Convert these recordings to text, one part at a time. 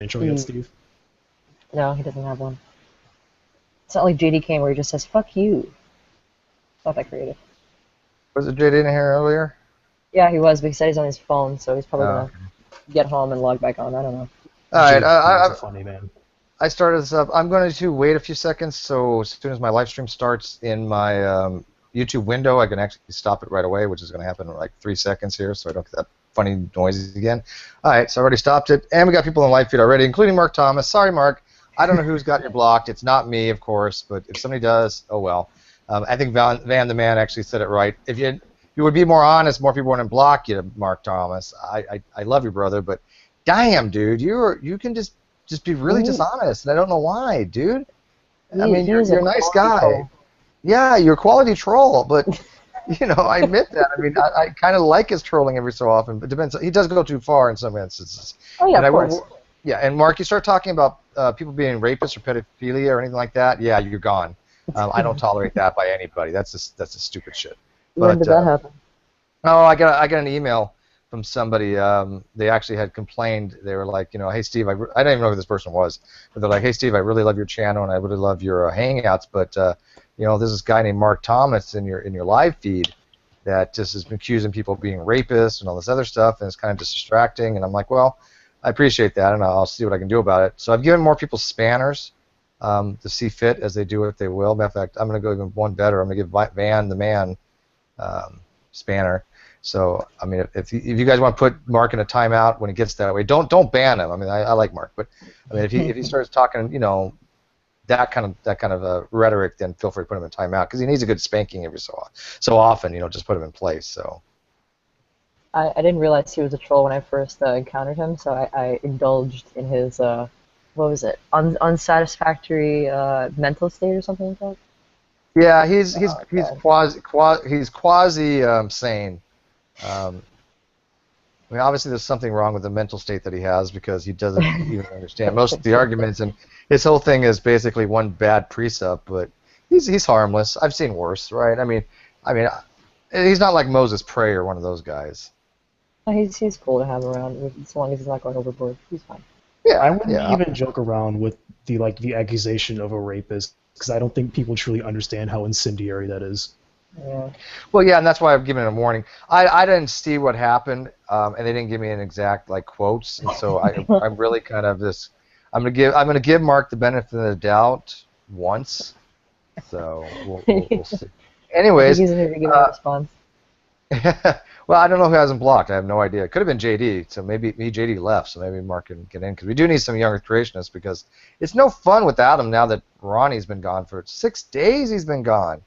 intro yet, Steve? No, he doesn't have one. It's not like JD came where he just says, fuck you. It's not that creative. Was it JD in here earlier? Yeah, he was, but he said he's on his phone, so he's probably going to get home and log back on. I don't know. All right, JD is a funny man. I started this up. I'm going to wait a few seconds, so as soon as my live stream starts in my YouTube window, I can actually stop it right away, which is going to happen in like 3 seconds here, so I don't get that funny noise again. All right, so I already stopped it, and we got people on the live feed already, including Mark Thomas. Sorry, Mark. I don't know who's got you blocked. It's not me, of course, but if somebody does, oh well. I think Van the Man actually said it right. If you would be more honest, more people wouldn't block you, Mark Thomas. I love you, brother, but damn, dude, you can just be really dishonest, and I don't know why, dude. I mean, you're a nice guy. Troll. Yeah, you're a quality troll, but you know, I admit that. I mean, I kind of like his trolling every so often, but it depends. He does go too far in some instances. Oh yeah, of course. Yeah, and Mark, you start talking about people being rapists or pedophilia or anything like that. Yeah, you're gone. I don't tolerate that by anybody. That's a stupid shit. When did that happen? Oh, I got an email from somebody. They actually had complained. They were like, you know, hey Steve, I don't even know who this person was, but they're like, hey Steve, I really love your channel and I really love your Hangouts, but you know, there's this guy named Mark Thomas in your live feed that just has been accusing people of being rapists and all this other stuff, and it's kind of just distracting. And I'm like, well, I appreciate that, and I'll see what I can do about it. So I've given more people spanners to see fit as they do what they will. Matter of fact, I'm going to go even one better. I'm going to give Van the Man spanner. So I mean, if you guys want to put Mark in a timeout when he gets that way, don't ban him. I mean, I like Mark, but I mean, if he starts talking, you know, that kind of rhetoric, then feel free to put him in timeout because he needs a good spanking every so often. You know, just put him in place. So. I didn't realize he was a troll when I first encountered him, so I indulged in his what was it, unsatisfactory mental state or something like that. Yeah, he's quasi sane. I mean, obviously there's something wrong with the mental state that he has because he doesn't even understand most of the arguments, and his whole thing is basically one bad precept. But he's harmless. I've seen worse, right? I mean, he's not like Moses Prey or one of those guys. He's cool to have around as long as he's not going overboard. He's fine. Yeah, I wouldn't even joke around with the accusation of a rapist because I don't think people truly understand how incendiary that is. Yeah. Well, yeah, and that's why I've given it a warning. I didn't see what happened, and they didn't give me an exact like quotes, and so I'm really kind of this. I'm gonna give Mark the benefit of the doubt once. So we'll see. Anyways, he's going to give a response. Well, I don't know who hasn't blocked. I have no idea. It could have been JD, so maybe JD left, so maybe Mark can get in because we do need some younger creationists because it's no fun without him now that Ronnie's been gone for 6 days. He's been gone.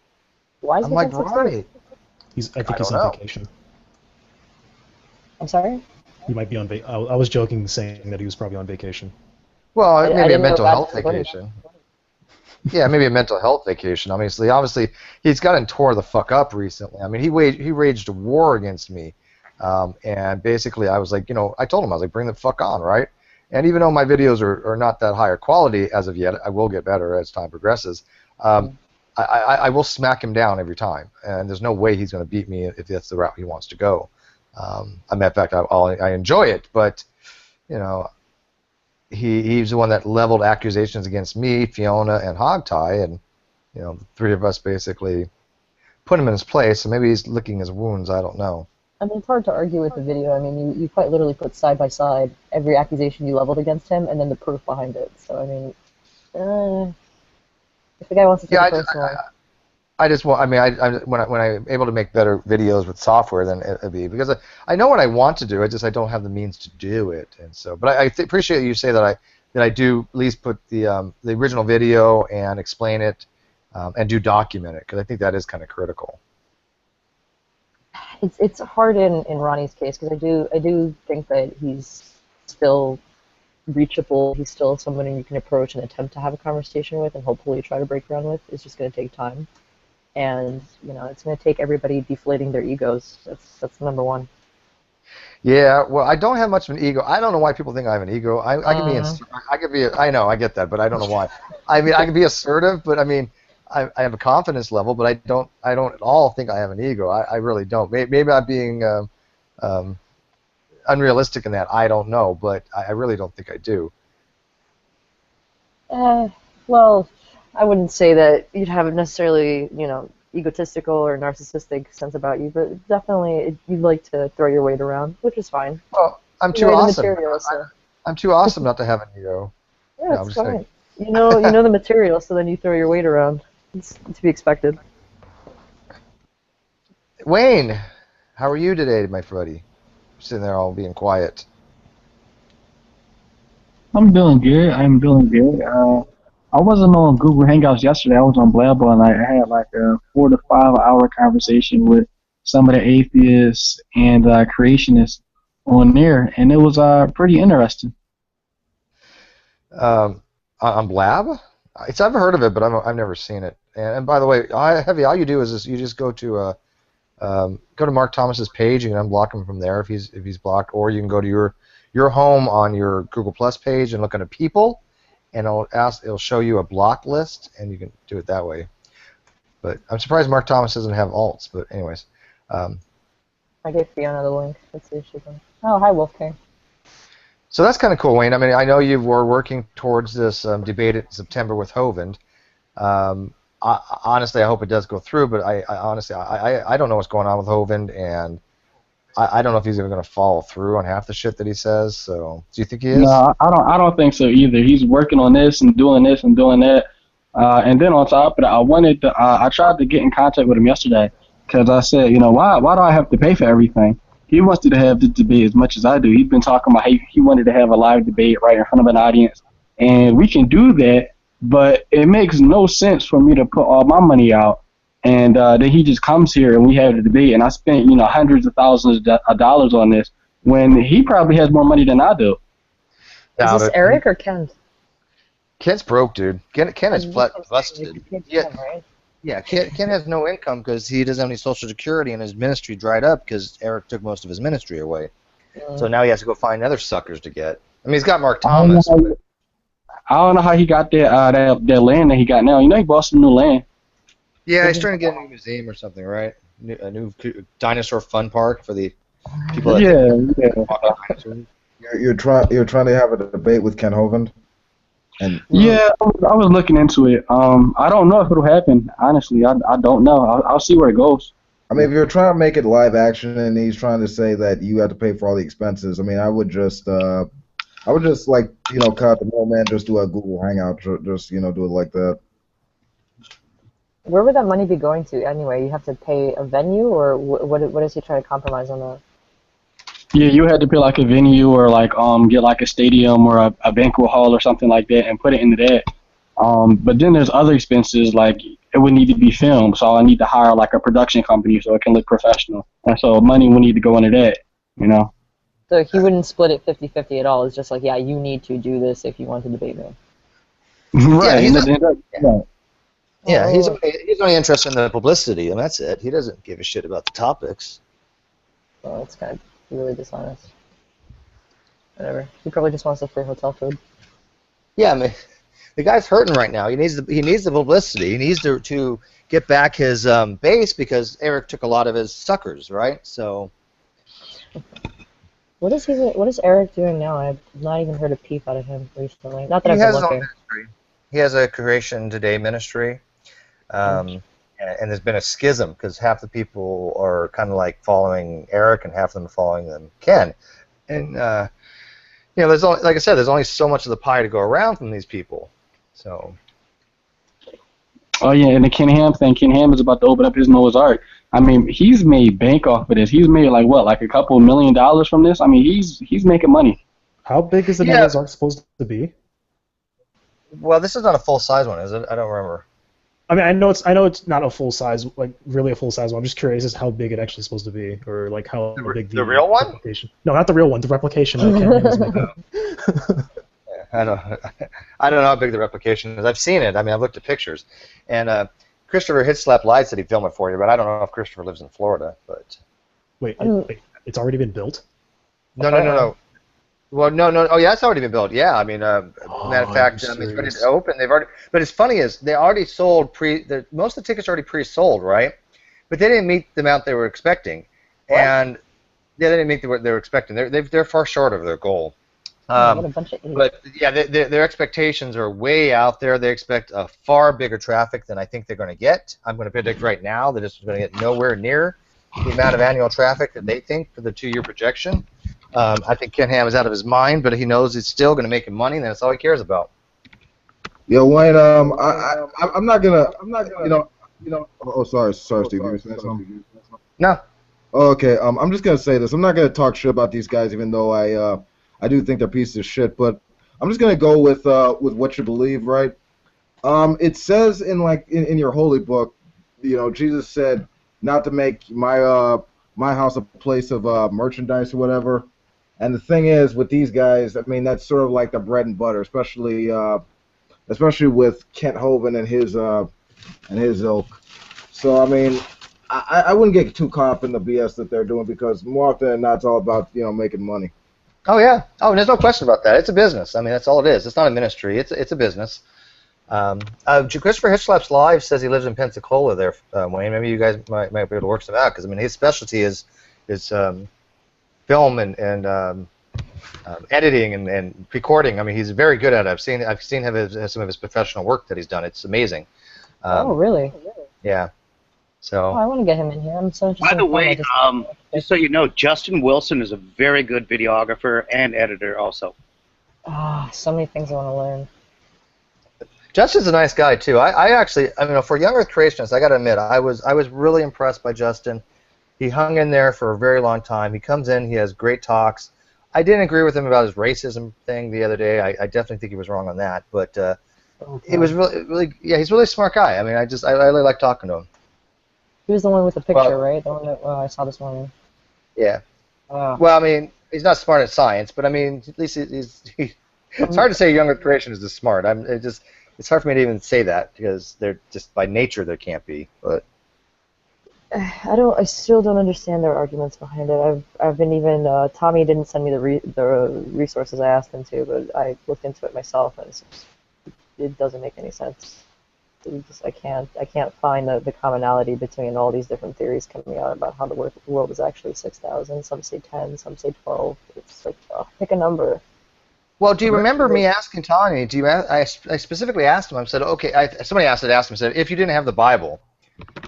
Why is I'm he like gone 6 Ronnie. days? I think he's on vacation. I'm sorry? He might be on vacation. I was joking saying that he was probably on vacation. Well, maybe a mental health vacation. Yeah, maybe a mental health vacation. Obviously, he's gotten tore the fuck up recently. I mean, he waged a war against me, and basically, I was like, you know, I told him I was like, bring the fuck on, right? And even though my videos are not that higher quality as of yet, I will get better as time progresses. I will smack him down every time, and there's no way he's going to beat me if that's the route he wants to go. In fact, I enjoy it, but you know. He's the one that leveled accusations against me, Fiona, and Hogtie, and you know, the three of us basically put him in his place. So maybe he's licking his wounds. I don't know. I mean, it's hard to argue with the video. I mean, you quite literally put side by side every accusation you leveled against him, and then the proof behind it. So I mean, if the guy wants to take it personally. I just want. I mean, when I'm able to make better videos with software, then it'd be because I know what I want to do. I don't have the means to do it, and so. But I appreciate you say that I do at least put the original video and explain it, and do document it because I think that is kind of critical. It's hard in Ronnie's case because I do think that he's still reachable. He's still someone you can approach and attempt to have a conversation with, and hopefully try to break ground with. It's just going to take time. And you know, it's going to take everybody deflating their egos. That's number one. Yeah, well, I don't have much of an ego. I don't know why people think I have an ego. I could be. I know, I get that, but I don't know why. I mean, I can be assertive, but I mean, I have a confidence level, but I don't at all think I have an ego. I really don't. Maybe I'm being unrealistic in that. I don't know, but I really don't think I do. Well, I wouldn't say that you'd have necessarily, egotistical or narcissistic sense about you, but definitely you'd like to throw your weight around, which is fine. Well, I'm too You're the awesome. material, so I'm too awesome not to have an ego. yeah, No, it's I'm just fine. kidding. You know the material, so then you throw your weight around. It's to be expected. Wayne, how are you today, my buddy? Sitting there all being quiet. I'm doing good. I'm doing good. I wasn't on Google Hangouts yesterday. I was on Blabber, and I had like a 4 to 5 hour conversation with some of the atheists and creationists on there, and it was pretty interesting. On Blab? I've heard of it, but I've never seen it. And by the way, Heavy, all you do is you just go to Mark Thomas's page. You can unblock him from there if he's blocked, or you can go to your home on your Google Plus page and look under people, and it'll show you a block list, and you can do it that way. But I'm surprised Mark Thomas doesn't have alts. But anyways, I gave Fiona the link. Let's see if she can. Oh, hi, Wolfgang. so that's kind of cool, Wayne. I mean, I know you were working towards this debate in September with Hovind. Honestly, I hope it does go through, but I honestly don't know what's going on with Hovind, and I don't know if he's even going to follow through on half the shit that he says. So, do you think he is? No, I don't think so either. He's working on this and doing that. And then on top of that, I tried to get in contact with him yesterday because I said, why do I have to pay for everything? He wants to have this debate as much as I do. He's been talking about he wanted to have a live debate right in front of an audience, and we can do that, but it makes no sense for me to put all my money out, and then he just comes here and we have the debate, and I spent hundreds of thousands of dollars on this when he probably has more money than I do. Is this Eric or Ken? Ken's broke, dude. Ken is busted. Yeah, right? Yeah, Ken has no income because he doesn't have any Social Security, and his ministry dried up because Eric took most of his ministry away. So now he has to go find other suckers to get. I mean, he's got Mark Thomas. I don't know how he got that land that he got now. He bought some new land. Yeah, he's trying to get a new museum or something, right? A new dinosaur fun park for the people. You're trying to have a debate with Ken Hovind. Yeah, I was looking into it. I don't know if it'll happen. Honestly, I don't know. I'll see where it goes. I mean, if you're trying to make it live action and he's trying to say that you have to pay for all the expenses, I mean, I would just like cut out the middleman, just do a Google Hangout, just do it like that. Where would that money be going to anyway? You have to pay a venue, or what is he trying to compromise on that? Yeah, you had to pay like a venue or get like a stadium or a banquet hall or something like that and put it into that. But then there's other expenses, like it would need to be filmed, so I need to hire like a production company so it can look professional. And so money would need to go into that, So he wouldn't split it 50-50 at all. It's just like, yeah, you need to do this if you want to debate me. Right. Yeah, he's only interested in the publicity, and that's it. He doesn't give a shit about the topics. Well, that's kind of really dishonest. Whatever. He probably just wants the free hotel food. Yeah, I mean, the guy's hurting right now. He needs the publicity. He needs to get back his base because Eric took a lot of his suckers, right? So. What is Eric doing now? I've not even heard a peep out of him recently. Not that I've been looking. He has a Creation Today ministry, and there's been a schism because half the people are kind of like following Eric and half of them are following Ken. And there's only, like I said, there's only so much of the pie to go around from these people. So. Oh yeah, and the Ken Ham thing. Ken Ham is about to open up his Noah's Ark. I mean, he's made bank off of this. He's made like a couple $1 million from this. I mean, he's making money. How big is the Noah's Ark supposed to be? Well, this is not a full size one, is it? I don't remember. I mean, I know it's not a full size, like really a full size one. I'm just curious as to how big it actually supposed to be, or like how big the real one? Replication. No, not the real one. The replication that Ken Ham is making. I don't know how big the replication is. I've seen it. I mean, I've looked at pictures, and Christopher Hitslap lied, said he'd film it for you, but I don't know if Christopher lives in Florida. But wait, it's already been built? No. Well, no. Oh, yeah, it's already been built. Yeah, I mean, matter of fact, it's ready to open. They've already. But it's funny is they already sold most of the tickets are already pre-sold, right? But they didn't meet the amount they were expecting, and they didn't meet what they were expecting. They're far short of their goal. What a bunch of idiots. But yeah, their expectations are way out there. They expect a far bigger traffic than I think they're going to get. I'm going to predict right now that it's going to get nowhere near the amount of annual traffic that they think for the 2-year projection. I think Ken Ham is out of his mind, but he knows it's still going to make him money, and that's all he cares about. Yo, Wayne, I'm not gonna, Oh, sorry, Steve. You were saying something? No. Oh, okay. I'm just gonna say this. I'm not gonna talk shit about these guys, even though I do think they're pieces of shit. But I'm just gonna go with what you believe, right? It says in your holy book, Jesus said not to make my house a place of merchandise or whatever. And the thing is, with these guys, I mean, that's sort of like the bread and butter, especially with Kent Hovind and his ilk. So I mean, I wouldn't get too caught up in the BS that they're doing, because more often than not, it's all about making money. Oh yeah. Oh, and there's no question about that. It's a business. I mean, that's all it is. It's not a ministry. It's a business. Christopher Hitchlap's Live says he lives in Pensacola. There, Wayne. Maybe you guys might be able to work some out, because I mean, his specialty is film and editing and recording. I mean, he's very good at it. I've seen some of his professional work that he's done. It's amazing. Oh, really? Yeah. So. Oh, I want to get him in here. I'm so interested. By the way, just so you know, Justin Wilson is a very good videographer and editor also. So many things I want to learn. Justin's a nice guy too. I mean, for young Earth creationists, I got to admit, I was really impressed by Justin. He hung in there for a very long time. He comes in, he has great talks. I didn't agree with him about his racism thing the other day. I definitely think he was wrong on that. But he was really, yeah, he's a really smart guy. I mean, I really like talking to him. He was the one with the picture, right? The one that I saw this morning. Yeah. Well, I mean, he's not smart at science, but I mean, at least it's hard to say a young Earth creationist is smart. It's hard for me to even say that, because they're just by nature they can't be. But I still don't understand their arguments behind it. I've been even Tommy didn't send me the resources I asked him to, but I looked into it myself, and it doesn't make any sense. I can't find the commonality between all these different theories coming out about how the world is actually 6,000. Some say 10, some say 12. It's like, pick a number. Well, do you remember me asking Tommy? I specifically asked him. I said, okay. Somebody asked him. Said, if you didn't have the Bible,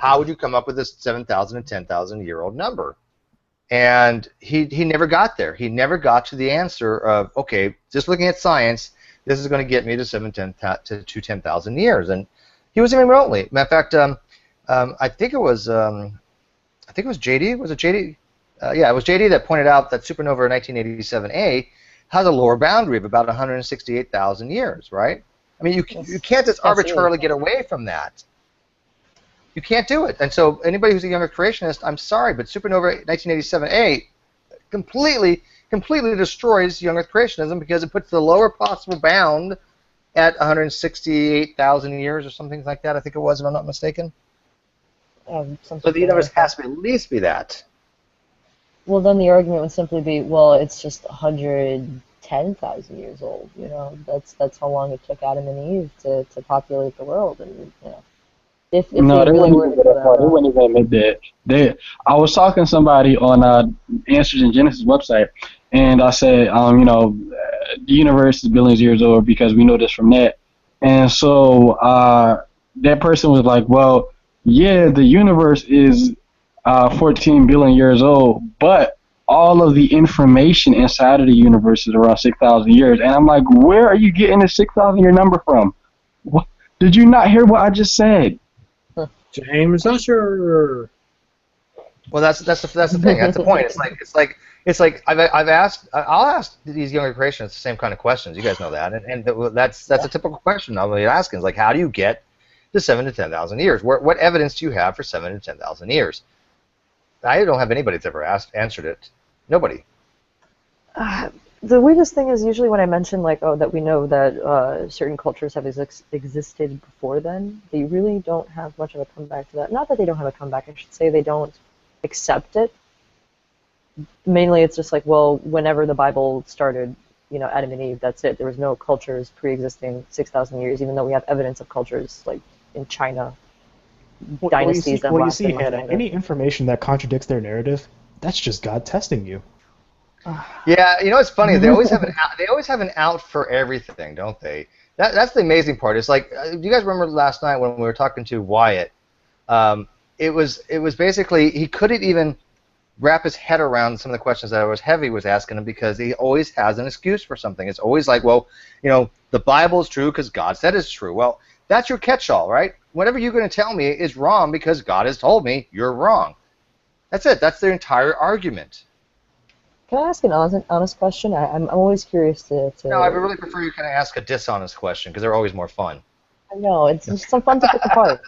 how would you come up with this 7,000 and 10,000-year-old number? And he never got there. He never got to the answer of, okay, just looking at science, this is going to get me to 10,000 years. And he wasn't even remotely. Matter of fact, I think it was JD. Was it JD? Yeah, it was JD that pointed out that supernova 1987A has a lower boundary of about 168,000 years, right? I mean, you can't just arbitrarily get away from that. You can't do it. And so anybody who's a younger creationist, I'm sorry, but supernova 1987A completely destroys young Earth creationism, because it puts the lower possible bound at 168,000 years or something like that, I think it was, if I'm not mistaken. So the universe has to at least be that. Well, then the argument would simply be, well, it's just 110,000 years old. That's how long it took Adam and Eve to populate the world, and if no, they really were to go that route. They wouldn't even admit that. I was talking to somebody on Answers in Genesis website, and I said, the universe is billions of years old because we know this from that. And so that person was like, well, yeah, the universe is 14 billion years old, but all of the information inside of the universe is around 6,000 years. And I'm like, where are you getting the 6,000 year number from? What? Did you not hear what I just said? James Usher. Well, that's the thing. That's the point. It's like I'll ask these younger creationists the same kind of questions. You guys know that, and that's a typical question I'll be asking. Is like, how do you get to 7,000 to 10,000 years? What evidence do you have for 7,000 to 10,000 years? I don't have anybody that's ever answered it. Nobody. The weirdest thing is usually when I mention that we know that certain cultures have existed before then, they really don't have much of a comeback to that. Not that they don't have a comeback. I should say they don't accept it. Mainly, it's just like, well, whenever the Bible started, Adam and Eve, that's it. There was no cultures pre-existing 6,000 years, even though we have evidence of cultures like in China, dynasties that lasted much Hannah, longer. any information that contradicts their narrative, that's just God testing you. Yeah, you know what's funny? They always have an out, they always have an out for everything, don't they? That's the amazing part. It's like, do you guys remember last night when we were talking to Wyatt? It was basically he couldn't even wrap his head around some of the questions that Heavy was asking him because he always has an excuse for something. It's always like, well, the Bible is true because God said it's true. Well, that's your catch-all, right? Whatever you're going to tell me is wrong because God has told me you're wrong. That's it. That's their entire argument. Can I ask an honest question? I'm always curious to. No, I really prefer you kind of ask a dishonest question because they're always more fun. I know it's some fun to pick apart.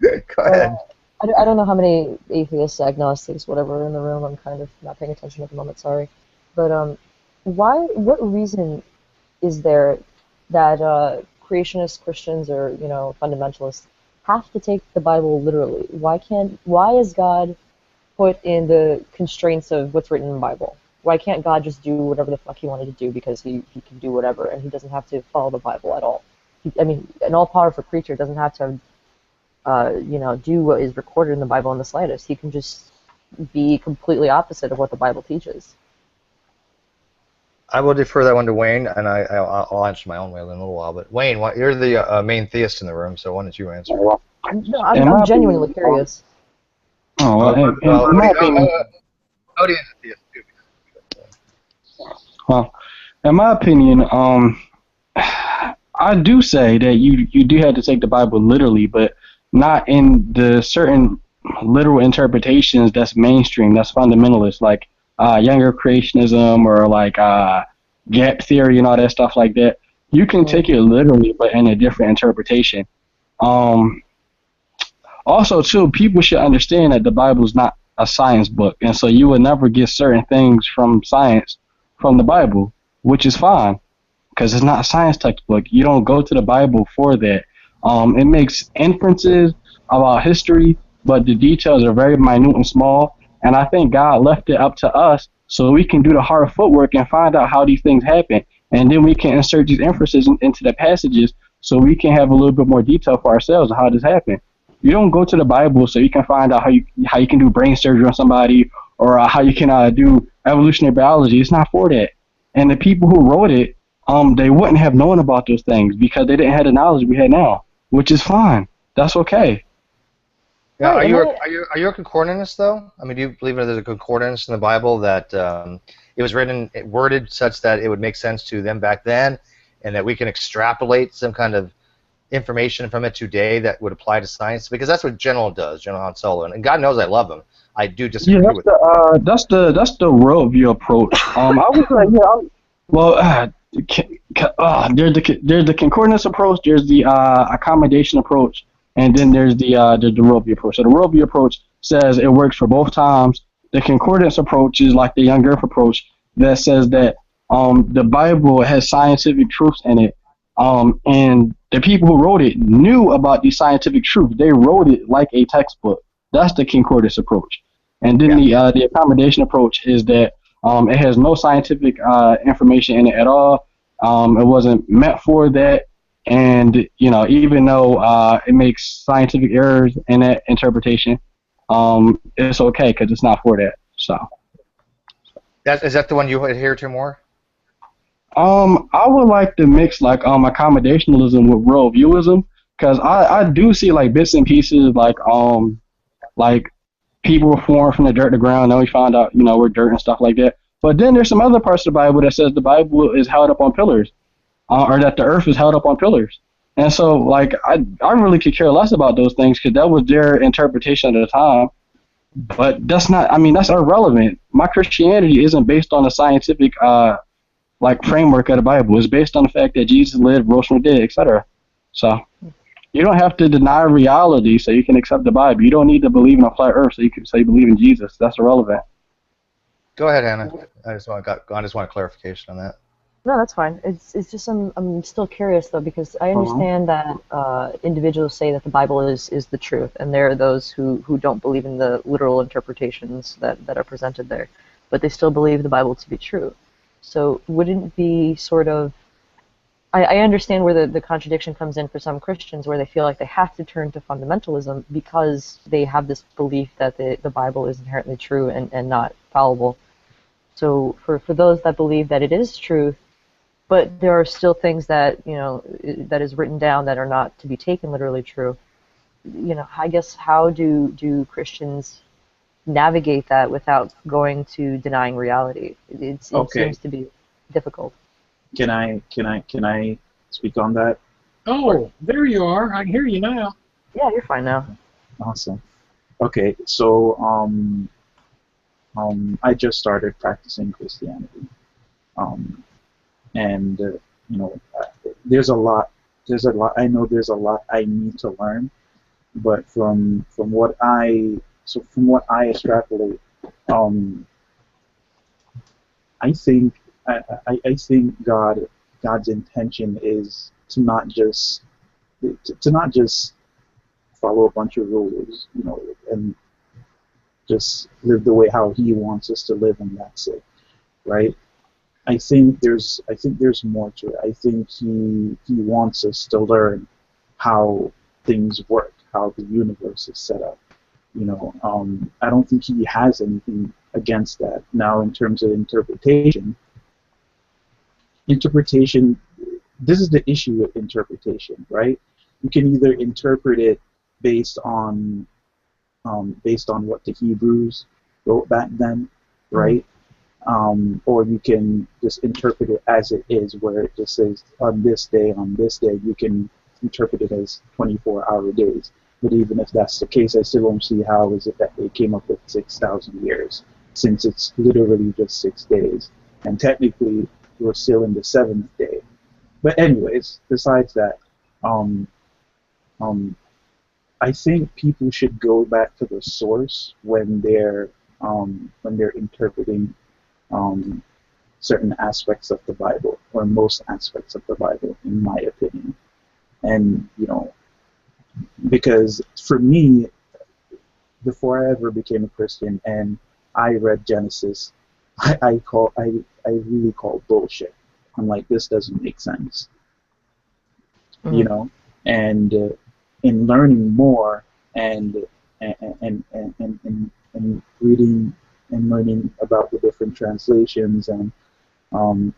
Go ahead. I don't know how many atheists, agnostics, whatever are in the room. I'm kind of not paying attention at the moment. Sorry, but what reason is there that creationist Christians or fundamentalists have to take the Bible literally? Why is God put in the constraints of what's written in the Bible? Why can't God just do whatever the fuck he wanted to do because he can do whatever and he doesn't have to follow the Bible at all? An all-powerful creature doesn't have to, do what is recorded in the Bible in the slightest. He can just be completely opposite of what the Bible teaches. I will defer that one to Wayne, and I'll answer my own way in a little while. But Wayne, you're the main theist in the room, so why don't you answer? No, I'm genuinely curious. Oh, well, Odie is a theist too. Well, in my opinion, I do say that you do have to take the Bible literally, but not in the certain literal interpretations that's mainstream, that's fundamentalist, like younger creationism or like gap theory and all that stuff like that. You can take it literally, but in a different interpretation. Also, too, people should understand that the Bible is not a science book, and so you will never get certain things from science from the Bible, which is fine, because it's not a science textbook. You don't go to the Bible for that. It makes inferences about history, but the details are very minute and small, and I think God left it up to us so we can do the hard footwork and find out how these things happen, and then we can insert these inferences into the passages so we can have a little bit more detail for ourselves on how this happened. You don't go to the Bible so you can find out how you can do brain surgery on somebody or how you can do evolutionary biology. It's not for that. And the people who wrote it, they wouldn't have known about those things because they didn't have the knowledge we had now, which is fine. That's okay. Yeah, are you a concordantist though? I mean, do you believe that there's a concordance in the Bible that it was worded such that it would make sense to them back then, and that we can extrapolate some kind of information from it today that would apply to science? Because that's what General does, General Han Solo, and God knows I love him. I do disagree with it. That's the worldview approach. I was like, there's the concordance approach, there's the accommodation approach, and then there's the worldview approach. So the worldview approach says it works for both times. The concordance approach is like the young earth approach that says that the Bible has scientific truths in it, and the people who wrote it knew about these scientific truths. They wrote it like a textbook. That's the concordance approach. And then the accommodation approach is that it has no scientific information in it at all. It wasn't meant for that. And, even though it makes scientific errors in that interpretation, it's okay because it's not for that. So. Is that the one you adhere to more? I would like to mix accommodationalism with worldviewism, because I do see like bits and pieces like people were formed from the dirt to ground. Then we found out we're dirt and stuff like that. But then there's some other parts of the Bible that says the Bible is held up on pillars, or that the earth is held up on pillars. And so like I really could care less about those things because that was their interpretation at the time. But that's not. That's irrelevant. My Christianity isn't based on a scientific framework of the Bible. Is based on the fact that Jesus lived, rose from the dead, etc. So you don't have to deny reality so you can accept the Bible. You don't need to believe in a flat earth so you can say you believe in Jesus. That's irrelevant. Go ahead, Hannah. I just want a clarification on that. No, that's fine. It's just I'm still curious though, because I understand that individuals say that the Bible is the truth, and there are those who don't believe in the literal interpretations that are presented there, but they still believe the Bible to be true. So wouldn't it be sort of, I understand where the contradiction comes in for some Christians, where they feel like they have to turn to fundamentalism because they have this belief that the Bible is inherently true and not fallible. So for those that believe that it is truth, but there are still things that, that is written down that are not to be taken literally true. I guess how do Christians navigate that without going to denying reality? It Okay. seems to be difficult. Can I speak on that? Oh, there you are. I can hear you now. Yeah, you're fine now. Awesome. Okay, so I just started practicing Christianity, and there's a lot. I know there's a lot I need to learn, but from what I extrapolate, I think God's intention is to not just follow a bunch of rules, and just live the way how He wants us to live, and that's it, right? I think there's more to it. I think He wants us to learn how things work, how the universe is set up. I don't think He has anything against that. Now, in terms of interpretation, this is the issue with interpretation, right? You can either interpret it based on what the Hebrews wrote back then, right? Or you can just interpret it as it is, where it just says on this day, you can interpret it as 24-hour days. But even if that's the case, I still don't see how is it that they came up with 6,000 years, since it's literally just 6 days. And technically, we're still in the 7th day. But anyways, besides that, I think people should go back to the source when they're interpreting certain aspects of the Bible, or most aspects of the Bible, in my opinion. And because for me, before I ever became a Christian and I read Genesis, I really call bullshit. I'm like, this doesn't make sense, and in learning more and reading and learning about the different translations, and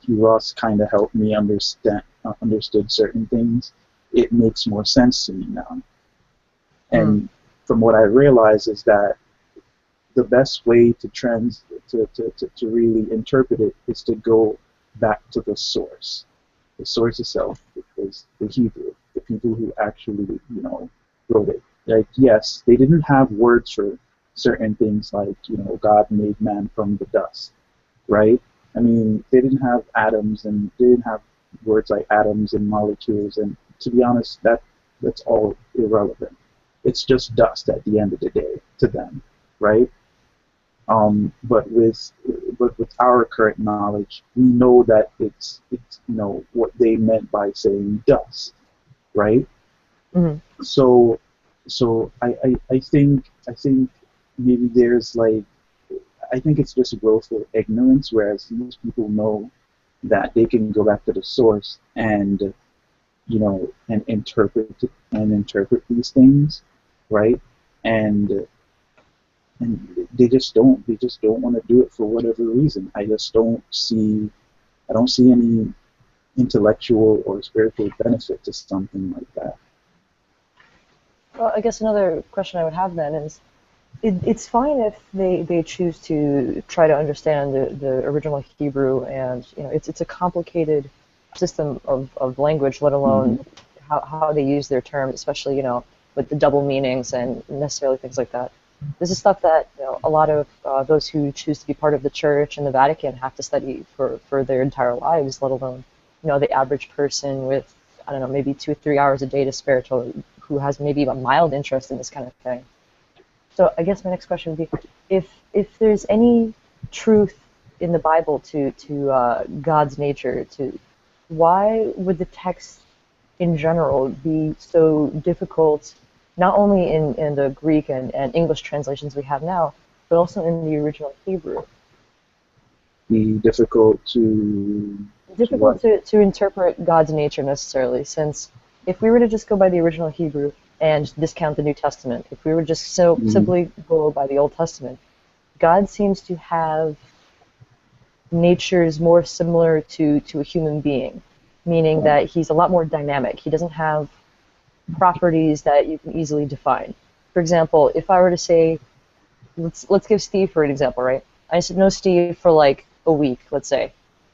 Ross kind of helped me understood certain things. It makes more sense to me now. And from what I realize is that the best way to really interpret it is to go back to the source. The source itself is the Hebrew, the people who actually, wrote it. Like, yes, they didn't have words for certain things like, God made man from the dust, right? I mean, they didn't have atoms, and they didn't have words like atoms and molecules, and to be honest, that's all irrelevant. It's just dust at the end of the day to them, right? But with our current knowledge, we know that it's what they meant by saying dust, right? Mm-hmm. So I think maybe there's I think it's just willful ignorance, whereas these people know that they can go back to the source and and interpret these things, right? And they just don't want to do it for whatever reason. I don't see any intellectual or spiritual benefit to something like that. Well, I guess another question I would have then is, it's fine if they choose to try to understand the original Hebrew, and it's a complicated system of language, let alone how they use their terms, especially with the double meanings and necessarily things like that. This is stuff that a lot of those who choose to be part of the Church and the Vatican have to study for their entire lives, let alone the average person with, I don't know, maybe 2 or 3 hours a day to spare who has maybe a mild interest in this kind of thing. So I guess my next question would be, if there's any truth in the Bible to God's nature, why would the text in general be so difficult, not only in the Greek and English translations we have now, but also in the original Hebrew? Be difficult to interpret God's nature necessarily, since if we were to just go by the original Hebrew and discount the New Testament, if we were just simply go by the Old Testament, God seems to have nature is more similar to a human being, meaning that he's a lot more dynamic. He doesn't have properties that you can easily define. For example, if I were to say, let's give Steve for an example, right? I said, know Steve for like a week, let's say.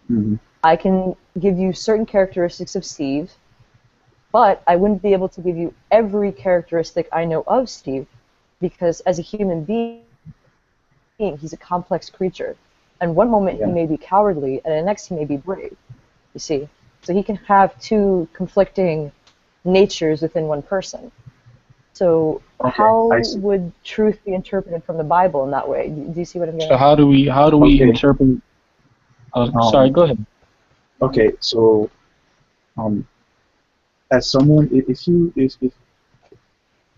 Mm-hmm. I can give you certain characteristics of Steve, but I wouldn't be able to give you every characteristic I know of Steve, because as a human being, he's a complex creature. And one moment he may be cowardly, and the next he may be brave, you see. So he can have two conflicting natures within one person. So how would truth be interpreted from the Bible in that way? Do you see what I'm getting? So how do we interpret? Sorry, go ahead. Okay, so as someone,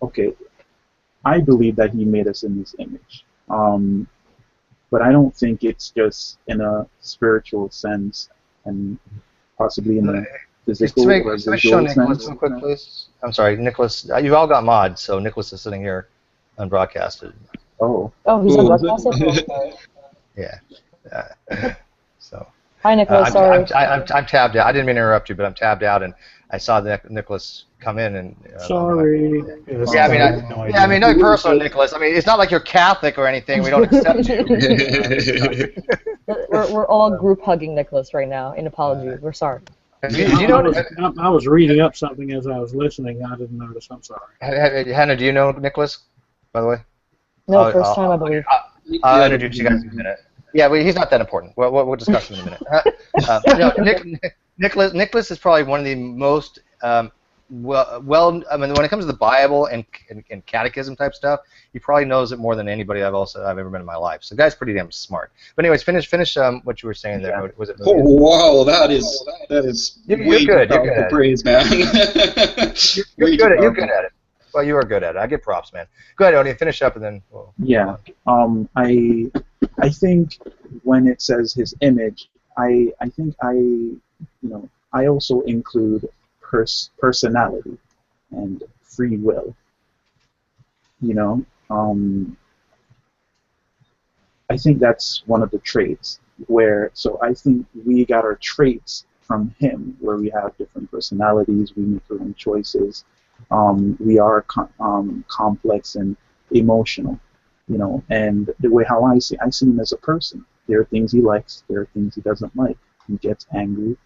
okay, I believe that he made us in his image, but I don't think it's just in a spiritual sense and possibly in a physical or Show visual Nicholas sense. real quick, please. I'm sorry, Nicholas. You all got mods, so Nicholas is sitting here unbroadcasted. Oh, he's on broadcast? Yeah. So. Hi, Nicholas. Sorry. I'm tabbed out. I didn't mean to interrupt you, but I'm tabbed out, and I saw Nicholas come in and. Sorry. Yeah, I mean, no personal, Nicholas. I mean, it's not like you're Catholic or anything. We don't accept you. we're all group hugging Nicholas right now. In apology, we're sorry. I was reading up something as I was listening. I didn't notice. I'm sorry. Hannah, do you know Nicholas, by the way? No, first time, I believe. I'll introduce you guys in a minute. Yeah, well, he's not that important. We'll discuss him in a minute. Nicholas is probably one of the most I mean, when it comes to the Bible and catechism type stuff, he probably knows it more than anybody I've ever met in my life. So the guy's pretty damn smart. But anyways, finish what you were saying there. Was it? Oh wow, that is you're good. You're good at praise, man. You're good at it. Well, you are good at it. I give props, man. Go ahead, Odie, finish up, and then. Yeah. I think when it says his image, I think I also include personality and free will. I think that's one of the traits so I think we got our traits from him, where we have different personalities, we make our own choices, we are complex and emotional, and the way how I see him as a person. There are things he likes, there are things he doesn't like. He gets angry,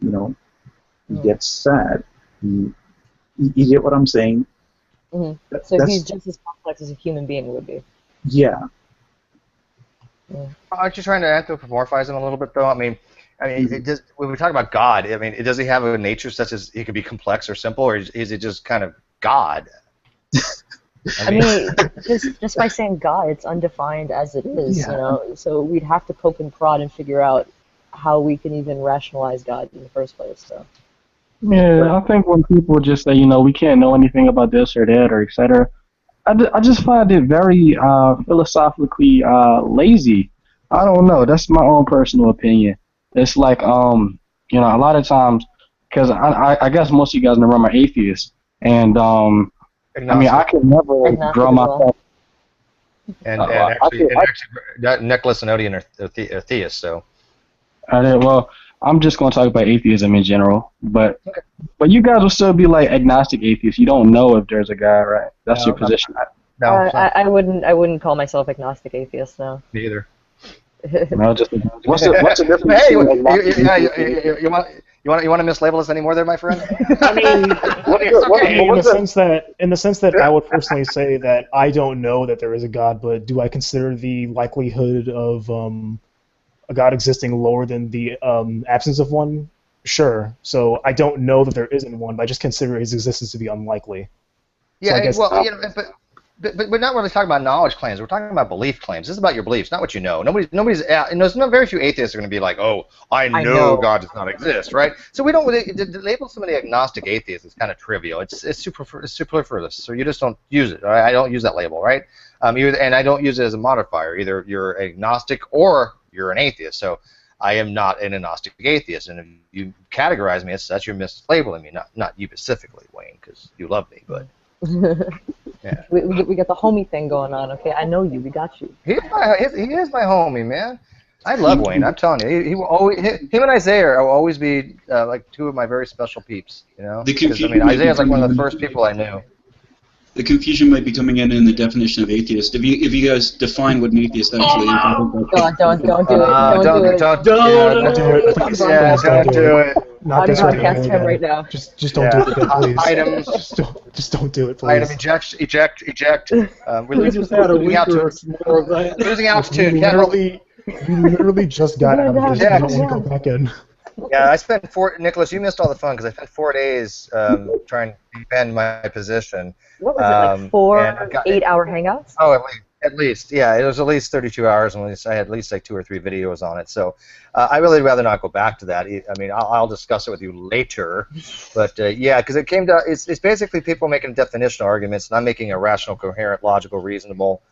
he gets sad. You get what I'm saying? Mm-hmm. So he's just as complex as a human being would be. Yeah. Aren't you trying to anthropomorphize him a little bit, though? I mean, when we talk about God, I mean, does he have a nature such as he could be complex or simple, or is it just kind of God? I mean, just by saying God, it's undefined as it is, So we'd have to poke and prod and figure out how we can even rationalize God in the first place. So. Yeah, I think when people just say, we can't know anything about this or that or etc., I just find it very philosophically lazy. I don't know. That's my own personal opinion. It's like, a lot of times, because I guess most of you guys in the room are atheists, and I mean, I can never draw myself. And actually, Nicholas and Odeon are theists, so. Well, I'm just going to talk about atheism in general, but you guys will still be like agnostic atheists. You don't know if there's a God, right? That's your position. No, I wouldn't call myself agnostic atheist, no. Me either. No, just what's the difference? Hey, you want to mislabel us anymore, there, my friend? I mean, in the sense that I would personally say that I don't know that there is a God, but do I consider the likelihood of a God existing lower than the absence of one? Sure. So I don't know that there isn't one, but I just consider his existence to be unlikely. Yeah, so but we're not really talking about knowledge claims. We're talking about belief claims. This is about your beliefs, not what you know. There's very few atheists are going to be like, oh, I know God does not exist, right? So we don't really, to label somebody agnostic atheist is kind of trivial. It's superfluous, so you just don't use it. Right? I don't use that label, right? And I don't use it as a modifier. Either you're agnostic or you're an atheist. So I am not an agnostic atheist, and if you categorize me as such, you're mislabeling me. Not you specifically, Wayne, because you love me, but. Yeah. We got the homie thing going on, okay? I know you. We got you. He is my homie, man. I love Wayne. I'm telling you, he will always. Him and Isaiah will always be like two of my very special peeps. You know, The because I confusion mean, might be Isaiah's like one of the coming first people I knew. The confusion might be coming in the definition of atheist. If you guys define what an atheist actually is, I think God, don't do it. Don't do it. Don't do it. Please, yeah, don't do it. Not this right Unbroadcast him again. right now. Just don't do it again, please. Items. Just don't do it, please. Item eject. We're We just had a week or more of that. losing altitude. You literally just got out of this. You don't want to go back in. Yeah, I spent Nicholas, you missed all the fun because I spent 4 days trying to defend my position. What was it, like 4 8-hour hangouts? Oh, at least, yeah, it was at least 32 hours, and I had at least like 2 or 3 videos on it. So I really rather not go back to that. I mean, I'll discuss it with you later, but yeah, because it came to it's basically people making definitional arguments, and I'm making a rational, coherent, logical, reasonable,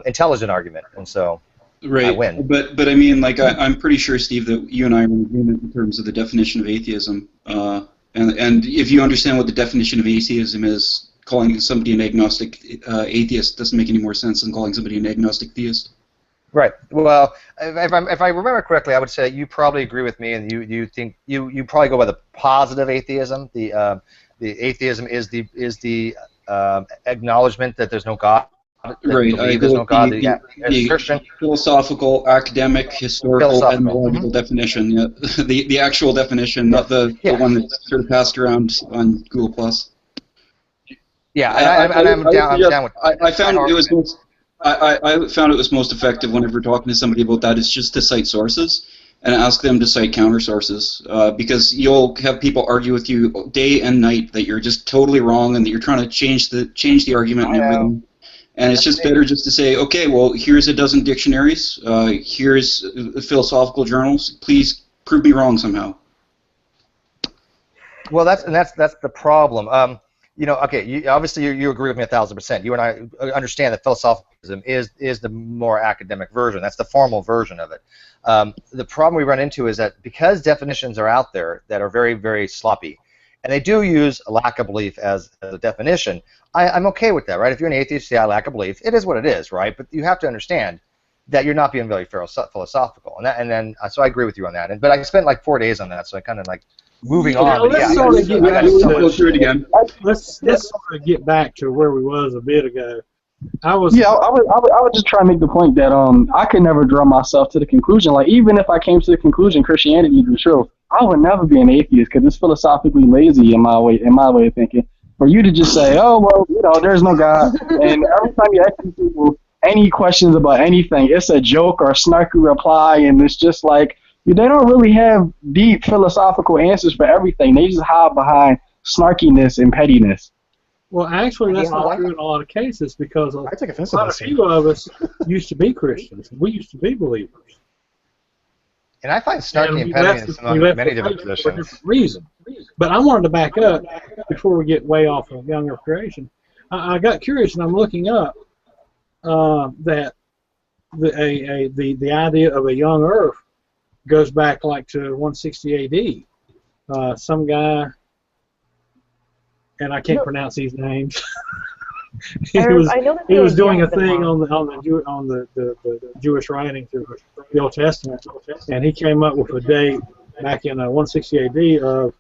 intelligent argument, and so. Right, I win. But I mean, like, I'm pretty sure, Steve, that you and I are in agreement in terms of the definition of atheism. And if you understand what the definition of atheism is, calling somebody an agnostic atheist doesn't make any more sense than calling somebody an agnostic theist. Right. Well, if I remember correctly, I would say you probably agree with me, and you think you probably go by the positive atheism. The atheism is the acknowledgement that there's no God. Right, I there's no God. the Christian. Philosophical, academic, historical, etymological definition. Yeah, the actual definition, not the one that's sort of passed around on Google+. Yeah, I'm down with. I found it was most. I found it was most effective whenever talking to somebody about that. It's just to cite sources and ask them to cite counter sources, because you'll have people argue with you day and night that you're just totally wrong and that you're trying to change the argument and everything. And it's just better just to say, okay, well, here's a dozen dictionaries, here's philosophical journals. Please prove me wrong somehow. Well, that's the problem. You know, okay, obviously you agree with me 1,000%. You and I understand that philosophicism is the more academic version. That's the formal version of it. The problem we run into is that because definitions are out there that are very, very sloppy, and they do use a lack of belief as a definition, I'm okay with that, right? If you're an atheist, you say I lack a belief. It is what it is, right? But you have to understand that you're not being very philosophical, so I agree with you on that. But I spent like 4 days on that, so I kind of like moving on. Let's sort of get back to where we was a bit ago. I would just try to make the point that I could never draw myself to the conclusion. Like, even if I came to the conclusion Christianity is the truth, I would never be an atheist because it's philosophically lazy in my way of thinking. For you to just say, oh well, you know, there's no God, and every time you ask people any questions about anything, it's a joke or a snarky reply, and it's just like they don't really have deep philosophical answers for everything. They just hide behind snarkiness and pettiness. Well, actually, that's not true in a lot of cases because I take offense a few of us used to be Christians. We used to be believers. And I find snarky and pettiness among many different positions. For a different reason. But I wanted to back up before we get way off of Young Earth creation. I got curious, and I'm looking up that the idea of a young Earth goes back like to 160 AD. Some guy, and I can't pronounce these names. he was doing a thing on the Jewish writing through the Old Testament, and he came up with a date back in 160 AD of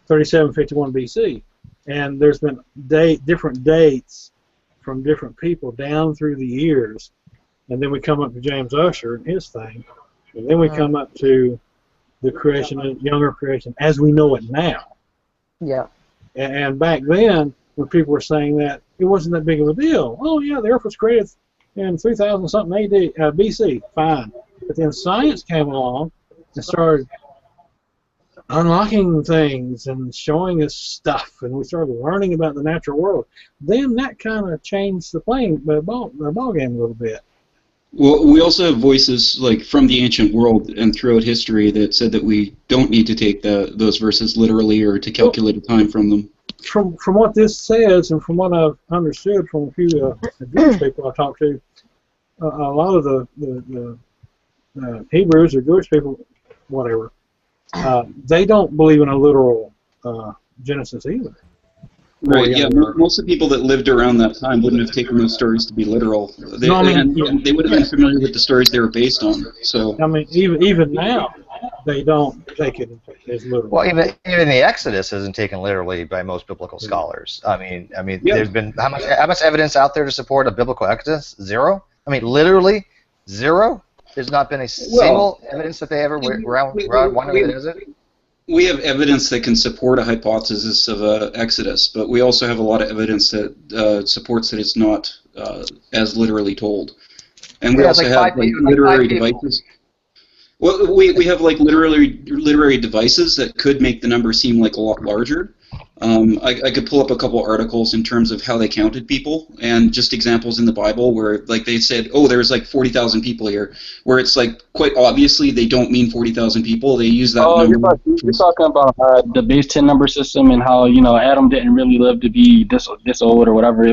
3751 BC, and there's been different dates from different people down through the years, and then we come up to James Ussher and his thing, and then we come up to the creation, younger creation as we know it now. Yeah. And back then, when people were saying that, it wasn't that big of a deal. Oh yeah, the Earth was created in 3000 something AD, BC, fine. But then science came along and started unlocking things and showing us stuff, and we started learning about the natural world. Then that kind of changed the ball game a little bit. Well, we also have voices like from the ancient world and throughout history that said that we don't need to take those verses literally or to calculate a time from them. From what this says, and from what I've understood from a few Jewish people I talked to, a lot of the Hebrews or Jewish people, whatever, they don't believe in a literal Genesis either. Right, yeah, most of the people that lived around that time wouldn't have taken those stories to be literal. They, No, I mean, and they would have been familiar with the stories they were based on. So, I mean, even now, they don't take it as literal. Well, even the Exodus isn't taken literally by most biblical scholars. I mean, Yeah. there's been how much evidence out there to support a biblical Exodus? Zero. I mean, literally zero. There's not been a single evidence that they ever wandered the desert. we have evidence that can support a hypothesis of a Exodus, but we also have a lot of evidence that supports that it's not as literally told. And we also have literary devices. Well, we have like literary devices that could make the number seem like a lot larger. I could pull up a couple articles in terms of how they counted people, and just examples in the Bible where like they said, oh, there's like 40,000 people here, where it's like quite obviously they don't mean 40,000 people. They use that number. You're talking about the base 10 number system and how Adam didn't really live to be this old or whatever.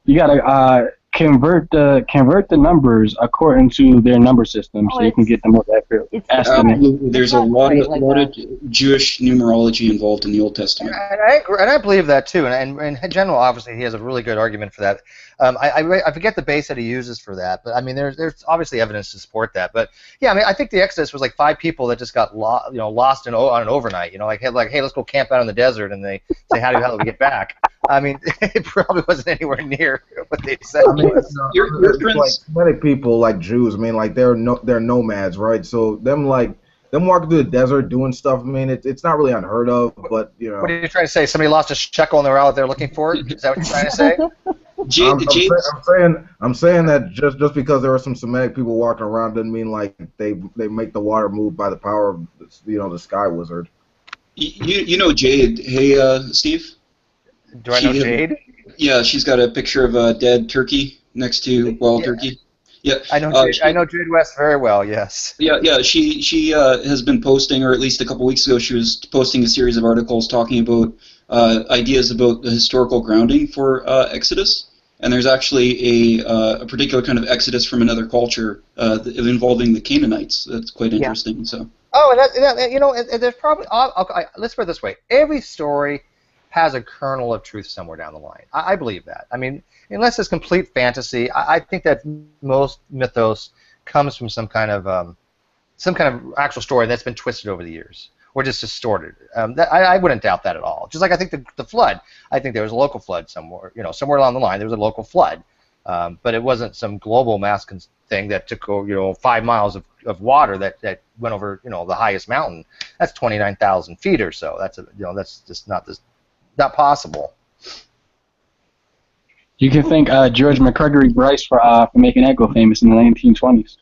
You gotta convert the numbers according to their number system, so you can get the most accurate estimate. There's a lot of Jewish numerology involved in the Old Testament. And I believe that too. And in general, obviously, he has a really good argument for that. I forget the base that he uses for that, but I mean, there's obviously evidence to support that. But yeah, I mean, I think the Exodus was like 5 people that just got lost on an overnight. Hey, let's go camp out in the desert, and they say, how do we get back? I mean, it probably wasn't anywhere near what they said. I mean, like many people, like Jews, I mean, like they're nomads, right? So them walking through the desert doing stuff, I mean, it's not really unheard of, but What are you trying to say? Somebody lost a shekel and they're out there looking for it? Is that what you're trying to say? I'm saying that just because there are some Semitic people walking around doesn't mean like they make the water move by the power of the sky wizard. You know Jade? Hey, Steve. Do I know Jade? Yeah, she's got a picture of a dead turkey next to wild turkey. Yeah, I know Jade West very well. Yes. Yeah. She has been posting, or at least a couple weeks ago, she was posting a series of articles talking about ideas about the historical grounding for Exodus. And there's actually a particular kind of Exodus from another culture involving the Canaanites. That's quite interesting. Yeah. So. Oh, and there's probably let's put it this way: every story has a kernel of truth somewhere down the line. I believe that. I mean, unless it's complete fantasy, I think that most mythos comes from some kind of actual story that's been twisted over the years or just distorted. I wouldn't doubt that at all. Just like I think the flood. I think there was a local flood somewhere. Somewhere along the line there was a local flood, but it wasn't some global mass thing that took 5 miles of water that went over the highest mountain. That's 29,000 feet or so. That's just not possible. You can thank George McGregory Bryce for making that go famous in the 1920s.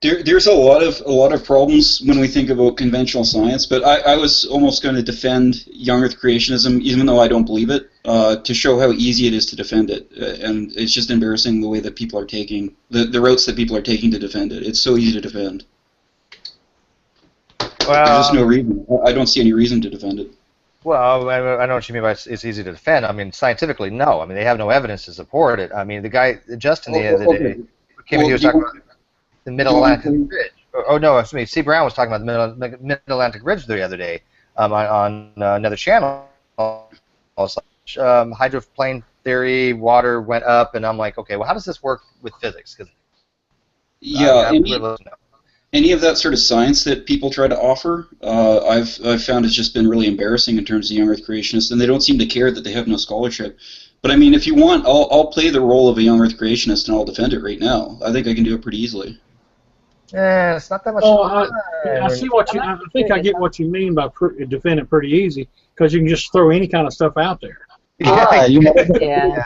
There's a lot of problems when we think about conventional science, but I was almost going to defend young Earth creationism, even though I don't believe it, to show how easy it is to defend it. And it's just embarrassing the way that people are taking the routes that people are taking to defend it. It's so easy to defend. Well, there's just no reason. I don't see any reason to defend it. Well, I know what you mean by it's easy to defend. I mean, scientifically, no. I mean, they have no evidence to support it. I mean, the guy, Justin, the other day, he was talking about the Mid-Atlantic Ridge. Oh, no, excuse me, C. Brown was talking about the Mid-Atlantic Ridge the other day on another channel. Hydroplane theory, water went up, and I'm like, okay, well, how does this work with physics? Any of that sort of science that people try to offer, I've found has just been really embarrassing in terms of young Earth creationists, and they don't seem to care that they have no scholarship. But I mean, if you want, I'll play the role of a young Earth creationist, and I'll defend it right now. I think I can do it pretty easily. Yeah, it's not that much. I see what you. I think I get what you mean by defend it pretty easy, because you can just throw any kind of stuff out there. Yeah,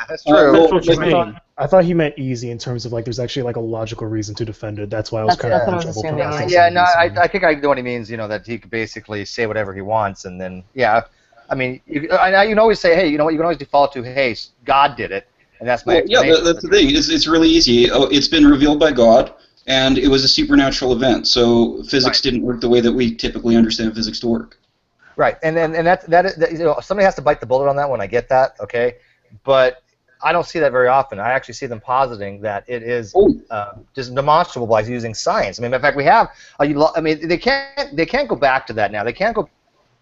that's true. That's what you mean. I thought he meant easy in terms of like there's actually like a logical reason to defend it. That's why I was kind of having trouble pronouncing it. Yeah, no, I think I know what he means. That he could basically say whatever he wants, and then I mean, you can always say, hey, you know what? You can always default to, hey, God did it, and that's my explanation. Yeah, that's the thing. It's really easy. It's been revealed by God, and it was a supernatural event. So physics didn't work the way that we typically understand physics to work. Right, and that somebody has to bite the bullet on that one. I get that, okay, but I don't see that very often. I actually see them positing that it is just demonstrable by using science. I mean, in fact, we have. I mean, they can't go back to that now. They can't go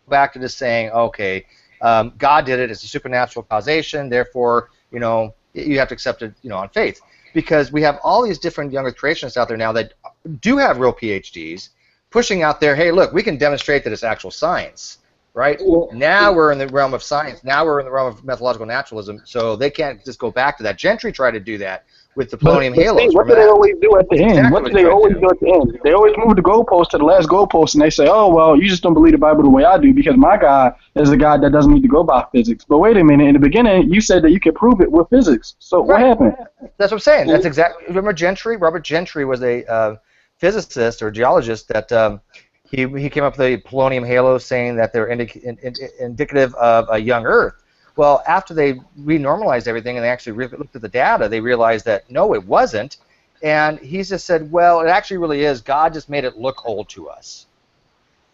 back to just saying, okay, God did it. It's a supernatural causation. Therefore, you know, you have to accept it, you know, on faith. Because we have all these different younger creationists out there now that do have real PhDs pushing out there, hey, look, we can demonstrate that it's actual science, right? Now we're in the realm of science. Now we're in the realm of methodological naturalism, so they can't just go back to that. Gentry tried to do that with the polonium halos. See, what do they always do at the end? What do they always do at the end? They always move the goalpost to the last goalpost, and they say, oh, well, you just don't believe the Bible the way I do because my God is a God that doesn't need to go by physics. But wait a minute, in the beginning, you said that you could prove it with physics. So what happened? That's what I'm saying. That's exactly. Remember Gentry? Robert Gentry was a physicist or geologist that he came up with the polonium halos, saying that they're indicative of a young Earth. Well, after they renormalized everything and they actually looked at the data, they realized that no, it wasn't. And he just said, well, it actually really is. God just made it look old to us.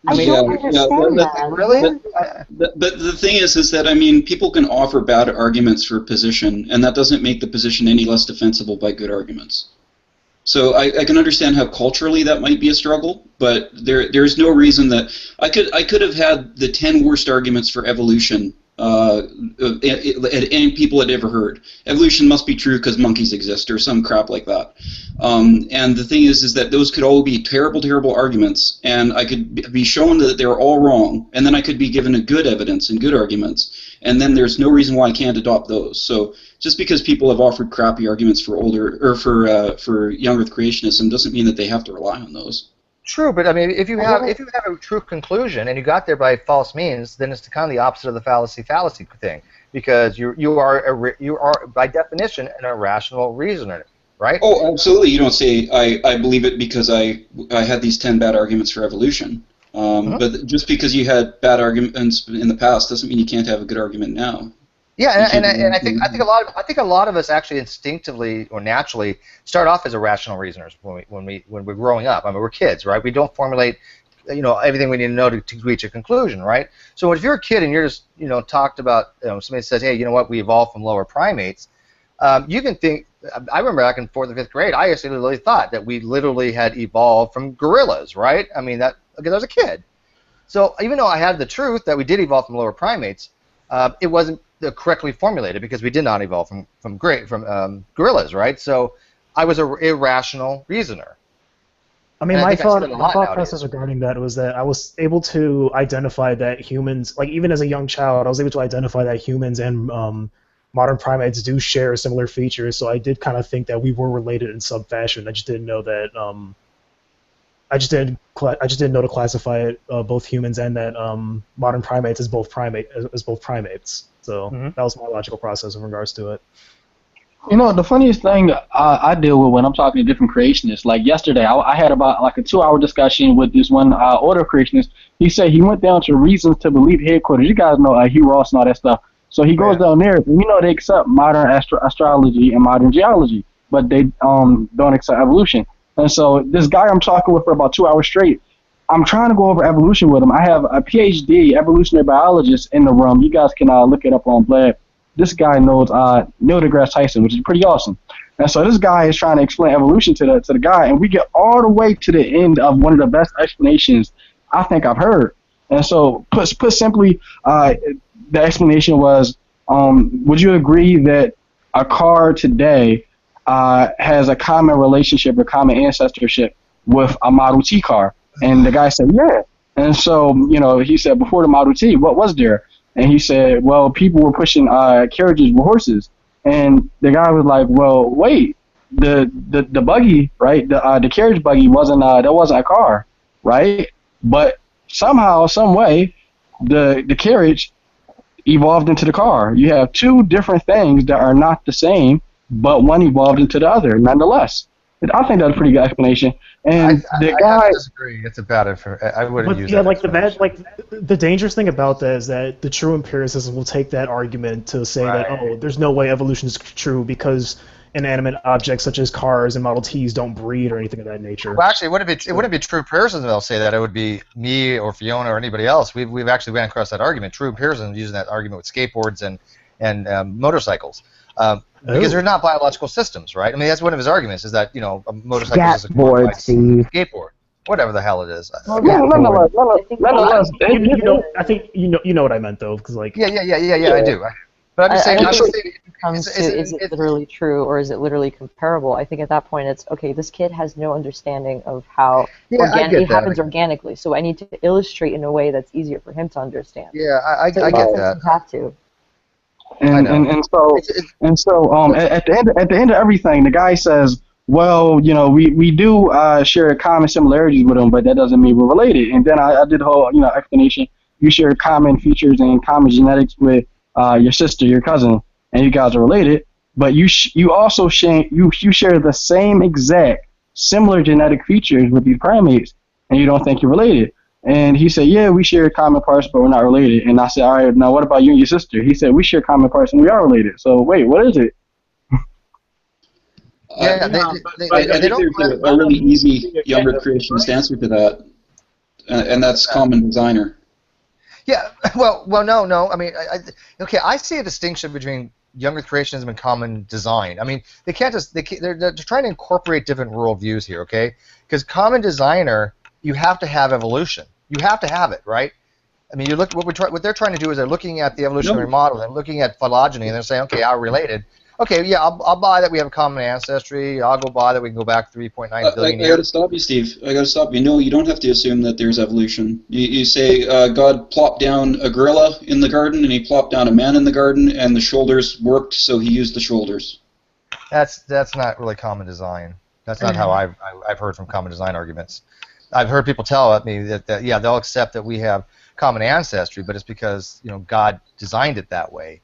I don't understand that. Really? But the thing is that, I mean, people can offer bad arguments for a position, and that doesn't make the position any less defensible by good arguments. So I can understand how culturally that might be a struggle, but there's no reason that I could have had the 10 worst arguments for evolution any people had ever heard. Evolution must be true because monkeys exist or some crap like that. And the thing is that those could all be terrible, terrible arguments, and I could be shown that they're all wrong, and then I could be given a good evidence and good arguments, and then there's no reason why I can't adopt those. So just because people have offered crappy arguments for older or for young Earth creationism doesn't mean that they have to rely on those. True, but I mean, if you have a true conclusion and you got there by false means, then it's kind of the opposite of the fallacy thing, because you are by definition an irrational reasoner, right? Oh, absolutely. You don't say I believe it because I had these 10 bad arguments for evolution. But just because you had bad arguments in the past doesn't mean you can't have a good argument now. Yeah, and I think a lot of us actually instinctively or naturally start off as irrational reasoners when we're growing up. I mean, we're kids, right? We don't formulate, you know, everything we need to know to reach a conclusion, right? So if you're a kid and you're just, you know, talked about, you know, somebody says, hey, you know what, we evolved from lower primates, you can think. I remember back in 4th or 5th grade, I actually literally thought that we literally had evolved from gorillas, right? I mean, that because I was a kid. So even though I had the truth that we did evolve from lower primates, it wasn't correctly formulated because we did not evolve from gorillas, right? So I was an irrational reasoner. I mean, my thought process regarding that was that I was able to identify that humans, like even as a young child, I was able to identify that humans and modern primates do share similar features. So I did kind of think that we were related in some fashion. I just didn't know that. I just didn't know to classify it both humans and that modern primates as both primates. So that was my logical process in regards to it. You know, the funniest thing I deal with when I'm talking to different creationists, like yesterday, I had about like a 2-hour discussion with this one order creationist. He said he went down to Reasons to Believe headquarters. You guys know Hugh Ross and all that stuff. So he goes down there, and you know they accept modern astrology and modern geology, but they don't accept evolution. And so this guy I'm talking with for about 2 hours straight, I'm trying to go over evolution with him. I have a PhD evolutionary biologist in the room. You guys can look it up on Blab. This guy knows Neil deGrasse Tyson, which is pretty awesome. And so this guy is trying to explain evolution to the guy, and we get all the way to the end of one of the best explanations I think I've heard. And so put simply, the explanation was, would you agree that a car today has a common relationship or common ancestorship with a Model T car? And the guy said, yeah. And so, you know, he said, before the Model T, what was there? And he said, well, people were pushing carriages with horses. And the guy was like, well, wait, the buggy, right? The carriage buggy wasn't a car, right? But somehow, some way, the carriage evolved into the car. You have two different things that are not the same, but one evolved into the other, nonetheless. And I think that's a pretty good explanation. And I disagree. It's a bad. I wouldn't use that. Like the dangerous thing about that is that the true empiricists will take that argument to say that there's no way evolution is true because inanimate objects such as cars and Model Ts don't breed or anything of that nature. Well, actually, it wouldn't be true empiricism they'll say that. It would be me or Fiona or anybody else. We've actually ran across that argument. True empiricism using that argument with skateboards and motorcycles. Because they're not biological systems, right? I mean, that's one of his arguments is that, you know, a motorcycle is a skateboard. whatever the hell it is. Nonetheless, I think you know what I meant though, because like Yeah, I do. But I'm just saying, Is it literally true or is it literally comparable? I think at that point it's okay. This kid has no understanding of how it happens organically, so I need to illustrate in a way that's easier for him to understand. Yeah, I get that. You have to. And so at the end of everything, the guy says, well, we do share common similarities with them, but that doesn't mean we're related. And then I did the whole explanation. You share common features and common genetics with your sister, your cousin, and you guys are related. But you also share the same exact similar genetic features with these primates, and you don't think you're related. And he said, yeah, we share common parts, but we're not related. And I said, all right, now what about you and your sister? He said, we share common parts and we are related. So wait, what is it? I think there's a really easy younger creationist answer to that, and that's common designer. Yeah, well, no. I mean, I see a distinction between younger creationism and common design. I mean, they can't just they're trying to incorporate different worldviews here, okay? Because common designer, you have to have evolution. You have to have it, right? I mean, you look what they're trying to do is they're looking at the evolutionary model and looking at phylogeny, and they're saying, okay, how related? Okay, yeah, I'll buy that we have a common ancestry. I'll go buy that we can go back 3.9 billion years. I got to stop you, Steve. I got to stop you. No, you don't have to assume that there's evolution. You say God plopped down a gorilla in the garden, and he plopped down a man in the garden, and the shoulders worked, so he used the shoulders. That's not really common design. That's not how I've heard from common design arguments. I've heard people tell me that yeah, they'll accept that we have common ancestry, but it's because God designed it that way.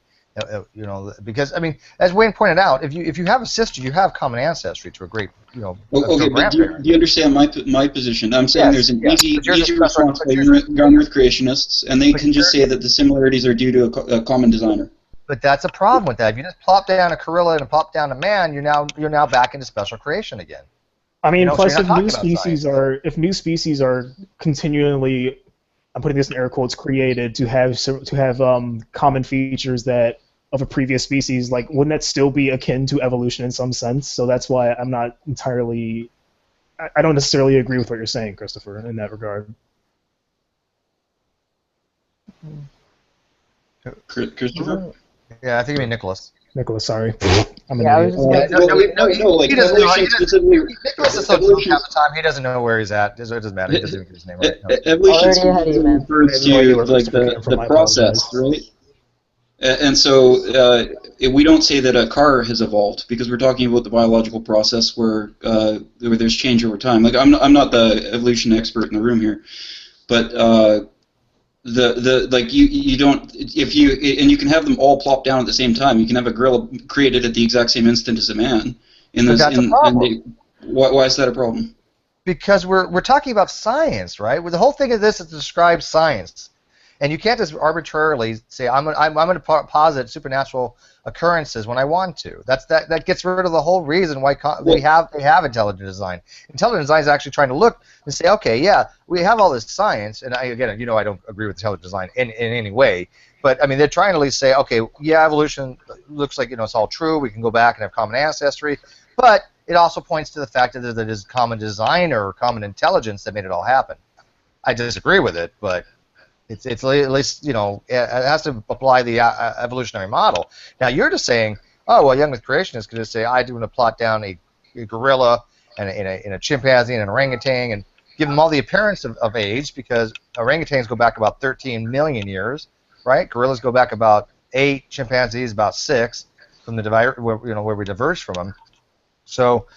Because I mean, as Wayne pointed out, if you have a sister, you have common ancestry to a great Okay, but do you understand my position? I'm saying there's an easy response by young Earth creationists, and they can just say that the similarities are due to a common designer. But that's a problem with that. If you just plop down a gorilla and plop down a man, you're now back into special creation again. I mean, plus if new species are continually, I'm putting this in air quotes, created to have common features that of a previous species, like wouldn't that still be akin to evolution in some sense? So that's why I'm not entirely, I don't necessarily agree with what you're saying, Christopher, in that regard. Christopher? Yeah, I think you mean Nicholas. Nicholas, sorry. I'm an idiot. He doesn't know. Nicholas is so drunk half the time, he doesn't know where he's at. It doesn't matter. He doesn't even get his name right. Evolution refers to like the process, right? And so we don't say that a car has evolved because we're talking about the biological process where there's change over time. Like I'm not the evolution expert in the room here, but you don't you can have them all plop down at the same time. You can have a gorilla created at the exact same instant as a man. Why is that a problem? Because we're talking about science, right? Well, the whole thing of this is to describe science, and you can't just arbitrarily say I'm going to posit supernatural occurrences when I want to. That gets rid of the whole reason why they have intelligent design. Intelligent design is actually trying to look and say, okay, yeah, we have all this science, and I don't agree with intelligent design in any way, but I mean they're trying to at least say, okay, yeah, evolution looks like it's all true. We can go back and have common ancestry, but it also points to the fact that there is common design or common intelligence that made it all happen. I disagree with it, but it's at least it has to apply the evolutionary model. Now you're just saying, oh well, young Earth creationists could just say I do want to plot down a gorilla and a chimpanzee and an orangutan and give them all the appearance of age because orangutans go back about 13 million years, right? Gorillas go back about 8, chimpanzees about 6 from the where we diverged from them. So,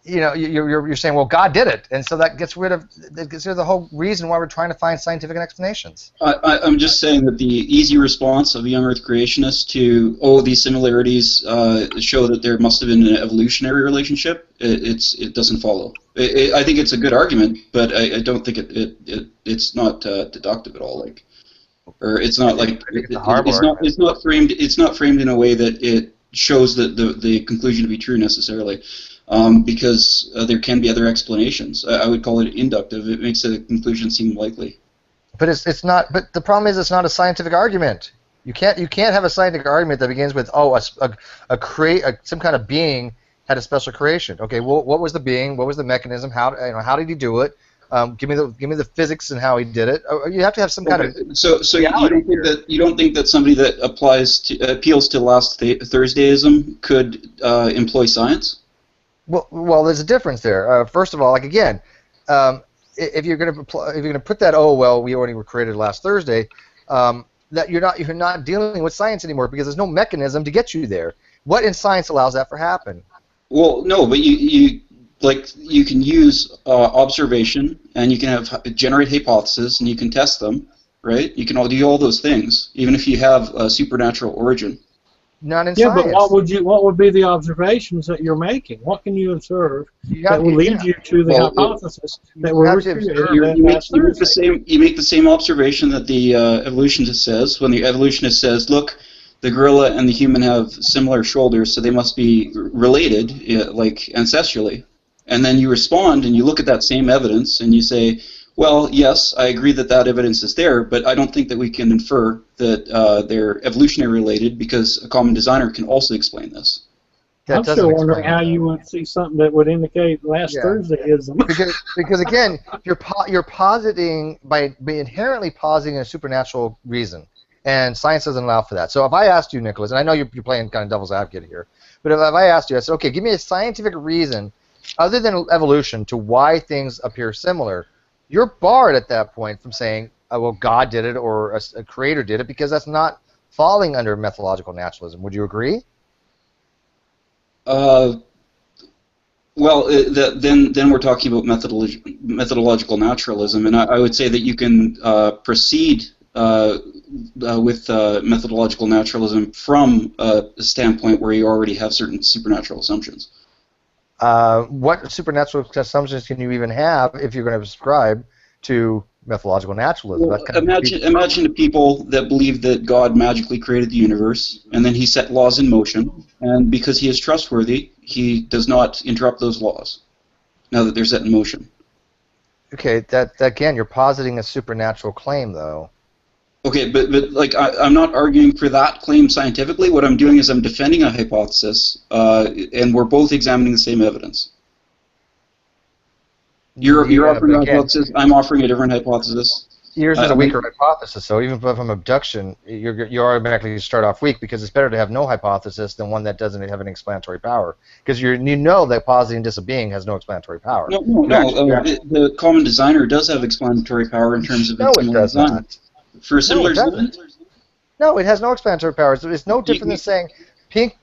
you're saying, well, God did it, and so that gets rid of the whole reason why we're trying to find scientific explanations. I'm just saying that the easy response of a young Earth creationist to these similarities show that there must have been an evolutionary relationship. It doesn't follow. I think it's a good argument, but I don't think it's not deductive at all. Or it's not like it's not framed in a way that it shows the conclusion to be true necessarily, because there can be other explanations. I would call it inductive. It makes the conclusion seem likely. But it's not. But the problem is it's not a scientific argument. You can't have a scientific argument that begins with some kind of being had a special creation. Okay, well, what was the being? What was the mechanism? How did he do it? Give me the physics and how he did it. You have to have some kind of So you don't think that somebody that appeals to last Thursdayism could employ science? Well, there's a difference there. First of all, like again, if you're going to put that, oh well, we already were created last Thursday, that you're not dealing with science anymore because there's no mechanism to get you there. What in science allows that to happen? Well, no, but you can use observation, and you can generate hypotheses, and you can test them, right? You can do all those things, even if you have a supernatural origin. Not in science. Yeah, but what would be the observations that you're making? What can you observe that will lead you to the hypothesis that we're creating? You make the same observation that the evolutionist says when the evolutionist says, look, the gorilla and the human have similar shoulders, so they must be related, like ancestrally. And then you respond and you look at that same evidence and you say, well, yes, I agree that evidence is there, but I don't think that we can infer that they're evolutionary related because a common designer can also explain this. I'm still wondering how you would see something that would indicate last Thursdayism. because again, you're positing by inherently positing a supernatural reason, and science doesn't allow for that. So if I asked you, Nicholas, and I know you're playing kind of devil's advocate here, but if I asked you, I said, okay, give me a scientific reason other than evolution to why things appear similar, you're barred at that point from saying, well, God did it or a creator did it, because that's not falling under methodological naturalism. Would you agree? Well, then we're talking about methodological naturalism, and I would say that you can proceed with methodological naturalism from a standpoint where you already have certain supernatural assumptions. What supernatural assumptions can you even have if you're going to subscribe to methodological naturalism? Well, imagine the people that believe that God magically created the universe, and then he set laws in motion, and because he is trustworthy, he does not interrupt those laws now that they're set in motion. Okay, that again, you're positing a supernatural claim, though. Okay, but like I'm not arguing for that claim scientifically. What I'm doing is I'm defending a hypothesis, and we're both examining the same evidence. You're offering a hypothesis. I'm offering a different hypothesis. Yours is a weaker hypothesis, so even from abduction, you automatically start off weak because it's better to have no hypothesis than one that doesn't have an explanatory power. Because you know that positing disbeing has no explanatory power. No. The common designer does have explanatory power in terms of its design. Not. For similar designs? No, it has no explanatory powers. It's no different than saying pink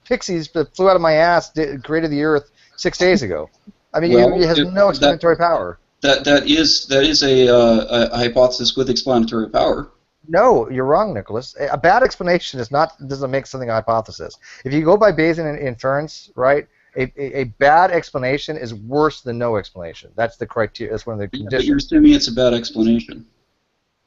pixies that flew out of my ass created the Earth 6 days ago. I mean, it has no explanatory power. That is a hypothesis with explanatory power. No, you're wrong, Nicholas. A bad explanation doesn't make something a hypothesis. If you go by Bayesian inference, right, a bad explanation is worse than no explanation. That's the criteria. That's one of the conditions. But you're assuming it's a bad explanation.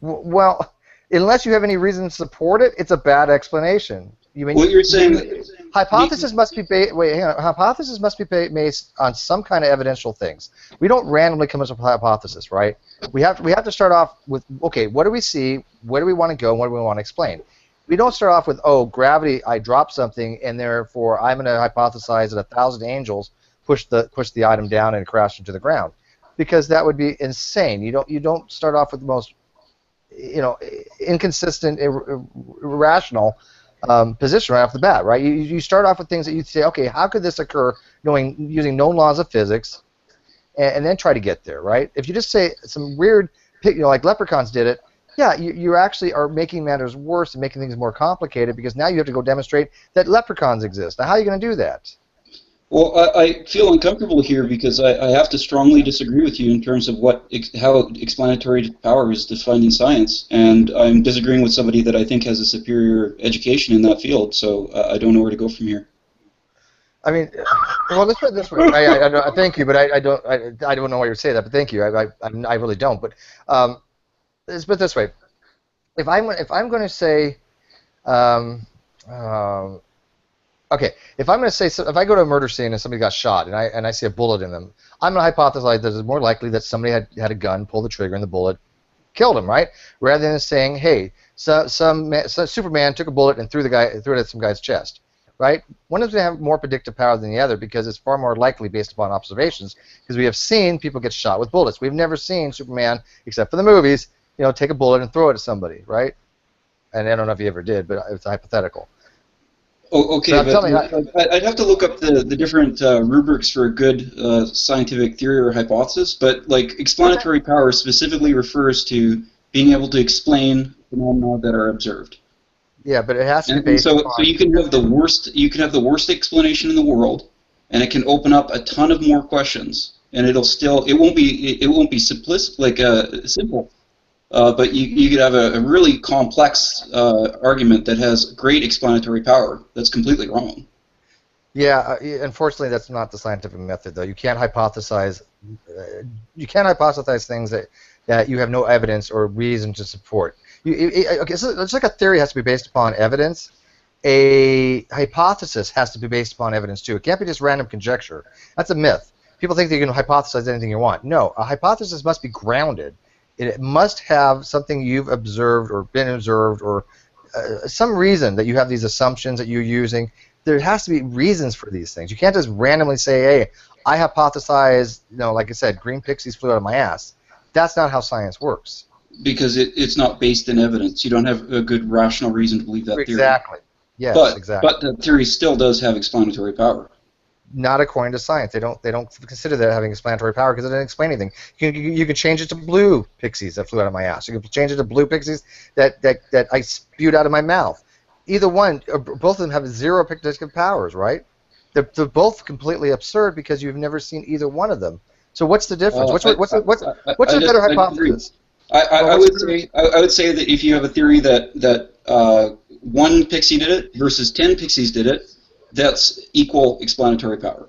Well, unless you have any reason to support it, it's a bad explanation. You're saying hypothesis must be hypothesis must be based on some kind of evidential things. We don't randomly come up with a hypothesis, right? We have to start off with, okay, what do we see? Where do we want to go? And what do we want to explain? We don't start off with, oh, gravity, I dropped something, and therefore I'm going to hypothesize that 1,000 angels pushed the item down and crashed into the ground, because that would be insane. You don't start off with the most inconsistent, irrational position right off the bat, right? You start off with things that you say, okay, how could this occur, using known laws of physics, and then try to get there, right? If you just say some weird, like leprechauns did it, yeah, you actually are making matters worse and making things more complicated, because now you have to go demonstrate that leprechauns exist. Now, how are you going to do that? Well, I feel uncomfortable here because I have to strongly disagree with you in terms of how explanatory power is defined in science, and I'm disagreeing with somebody that I think has a superior education in that field, so I don't know where to go from here. I mean, well, let's put it this way. I thank you, but I don't know why you say that, but thank you. I really don't. But let's put it this way. If I'm going to say, okay, if I'm going to say, if I go to a murder scene and somebody got shot and I see a bullet in them, I'm going to hypothesize that it's more likely that somebody had a gun, pulled the trigger, and the bullet killed him, right? Rather than saying, hey, some Superman took a bullet and threw it at some guy's chest. right? One is going to have more predictive power than the other because it's far more likely based upon observations. Because we have seen people get shot with bullets. We've never seen Superman, except for the movies, take a bullet and throw it at somebody, right? And I don't know if he ever did, but it's hypothetical. Oh, okay, So but I'd have to look up the different rubrics for a good scientific theory or hypothesis, but like explanatory power specifically refers to being able to explain phenomena that are observed. Yeah, but it has to be And based so upon... you can have the worst explanation in the world, and it can open up a ton of more questions, and it won't be simplistic, like simple. But you could have a really complex argument that has great explanatory power that's completely wrong. Yeah, unfortunately, that's not the scientific method, though. You can't hypothesize. You can't hypothesize things that you have no evidence or reason to support. Okay, so it's like a theory has to be based upon evidence. A hypothesis has to be based upon evidence too. It can't be just random conjecture. That's a myth. People think that you can hypothesize anything you want. No, a hypothesis must be grounded. It must have something you've observed or been observed or some reason that you have these assumptions that you're using. There has to be reasons for these things. You can't just randomly say, hey, I hypothesize, like I said, green pixies flew out of my ass. That's not how science works. Because it's not based in evidence. You don't have a good rational reason to believe that theory. Exactly. Yes, but, exactly. But the theory still does have explanatory power. Not according to science. They don't consider that having explanatory power because it doesn't explain anything. You can change it to blue pixies that flew out of my ass. You can change it to blue pixies that I spewed out of my mouth. Either one, or both of them have zero predictive powers, right? They're both completely absurd because you've never seen either one of them. So what's the difference? What's a better hypothesis? I would say that if you have a theory that one pixie did it versus 10 pixies did it, that's equal explanatory power.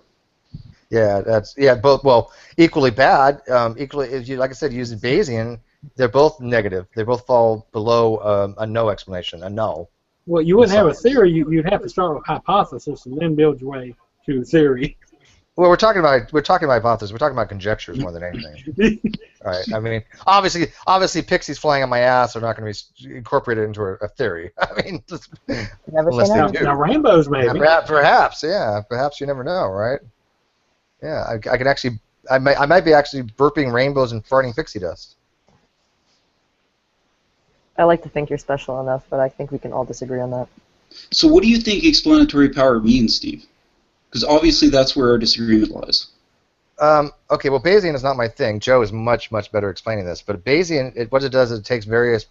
Yeah, both. Well, equally bad. Equally, if you, like I said, using Bayesian, they're both negative. They both fall below a no explanation, a null. Well, you wouldn't have a theory. You'd have to start with hypothesis and then build your way to theory. Well, we're talking about hypothesis. We're talking about conjectures more than anything. Right. I mean, obviously, pixies flying on my ass are not going to be incorporated into a theory. I mean, unless they do. Now, rainbows, maybe. Perhaps, yeah. Perhaps you never know, right? Yeah, I could actually. I might be actually burping rainbows and farting pixie dust. I like to think you're special enough, but I think we can all disagree on that. So what do you think explanatory power means, Steve? Because obviously that's where our disagreement lies. Okay, well, Bayesian is not my thing. Joe is much, much better explaining this. But Bayesian, what it does is it takes various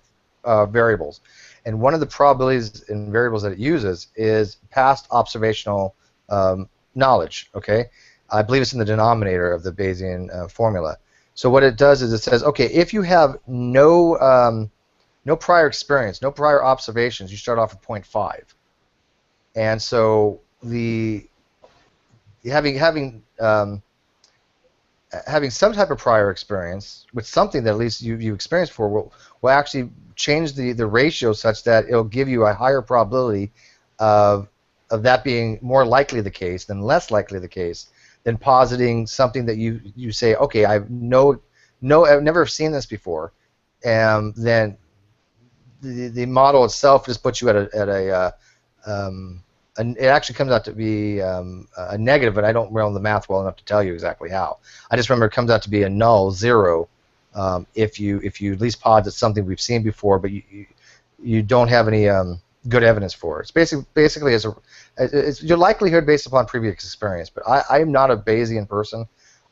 variables. And one of the probabilities and variables that it uses is past observational knowledge, okay? I believe it's in the denominator of the Bayesian formula. So what it does is it says, okay, if you have no prior experience, no prior observations, you start off with 0.5. And so having some type of prior experience with something that at least you experienced before will actually change the ratio such that it'll give you a higher probability of that being more likely the case than less likely the case than positing something that you say, okay, I've never seen this before, and then the model itself just puts you at a it actually comes out to be a negative, but I don't know the math well enough to tell you exactly how. I just remember it comes out to be a null, 0, if you at least posit something we've seen before, but you don't have any good evidence for it. It's basically it's your likelihood based upon previous experience. But I'm not a Bayesian person.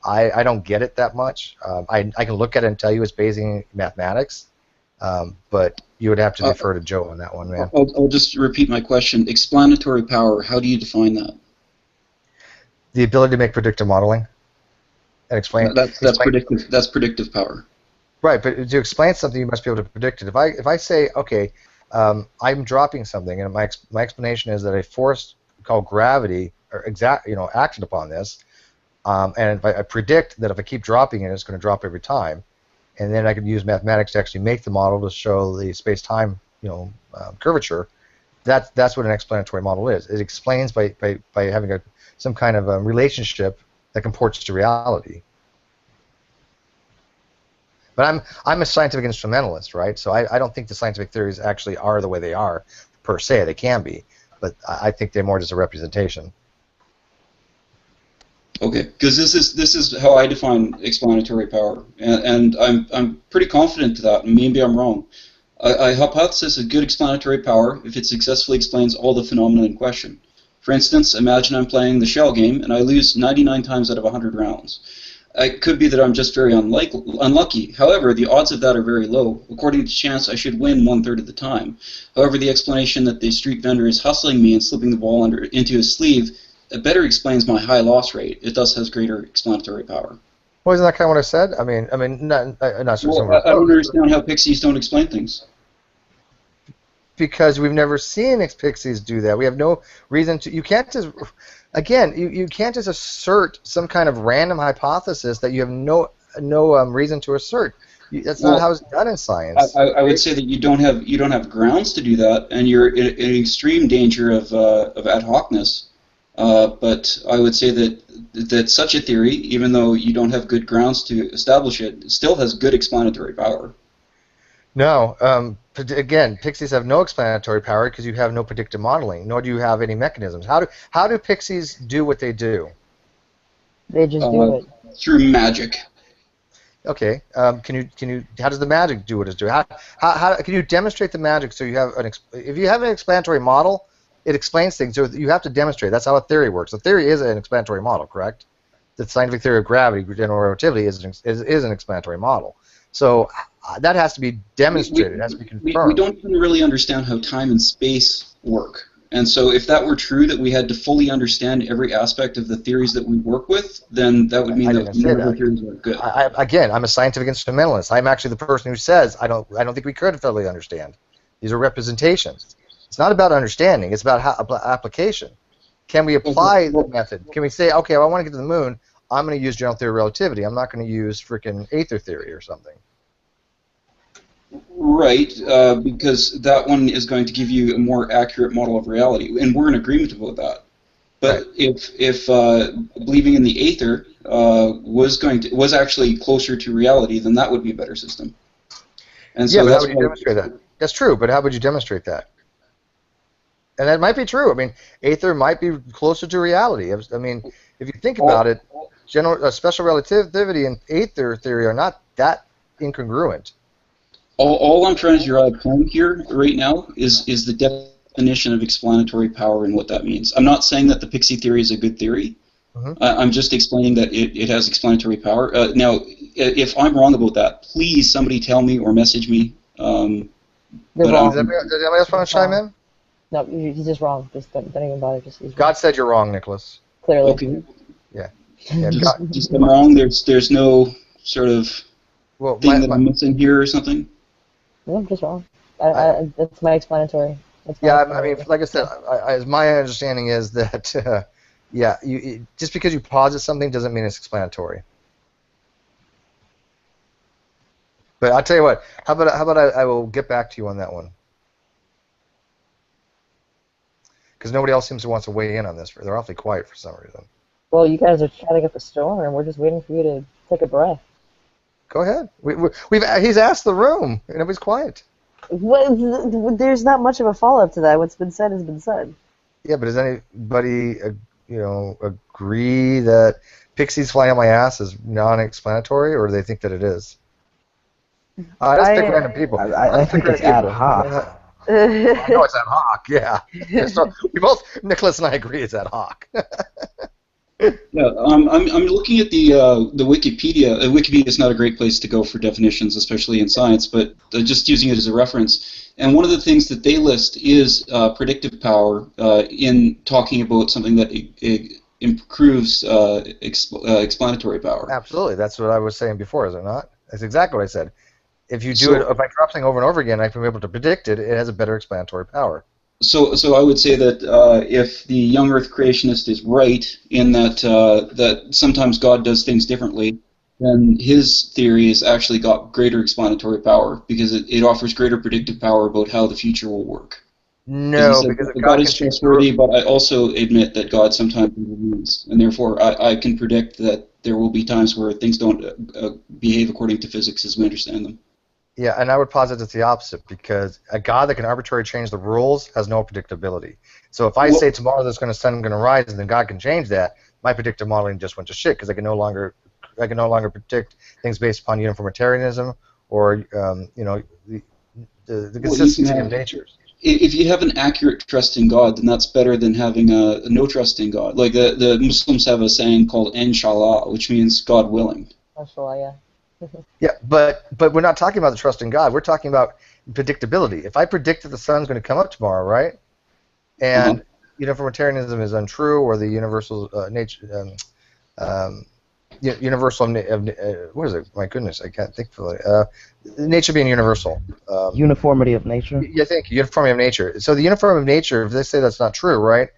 I don't get it that much. I can look at it and tell you it's Bayesian mathematics, but you would have to defer to Joe on that one, man. I'll just repeat my question. Explanatory power, how do you define that? The ability to make predictive modeling and explain. That's predictive power. Right, but to explain something, you must be able to predict it. If I say, okay, I'm dropping something, and my explanation is that a force called gravity acted upon this, and if I predict that if I keep dropping it, it's going to drop every time. And then I could use mathematics to actually make the model to show the space-time, curvature. That's what an explanatory model is. It explains by having some kind of a relationship that comports to reality. But I'm a scientific instrumentalist, right? So I don't think the scientific theories actually are the way they are per se. They can be, but I think they're more just a representation. Okay, because this is how I define explanatory power, and I'm pretty confident to that, and maybe I'm wrong. I hypothesize a good explanatory power if it successfully explains all the phenomena in question. For instance, imagine I'm playing the shell game and I lose 99 times out of 100 rounds. It could be that I'm just very unlucky. However, the odds of that are very low. According to chance, I should win 1/3 of the time. However, the explanation that the street vendor is hustling me and slipping the ball into his sleeve better explains my high loss rate. It thus has greater explanatory power. Well, isn't that kind of what I said? I mean, not sure. Well, I don't understand how pixies don't explain things. Because we've never seen pixies do that. We have no reason to. You can't just. Again, you can't just assert some kind of random hypothesis that you have no reason to assert. That's not how it's done in science. I would say that you don't have grounds to do that, and you're in extreme danger of ad hocness. But I would say that such a theory, even though you don't have good grounds to establish it, still has good explanatory power. No. Again, pixies have no explanatory power because you have no predictive modeling, nor do you have any mechanisms. How do pixies do what they do? They just do it through magic. Okay. Can you? How does the magic do what it's doing? How can you demonstrate the magic? So you have if you have an explanatory model, it explains things. So you have to demonstrate. That's how a theory works. A theory is an explanatory model, correct? The scientific theory of gravity, general relativity, is an explanatory model. So that has to be demonstrated. It has to be confirmed. We don't even really understand how time and space work. And so if that were true, that we had to fully understand every aspect of the theories that we work with, then that would mean that none of the theories are good. Again, I'm a scientific instrumentalist. I'm actually the person who says I don't think we could fully understand. These are representations. It's not about understanding. It's about application. Can we apply the method? Can we say, okay, if I want to get to the moon, I'm going to use general theory of relativity. I'm not going to use freaking aether theory or something. Right, because that one is going to give you a more accurate model of reality, and we're in agreement about that. But right. if believing in the aether was actually closer to reality, then that would be a better system. And so but how would you demonstrate that? That's true, but how would you demonstrate that? And that might be true. I mean, aether might be closer to reality. I mean, if you think about it, special relativity and aether theory are not that incongruent. All I'm trying to draw a point here right now is the definition of explanatory power and what that means. I'm not saying that the pixie theory is a good theory. I'm just explaining that it has explanatory power. Now, if I'm wrong about that, please somebody tell me or message me. Does anybody else want to chime in? No, he's just wrong. Just don't even bother. God said you're wrong, Nicholas. Clearly. Okay. Yeah. Just I'm wrong. There's no sort of thing that I'm missing here or something. No, I'm just wrong. That's my explanatory. I mean, like I said, my understanding is that, just because you posit something doesn't mean it's explanatory. But I'll tell you what. How about I will get back to you on that one. Because nobody else seems to want to weigh in on this. They're awfully quiet for some reason. Well, you guys are chatting up a storm, and we're just waiting for you to take a breath. Go ahead. He's asked the room, and nobody's quiet. Well, there's not much of a follow-up to that. What's been said has been said. Yeah, but does anybody, agree that pixies flying on my ass is non-explanatory, or do they think that it is? Let's pick random people. I think it's ad hoc. I know it's ad hoc. Yeah. So Nicholas and I agree it's ad hoc. Yeah, I'm looking at the Wikipedia. Wikipedia is not a great place to go for definitions, especially in science, but just using it as a reference. And one of the things that they list is predictive power in talking about something that improves explanatory power. Absolutely, that's what I was saying before, is it not? That's exactly what I said. If you do it, if I drop something over and over again, I can be able to predict it. It has a better explanatory power. So I would say that if the young Earth creationist is right in that sometimes God does things differently, then his theory has actually got greater explanatory power because it offers greater predictive power about how the future will work. No, because God is trustworthy, but I also admit that God sometimes intervenes, and therefore I can predict that there will be times where things don't behave according to physics as we understand them. Yeah, and I would posit it's the opposite, because a God that can arbitrarily change the rules has no predictability. So if I say tomorrow the sun going to rise, and then God can change that, my predictive modeling just went to shit, because I can no longer predict things based upon uniformitarianism or the consistency of nature. If you have an accurate trust in God, then that's better than having a no trust in God. Like the Muslims have a saying called inshallah, which means God willing. Inshallah, yeah. Yeah, but we're not talking about the trust in God. We're talking about predictability. If I predict that the sun's going to come up tomorrow, right, and uniformitarianism is untrue, or the universal nature, universal what is it? My goodness, I can't think fully. Nature being universal. Uniformity of nature. Yeah, thank you. Uniformity of nature. So the uniformity of nature, if they say that's not true, right?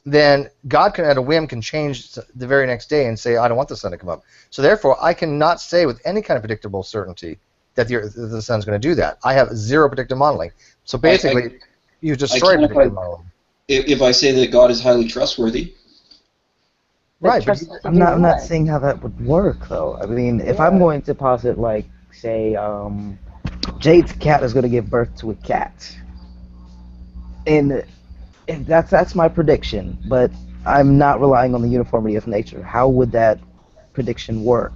Then God can, at a whim, can change the very next day and say, I don't want the sun to come up. So therefore, I cannot say with any kind of predictable certainty that the sun's going to do that. I have zero predictive modeling. So basically, you destroy predictive modeling. If I say that God is highly trustworthy. Right, but I'm not seeing how that would work, though. I mean, if I'm going to posit, like, say, Jade's cat is going to give birth to a cat, and if that's my prediction, but I'm not relying on the uniformity of nature. How would that prediction work?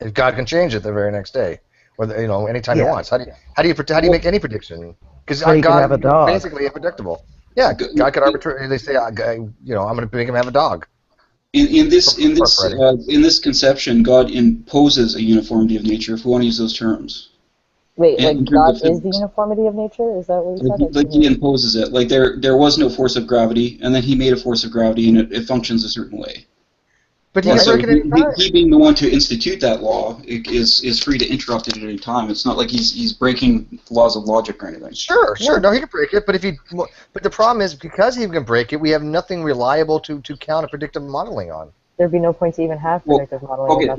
If God can change it the very next day, or anytime He wants, how do you make any prediction? Because so God have a dog. Basically unpredictable. Yeah, God could arbitrarily. They say, I'm going to make him have a dog. In this conception, God imposes a uniformity of nature, if we want to use those terms. Wait, like God is the uniformity of nature? Is that what you said? Like he imposes it. Like there was no force of gravity, and then he made a force of gravity, and it functions a certain way. But he being the one to institute that law is free to interrupt it at any time. It's not like he's breaking laws of logic or anything. Sure. No, he can break it, but the problem is, because he can break it, we have nothing reliable to count a predictive modeling on. There'd be no point to even have predictive modeling.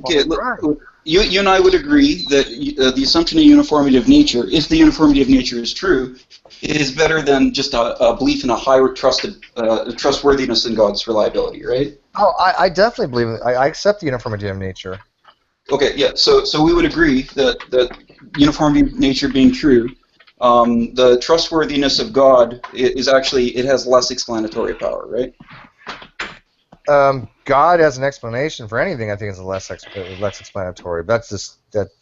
You and I would agree that the assumption of uniformity of nature, if the uniformity of nature is true, is better than just a belief in a high trustworthiness in God's reliability, right? Oh, I definitely believe it. I accept the uniformity of nature. Okay, yeah. So we would agree that uniformity of nature being true, the trustworthiness of God is actually, it has less explanatory power, right? God as an explanation for anything, I think, is less explanatory. But that's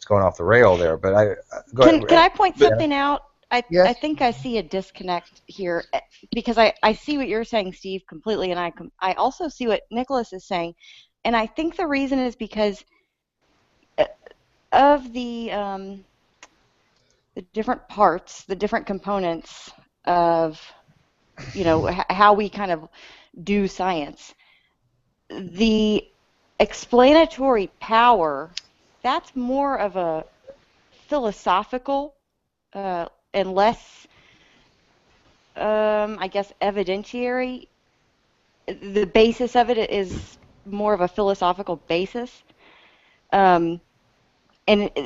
going off the rail there. But can I point something out? I think I see a disconnect here, because I see what you're saying, Steve, completely, and I also see what Nicholas is saying, and I think the reason is because of the different parts, the different components of how we kind of do science. The explanatory power, that's more of a philosophical and less, I guess, evidentiary. The basis of it is more of a philosophical basis, and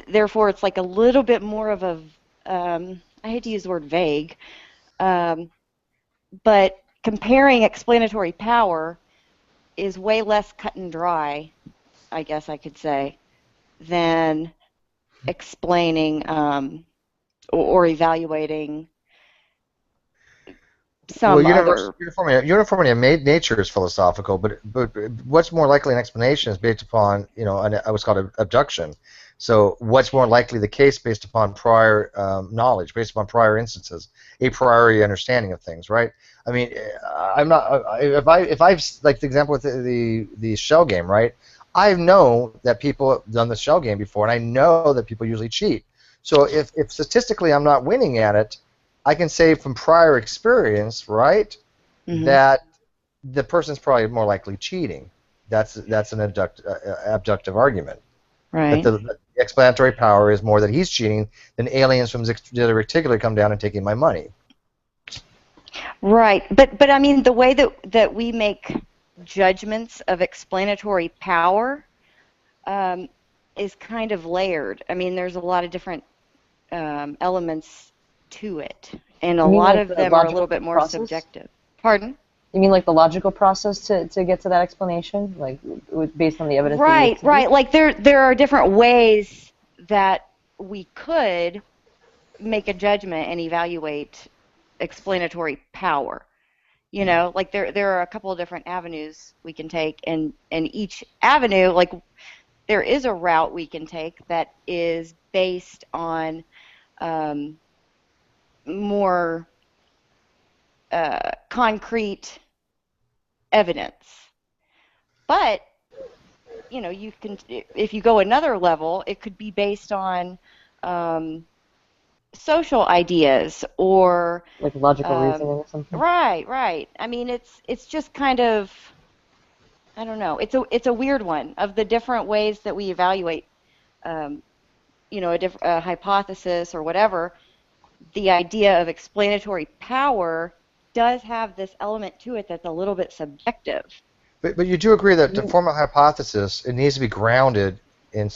therefore it's like a little bit more of a, I hate to use the word vague, but comparing explanatory power is way less cut and dry, I guess I could say, than explaining or evaluating some other. Uniformity of nature is philosophical, but what's more likely an explanation is based upon what's called abduction. So what's more likely the case based upon prior knowledge, based upon prior instances, a priori understanding of things, right? I mean, I'm not. If I've like the example with the shell game, right? I know that people have done the shell game before, and I know that people usually cheat. So if statistically I'm not winning at it, I can say from prior experience, right, that the person's probably more likely cheating. That's an abductive argument. Right. That the explanatory power is more that he's cheating than aliens from the other reticular come down and taking my money. Right, but I mean the way that we make judgments of explanatory power is kind of layered. I mean, there's a lot of different elements to it, and a lot of them are a little bit more subjective. Pardon? You mean like the logical process to get to that explanation, like based on the evidence? Right, right. Like there are different ways that we could make a judgment and evaluate explanatory power. You know, like there are a couple of different avenues we can take, and each avenue, like there is a route we can take that is based on more concrete evidence. But you know, you can, if you go another level, it could be based on social ideas or like logical reasoning or something. Right, right. I mean, it's just kind of, I don't know. It's a weird one of the different ways that we evaluate, you know, a hypothesis or whatever. The idea of explanatory power does have this element to it that's a little bit subjective. But you do agree that to form a hypothesis, it needs to be grounded in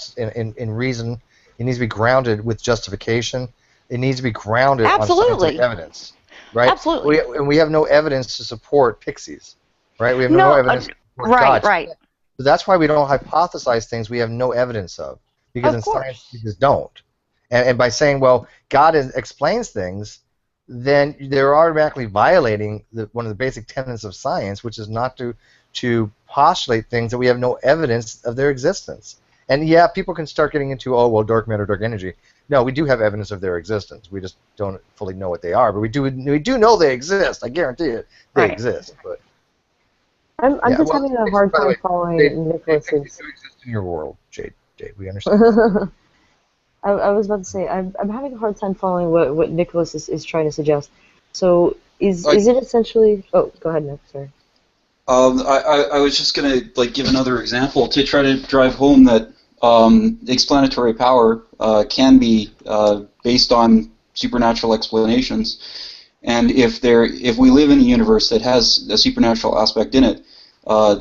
reason. It needs to be grounded with justification. It needs to be grounded on scientific evidence, right? Absolutely. And we have no evidence to support pixies, right? We have no evidence to support right, God. right. So that's why we don't hypothesize things we have no evidence of, because in science we just don't. And by saying, well, God explains things, then they're automatically violating one of the basic tenets of science, which is not to postulate things that we have no evidence of their existence. And yeah, people can start getting into, oh, well, dark matter, dark energy. No, we do have evidence of their existence. We just don't fully know what they are, but we do know they exist. I guarantee it, they exist. But I'm just having a hard time following Nicholas's. They do exist in your world, Jade. We understand. I was about to say I'm having a hard time following what Nicholas is trying to suggest. So is it essentially? Oh, go ahead, Nick. Sorry. I was just going to give another example to try to drive home that explanatory power can be based on supernatural explanations, and if we live in a universe that has a supernatural aspect in it,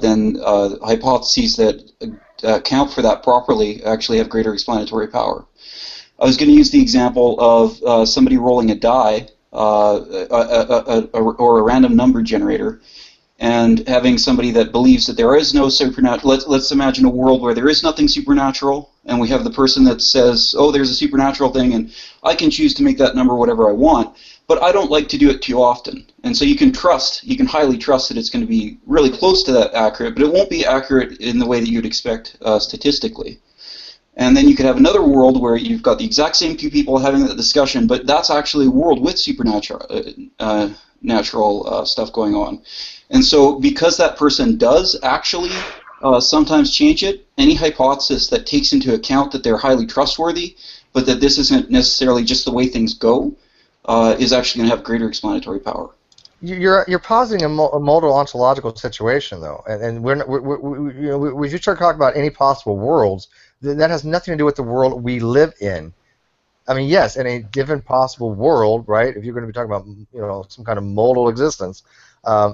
then hypotheses that account for that properly actually have greater explanatory power. I was going to use the example of somebody rolling a die or a random number generator, and having somebody that believes that there is no supernatural. Let's imagine a world where there is nothing supernatural, and we have the person that says, oh, there's a supernatural thing, and I can choose to make that number whatever I want, but I don't like to do it too often. And so you can highly trust that it's going to be really close to that accurate, but it won't be accurate in the way that you'd expect statistically. And then you could have another world where you've got the exact same two people having that discussion, but that's actually a world with supernatural natural stuff going on. And so because that person does actually sometimes change it, any hypothesis that takes into account that they're highly trustworthy, but that this isn't necessarily just the way things go, is actually going to have greater explanatory power. You're positing a modal ontological situation, though, and if you start talking about any possible worlds, then that has nothing to do with the world we live in. I mean, yes, in a given possible world, right? If you're going to be talking about some kind of modal existence,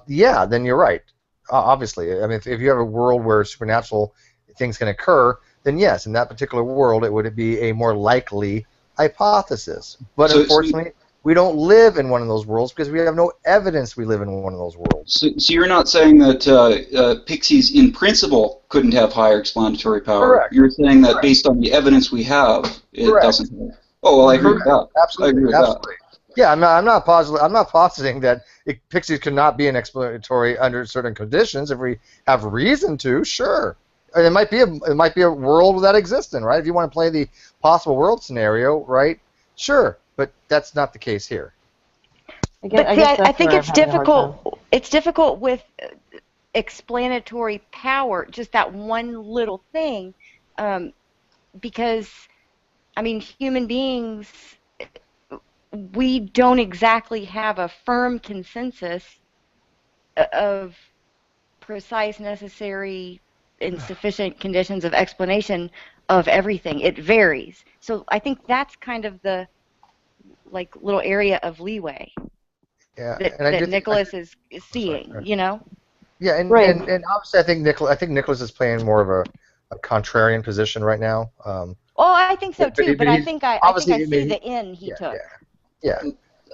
yeah, then you're right. Obviously, I mean, if you have a world where supernatural things can occur, then yes, in that particular world, it would be a more likely hypothesis. But unfortunately, we don't live in one of those worlds because we have no evidence we live in one of those worlds. So you're not saying that pixies in principle couldn't have higher explanatory power. Correct. You're saying that based on the evidence we have, it doesn't. Oh, well, I agree with that. Absolutely. I agree with Absolutely. that. Yeah, I'm not positing that pixies could not be an explanatory under certain conditions. If we have reason to, sure. And it might be a world that exists in, right? If you want to play the possible world scenario, right? Sure. But that's not the case here. I think it's difficult. It's difficult with explanatory power, just that one little thing, because, I mean, human beings, we don't exactly have a firm consensus of precise, necessary, and sufficient conditions of explanation of everything. It varies. So I think that's kind of the little area of leeway that Nicholas is seeing, Yeah, and obviously I think Nicholas is playing more of a contrarian position right now. I think so too, but I think I see the in he took. Yeah.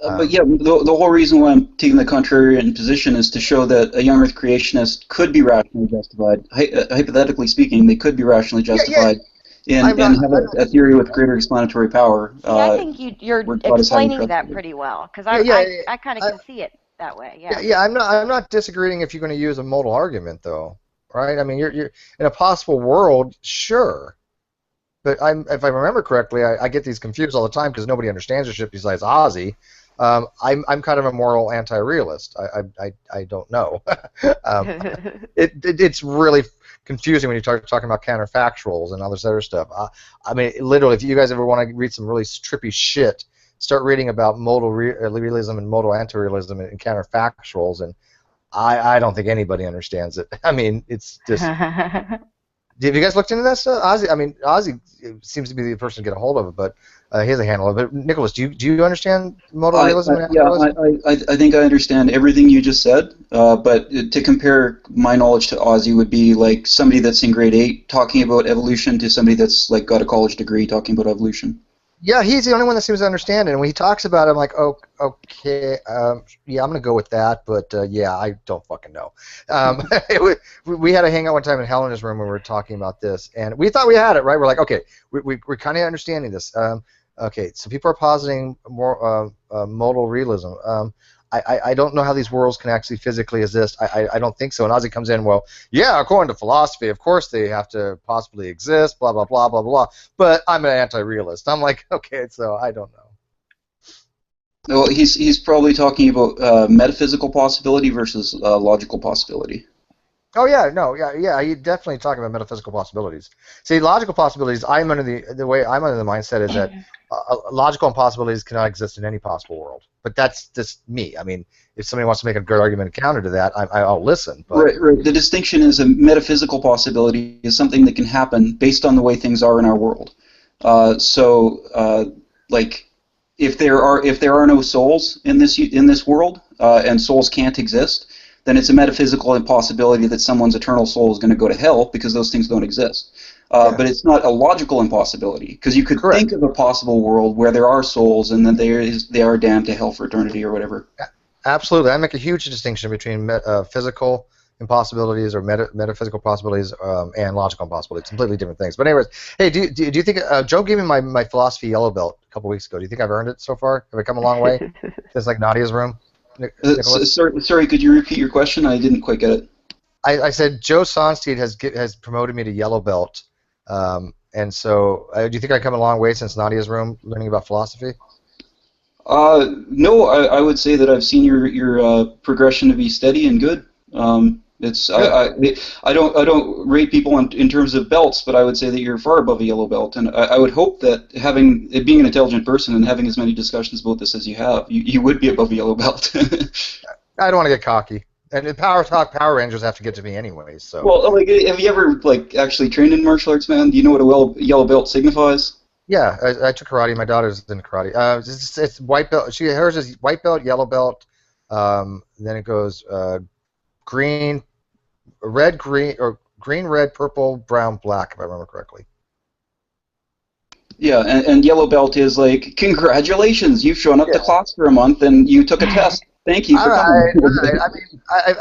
But yeah, the whole reason why I'm taking the contrarian position is to show that a young Earth creationist could be rationally justified. Hypothetically speaking, they could be rationally justified and have a theory with greater explanatory power. See, I think you're where God is having explaining that trust. pretty well, because Yeah, I kind of can see it that way. Yeah. Yeah, I'm not disagreeing if you're going to use a modal argument, though, right? I mean, you're in a possible world, sure, but if I remember correctly, I get these confused all the time because nobody understands the shit besides Ozzy. I'm kind of a moral anti-realist. I don't know. It's really confusing when you talking about counterfactuals and all this other stuff. I mean, literally, if you guys ever want to read some really trippy shit, start reading about modal realism and modal anti-realism and counterfactuals, and I don't think anybody understands it. I mean, it's just. Have you guys looked into that stuff? Ozzy seems to be the person to get a hold of it, but he has a handle of it. Nicholas, do you understand modal realism? I think I understand everything you just said, but to compare my knowledge to Ozzy would be like somebody that's in grade 8 talking about evolution to somebody that's like got a college degree talking about evolution. Yeah, he's the only one that seems to understand it. And when he talks about it, I'm like, oh, okay, yeah, I'm going to go with that, but yeah, I don't fucking know. We had a hangout one time in Helena's room when we were talking about this, and we thought we had it, right? We're like, okay, we're kind of understanding this. Okay, so people are positing more modal realism. I don't know how these worlds can actually physically exist. I don't think so. And Ozzy comes in, well, yeah, according to philosophy, of course they have to possibly exist, blah, blah, blah, blah, blah. But I'm an anti-realist. I'm like, okay, so I don't know. Well, he's probably talking about metaphysical possibility versus logical possibility. Oh yeah, no, yeah. He definitely talking about metaphysical possibilities. See, logical possibilities. I'm under the way I'm under the mindset is that logical impossibilities cannot exist in any possible world. But that's just me. I mean, if somebody wants to make a good argument counter to that, I'll listen. But. Right. The distinction is a metaphysical possibility is something that can happen based on the way things are in our world. Like, if there are no souls in this world and souls can't exist, then it's a metaphysical impossibility that someone's eternal soul is going to go to hell because those things don't exist. But it's not a logical impossibility because you could think of a possible world where there are souls and then they are damned to hell for eternity or whatever. Absolutely. I make a huge distinction between physical impossibilities or metaphysical possibilities and logical impossibilities. Completely different things. But anyways, hey, do you think Joe gave me my philosophy yellow belt a couple weeks ago? Do you think I've earned it so far? Have I come a long way? It's like Nadia's room. Sorry, could you repeat your question? I didn't quite get it. I said Joe Sonstein has promoted me to yellow belt, and so do you think I've come a long way since Nadia's room learning about philosophy? No, I would say that I've seen your progression to be steady and good. I don't rate people in terms of belts, but I would say that you're far above a yellow belt, and I would hope that being an intelligent person and having as many discussions about this as you have, you would be above a yellow belt. I don't want to get cocky, and the Power Rangers have to get to me anyways. So. Well, like, have you ever actually trained in martial arts, man? Do you know what a yellow belt signifies? Yeah, I took karate. My daughter's in karate. It's white belt. Hers is white belt, yellow belt. Then it goes green, red, green, or green, red, purple, brown, black, if I remember correctly. Yeah, and yellow belt is like, congratulations, you've shown up to class for a month and you took a test. Thank you for coming. All right.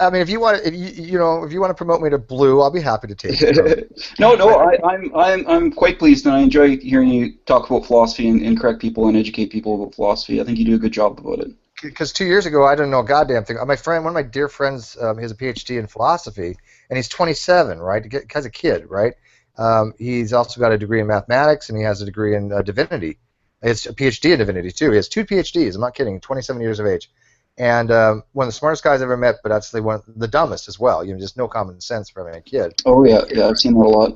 I mean, if you want to promote me to blue, I'll be happy to take it. No, I'm quite pleased, and I enjoy hearing you talk about philosophy and correct people and educate people about philosophy. I think you do a good job about it. Because 2 years ago, I didn't know a goddamn thing. One of my dear friends, he has a PhD in philosophy, and he's 27, right? As a kid, right? He's also got a degree in mathematics, and he has a degree in divinity. He has a PhD in divinity, too. He has 2 PhDs. I'm not kidding, 27 years of age. And one of the smartest guys I've ever met, but actually one of the dumbest as well. Just no common sense for a kid. Oh, yeah, I've seen that a lot.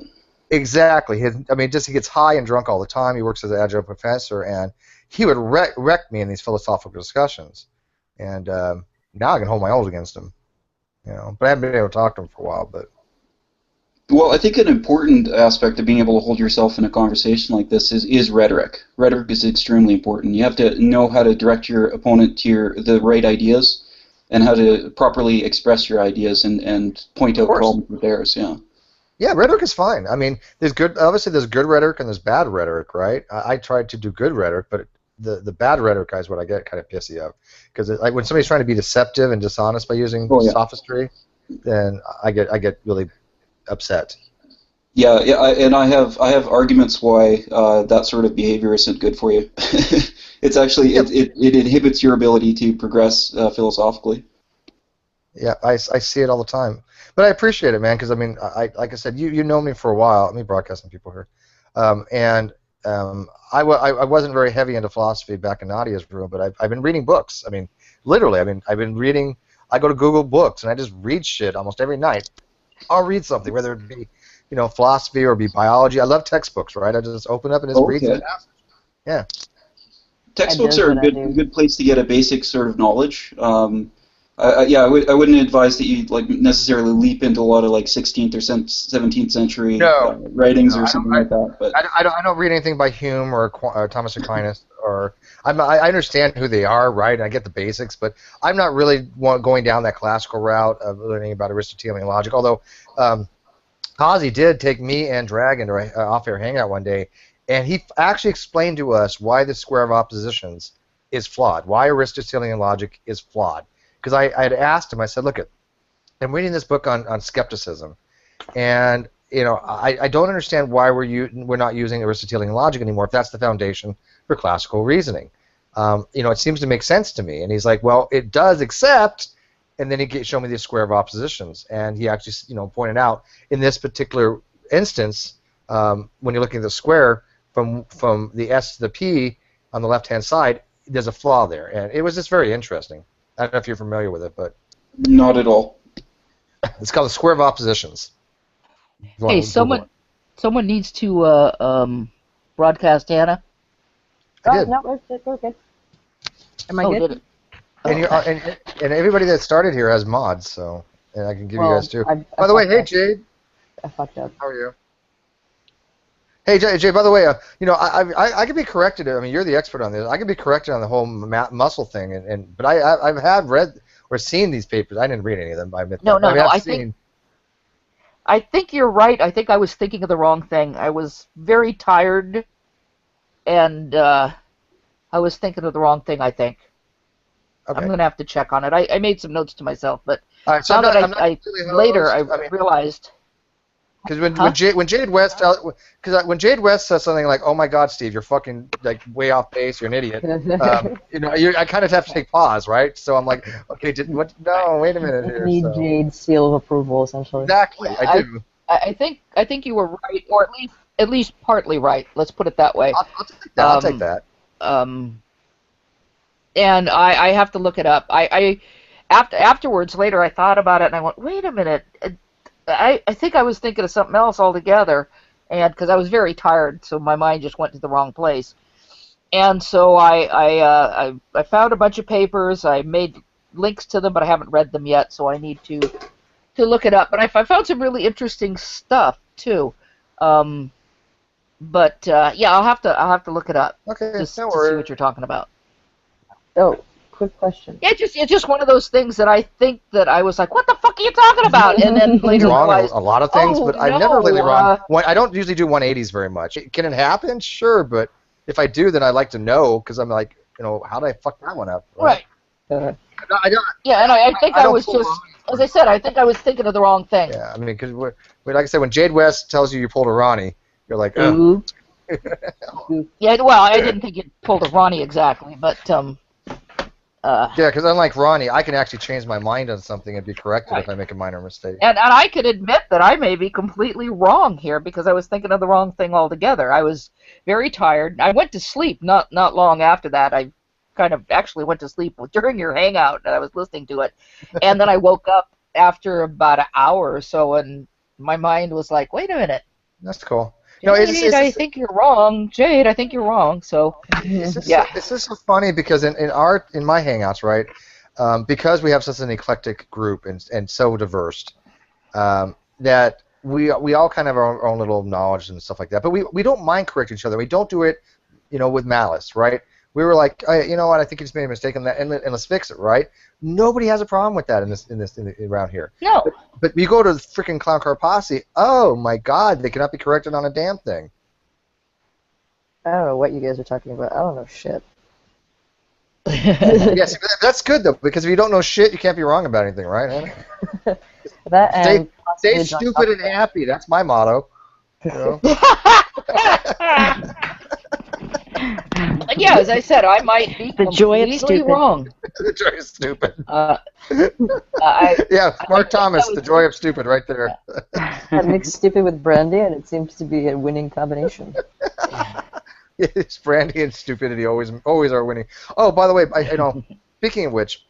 Exactly. He gets high and drunk all the time. He works as an adjunct professor, and he would wreck me in these philosophical discussions. And now I can hold my own against him. But I haven't been able to talk to him for a while. Well, I think an important aspect of being able to hold yourself in a conversation like this is rhetoric. Rhetoric is extremely important. You have to know how to direct your opponent to the right ideas and how to properly express your ideas and point out problems with theirs. Yeah. Yeah, rhetoric is fine. I mean, there's good rhetoric and there's bad rhetoric, right? I tried to do good rhetoric, but the bad rhetoric is what I get kind of pissy of, because like when somebody's trying to be deceptive and dishonest by using sophistry, then I get really upset. Yeah, and I have arguments why that sort of behavior isn't good for you. It's actually it inhibits your ability to progress philosophically. Yeah, I see it all the time, but I appreciate it, man, because I mean, like I said, you know me for a while. Let me broadcast some people here, and I wasn't very heavy into philosophy back in Nadia's room, but I've been reading books. I mean, literally, I've been reading. I go to Google Books and I just read shit almost every night. I'll read something, whether it be philosophy or be biology. I love textbooks, right? I just open up and just read some passage. Yeah. Textbooks are a good place to get a basic sort of knowledge. I wouldn't advise that you like necessarily leap into a lot of like 16th or 17th century writings or something like that. But I don't read anything by Hume or Thomas Aquinas, or I understand who they are, right? And I get the basics, but I'm not really going down that classical route of learning about Aristotelian logic. Although Ozzy did take me and Dragon to an off-air hangout one day, and he actually explained to us why the square of oppositions is flawed, why Aristotelian logic is flawed. Because I had asked him, I said, look, I'm reading this book on skepticism, and I don't understand why we're not using Aristotelian logic anymore if that's the foundation for classical reasoning. It seems to make sense to me. And he's like, well, it does, except, and then he showed me the square of oppositions, and he actually pointed out in this particular instance, when you're looking at the square from the S to the P on the left-hand side, there's a flaw there, and it was just very interesting. I don't know if you're familiar with it, but not at all. It's called the square of oppositions. Hey, someone needs to broadcast Anna. I did. No, we're good. Am I good? Did it? And everybody that started here has mods, so and I can give you guys too. By the way, hey Jade. I fucked up. How are you? Hey Jay, by the way, I can be corrected. I mean, you're the expert on this. I can be corrected on the whole muscle thing, but I've had read or seen these papers. I didn't read any of them. I admit that. No. I think you're right. I think I was thinking of the wrong thing. I was very tired, and I was thinking of the wrong thing. I think. Okay. I'm gonna have to check on it. I made some notes to myself, but so now that later I realized. Because when Jade West says something like, "Oh my God, Steve, you're fucking like way off base. You're an idiot," I kind of have to take pause, right? So I'm like, okay, no, wait a minute here. You need Jade's seal of approval, essentially. Exactly, I do. I think you were right, or at least partly right. Let's put it that way. I'll take that. I'll take that. And I have to look it up. Afterwards, later, I thought about it, and I went, wait a minute. I think I was thinking of something else altogether, and because I was very tired, so my mind just went to the wrong place. And so I found a bunch of papers. I made links to them, but I haven't read them yet, so I need to look it up. But I found some really interesting stuff too. But yeah, I'll have to look it up. Okay, to see what you're talking about. Oh. Quick question. It's just one of those things that I think that I was like, what the fuck are you talking about? And then later realized, a lot of things, but I've never really run. I don't usually do 180s very much. Can it happen? Sure, but if I do, then I'd like to know, because I'm like, how did I fuck that one up? Right. No, I don't. Yeah, and I think I was just, as I said, I think I was thinking of the wrong thing. Yeah, I mean, because like I said, when Jade West tells you pulled a Ronnie, you're like, oh. Yeah, well, I didn't think you pulled a Ronnie exactly, but yeah, because unlike Ronnie, I can actually change my mind on something and be corrected if I make a minor mistake. And I can admit that I may be completely wrong here because I was thinking of the wrong thing altogether. I was very tired. I went to sleep not long after that. I kind of actually went to sleep during your hangout, and I was listening to it. And then I woke up after about an hour or so, and my mind was like, wait a minute. That's cool. Jade, I think you're wrong. Jade, I think you're wrong. So, yeah. It's just so funny because in my Hangouts, right, because we have such an eclectic group and so diverse, that we all kind of have our own little knowledge and stuff like that. But we don't mind correcting each other. We don't do it, with malice, right? We were like, you know what? I think you just made a mistake on that, and let's fix it, right? Nobody has a problem with that around here. No. But you go to the freaking Clown Car Posse. Oh my God, they cannot be corrected on a damn thing. I don't know what you guys are talking about. I don't know shit. Yes, that's good though, because if you don't know shit, you can't be wrong about anything, right, Hannah? That and Stay possibly John stupid and happy. That's my motto. You know? And yeah, as I said, I might be The joy of completely stupid. wrong. The joy of stupid. I Mark Thomas, was- the joy of stupid, right there. I mix stupid with brandy, and it seems to be a winning combination. Yes, brandy and stupidity always are winning. Oh, by the way, speaking of which,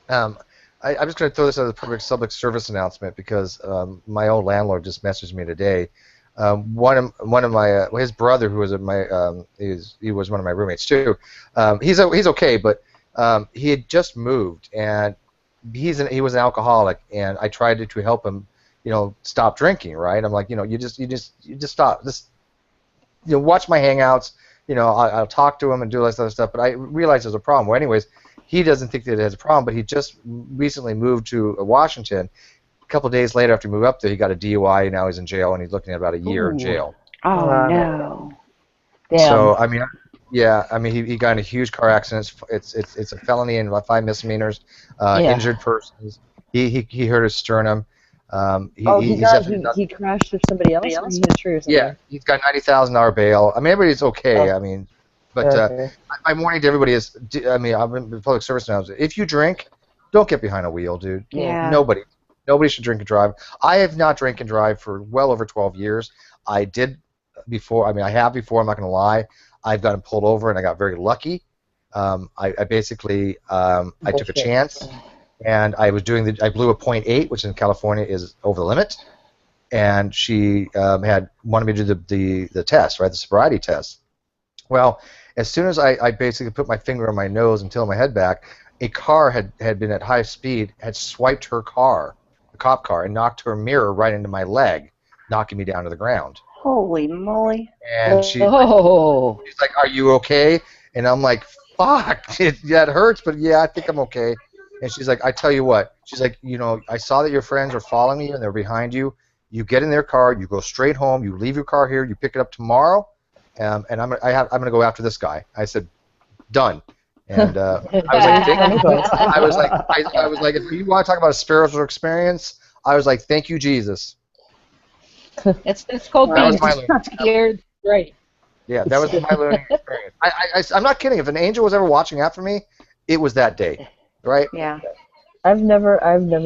I'm just going to throw this as a public service announcement because my old landlord just messaged me today. One of my his brother, who was he was one of my roommates too. He's okay, but he had just moved and he was an alcoholic, and I tried to help him, stop drinking. Right? I'm like, you just stop. Just watch my Hangouts. I'll talk to him and do all this other stuff. But I realized there's a problem. Well, anyways, he doesn't think that it has a problem, but he just recently moved to Washington. A couple of days later, after he moved up there, he got a DUI, and now he's in jail, and he's looking at about a year in jail. Oh no. Damn. So he got in a huge car accident. It's a felony and 5 misdemeanors. Injured persons. He hurt his sternum. He crashed with somebody else. Or he hit a tree or something? Yeah, he's got $90,000 bail. I mean, everybody's okay. Oh. I mean, but my warning to everybody is, I'm in public service now. If you drink, don't get behind a wheel, dude. Yeah. Nobody should drink and drive. I have not drank and drive for well over 12 years. I did before. I mean, I have before. I'm not going to lie. I've gotten pulled over, and I got very lucky. I basically I took a chance, and I was I blew a .8, which in California is over the limit, and she had wanted me to do the test, right, the sobriety test. Well, as soon as I basically put my finger on my nose and tilted my head back, a car had been at high speed, had swiped her car, the cop car, and knocked her mirror right into my leg, knocking me down to the ground. Holy moly. And she's like, "Are you okay?" And I'm like, "Fuck, it hurts, but yeah, I think I'm okay." And she's like, "I tell you what," she's like, "I saw that your friends were following you and they're behind you. You get in their car, you go straight home, you leave your car here, you pick it up tomorrow, and I'm gonna go after this guy." I said, "Done." And I was like, if you want to talk about a spiritual experience, I was like, "Thank you, Jesus." It's called being scared. Right. Yeah, that was my learning experience. I'm not kidding. If an angel was ever watching out for me, it was that day, right? Yeah. I've never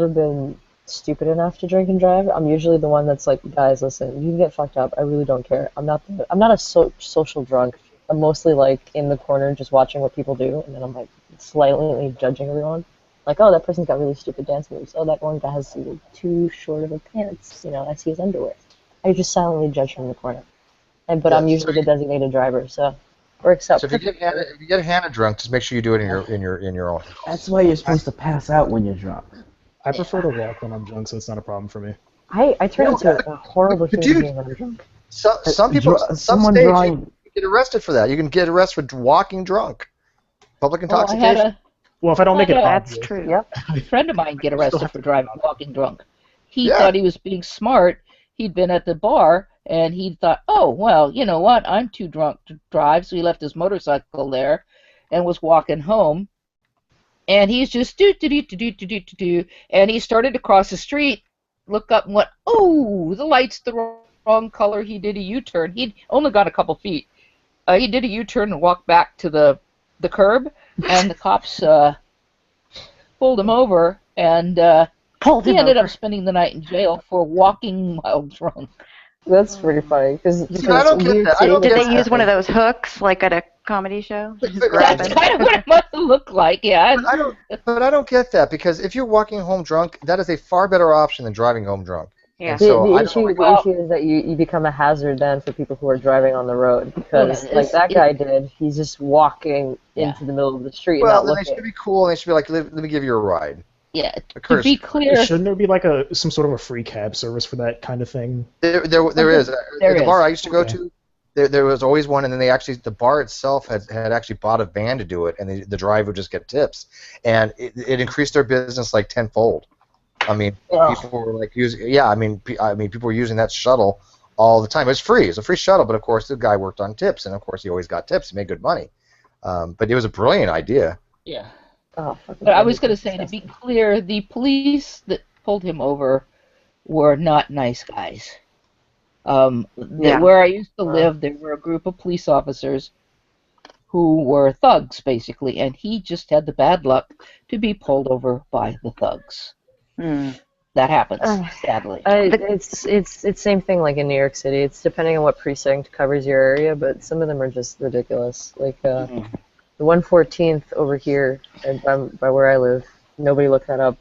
been stupid enough to drink and drive. I'm usually the one that's like, guys, listen, you can get fucked up. I really don't care. I'm not a social drunk. I'm mostly like in the corner just watching what people do, and then I'm like slightly judging everyone. Like, oh, that person's got really stupid dance moves. Oh, that one guy has too short of a pants. I see his underwear. I just silently judge from the corner. But I'm usually the designated driver, so works out. So if you get Hannah drunk, just make sure you do it in your own house. That's why you're supposed to pass out when you're drunk. I prefer to walk when I'm drunk, so it's not a problem for me. I turn into a horrible human being when I'm drunk. Some people, some states, you get arrested for that. You can get arrested for walking drunk. Public intoxication. Well, if I don't make it that's obvious. true. Yep. A friend of mine get arrested for driving walking drunk. He thought he was being smart. He'd been at the bar, and he thought, oh, well, you know what? I'm too drunk to drive, so he left his motorcycle there and was walking home. And he's just do, and he started to cross the street, looked up and went, oh, the light's the wrong color. He did a U-turn. He'd only gone a couple feet. He did a U-turn and walked back to the curb, and the cops pulled him over, and he ended up spending the night in jail for walking while drunk. That's pretty funny. Cause I don't get that. Did they use one of those hooks, like at a comedy show? That's kind of what it must look like, yeah. But I don't get that, because if you're walking home drunk, that is a far better option than driving home drunk. Yeah. The issue is that you become a hazard then for people who are driving on the road, because like that guy did, he's just walking into the middle of the street. Well, and then they should be cool, and they should be like, let me give you a ride. Yeah, to be clear. Shouldn't there be like some sort of a free cab service for that kind of thing? There is. At the bar I used to go to, there was always one, and then the bar itself had actually bought a van to do it, and the driver would just get tips, and it increased their business like tenfold. I mean, people were like using. Yeah, I mean, people were using that shuttle all the time. It was free. It's a free shuttle, but of course the guy worked on tips, and of course he always got tips. He made good money. But it was a brilliant idea. Yeah. Oh, fucking But I was everything going to say, to be disgusting. clear, the police that pulled him over were not nice guys. Yeah. Where I used to live, there were a group of police officers who were thugs, basically, and he just had the bad luck to be pulled over by the thugs. That happens, sadly. It's same thing like in New York City. It's depending on what precinct covers your area, but some of them are just ridiculous. Like the 114th over here, and by where I live, nobody looked that up.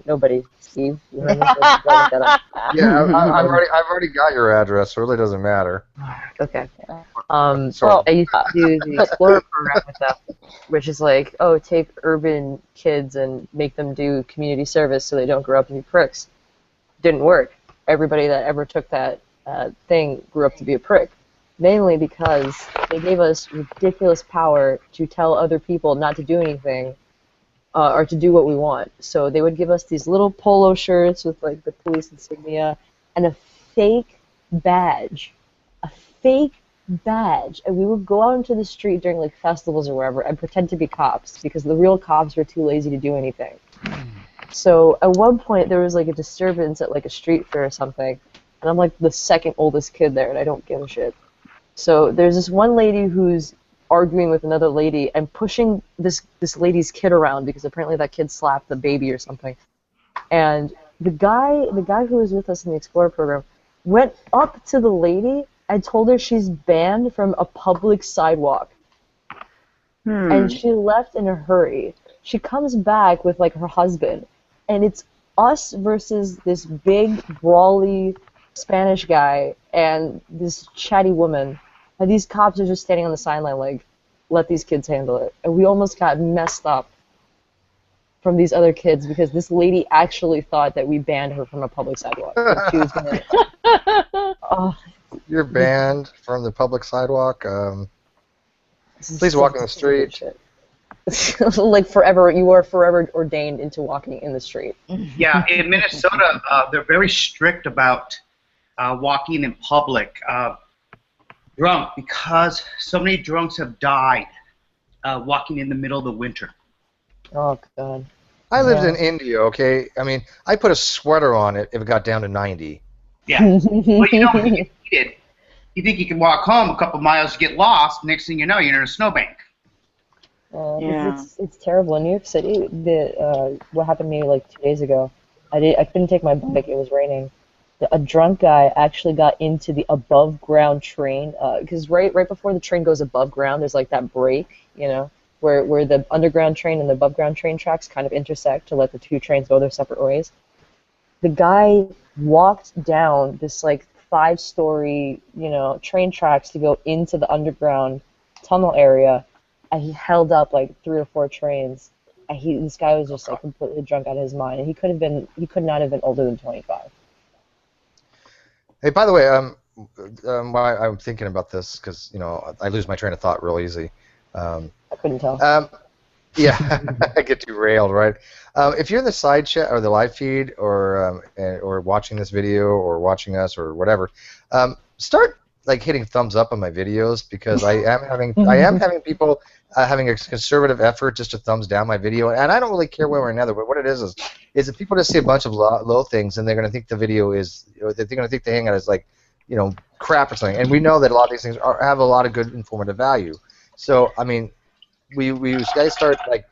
Nobody. Steve, you heard me? Nobody looked that up. Yeah, I've already got your address, so it really doesn't matter. Okay. Sorry. I used to do the Explorer program with them, which is like, oh, take urban kids and make them do community service so they don't grow up to be pricks. Didn't work. Everybody that ever took that thing grew up to be a prick. Mainly because they gave us ridiculous power to tell other people not to do anything or to do what we want. So they would give us these little polo shirts with like the police insignia and a fake badge. A fake badge. And we would go out into the street during like festivals or wherever and pretend to be cops because the real cops were too lazy to do anything. So at one point there was like a disturbance at like a street fair or something, and I'm like the second oldest kid there and I don't give a shit. So there's this one lady who's arguing with another lady and pushing this lady's kid around because apparently that kid slapped the baby or something. And the guy who was with us in the Explorer program went up to the lady and told her she's banned from a public sidewalk. And she left in a hurry. She comes back with like her husband, and it's us versus this big brawly Spanish guy and this chatty woman. And these cops are just standing on the sideline like, let these kids handle it. And we almost got messed up from these other kids because this lady actually thought that we banned her from a public sidewalk. Like she was gonna, You're banned from the public sidewalk. Please walk in the street. Like forever, you are forever ordained into walking in the street. Yeah, in Minnesota, they're very strict about walking in public drunk because so many drunks have died walking in the middle of the winter. Oh, God. I lived in India, okay? I mean, I put a sweater on it if it got down to 90. Yeah. Well, you know, when you get heated, you think you can walk home a couple miles, get lost, next thing you know, you're in a snowbank. It's terrible. In New York City, what happened to me like 2 days ago, I couldn't take my bike, it was raining. A drunk guy actually got into the above ground train, because right before the train goes above ground, there's like that break, you know, where the underground train and the above ground train tracks kind of intersect to let the two trains go their separate ways. The guy walked down this like 5-story, you know, train tracks to go into the underground tunnel area, and he held up like 3 or 4 trains. And this guy was just like completely drunk out of his mind, and he could not have been older than 25. Hey, by the way, why I'm thinking about this because you know I lose my train of thought real easy. I couldn't tell. Yeah, I get derailed, right? If you're in the side chat or the live feed or watching this video or watching us or whatever, start like hitting thumbs up on my videos because I am having people having a conservative effort just to thumbs down my video, and I don't really care one way or another. But what it is that people just see a bunch of low things and they're going to think the video is, they're going to think the Hangout is like, you know, crap or something. And we know that a lot of these things have a lot of good informative value. So I mean, we guys start like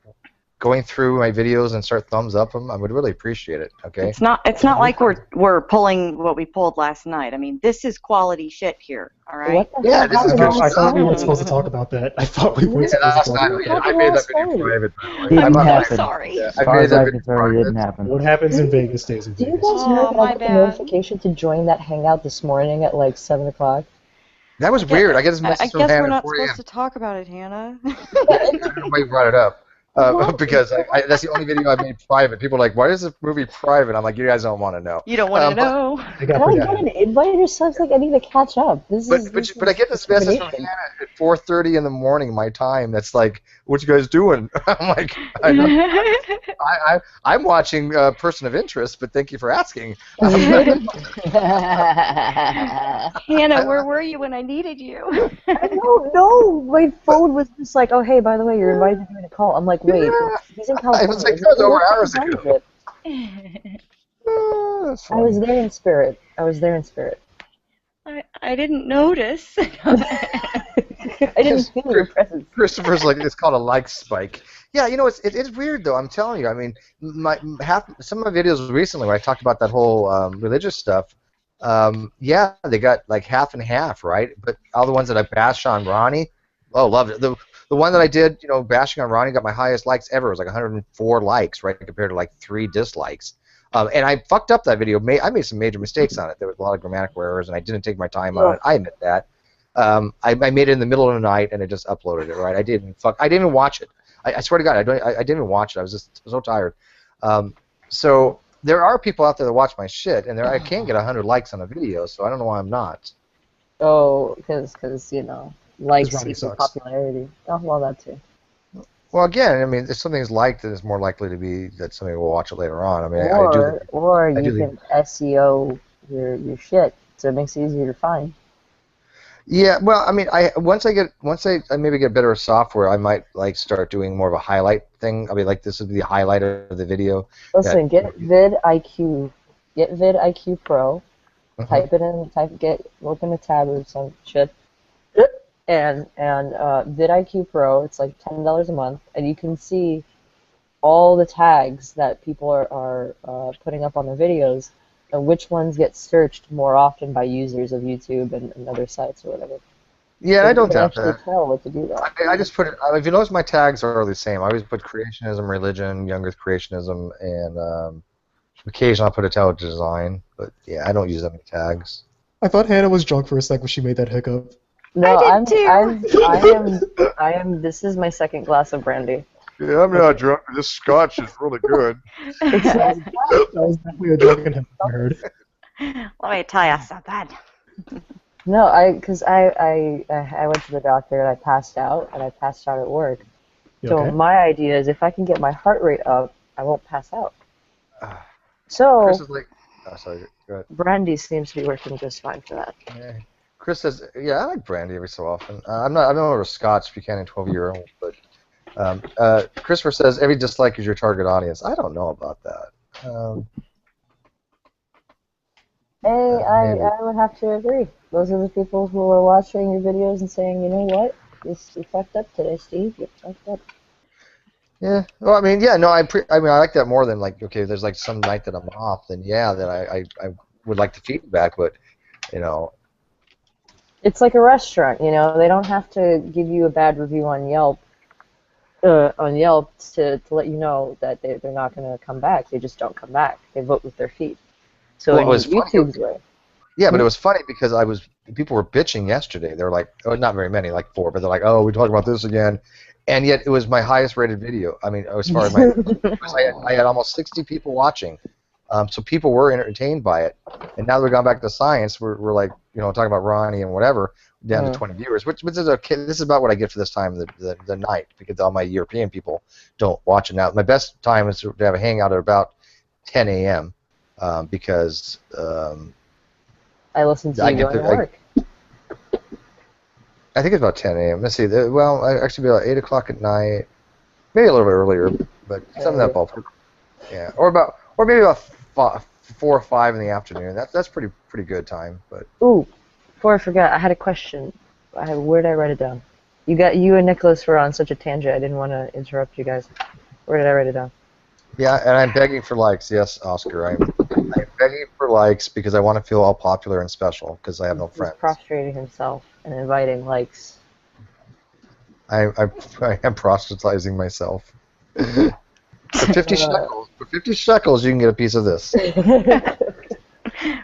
going through my videos and start thumbs up them. I would really appreciate it. Okay. It's not like we're pulling what we pulled last night. I mean, this is quality shit here. All right. Yeah, this is good. I thought we weren't supposed to talk about that. I thought we weren't supposed to talk about that. I made that video private. Didn't happen. Sorry. As far as I can tell, it didn't happen. What happens in Vegas stays in Do you Vegas. guys know that I got the notification to join that Hangout this morning at like 7 o'clock? That was weird. I get this message from I guess Hannah we're not at 4 a.m. supposed to talk about it, Hannah. I don't know why you brought it up. Because that's the only video I made private. People are like, why is this movie private? I'm like, you guys don't want to know. You don't want to know. Can I get an invite or something? I need to catch up. But I get this message from Hannah at 4:30 in the morning, my time. That's like, what you guys doing? I'm like, I'm watching Person of Interest, but thank you for asking. Hannah, where were you when I needed you? I don't know. My phone was just like, oh, hey, by the way, you're invited to join a call. I'm like, like, wait, Yeah. he's in I California. was like, that was over hours What ago. time is it? That's I was funny. there in spirit. I was there in spirit. I didn't notice. I didn't feel your presence. Christopher's like, it's called a like spike. Yeah, you know, it's weird though. I'm telling you. I mean, some of my videos recently where I talked about that whole religious stuff. Yeah, they got like half and half, right? But all the ones that I bashed on Ronnie, oh, loved it. The one that I did, you know, bashing on Ronnie got my highest likes ever. It was like 104 likes, right, compared to like 3 dislikes. And I fucked up that video. I made some major mistakes on it. There was a lot of grammatical errors, and I didn't take my time on it. I admit that. I made it in the middle of the night, and I just uploaded it. Right? I didn't even watch it. I swear to God, I didn't even watch it. I was just so tired. So there are people out there that watch my shit, and I can't get 100 likes on a video. So I don't know why I'm not. Oh, because you know, likes Ronnie equal sucks. popularity. Oh, well, that too. Well, again, I mean, if something's liked, then it's more likely to be that somebody will watch it later on. I mean, I do. Or you can SEO your shit, so it makes it easier to find. Yeah, well, I mean, once I maybe get better software, I might like start doing more of a highlight thing. I mean, like this would be the highlighter of the video. Listen, get vidIQ Pro. Type it in. Open a tab or some shit. And vidIQ Pro, it's like $10 a month, and you can see all the tags that people are putting up on their videos, and which ones get searched more often by users of YouTube and other sites or whatever. Yeah, So I don't doubt you can that. actually tell what to do that. I just put it. If you notice, my tags are the same. I always put creationism, religion, young Earth creationism, and occasionally I'll put intelligent design. But yeah, I don't use that many tags. I thought Hannah was drunk for a sec when she made that hiccup. No, I I'm. did I am. This is my second glass of brandy. Yeah, I'm not drunk. This scotch is really good. That was definitely a drunken hiccup I heard. Let me tell you something. No, because I went to the doctor and I passed out at work. You So okay? my idea is if I can get my heart rate up, I won't pass out. Chris So is like, oh, sorry, go ahead. brandy seems to be working just fine for that. Yeah. Chris says, yeah, I like brandy every so often. I'm not over Scotch Buchanan 12-year-old, but Christopher says every dislike is your target audience. I don't know about that. I would have to agree. Those are the people who are watching your videos and saying, you know what, you fucked up today, Steve. You fucked up. Yeah. Well, I mean, yeah, no, I like that more than like, okay, there's like some night that I'm off, then yeah, then I would like the feedback, but you know. It's like a restaurant, you know. They don't have to give you a bad review on Yelp. To let you know that they're not going to come back. They just don't come back. They vote with their feet. So Well, in it was funny. YouTube's way. Yeah, but it was funny because people were bitching yesterday. They were like, oh, not very many, like 4, but they're like, oh, we're talking about this again. And yet it was my highest rated video. I mean, as far as I had almost 60 people watching. So people were entertained by it. And now that we've gone back to science, we're like, you know, talking about Ronnie and whatever, down to 20 viewers, which is okay. This is about what I get for this time of the night, because all my European people don't watch it now. My best time is to have a hangout at about 10 a.m. Because I listen to you going to work. I think it's about 10 a.m. Let's see. Well, I actually be about 8 o'clock at night, maybe a little bit earlier, but something that ballpark. Yeah, or maybe about 4 or 5 in the afternoon. That's pretty good time. But Ooh, before I forgot, I had a question. Where did I write it down? You and Nicholas were on such a tangent. I didn't want to interrupt you guys. Where did I write it down? yeah, and I'm begging for likes. Yes, Oscar, I'm begging for likes because I want to feel all popular and special because I have no friends. He's prostrating himself and inviting likes. I am proselytizing myself. For 50 shekels, you can get a piece of this.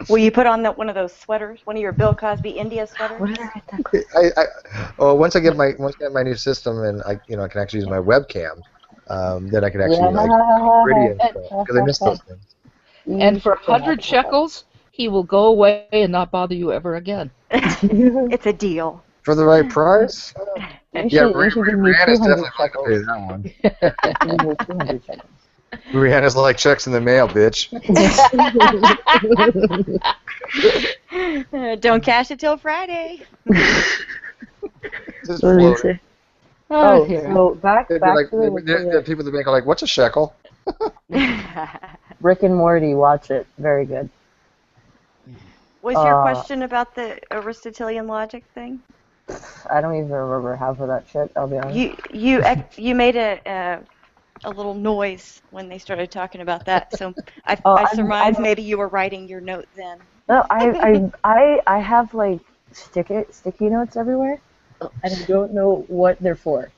Will you put on one of those sweaters, one of your Bill Cosby India sweaters? Where did I write that? Once I get my new system and I can actually use my webcam, then I can actually pretty and stuff because I miss those things. And for 100 shekels, he will go away and not bother you ever again. It's a deal. For the right price? You should give me Rihanna's 200 definitely not going to pay that one. Give me 200 shekels. Rihanna's like checks in the mail, bitch. Don't cash it till Friday. Just What did you floating. say? Oh, here. so back They'd be back like, to the people that make are like, what's a shekel? Rick and Morty. Watch it. Very good. Was your question about the Aristotelian logic thing? I don't even remember half of that shit. I'll be honest. You made a little noise when they started talking about that, so I surmise maybe you were writing your note then. No, I have like sticky notes everywhere, and I don't know what they're for.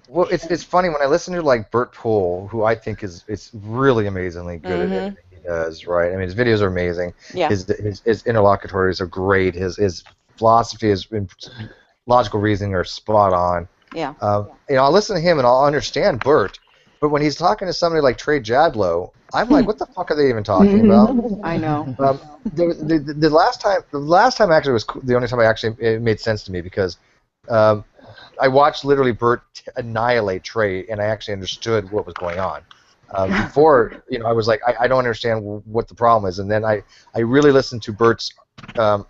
Well, it's funny when I listen to like Bert Poole, who I think is really amazingly good at everything he does. Right? I mean, his videos are amazing. Yeah. His interlocutors are great. His philosophy is logical reasoning are spot on. Yeah. I'll listen to him and I'll understand Bert, but when he's talking to somebody like Trey Jadlow, I'm like, what the fuck are they even talking about? I know. The last time actually was the only time it made sense to me because I watched literally Bert annihilate Trey, and I actually understood what was going on. Before, I was like, I don't understand what the problem is, and then I really listened to Bert's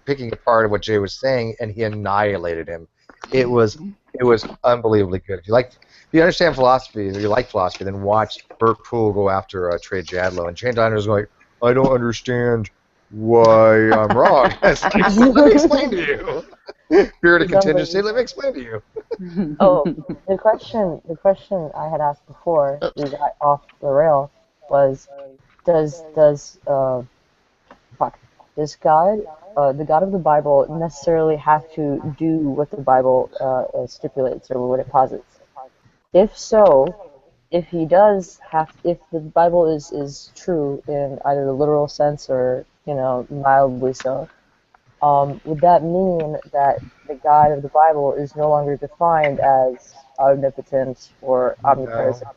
picking apart of what Jay was saying, and he annihilated him. It was unbelievably good. If you understand philosophy, or you like philosophy, then watch Bert Poole go after Trey Jadlow, and Shane Diner's like, I don't understand why I'm wrong. It's like, let me explain to you. Period of contingency. Let me explain to you. Oh, the question I had asked before we got off the rail was, does God, the God of the Bible, necessarily have to do what the Bible stipulates or what it posits? If so, if he does if the Bible is true in either the literal sense or mildly so, would that mean that the God of the Bible is no longer defined as omnipotent or omnipresent?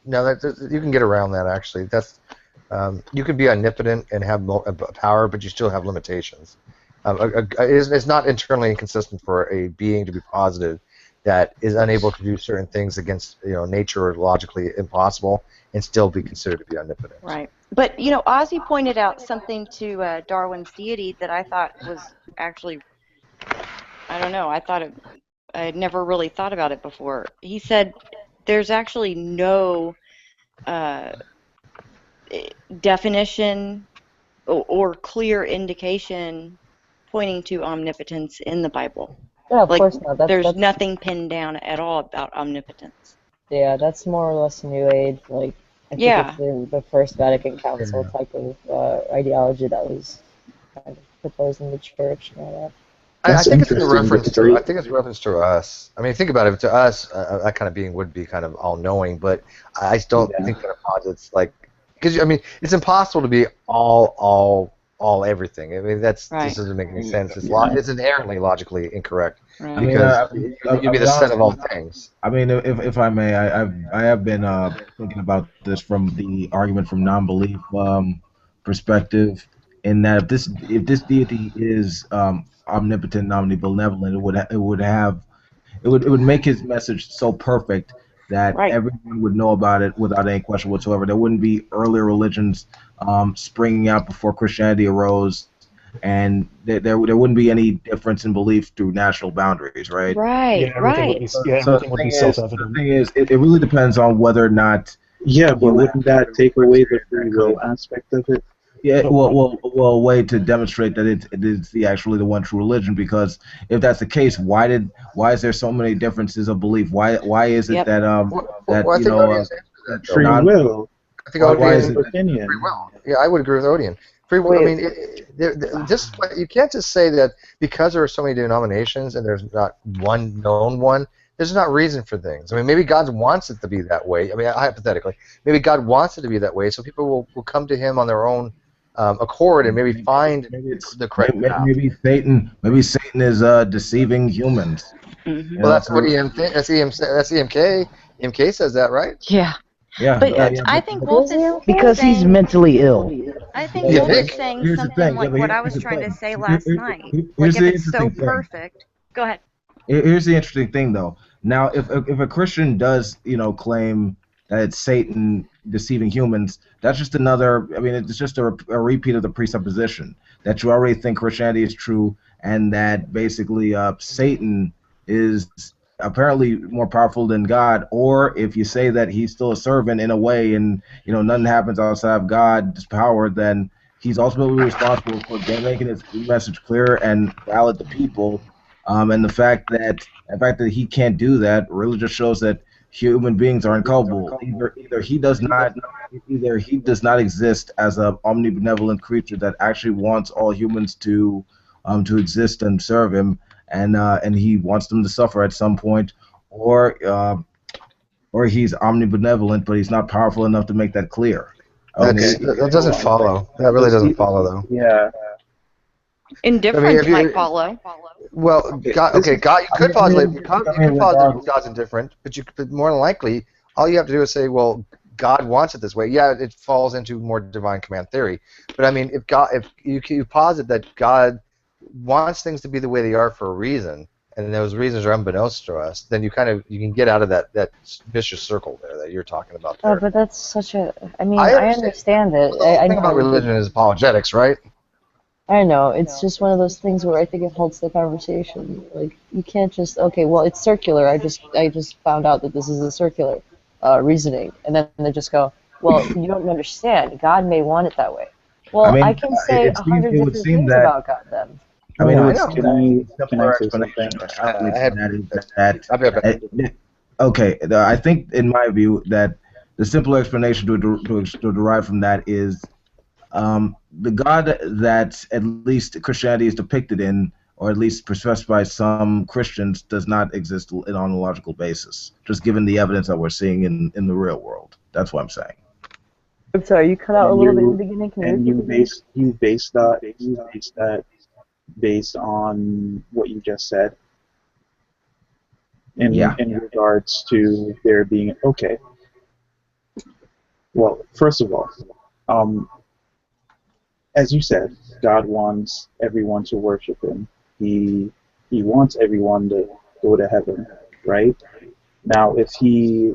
No, you can get around that actually. That's you can be omnipotent and have power, but you still have limitations. It's not internally inconsistent for a being to be posited that is unable to do certain things against nature or logically impossible and still be considered to be omnipotent. Right. But, Ozzy pointed out something to Darwin's deity that I thought was actually, I don't know, I had never really thought about it before. He said there's actually no definition or clear indication pointing to omnipotence in the Bible. Yeah, of course not. There's nothing pinned down at all about omnipotence. Yeah, that's more or less New Age, like I think it's the First Vatican Council type of ideology that was kind of proposed in the church and all that. I think it's a reference to. I think it's a reference to us. I mean, think about it. To us, that kind of being would be kind of all-knowing, but I still think that it posits because it's impossible to be all everything. I mean, this doesn't make any sense. It's inherently logically incorrect because you'd be the set of all things. I mean, if I may, I have been thinking about this from the argument from non-belief perspective, in that if this deity is omnipotent and omnibenevolent, it would make his message so perfect that everyone would know about it without any question whatsoever. There wouldn't be earlier religions springing out before Christianity arose, and there wouldn't be any difference in belief through national boundaries, right? Yeah, everything would be self-evident. The thing is, it really depends on whether or not. Yeah, but wouldn't that take away the free will aspect of it? Yeah, well, a way to demonstrate that it is actually the one true religion. Because if that's the case, why is there so many differences of belief? Why is it that free will? I think opinion. Free will. Yeah, I would agree with Odian. Free will. I mean, you can't just say that because there are so many denominations and there's not one known one. There's not reason for things. I mean, maybe God wants it to be that way. I mean, hypothetically, maybe God wants it to be that way, so people will come to Him on their own accord and maybe find the correct path. Maybe Satan is deceiving humans. Mm-hmm. Well, that's what that's EMK. EMK says that, right? Yeah. Yeah. But I think Wolf is because he's mentally ill. I think Wolf is saying something like what I was trying to say last night. Like if it's so perfect. Go ahead. Here's the interesting thing, though. Now, if a Christian does, claim that it's Satan deceiving humans, that's just another. I mean, it's just a repeat of the presupposition that you already think Christianity is true, and that basically Satan is apparently more powerful than God, or if you say that he's still a servant in a way, and nothing happens outside of God's power, then he's ultimately responsible for making his message clear and valid to people. And the fact that he can't do that really just shows that human beings are inculpable. Either he does not exist as an omnibenevolent creature that actually wants all humans to exist and serve him, and he wants them to suffer at some point, or he's omnibenevolent, but he's not powerful enough to make that clear. That doesn't follow. That really doesn't follow, though. Yeah. Indifference if you- might follow. Well, God, you could postulate God's indifferent, but more than likely, all you have to do is say, well, God wants it this way. Yeah, it falls into more divine command theory. But I mean, if you posit that God wants things to be the way they are for a reason, and those reasons are unbeknownst to us, then you can get out of that vicious circle there that you're talking about. Oh, but that's such a. I mean, I understand it. The thing about religion is apologetics, right? I know. It's just one of those things where I think it halts the conversation. Like, you can't just, okay, well, it's circular. I just found out that this is a circular reasoning, and then they just go, well, you don't understand. God may want it that way. Well, I can say 100 different things about God then. I mean, okay, I think, in my view, that the simpler explanation to derive from that is the God that at least Christianity is depicted in, or at least professed by some Christians, does not exist on a logical basis, just given the evidence that we're seeing in the real world. That's what I'm saying. I'm sorry, you cut out a little bit in the beginning. And you base that based on what you just said. In regards to there being Well, first of all, as you said, God wants everyone to worship him. He wants everyone to go to heaven, right? Now, if the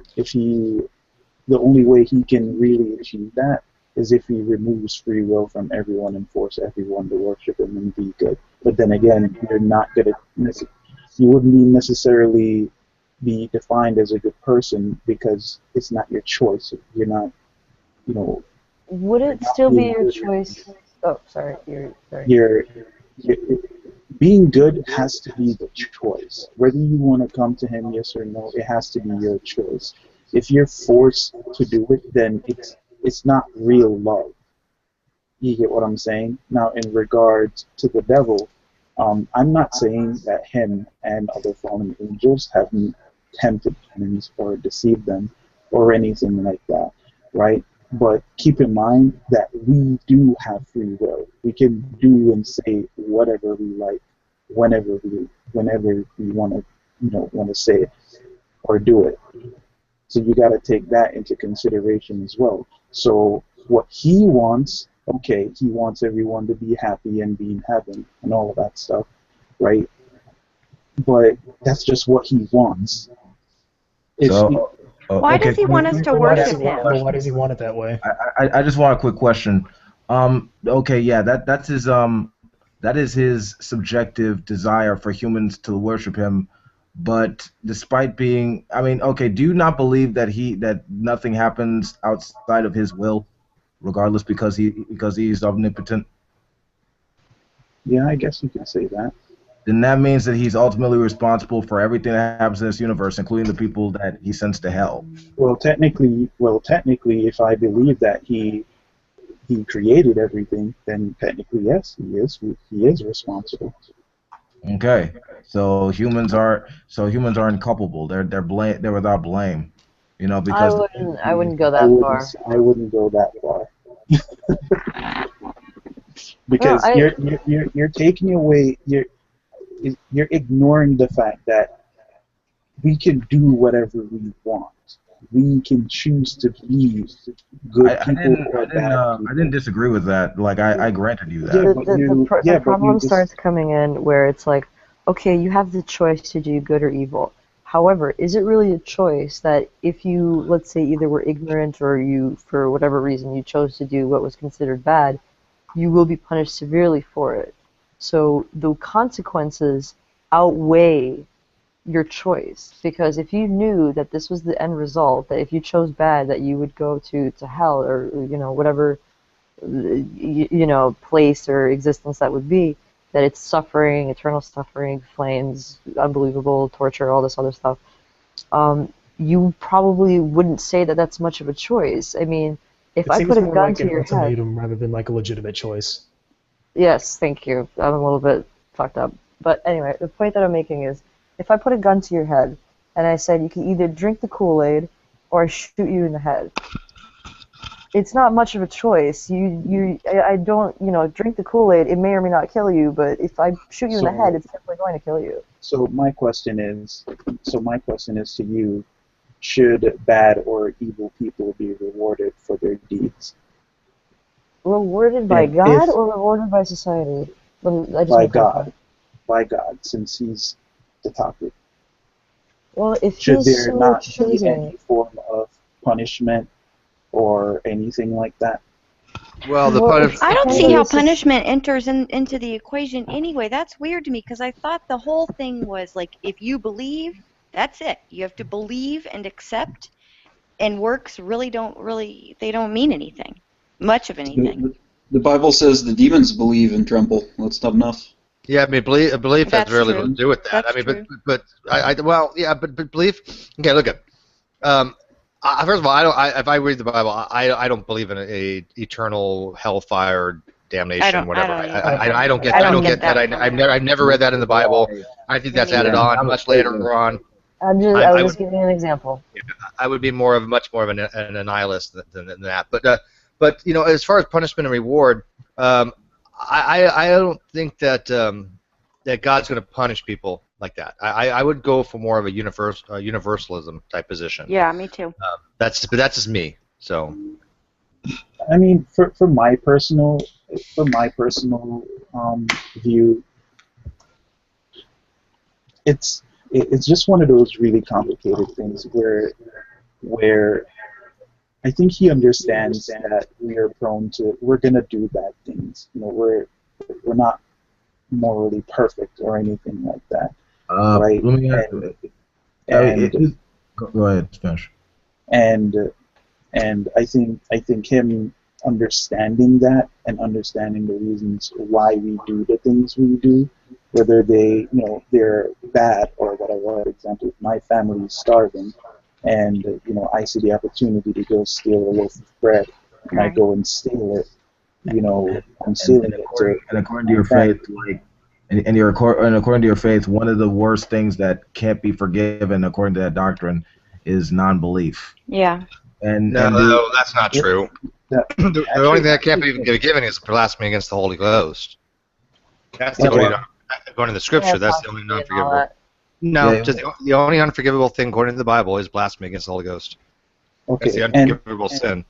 only way he can really achieve that is if he removes free will from everyone and force everyone to worship him and be good. But then again, you wouldn't necessarily be defined as a good person because it's not your choice. You're not, Would it still be your choice? Oh, sorry. Being good has to be the choice. Whether you want to come to him, yes or no, it has to be your choice. If you're forced to do it, then it's not real love. You get what I'm saying? Now, in regards to the devil, I'm not saying that him and other fallen angels haven't tempted humans or deceived them or anything like that, right? But keep in mind that we do have free will. We can do and say whatever we like, whenever we want to say it or do it. So you got to take that into consideration as well. So what he wants, he wants everyone to be happy and be in heaven and all of that stuff, right? But that's just what he wants. Why does he want us to worship him? Why does he want it that way? I just want a quick question. That is his subjective desire for humans to worship him. But despite being, do you not believe that nothing happens outside of his will, regardless, because he's omnipotent? Yeah, I guess you can say that. Then that means that he's ultimately responsible for everything that happens in this universe, including the people that he sends to hell. Well, technically, if I believe that he created everything, then technically, yes, he is responsible. Okay, so humans are inculpable. They're without blame, because I wouldn't go that far. I wouldn't go that far. Because you're taking away you're ignoring the fact that we can do whatever we want. We can choose to be good people or bad people. I didn't disagree with that. Like, I granted you that. The problem starts coming in where it's like, okay, you have the choice to do good or evil. However, is it really a choice that if you, let's say, either were ignorant or you, for whatever reason, you chose to do what was considered bad, you will be punished severely for it? So the consequences outweigh your choice, because if you knew that this was the end result, that if you chose bad, that you would go to hell, or whatever place or existence that would be, that it's suffering, eternal suffering, flames, unbelievable torture, all this other stuff, you probably wouldn't say that that's much of a choice. I mean, if I put a gun to your head, ultimatum rather than like a legitimate choice. Yes, thank you. I'm a little bit fucked up. But anyway, the point that I'm making is, if I put a gun to your head and I said you can either drink the Kool-Aid or I shoot you in the head, it's not much of a choice. I don't, drink the Kool-Aid, it may or may not kill you, but if I shoot you in the head, it's definitely going to kill you. So my question is to you, should bad or evil people be rewarded for their deeds? Rewarded by God or rewarded by society? By God. By God, since he's the topic. Well, if should he's there so not choosing, be any form of punishment or anything like that? Well, I don't see how punishment enters into the equation anyway. That's weird to me, because I thought the whole thing was like, if you believe, that's it. You have to believe and accept, and works really don't mean anything, much of anything. The Bible says the demons believe and tremble. That's not enough. Yeah, I mean, belief has very little to do with that. That's I mean, true. but belief. Okay, look at. First of all, if I read the Bible, I don't believe in a eternal hellfire, damnation, whatever. I don't get that. I've never read that in the Bible. I think that's added on much later on. I was just giving you an example. I would be much more of an nihilist than that. But as far as punishment and reward, I don't think that that God's going to punish people like that. I would go for more of a universalism type position. Yeah, me too. That's just me. So. I mean, for my personal view, it's just one of those really complicated things where I think he understands that we're gonna do bad things. We're not morally perfect or anything like that, right? Let me go ahead, finish. And I think him understanding that and understanding the reasons why we do the things we do, whether they're bad or whatever. For example, if my family is starving, and I see the opportunity to go steal a loaf of bread, and I go and steal it, I'm stealing it. And according to your faith, according to your faith, one of the worst things that can't be forgiven, according to that doctrine, is non-belief. Yeah. No, that's not true. The only thing that can't be forgiven is blasphemy against the Holy Ghost. That's the only, according to the Scripture, that's the only non-forgivable. No, just the only unforgivable thing according to the Bible is blasphemy against the Holy Ghost. Okay. That's the unforgivable sin.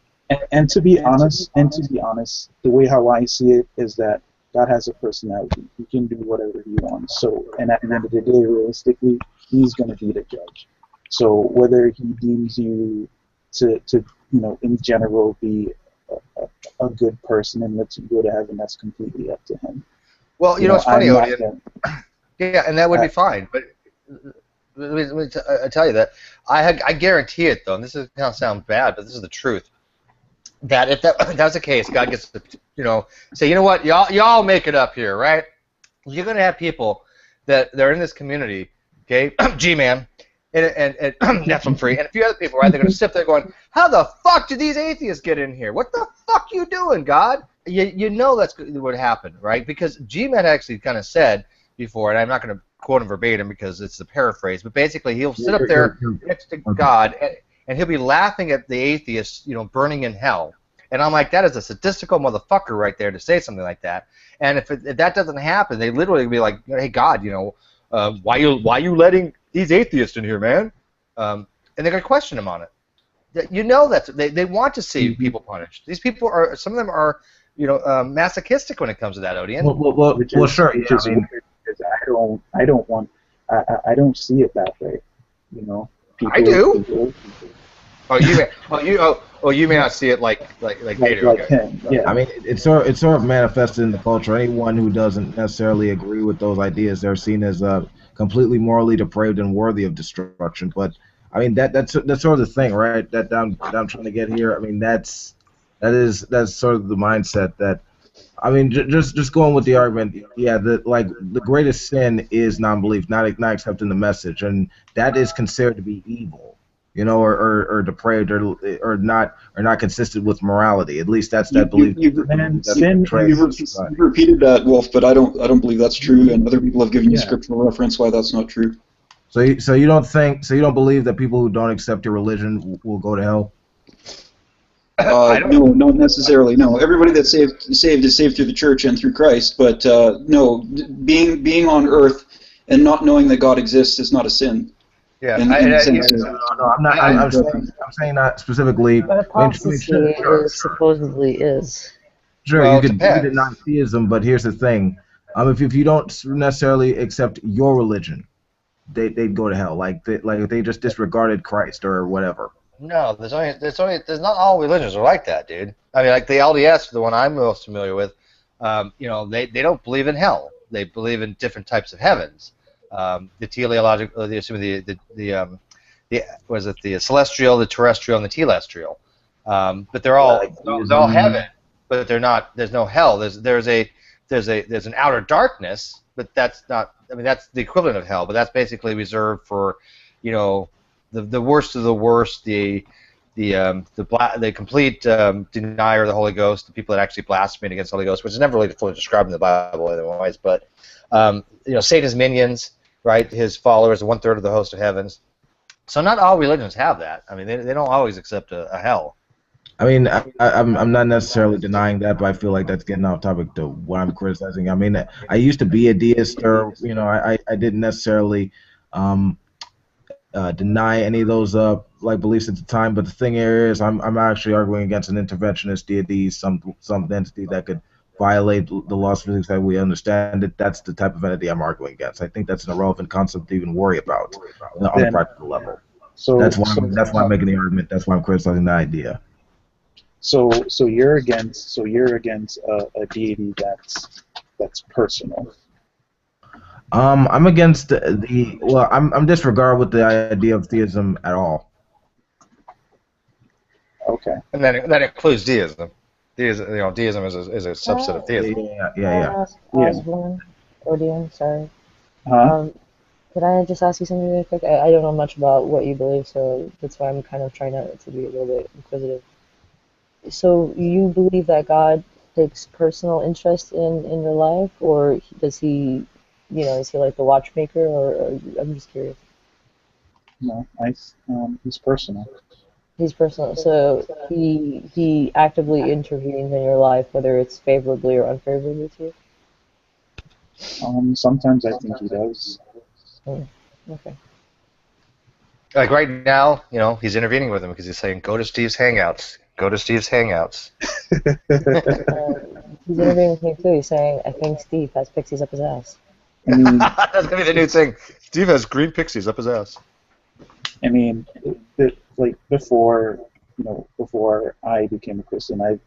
And to be honest, the way how I see it is that God has a personality. He can do whatever he wants. So, and at the end of the day, realistically, he's going to be the judge. So whether he deems you to in general be a good person and lets you go to heaven, that's completely up to him. Well, it's funny, Odian. Yeah, and that would be fine. But let me tell you that I guarantee it, though, and this is going to sound bad, but this is the truth, that if that's the case, God gets to, say, you know what, y'all make it up here, right? You're going to have people that they're in this community, okay, G-Man, and Nephilim Free, and a few other people, right? They're going to sit there going, how the fuck did these atheists get in here? What the fuck you doing, God? You know that's what happened, right? Because G-Man actually kind of said before, and I'm not going to quote him verbatim because it's the paraphrase, but basically he'll sit up there next to God, and he'll be laughing at the atheists, burning in hell. And I'm like, that is a sadistical motherfucker right there to say something like that. And if that doesn't happen, they literally be like, hey, God, why you letting these atheists in here, man? And they're going to question him on it. That's they want to see people punished. These people are, some of them are, masochistic when it comes to that, Odian. Well, sure. I don't see it that way. I do. You may not see it like they do. Like him. Yeah. I mean, it's sort of manifested in the culture. Anyone who doesn't necessarily agree with those ideas, they're seen as completely morally depraved and worthy of destruction. But I mean that's sort of the thing, right? That I'm trying to get here. I mean that's sort of the mindset that. I mean, just going with the argument, yeah, the greatest sin is non-belief, not accepting the message, and that is considered to be evil, or depraved, or not consistent with morality. At least that's that belief. You've repeated that, Wolf, but I don't believe that's true, and other people have given you scriptural reference why that's not true. So you don't believe that people who don't accept your religion will go to hell? No, not necessarily. No, everybody that's saved is saved through the church and through Christ. But no, being on earth and not knowing that God exists is not a sin. Yeah, I'm saying not specifically. But apostasy supposedly is. Sure, you could deny theism, but here's the thing: if you don't necessarily accept your religion, they'd go to hell. Like they just disregarded Christ or whatever. No, there's not all religions are like that, dude. I mean, like the LDS, the one I'm most familiar with, they don't believe in hell. They believe in different types of heavens. The teleological, the celestial, the terrestrial, and the telestial. But they're all heaven, but they're not. There's no hell. There's an outer darkness, but that's not. I mean, that's the equivalent of hell, but that's basically reserved for, the worst of the worst, the complete denier of the Holy Ghost, the people that actually blaspheme against the Holy Ghost, which is never really fully described in the Bible otherwise. But Satan's minions, right? His followers, 1/3 of the host of heavens. So not all religions have that. I mean, they don't always accept a hell. I mean, I'm not necessarily denying that, but I feel like that's getting off topic to what I'm criticizing. I mean, I used to be a deist, or I didn't necessarily deny any of those beliefs at the time. But the thing here is, I'm actually arguing against an interventionist deity, some entity that could violate the laws of physics that we understand it. That's the type of entity I'm arguing against. I think that's an irrelevant concept to even worry about on a practical level. So that's why I'm making the argument. That's why I'm criticizing the idea. So you're against a deity that's personal. I'm against I'm disregard with the idea of theism at all. Okay. And that includes deism. Deism is a subset of theism. Yeah. Osborne, Odium, sorry. Huh? Could I just ask you something really quick? I don't know much about what you believe, so that's why I'm kind of trying to be a little bit inquisitive. So you believe that God takes personal interest in your life, or does he, is he like the watchmaker, or I'm just curious. No, he's personal. He's personal, so he actively intervenes in your life, whether it's favorably or unfavorably to you? Sometimes I think he does. Okay. Like right now, he's intervening with him because he's saying, "Go to Steve's Hangouts. Go to Steve's Hangouts." He's intervening with me too. He's saying, "I think Steve has pixies up his ass." That's gonna be the new thing. Steve has green pixies up his ass. I mean, before I became a Christian, I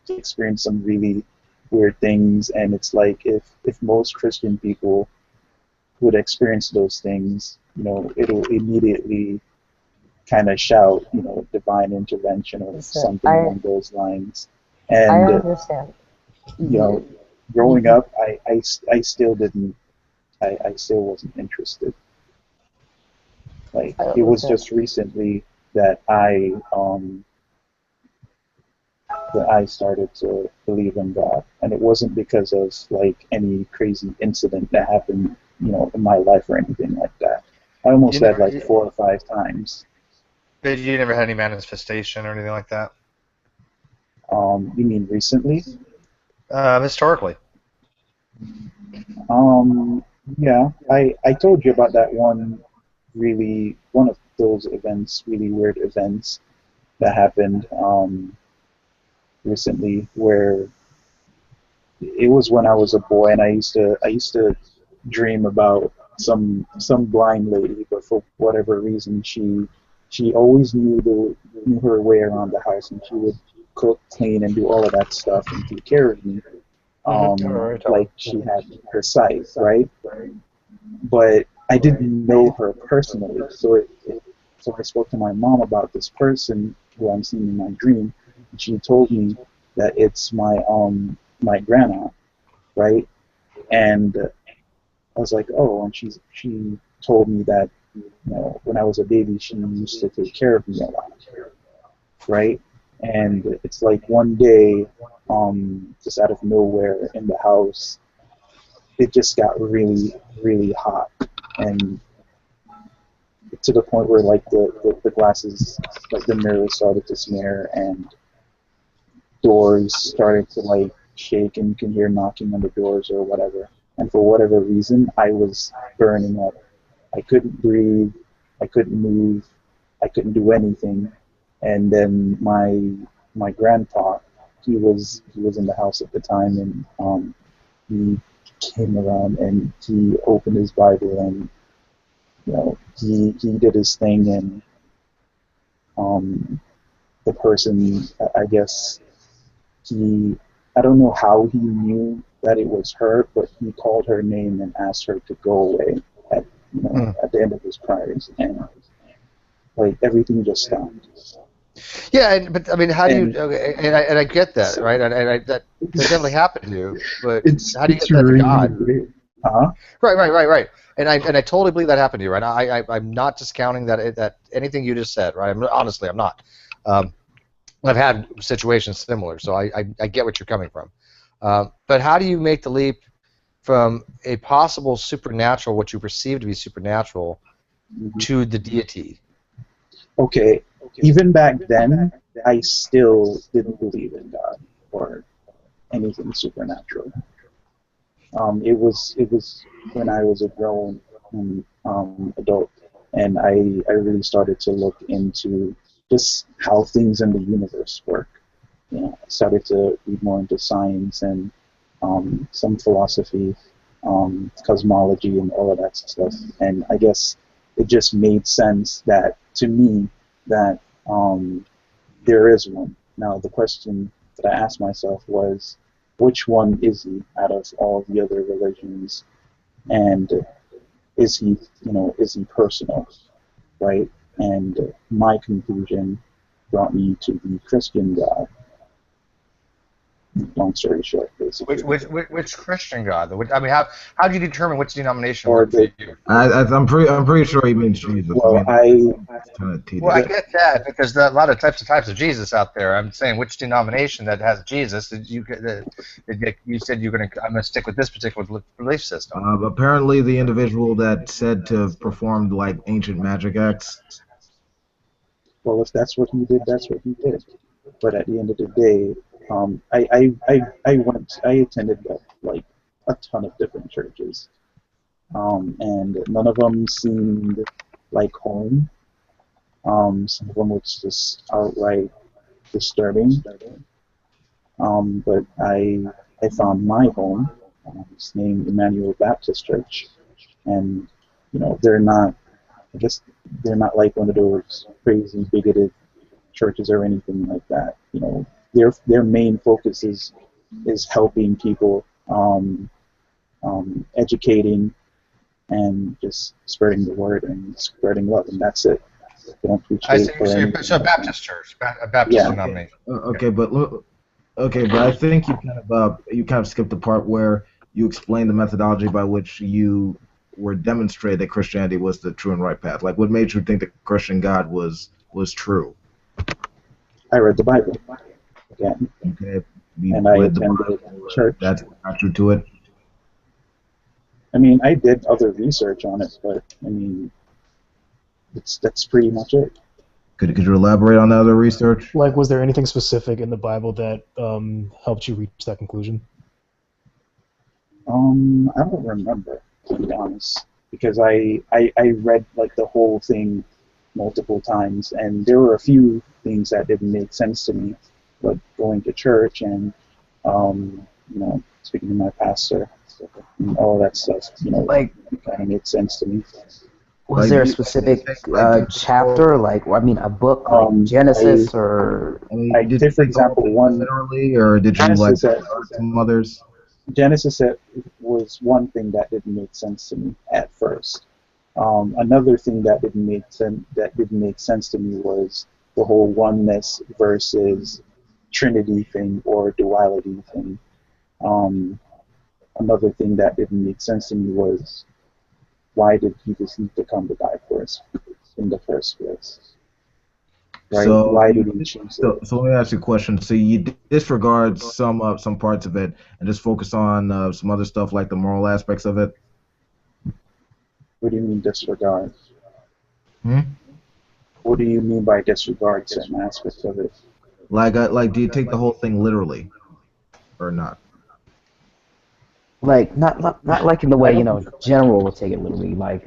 experienced some really weird things, and it's like if most Christian people would experience those things, it'll immediately kind of shout, divine intervention or something along those lines. And I understand. Growing up, I still didn't. I still wasn't interested. Like it was just recently that I started to believe in God, and it wasn't because of like any crazy incident that happened, in my life or anything like that. I almost said like 4 or 5 times. But you never had any manifestation or anything like that? You mean recently? Historically. Yeah, I told you about that one of those events, really weird events that happened recently, where it was when I was a boy, and I used to dream about some blind lady, but for whatever reason she always knew her way around the house, and she would cook, clean, and do all of that stuff and take care of me. Like she had her sight, right? But I didn't know her personally, so so I spoke to my mom about this person who I'm seeing in my dream, and she told me that it's my grandma, right? And I was like, oh, and she told me that, you know, when I was a baby, she used to take care of me a lot, right? And it's like one day, just out of nowhere in the house, it just got really, really hot, and to the point where like the glasses, like the mirrors started to smear, and doors started to like shake, and you can hear knocking on the doors or whatever. And for whatever reason, I was burning up. I couldn't breathe. I couldn't move. I couldn't do anything. And then my grandpa, he was in the house at the time, and he came around and he opened his Bible, and you know he did his thing, and the person, I guess I don't know how he knew that it was her, but he called her name and asked her to go away at, you know, at the end of his prayers, and like everything just stopped. Yeah, but I mean, how do you? Okay, and I get that, right? And that definitely happened to you. But how do you get that to God? Huh? Right. And I totally believe that happened to you, right? I'm not discounting that anything you just said, right? Honestly, I'm not. I've had situations similar, so I get what you're coming from. But how do you make the leap from a possible supernatural, what you perceive to be supernatural, to the deity? Okay, even back then, I still didn't believe in God or anything supernatural. It was when I was a grown adult, and I really started to look into just how things in the universe work. You know, I started to read more into science and some philosophy, cosmology, and all of that stuff. And I guess it just made sense that to me that there is one. Now the question that I asked myself was, which one is he out of all the other religions, and is he personal, right? And my conclusion brought me to the Christian God. Long story short, basically. Which Christian God? I mean, how do you determine which denomination works for you? I'm pretty sure he means Jesus. Well, I get that, because there are a lot of types of Jesus out there. I'm saying which denomination that has Jesus. You said I'm gonna stick with this particular belief system. Apparently, the individual that said to have performed like ancient magic acts. Well, if that's what he did, that's what he did. But at the end of the day, I attended like a ton of different churches, and none of them seemed like home. Some of them was just outright disturbing. But I found my home. It's named Emmanuel Baptist Church, and you know I guess they're not like one of those crazy bigoted churches or anything like that. You know, their main focus is helping people, educating, and just spreading the word and spreading love, and that's it. They don't preach hate or anything. So a Baptist church, a Baptist denomination. Okay, but I think you kind of skipped the part where you explained the methodology by which you were demonstrated that Christianity was the true and right path. Like, what made you think the Christian God was true? I read the Bible again. Okay. And I attended church. That's not true to it. I mean, I did other research on it, but I mean, that's pretty much it. Could you elaborate on that other research? Like, was there anything specific in the Bible that helped you reach that conclusion? I don't remember, to be honest, because I read like the whole thing multiple times, and there were a few things that didn't make sense to me, like going to church and you know, speaking to my pastor and all that stuff. You know, like kind of made sense to me. Was there a specific chapter, like, I mean, a book, like Genesis, or? I did, for example, one literally, or did you like some others? Genesis was one thing that didn't make sense to me at first, Another thing that didn't make sense to me was the whole oneness versus Trinity thing or duality thing. Another thing that didn't make sense to me was, why did Jesus need to come to die for us in the first place? Right? So, Why did he choose it? so let me ask you a question. So you disregard some parts of it and just focus on some other stuff like the moral aspects of it? What do you mean disregard? Hmm? What do you mean by disregard certain aspects of it? Like do you take the whole thing literally or not? Like not like in the way general will take it literally, like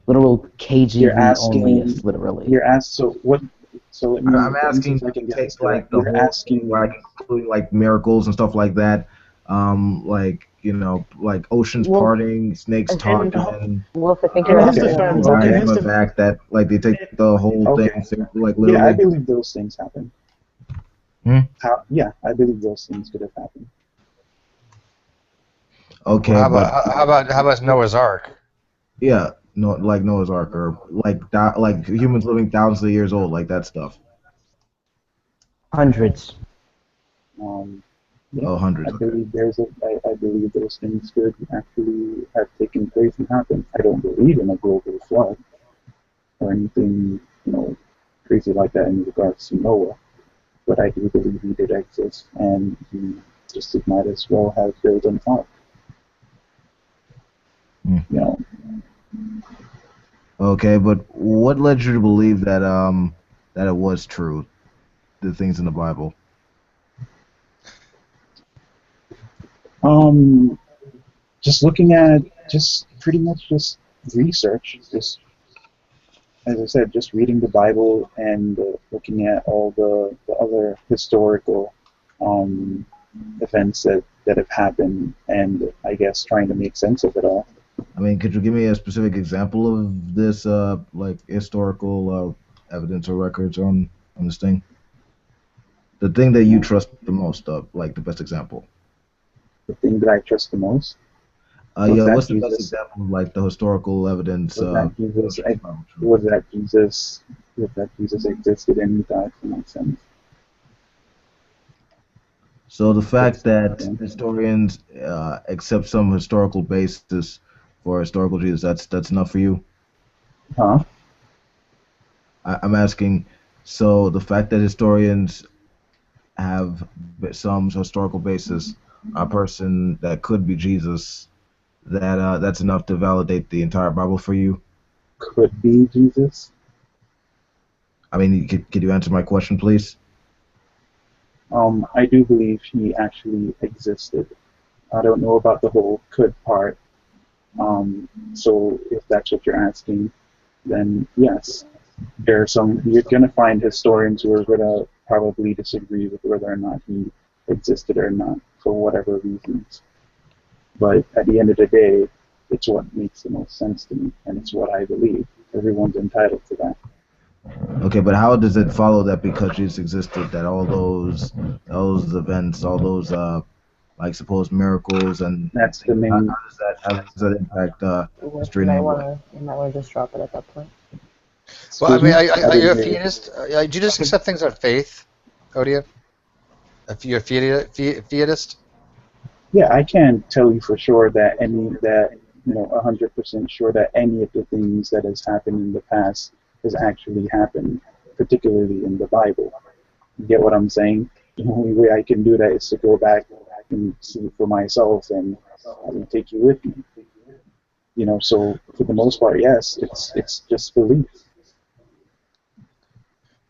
literal You're KGB asking. only literally. You're asked. So what? So let me. I'm asking, if I can get take this like correct. the You're whole, asking me. like including like miracles and stuff like that, like like oceans parting, snakes talking, Wolf, I think In you're his asking. defense, volume of act, that like they take the whole Okay. thing like Yeah, I literally. believe those things happen. Hmm? Yeah, I believe those things could have happened. Okay, Well, but how about Noah's Ark? yeah, no, like Noah's Ark or like humans living thousands of years old, like that stuff. Hundreds. Yeah, Oh, hundreds. I believe I believe those things could actually have taken place and happened. I don't believe in a global flood or anything, crazy like that in regards to Noah. But I do believe he did exist, and he just might as well have built an ark. Okay, but what led you to believe that that it was true, the things in the Bible? Just looking at pretty much just research, just as I said, just reading the Bible and looking at all the other historical events that have happened, and I guess trying to make sense of it all. I mean, could you give me a specific example of this, like historical evidence or records on this thing? The thing that you trust the most, like the best example. The thing that I trust the most. Yeah, what's the best example of like the historical evidence? Was that Jesus existed and he died for my sins? So the fact that historians accept some historical basis for historical Jesus, that's enough for you? Huh? I'm asking, so the fact that historians have some historical basis, a person that could be Jesus, that's enough to validate the entire Bible for you? Could be Jesus? I mean, could you answer my question, please? I do believe he actually existed. I don't know about the whole could part. So if that's what you're asking, then yes. You're going to find historians who are going to probably disagree with whether or not he existed or not, for whatever reasons. But at the end of the day, it's what makes the most sense to me, and it's what I believe. Everyone's entitled to that. Okay, but how does it follow that because Jesus existed, that all those events, all those like supposed miracles and that's the main. How does that impact history? You might want to just drop it at that point. Well, I mean, are you a theist? Do you just accept things on faith, Odia? If you're a theist? Yeah, I can't tell you for sure that 100% sure that any of the things that has happened in the past has actually happened, particularly in the Bible. You get what I'm saying? The only way I can do that is to go back and see it for myself, and I will take you with me. So for the most part, yes, it's just belief.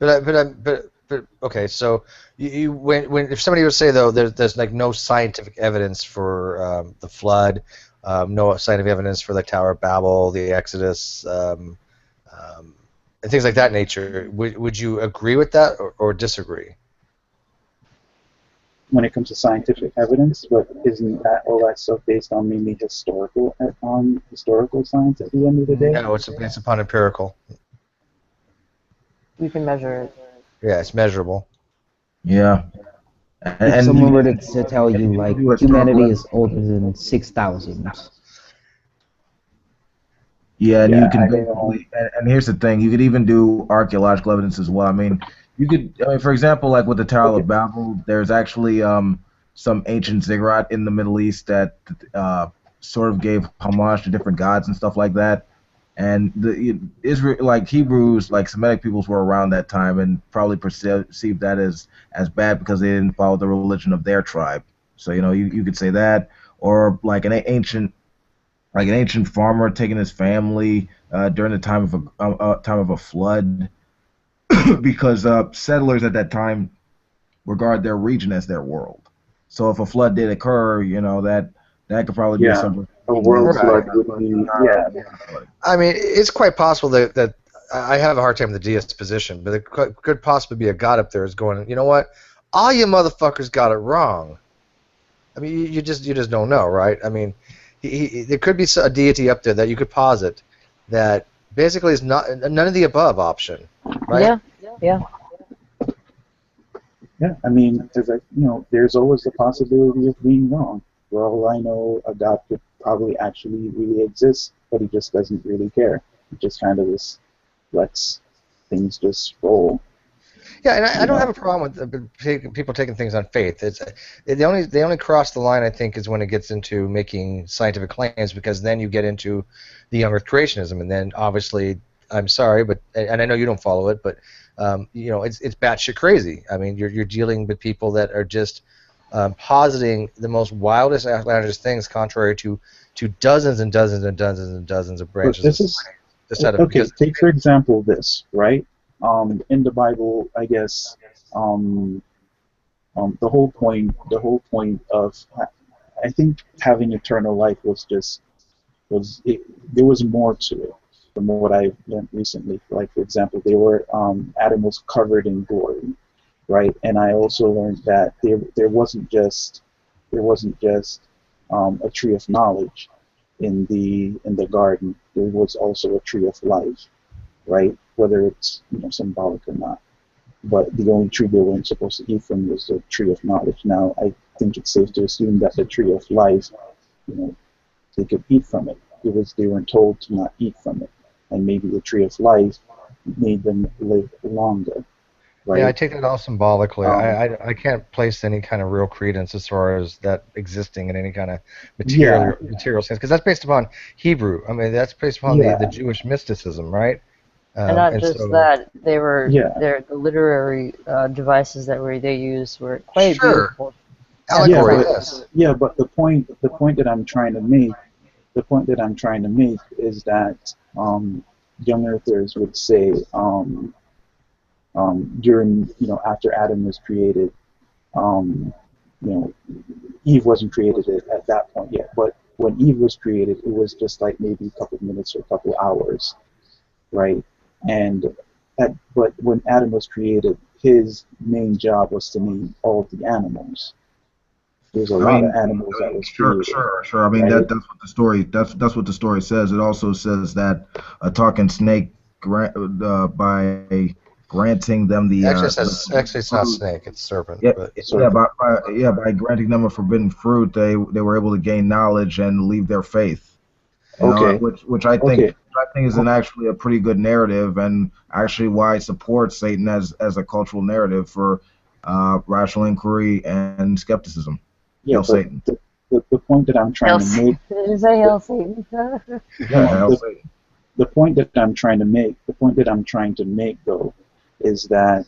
But okay, so when if somebody would say though there's like no scientific evidence for the flood, no scientific evidence for the Tower of Babel, the Exodus, and things like that nature, would you agree with that or disagree? When it comes to scientific evidence, but isn't that all that stuff based on mainly historical science at the end of the day? No, it's based upon empirical. You can measure it. Yeah, it's measurable. Yeah. If someone were to tell you, like, humanity is older than 6,000. Yeah, and Yeah, you can I know. basically, and here's the thing, you could even do archaeological evidence as well. I mean, for example, like with the Tower of Babel, there's actually some ancient ziggurat in the Middle East that sort of gave homage to different gods and stuff like that. And the Israel, like Hebrews, like Semitic peoples were around that time and probably perceived that as bad because they didn't follow the religion of their tribe. So you could say that, or like an ancient farmer taking his family during the time of a flood, because settlers at that time regard their region as their world. So if a flood did occur, that could probably be Yeah, something. a world Right. flood would be, yeah. I mean, it's quite possible that I have a hard time with the deist position, but it could possibly be a god up there is going, you know what? All you motherfuckers got it wrong. I mean, you just don't know, right? I mean, there could be a deity up there that you could posit that basically is none of the above option, right? Yeah, yeah. Yeah, I mean, there's always the possibility of being wrong. For all I know, a God could probably actually really exist, but he just doesn't really care. He just kind of just lets things just roll. Yeah, and I don't have a problem with people taking things on faith. They only cross the line, I think, is when it gets into making scientific claims, because then you get into the young Earth creationism, and then obviously, I'm sorry, but and I know you don't follow it, but it's batshit crazy. I mean, you're dealing with people that are just positing the most wildest, outlandish things, contrary to dozens and dozens and dozens and dozens of branches. But this is okay. Take for example this, right? In the Bible, I guess the whole point of, I think, having eternal life there was more to it from what I've learned recently. Like, for example, Adam was covered in glory, right? And I also learned that there wasn't just a tree of knowledge in the garden. There was also a tree of life, right? Whether it's symbolic or not. But the only tree they weren't supposed to eat from was the tree of knowledge. Now, I think it's safe to assume that the tree of life, they could eat from it. They weren't told to not eat from it, and maybe the tree of life made them live longer. Right? Yeah, I take that all symbolically. I can't place any kind of real credence as far as that existing in any kind of material sense, because that's based upon Hebrew. I mean, that's based upon the Jewish mysticism, right? And not just that, the literary devices that they used were quite beautiful. Allegory, but the point that I'm trying to make, is that young earthers would say during after Adam was created, Eve wasn't created at that point yet, but when Eve was created, it was just like maybe a couple of minutes or a couple of hours, right? But when Adam was created, his main job was to name all of the animals. There's a lot of animals that was created. Sure. I mean, right? that's what the story. That's what the story says. It also says that a talking snake, by granting them the. Actually, it's not snake; it's serpent. By granting them a forbidden fruit, they were able to gain knowledge and leave their faith. Which I think is actually a pretty good narrative, and actually why I support Satan as a cultural narrative for rational inquiry and skepticism. Yeah, Hail Satan. The point that I'm trying to make. Did you say Hail Satan? Hail Satan. The point that I'm trying to make though is that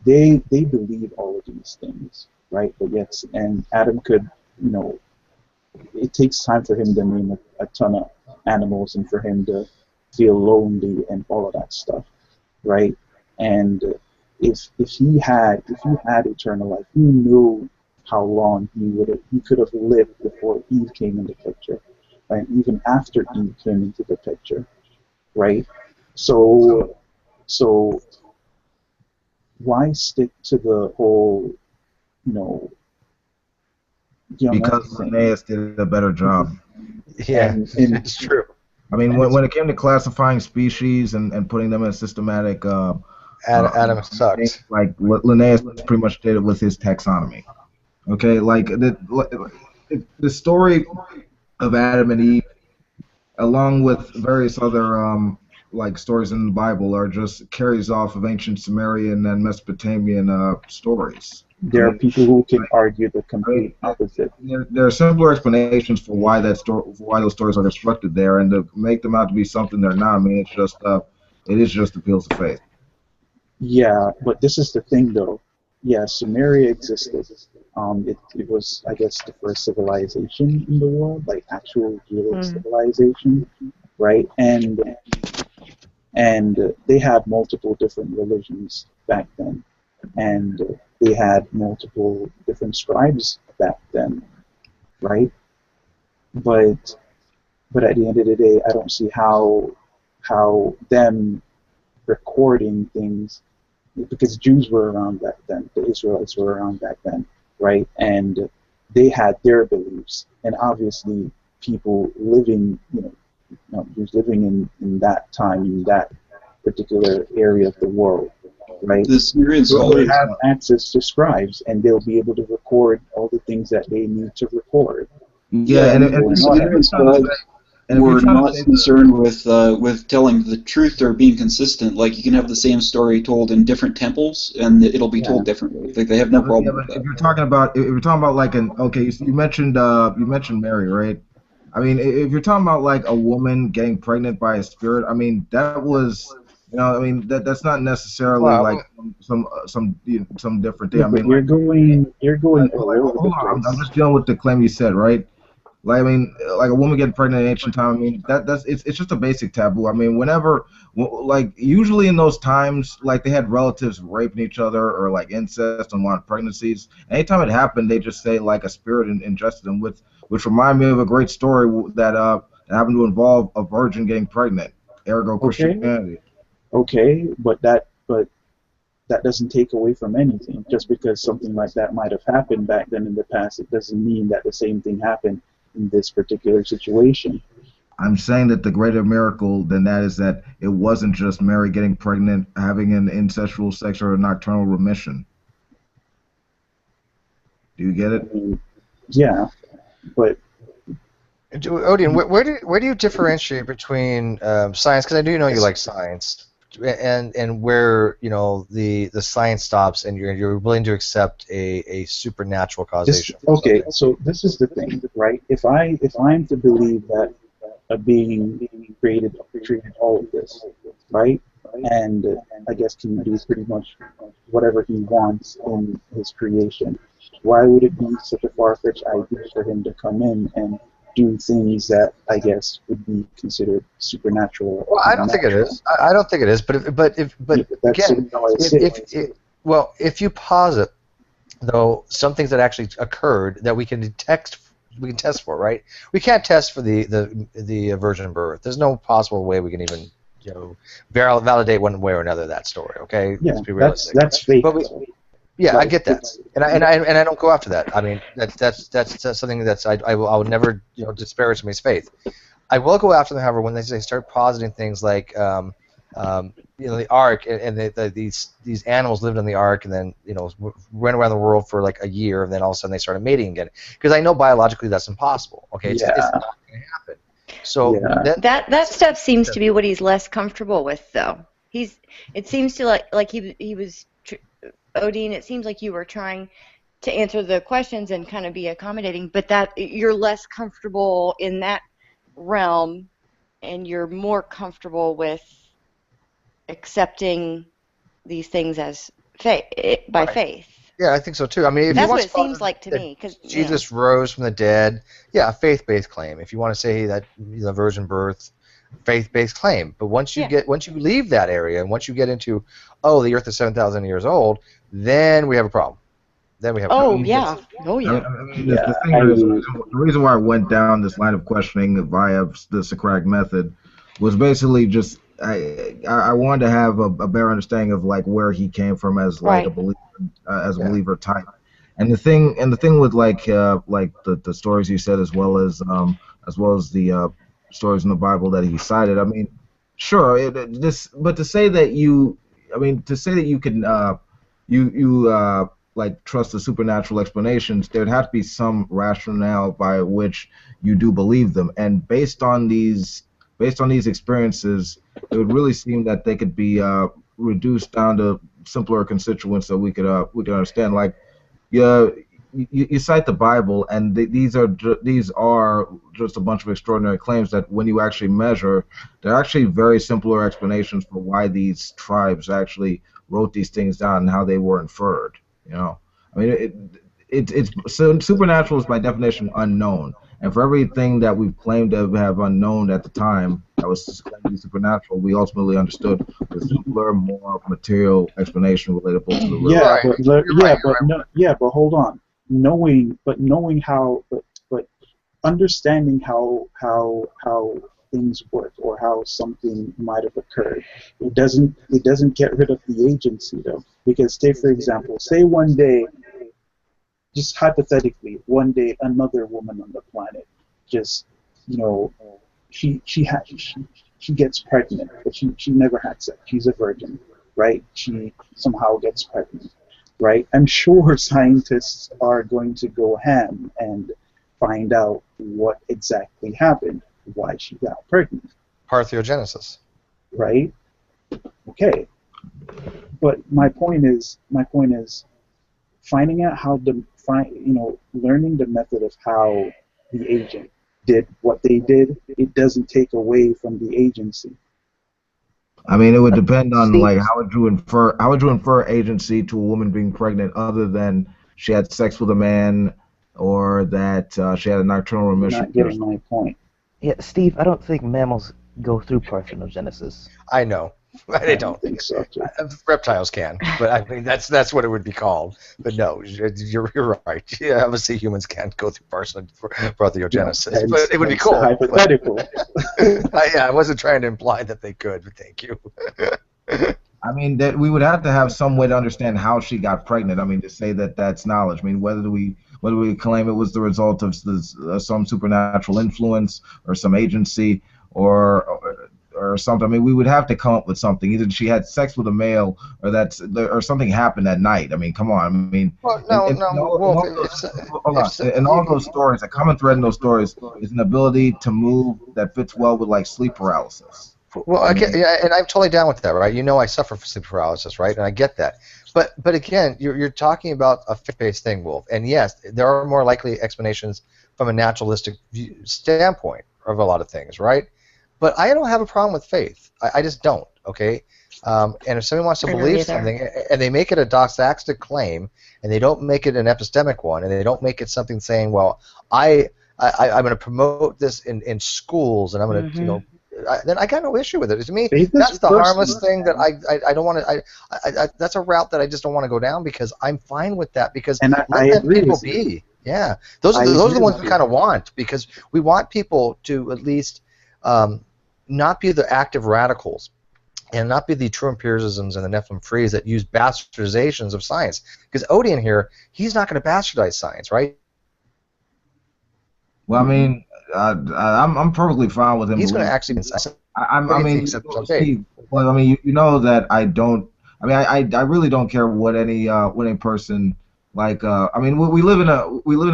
they believe all of these things, right? But yet, and Adam could, it takes time for him to name a ton of animals and for him to feel lonely and all of that stuff, right? And if he had eternal life, he knew how long he could have lived before Eve came into the picture, and even after Eve came into the picture, right? So why stick to the whole, because Linnaeus did a better job. Yeah, it's true. I mean, when it came to classifying species and putting them in a systematic, Adam sucks. Like Linnaeus pretty much did it with his taxonomy. Okay, like the story of Adam and Eve along with various other like stories in the Bible, are just carries off of ancient Sumerian and Mesopotamian stories. There are people who can argue the I mean, complete opposite. there are simpler explanations for why why those stories are constructed there, and to make them out to be something they're not. I mean, it is just appeals to faith. Yeah, but this is the thing, though. Yeah, Sumeria existed. It was, I guess, the first civilization in the world, like actual real civilization, right? And they had multiple different religions back then, and they had multiple different scribes back then, right? But at the end of the day, I don't see how them recording things, because Jews were around back then, the Israelites were around back then, right? And they had their beliefs, and obviously people living, Jews living in that time, in that particular area of the world, right? The Sumerian So they scholars have access to scribes, and they'll be able to record all the things that they need to record. Yeah, and and the Sumerian scholars were not concerned with telling the truth or being consistent. Like, you can have the same story told in different temples, and it'll be told differently. Like, they have no problem with that. If you're talking about like you mentioned Mary, right? I mean, if you're talking about like a woman getting pregnant by a spirit, I mean that was, I mean that's not necessarily like some different thing. Yeah, I but mean, you're going all over hold the on, I'm place. just dealing with the claim you said, right? Like, I mean, like a woman getting pregnant in ancient time. I mean, it's just a basic taboo. I mean, like usually in those times, like they had relatives raping each other or like incest and wanted pregnancies. Anytime it happened, they just say like a spirit ingested them, which remind me of a great story that happened to involve a virgin getting pregnant. Ergo Christianity. Okay, but that doesn't take away from anything. Just because something like that might have happened back then in the past, it doesn't mean that the same thing happened in this particular situation. I'm saying that the greater miracle than that is that it wasn't just Mary getting pregnant, having an incestual sex or a nocturnal remission. Do you get it? I mean, yeah, but Odion, where do you differentiate between science? Because I do know you like science, and where the science stops, and you're willing to accept a supernatural causation. So this is the thing, right? If I'm to believe that a being created all of this, right? And I guess can do pretty much whatever he wants in his creation. Why would it be such a far-fetched idea for him to come in and do things that I guess would be considered supernatural? Well, I don't think it is. I don't think it is. But that's again, if you posit though some things that actually occurred that we can test for, right? We can't test for the virgin birth. There's no possible way we can even validate one way or another that story. Okay, yeah, let's be realistic. That's fake. I get that, and I don't go after that. I mean, that's something that's I will never disparage somebody's faith. I will go after them, however, when they start positing things like the ark and these animals lived on the ark and then ran around the world for like a year and then all of a sudden they started mating again, because I know biologically that's impossible. Okay, it's not going to happen. So that stuff seems to be what he's less comfortable with, though. It seems to like he was. Odin, it seems like you were trying to answer the questions and kind of be accommodating, but that you're less comfortable in that realm, and you're more comfortable with accepting these things as by faith. Yeah, I think so too. I mean, if that's you want what it seems like to me. Because Jesus rose from the dead, a faith-based claim. If you want to say that the virgin birth, faith-based claim. But once you leave that area, and once you get into, the Earth is 7,000 years old, then we have a problem. Then we have. The reason why I went down this line of questioning via the Socratic method was basically just I wanted to have a better understanding of like where he came from as like a believer, believer type. And the thing with like the stories you said as well as the stories in the Bible that he cited. I mean, sure, but to say that you can like trust the supernatural explanations, there'd have to be some rationale by which you do believe them. And based on these experiences, it would really seem that they could be reduced down to simpler constituents that we could understand. Like, yeah, you cite the Bible, and these are just a bunch of extraordinary claims that, when you actually measure, they're actually very simpler explanations for why these tribes actually wrote these things down and how they were inferred. You know, I mean, so supernatural is by definition unknown, and for everything that we've claimed to have unknown at the time that was claimed to be supernatural, we ultimately understood the simpler, more material explanation relatable to the real Yeah, but hold on. Knowing how, but understanding how things work or how something might have occurred, it doesn't get rid of the agency though. Because say, for example, say one day, just hypothetically, one day another woman on the planet just, you know, she gets pregnant, but she never had sex. She's a virgin, right? She somehow gets pregnant, right? I'm sure scientists are going to go ham and find out what exactly happened, why she got pregnant. Parthenogenesis. Right? Okay. But my point is finding out how learning the method of how the agent did what they did, it doesn't take away from the agency. I mean, it would depend on like how would you infer agency to a woman being pregnant, other than she had sex with a man or that she had a nocturnal remission. You're not getting my point. Yeah, Steve, I don't think mammals go through parthenogenesis. I know. They don't. Think so, too. Reptiles can, but I mean that's what it would be called. But no, you're right. Yeah, obviously humans can't go through parthenogenesis, but it would be cool. Hypothetical. I wasn't trying to imply that they could, but thank you. I mean, that we would have to have some way to understand how she got pregnant. I mean, to say that that's knowledge. I mean, whether we claim it was the result of some supernatural influence or some agency or something. I mean, we would have to come up with something. Either she had sex with a male, or something happened that night. I mean, come on. I mean, in all those stories, a common thread in those stories is an ability to move that fits well with like sleep paralysis. Well, and I'm totally down with that, right? You know, I suffer from sleep paralysis, right? And I get that. But again, you're talking about a faith-based thing, Wolf. And yes, there are more likely explanations from a naturalistic standpoint of a lot of things, right? But I don't have a problem with faith. I just don't, okay? And if somebody wants to believe something, and they make it a doxastic claim, and they don't make it an epistemic one, and they don't make it something saying, well, I'm going to promote this in schools, and I'm going to, then I got no issue with it. To me, that's the harmless thing that I don't want to. That's a route that I just don't want to go down, because I'm fine with that, because let people be. Yeah, those are the ones we kind of want, because we want people to at least not be the active radicals, and not be the true empiricisms and the Nephilim Frees that use bastardizations of science. Because Odian here, he's not going to bastardize science, right? Well, I mean, I'm perfectly fine with him. He's going to actually. Steve, well, I mean, you know that I don't. I mean, I really don't care what any person like. I mean, we live in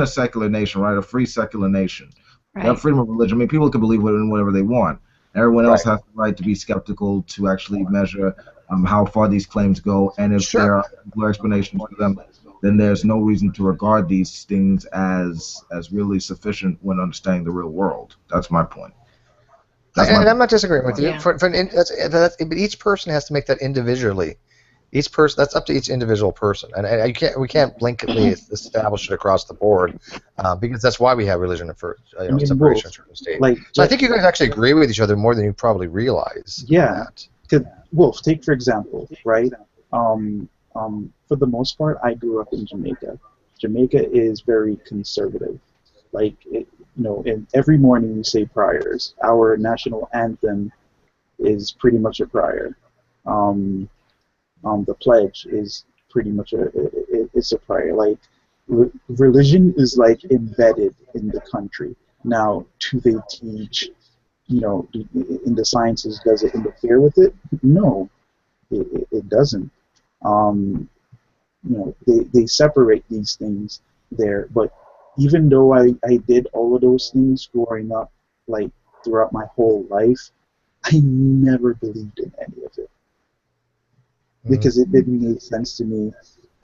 a secular nation, right? A free secular nation. Right. We have freedom of religion. I mean, people can believe whatever they want. Everyone else has the right to be skeptical, to actually measure how far these claims go, and if there are explanations for them, then there's no reason to regard these things as really sufficient when understanding the real world. That's my point. And I'm not disagreeing with you. Yeah. But each person has to make that individually. Each person, that's up to each individual person, and we can't blanketly establish it across the board, because that's why we have religion for separation of church and state. So I think you guys actually agree with each other more than you probably realize. Yeah. Wolf, take for example, right? For the most part, I grew up in Jamaica. Jamaica is very conservative. Like, and every morning we say prayers. Our national anthem is pretty much a prayer. The pledge is pretty much it's a prayer. Like, religion is like embedded in the country. Now, do they teach, in the sciences, does it interfere with it? No, it doesn't. they separate these things there. But even though I did all of those things growing up, like throughout my whole life, I never believed in any of it because it didn't make sense to me,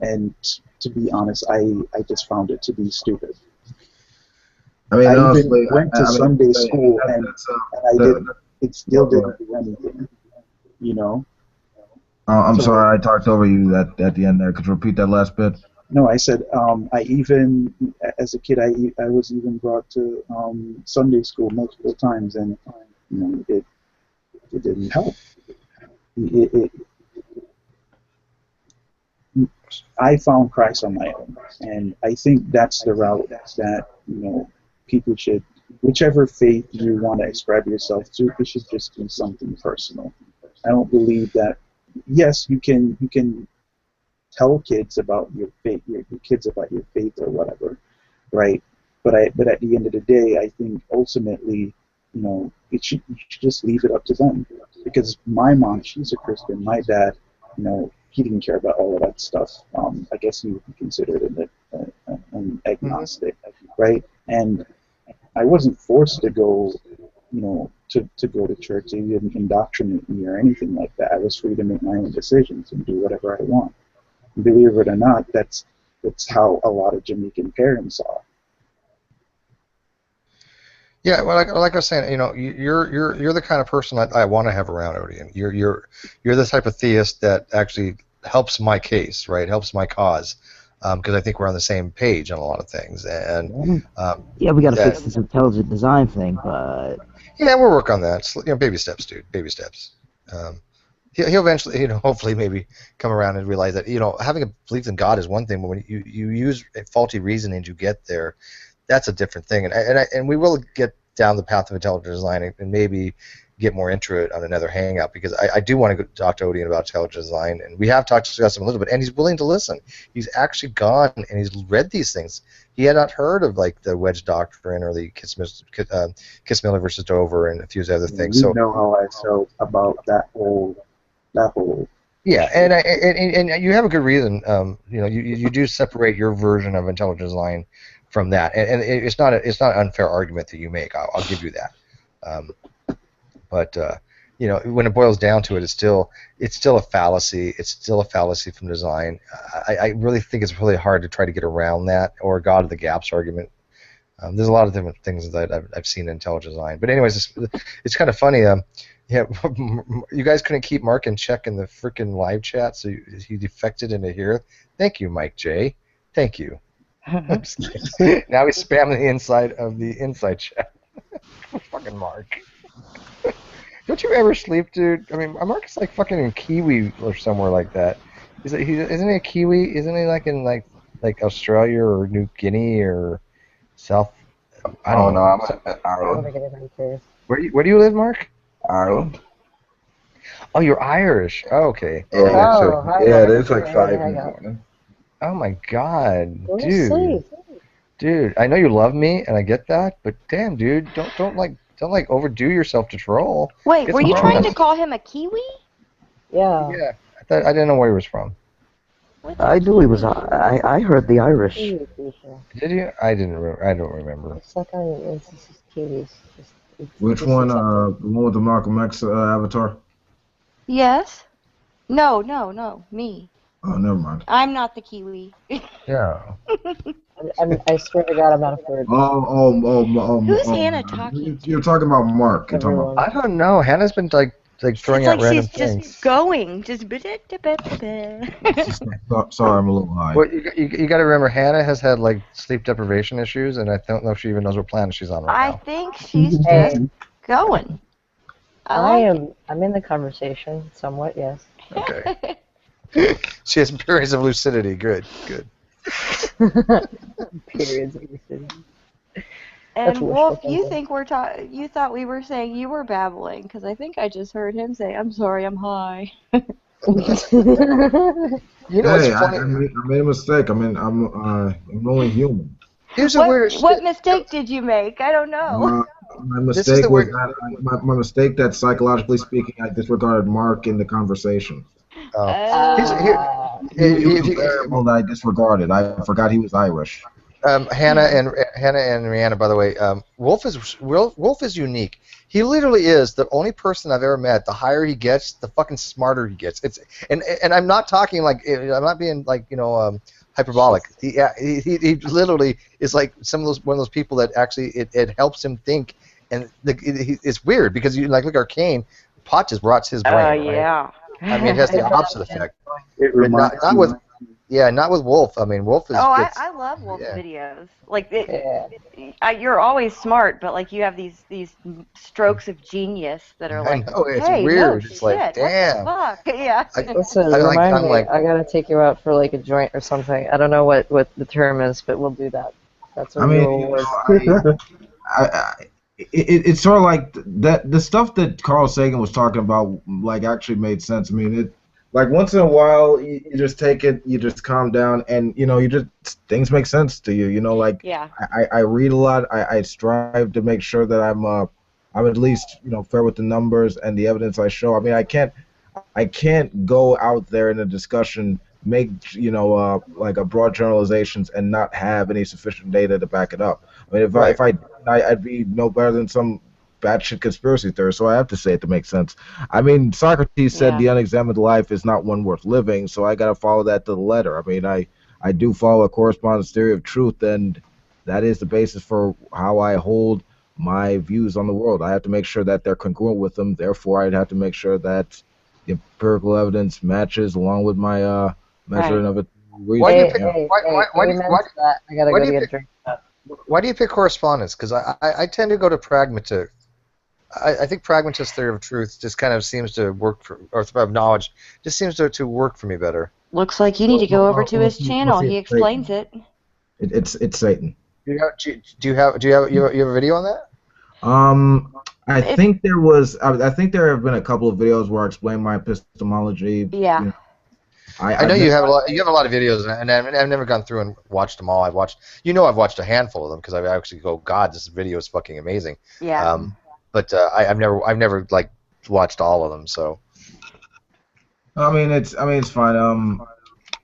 and to be honest, I just found it to be stupid. I mean, I honestly, even went to Sunday school, and it still didn't do anything, I'm So- sorry, I talked over you at the end there. Could you repeat that last bit? No, I said I even, as a kid, I was even brought to Sunday school multiple times, and it didn't help. I found Christ on my own, and I think that's the route that people should, whichever faith you want to ascribe yourself to, you should just do something personal. I don't believe that. Yes, you can tell kids about your faith, your kids about your faith or whatever, right? But at the end of the day, I think ultimately, you should just leave it up to them. Because my mom, she's a Christian. My dad, he didn't care about all of that stuff. I guess he would be considered an agnostic, right? And I wasn't forced to go, to go to church. They didn't indoctrinate me or anything like that. I was free to make my own decisions and do whatever I want. And believe it or not, that's how a lot of Jamaican parents are. Yeah, well, like I was saying, you're the kind of person I want to have around, Odian. You're the type of theist that actually helps my case, right? Helps my cause, because I think we're on the same page on a lot of things. And yeah, we got to fix this intelligent design thing, but yeah, we'll work on that. Baby steps, dude. Baby steps. He'll eventually, hopefully, maybe come around and realize that, having a belief in God is one thing, but when you use faulty reasoning to get there, that's a different thing. And we will get down the path of intelligent design and maybe get more into it on another hangout, because I do want to talk to Odian about intelligent design, and we have discussed him a little bit, and he's willing to listen. He's actually gone and he's read these things. He had not heard of like the wedge doctrine or the Kiss-Miller versus Dover and a few other things. You know how I felt about that whole. Yeah, and you have a good reason. You do separate your version of intelligent design from that, and it's not an unfair argument that you make. I'll give you that. But when it boils down to it, it's still a fallacy. It's still a fallacy from design. I really think it's really hard to try to get around that, or God of the gaps argument. There's a lot of different things that I've seen in intelligent design. But anyways, it's kind of funny. Yeah, you guys couldn't keep Mark in check in the freaking live chat, so he defected into here. Thank you, Mike J. Thank you. Now he's spamming the inside of the inside chat. Fucking Mark. Don't you ever sleep, dude? I mean, Mark is like fucking in Kiwi or somewhere like that. Isn't he a Kiwi? Isn't he like in like Australia or New Guinea or South? I don't know. I'm at Ireland. Where do you live, Mark? Ireland. Oh, you're Irish. Oh, okay. Yeah, it's like 5 in the morning. Oh my God, dude. Dude, I know you love me, and I get that, but damn, dude, don't overdo yourself to troll. Wait, were you trying to call him a Kiwi? Yeah. Yeah, I didn't know where he was from. I knew he was. I heard the Irish. Did you? I don't remember. It's like it's just Kiwis. Which one? The one with the Malcolm X avatar? Yes. No, me. Oh, never mind. I'm not the Kiwi. Yeah. I swear to God, I'm not a bird. Who's Hannah talking to? You're talking about Mark. You're talking about. I don't know. Hannah's been like throwing out random things. She's just going. Just. Sorry, I'm a little high. Well, you got to remember, Hannah has had like sleep deprivation issues, and I don't know if she even knows what planet she's on right now. I think she's just going. I'm in the conversation somewhat, yes. Okay. She has periods of lucidity. Good. Periods of lucidity. And Wolf, you thought we were saying you were babbling, because I think I just heard him say, "I'm sorry, I'm high." Hey, I made a mistake. I'm only human. What mistake did you make? I don't know. My mistake was my mistake that psychologically speaking, I disregarded Mark in the conversation. He was a variable that I disregarded. I forgot he was Irish. Hannah and Rihanna, by the way, Wolf is unique. He literally is the only person I've ever met. The higher he gets, the fucking smarter he gets. And I'm not talking like, I'm not being like hyperbolic. He literally is like one of those people that actually it helps him think. And it's weird because you like look Arcane, Pot just rots his brain. Oh, right? yeah. I mean, it has the opposite effect. It reminds not with Wolf. I mean, Wolf is. Oh, I love Wolf's videos. Like, you're always smart, but like you have these strokes of genius that are like, I know, it's hey, weird. No It's shit, like, damn. what the fuck? Yeah. Listen, remind me. I gotta take you out for like a joint or something. I don't know what the term is, but we'll do that. That's what it's sort of like that. The stuff that Carl Sagan was talking about, like, actually made sense. I mean, like once in a while, you just take it, you just calm down, and things make sense to you. Like, yeah. I read a lot. I strive to make sure that I'm at least fair with the numbers and the evidence I show. I mean, I can't go out there in a discussion, make like a broad generalizations and not have any sufficient data to back it up. I mean, if I'd be no better than some batshit conspiracy theorist, so I have to say it to make sense. I mean, Socrates said the unexamined life is not one worth living, so I got to follow that to the letter. I mean, I do follow a correspondence theory of truth, and that is the basis for how I hold my views on the world. I have to make sure that they're congruent with them. Therefore, I'd have to make sure that the empirical evidence matches along with my measuring of it. Why do you pick correspondence? Because I tend to go to pragmatic. I think pragmatist theory of truth just kind of seems to work for, or of knowledge, just seems to work for me better. Looks like you need to go over to his channel. He explains it. It's Satan. Do you have a video on that? I think there have been a couple of videos where I explain my epistemology. Yeah. I know you have a lot of videos, and I've never gone through and watched them all. I've watched a handful of them because I actually go, God, this video is fucking amazing. Yeah. But I've never like watched all of them. So. I mean, it's fine.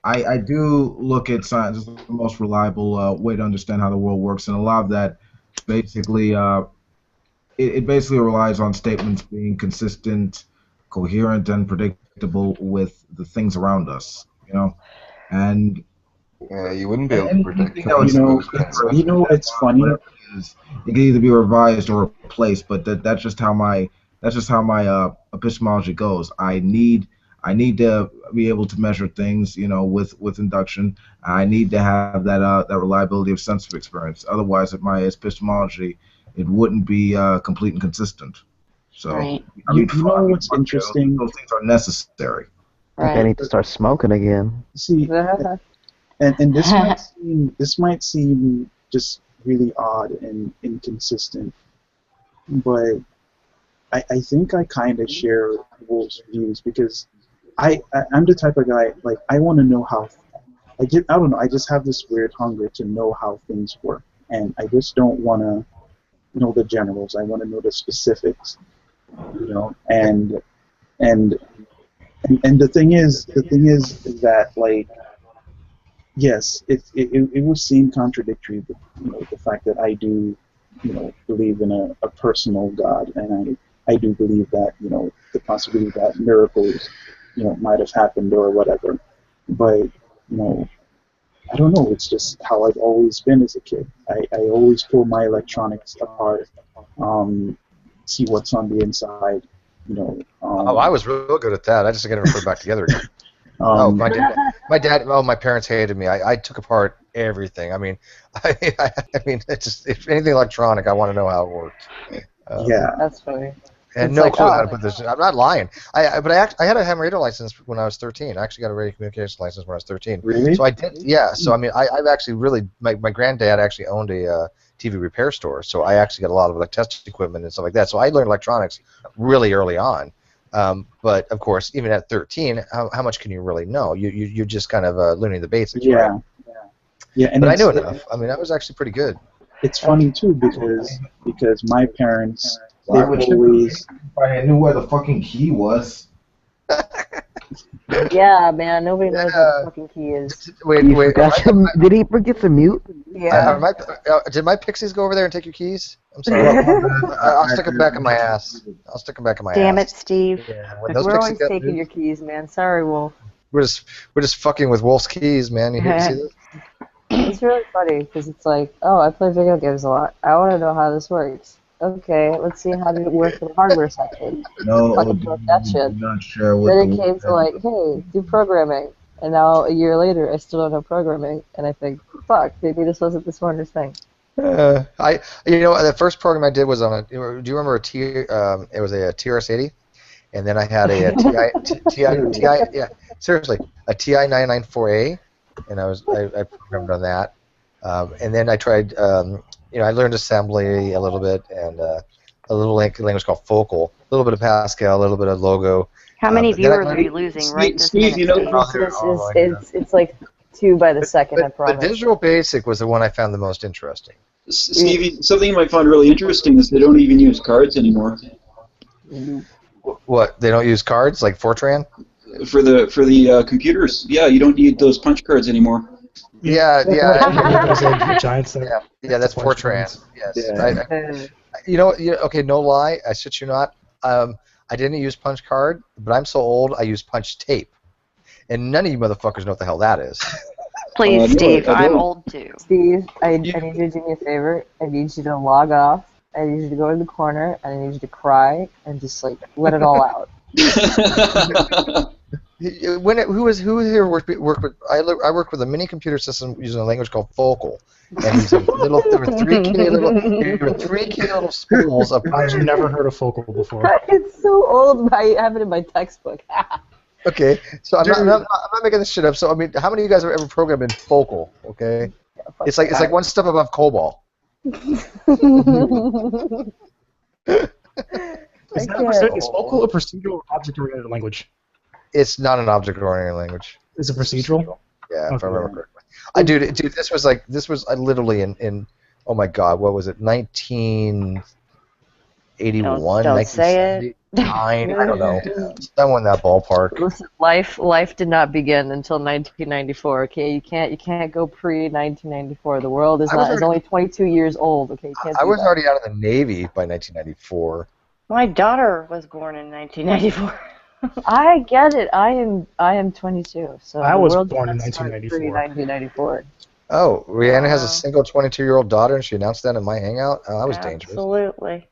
I do look at science as the most reliable way to understand how the world works, and a lot of that basically it basically relies on statements being consistent, coherent, and predictable with the things around us, and you wouldn't be able to predict. It's funny. It can either be revised or replaced, but that's just how my epistemology goes. I need to be able to measure things, with induction. I need to have that reliability of sensitive experience. Otherwise, at my epistemology, it wouldn't be complete and consistent. So, right. I mean, what's interesting? Those things are necessary. Right. I need to start smoking again. See, and this might seem just really odd and inconsistent, but I think I kind of share Wolf's views because I'm the type of guy, like, I want to know how. I don't know. I just have this weird hunger to know how things work, and I just don't want to know the generals. I want to know the specifics, And the thing is that, like, yes, it would seem contradictory, the fact that I do, believe in a personal God, and I do believe that, the possibility that miracles, might have happened or whatever. But, I don't know, it's just how I've always been as a kid. I always pull my electronics apart, see what's on the inside, I was real good at that. I just got to put it back together again. My parents hated me. I took apart everything. I mean, it's just, if anything electronic, I want to know how it works. Yeah, that's funny. And no clue how to put this. I'm not lying. I had a ham radio license when I was 13. I actually got a radio communications license when I was 13. Really? So I did. Yeah. So I mean, I've actually really my granddad actually owned a TV repair store. So I actually got a lot of like test equipment and stuff like that. So I learned electronics really early on. But of course, even at 13, how much can you really know? You're just kind of learning the basics. Yeah. Right? Yeah. And but I knew enough. I mean, I was actually pretty good. It's funny too because my parents. Why would you? If I knew where the fucking key was. Yeah, man, nobody knows what the fucking key is. Wait. Did he forget to mute? Yeah. Did my pixies go over there and take your keys? I'm sorry. I'll stick them back in my ass. I'll stick them back in my ass. Damn it, Steve. Yeah, when those We're pixies always get taking your keys, man. Sorry, Wolf. We're just fucking with Wolf's keys, man. You see this? It's really funny because it's like, oh, I play video games a lot. I want to know how this works. Okay, let's see how to work with the hardware section. No, Fucking broke that shit. I'm not sure what Then it came to like, hey, do programming. And now a year later, I still don't know programming. And I think, fuck, maybe this wasn't the smartest thing. The first program I did was on a. Do you remember a T? It was a TRS-80, and then I had a seriously, a TI-994A, and I programmed on that, and then I tried. I learned assembly a little bit and a little language called Focal, a little bit of Pascal, a little bit of Logo. How many viewers are you losing right this minute? It's like 2 by the second, I promise. The Visual Basic was the one I found the most interesting. Stevie, something you might find really interesting is they don't even use cards anymore. What? They don't use cards like Fortran? For the computers, yeah, you don't need those punch cards anymore. Yeah. Giants there. Yeah, that's Fortran. Yes. Yeah. Okay, no lie, I shit you not. I didn't use punch card, but I'm so old I use punch tape. And none of you motherfuckers know what the hell that is. Please, Steve, I'm old too. Steve, I need you to do me a favor. I need you to log off. I need you to go in the corner, and I need you to cry and just like let it all out. Who here worked with? I worked with a mini computer system using a language called Focal, and these there were three kitty little spools of. I've never heard of Focal before. It's so old. I have it in my textbook. Okay, so I'm not making this shit up. So I mean, how many of you guys have ever programmed in Focal? Okay, it's like one step above COBOL. Is Focal a procedural object-oriented language? It's not an object-oriented language. Is it procedural? Yeah, if I remember correctly. Dude, this was literally in oh my god, what was it? 1981, don't say it. 1979, I don't know. Somewhere in that ballpark. Listen, life did not begin until 1994. Okay, you can't go pre-1994. The world is only 22 years old. Okay, you can't. I was already out of the Navy by 1994. My daughter was born in 1994. I get it. I am 22. So I was born in 1994. Oh, Rihanna has a single 22-year-old daughter, and she announced that in my Hangout. Oh, that was dangerous. Absolutely.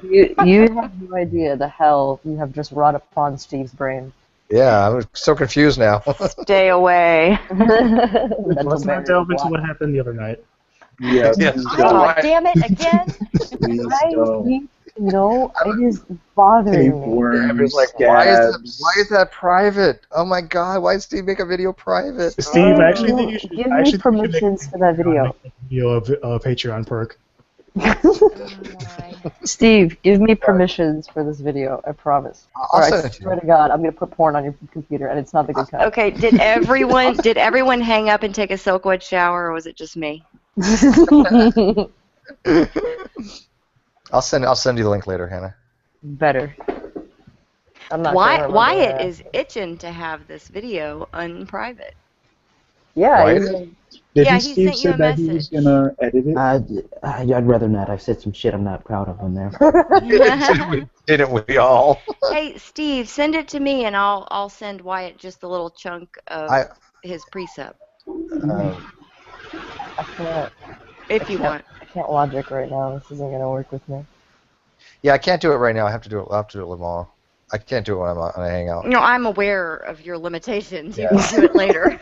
You have no idea the hell you have just wrought upon Steve's brain. Yeah, I'm so confused now. Stay away. Let's not delve into what happened the other night. Yes. Oh, damn it, again? It is bothering me. Everybody's like, why is that private? Oh my god, why did Steve make a video private? Steve, I actually think you should give me permissions for that video. Patreon perk. Steve, give me permissions for this video. I promise. I swear to God, I'm gonna put porn on your computer, and it's not the good kind. Okay, did everyone hang up and take a Silkwood shower, or was it just me? I'll send you the link later, Hannah. Better. I'm not. Wyatt is itching to have this video unprivate. Yeah. Did Steve say that he was gonna edit it? I'd rather not. I've said some shit I'm not proud of on there. Didn't we all? Hey, Steve, send it to me, and I'll send Wyatt just a little chunk of his precept. I can't. If you want. I can't logic right now. This isn't gonna work with me. Yeah, I can't do it right now. I'll have to do it tomorrow. I can't do it when I'm on a Hangout. No, I'm aware of your limitations. You can do it later.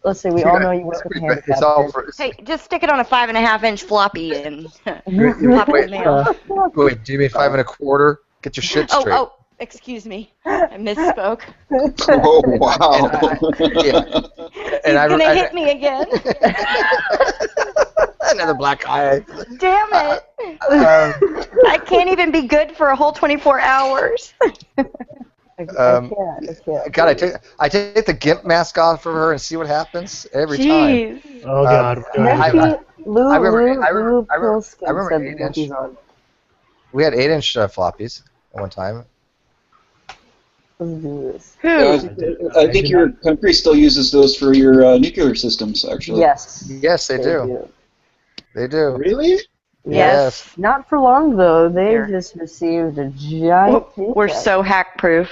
Let's see, we all know you work with handicapped. Hey, just stick it on a 5.5-inch floppy and pop it in the mail. Wait, do you mean 5 1/4? Get your shit straight. Oh, excuse me. I misspoke. Oh, wow. He's gonna hit me again. Another black eye. Damn it. I can't even be good for a whole 24 hours. I can't. God, I take the GIMP mask off for her and see what happens every time. Oh God. I remember 8-inch. We had 8-inch floppies at one time. Let's do this. I think your country still uses those for your nuclear systems, actually. Yes. Yes, they do. They do. Really? Yes. Not for long though. They Here. just received a giant. We're so hack-proof.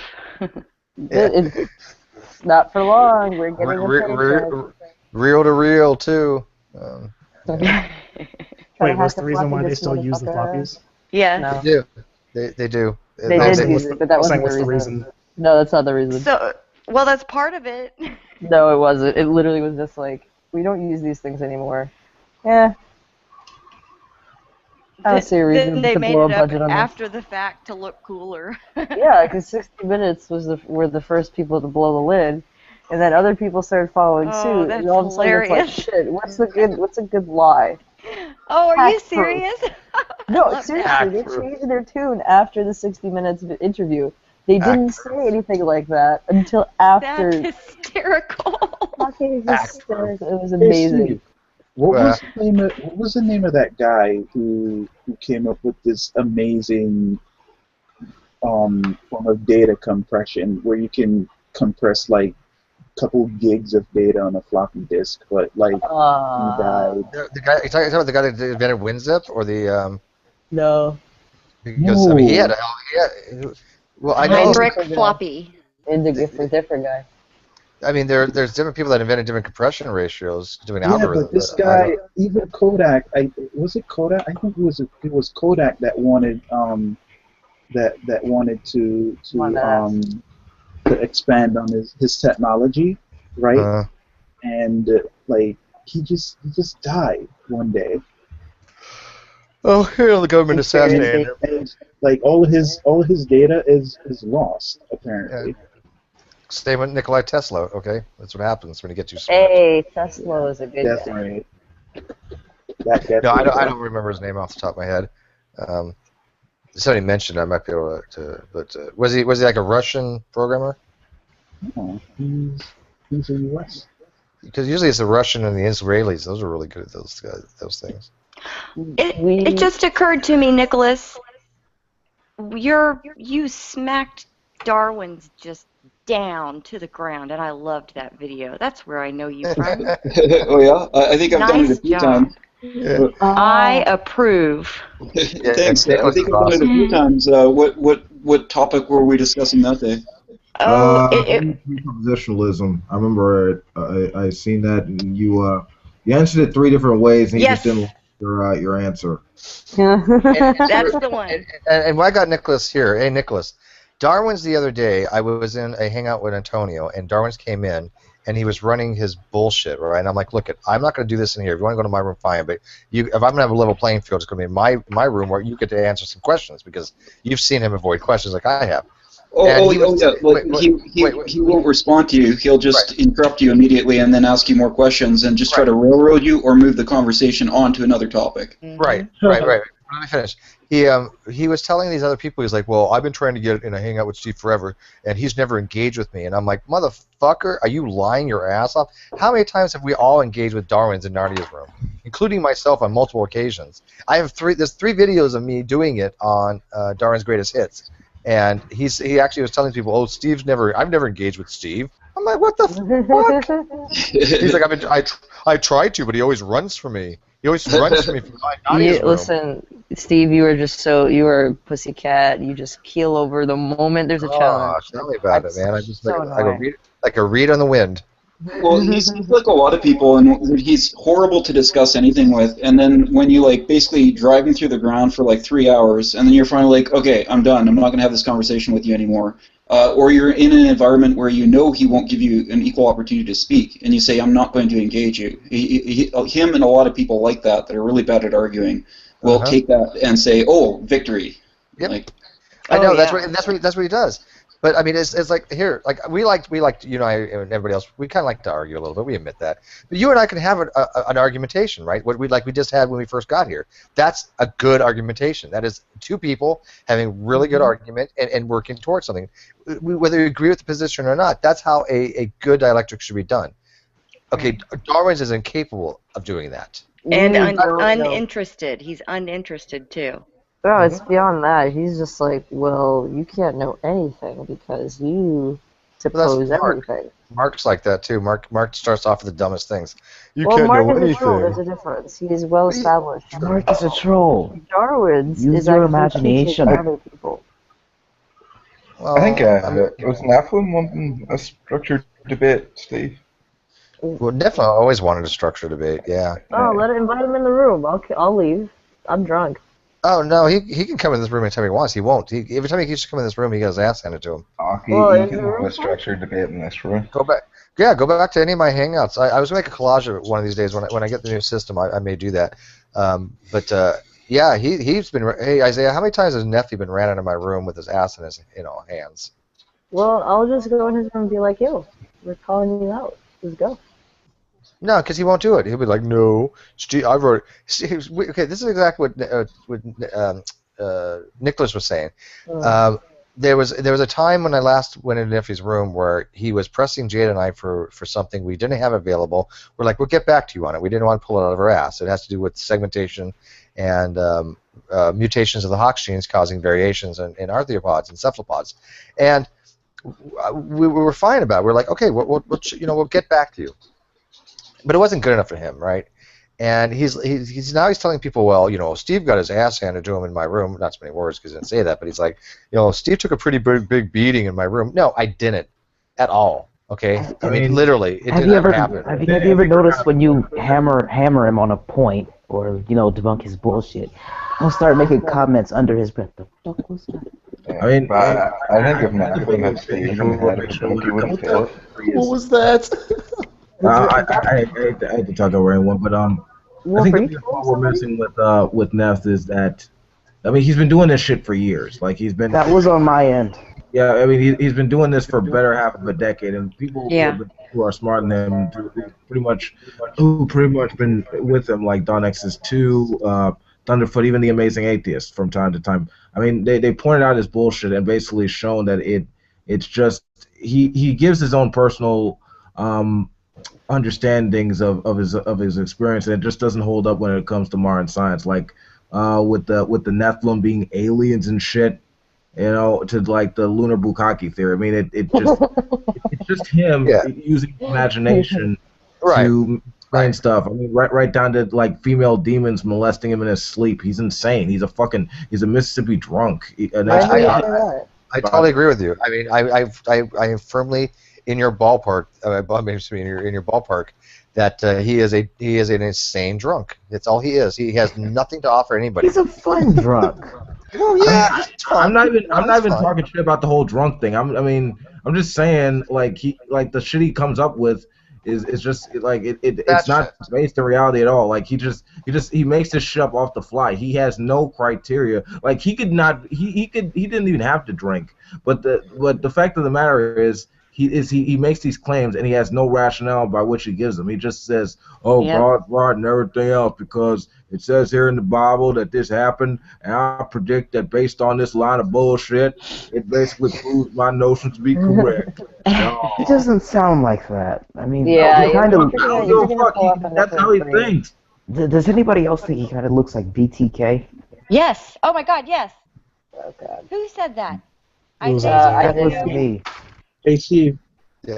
It's not for long. We're getting a paycheck. Real to real too. Wait, what's the reason why they still use the floppies? Yeah. No. They do. They do. They did use it, but that wasn't the reason. No, that's not the reason. So, well, that's part of it. No, it wasn't. It literally was just like, we don't use these things anymore. Yeah. I don't see a reason They to made blow a it up budget on after the fact to look cooler. Yeah, because 60 Minutes were the first people to blow the lid, and then other people started following suit. That's and all of a sudden it's like, hilarious. shit, what's a good lie? Oh, are you Hack-proof. serious? No, seriously, they changed their tune after the 60 Minutes interview. They didn't say anything like that until after. That's hysterical. Fucking hysterical. It was amazing. What was the name of that guy who came up with this amazing form of data compression where you can compress like a couple gigs of data on a floppy disk, but like he died. The guy, you talking about the guy that invented WinZip or the No. Because I mean he had well I know Heinrich Floppy. It's a different guy. I mean there's different people that invented different compression ratios doing algorithms. Yeah, but this guy, even Kodak, was it Kodak? I think it was Kodak that wanted that wanted to expand on his technology, right? And like he just died one day. Oh, the government assassinated him. And like all of his data is lost apparently. Yeah. Same with Nikola Tesla. Okay, that's what happens when you get too smart. Hey, Tesla is a good Definitely. guy. No, I don't remember his name off the top of my head. Somebody mentioned I might be able to, but was he like a Russian programmer? No, he's a U.S. Because usually it's the Russian and the Israelis. Those are really good at those things. It just occurred to me, Nicholas. You smacked Darwin's just down to the ground, and I loved that video. That's where I know you from. Oh yeah, I think I've done it a few times. Yeah. I approve. Thanks. I think I've done it a few times. What topic were we discussing that day? Presuppositionalism. I remember I seen that, and you answered it 3 different ways, and you just didn't like your answer. That's the one. And why I got Nicholas here? Hey, Nicholas. Darwin's the other day, I was in a hangout with Antonio, and Darwin's came in, and he was running his bullshit, right? And I'm like, look, I'm not going to do this in here. If you want to go to my room, fine. But if I'm going to have a level playing field, it's going to be in my room where you get to answer some questions, because you've seen him avoid questions like I have. He won't respond to you. He'll just interrupt you immediately and then ask you more questions and just try to railroad you or move the conversation on to another topic. Right. Let me finish. He was telling these other people, he's like, well, I've been trying to get in a hangout with Steve forever, and he's never engaged with me. And I'm like, motherfucker, are you lying your ass off? How many times have we all engaged with Darwin's in Narnia's room, including myself on multiple occasions? There's 3 videos of me doing it on Darwin's Greatest Hits. And he actually was telling people, I've never engaged with Steve. I'm like, what the fuck? He's like, I tried to, but he always runs from me. He always runs from me from Nadia's room. Listen, Steve, you were a pussycat. You just keel over the moment there's a challenge. Tell me about it, man. I just like a reed on the wind. Well, he's like a lot of people, and he's horrible to discuss anything with. And then when you basically drive him through the ground for 3 hours, and then you're finally like, okay, I'm done. I'm not going to have this conversation with you anymore. Or you're in an environment where you know he won't give you an equal opportunity to speak, and you say, I'm not going to engage you. Him and a lot of people like that are really bad at arguing will take that and say, oh, victory. Yep. I know, that's what he does. But I mean, it's like here, we like you and I and everybody else. We kind of like to argue a little bit. We admit that. But you and I can have an argumentation, right? What we just had when we first got here. That's a good argumentation. That is 2 people having really good argument and working towards something. Whether you agree with the position or not, that's how a good dialectic should be done. Okay, Darwin's is incapable of doing that. And uninterested. He's uninterested too. No, it's beyond that. He's just like, well, you can't know anything because you suppose everything. Mark's like that too. Mark starts off with the dumbest things. You well, can't Mark know is anything. a troll. There's a difference. He is well established. Mark is a troll. Darwin's Use is your actually imagination. teaching other people. Well, I think was Nephilim wanting a structured debate, Steve? Well, definitely always wanted a structured debate. Yeah. Oh, invite him in the room. I'll leave. I'm drunk. Oh no, he can come in this room anytime he wants. He won't. Every time he keeps to come in this room, he gets his ass handed to him. Okay, Well, you is can there have a room? structured debate in this room. Go back. Yeah, go back to any of my Hangouts. I was going to make a collage of it one of these days when I get the new system. I may do that. Yeah, he's been. Hey Isaiah, how many times has Nephi been ran into my room with his ass in his hands? Well, I'll just go in his room and be like, yo, we're calling you out. Let's go. No, because he won't do it. He'll be like, no, Steve, I wrote it. Okay, this is exactly what Nicholas was saying. There was a time when I last went into Nephi's room where he was pressing Jade and I for something we didn't have available. We're like, we'll get back to you on it. We didn't want to pull it out of our ass. It has to do with segmentation and mutations of the Hox genes causing variations in arthropods and cephalopods. And we were fine about it. We're like, okay, we'll get back to you. But it wasn't good enough for him, right? And he's telling people, well, Steve got his ass handed to him in my room. Not so many words because he didn't say that, but he's like, Steve took a pretty big beating in my room. No, I didn't at all. Okay, I mean literally, it didn't happen. Have you ever noticed when you hammer him on a point or debunk his bullshit, he'll start making comments under his breath. The fuck was that? I mean, but I think if Nephilim had Steve from the head, he wouldn't feel it. What was that? I hate to talk over anyone, but I think the problem we're messing with Neff is that, I mean, he's been doing this shit for years. Like That was on my end. Yeah, I mean, he's been doing this for better half of a decade, and people who are smarter than him, who pretty much been with him, like Don X's2, Thunderfoot, even the Amazing Atheist from time to time. I mean, they pointed out his bullshit and basically shown that it's just he gives his own personal understandings of his experience, and it just doesn't hold up when it comes to modern science. Like with the Nephilim being aliens and shit, to like the lunar bukkake theory. I mean, it's just him using imagination to explain stuff. I mean, right down to like female demons molesting him in his sleep. He's insane. He's a Mississippi drunk. I totally agree with you. I mean, I am firmly in your ballpark. In your ballpark, that he is an insane drunk. That's all he is. He has nothing to offer anybody. He's a fun drunk. Oh yeah, I'm not even talking shit about the whole drunk thing. I'm just saying like the shit he comes up with is just like it's not based in reality at all. Like he makes this shit up off the fly. He has no criteria. Like he didn't even have to drink. But the fact of the matter is he makes these claims and he has no rationale by which he gives them. He just says, God's right and everything else because it says here in the Bible that this happened, and I predict that based on this line of bullshit, it basically proves my notion to be correct. It doesn't sound like that. I mean, that's how he thinks. Does anybody else think he kind of looks like BTK? Yes. Oh my God. Yes. Oh God. Who said that? That was me. Hey Steve,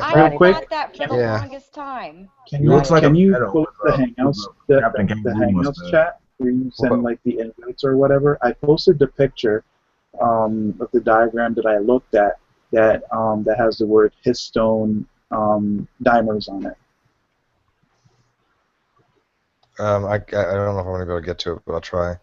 I real quick. thought that for the longest time. Can you pull up the Hangouts, the Hangouts chat where you send like the invites or whatever? I posted the picture of the diagram that I looked at that has the word histone dimers on it. I don't know if I'm gonna be able to get to it, but I'll try.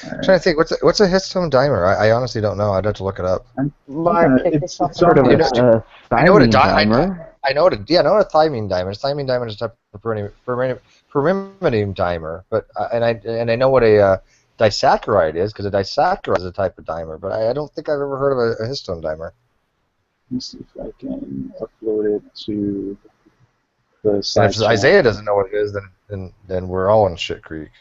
I'm trying to think, what's a histone dimer? I honestly don't know. I'd have to look it up. It's sort of a thymine dimer. I know what a thymine dimer is. Thymine dimer is a type of pyrimidine dimer, but and I know what a disaccharide is because a disaccharide is a type of dimer, but I don't think I've ever heard of a histone dimer. Let me see if I can upload it to the site. If Isaiah doesn't know what it is, then we're all in shit creek.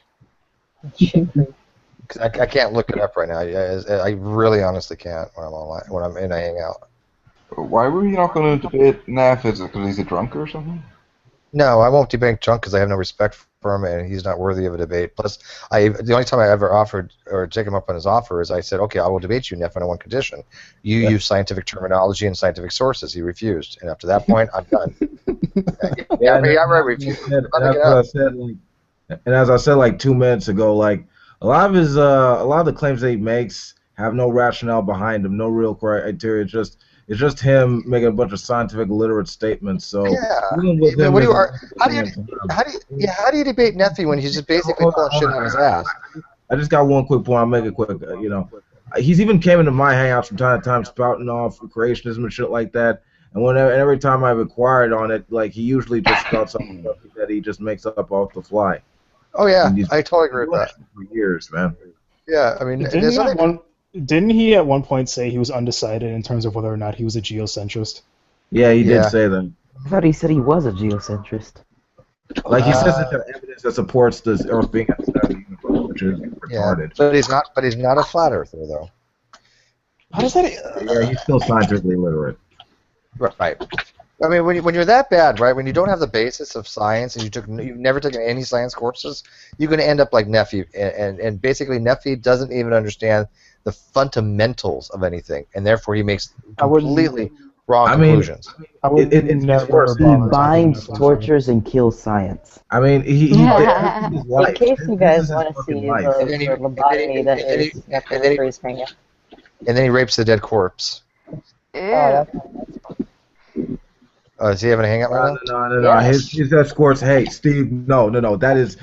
I can't look it up right now. I really honestly can't when I'm in a hangout. Why were you not going to debate Neff? Is it because he's a drunk or something? No, I won't debate drunk because I have no respect for affirm it, and he's not worthy of a debate. Plus, the only time I ever offered or take him up on his offer is I said, okay, I will debate you, Neff, on one condition. You use scientific terminology and scientific sources. He refused, and after that point, I'm done. I refused. And as I said like 2 minutes ago, like a lot of the claims that he makes have no rationale behind them, no real criteria. It's just him making a bunch of scientific literate statements. So how do you debate Neffy when he's just basically pulling shit out of his ass? I just got one quick point. I'll make it quick. He's even came into my hangouts from time to time spouting off creationism and shit like that. And every time I've inquired on it, like he usually just spouts something that he just makes up off the fly. Oh yeah, I totally agree with that. For years, man. Yeah, I mean, didn't he at one point say he was undecided in terms of whether or not he was a geocentrist? Yeah, he did say that. I thought he said he was a geocentrist. Like he says that there's evidence that supports this Earth being at the center of the universe, which is retarded. But he's not a flat earther though. How does that? Yeah, he's still scientifically literate. Right. I mean, when you're that bad, right? When you don't have the basis of science and you've never taken any science courses, you're going to end up like Neffy, and basically Neffy doesn't even understand the fundamentals of anything, and therefore he makes completely wrong conclusions. It's worse. He binds, tortures, and kills science. I mean, in case you guys want to see the lobotomy that is Neffy's hangout. And then he rapes the dead corpse. Is he having a hangout right now? No. His escorts. Hey, Steve. No. That's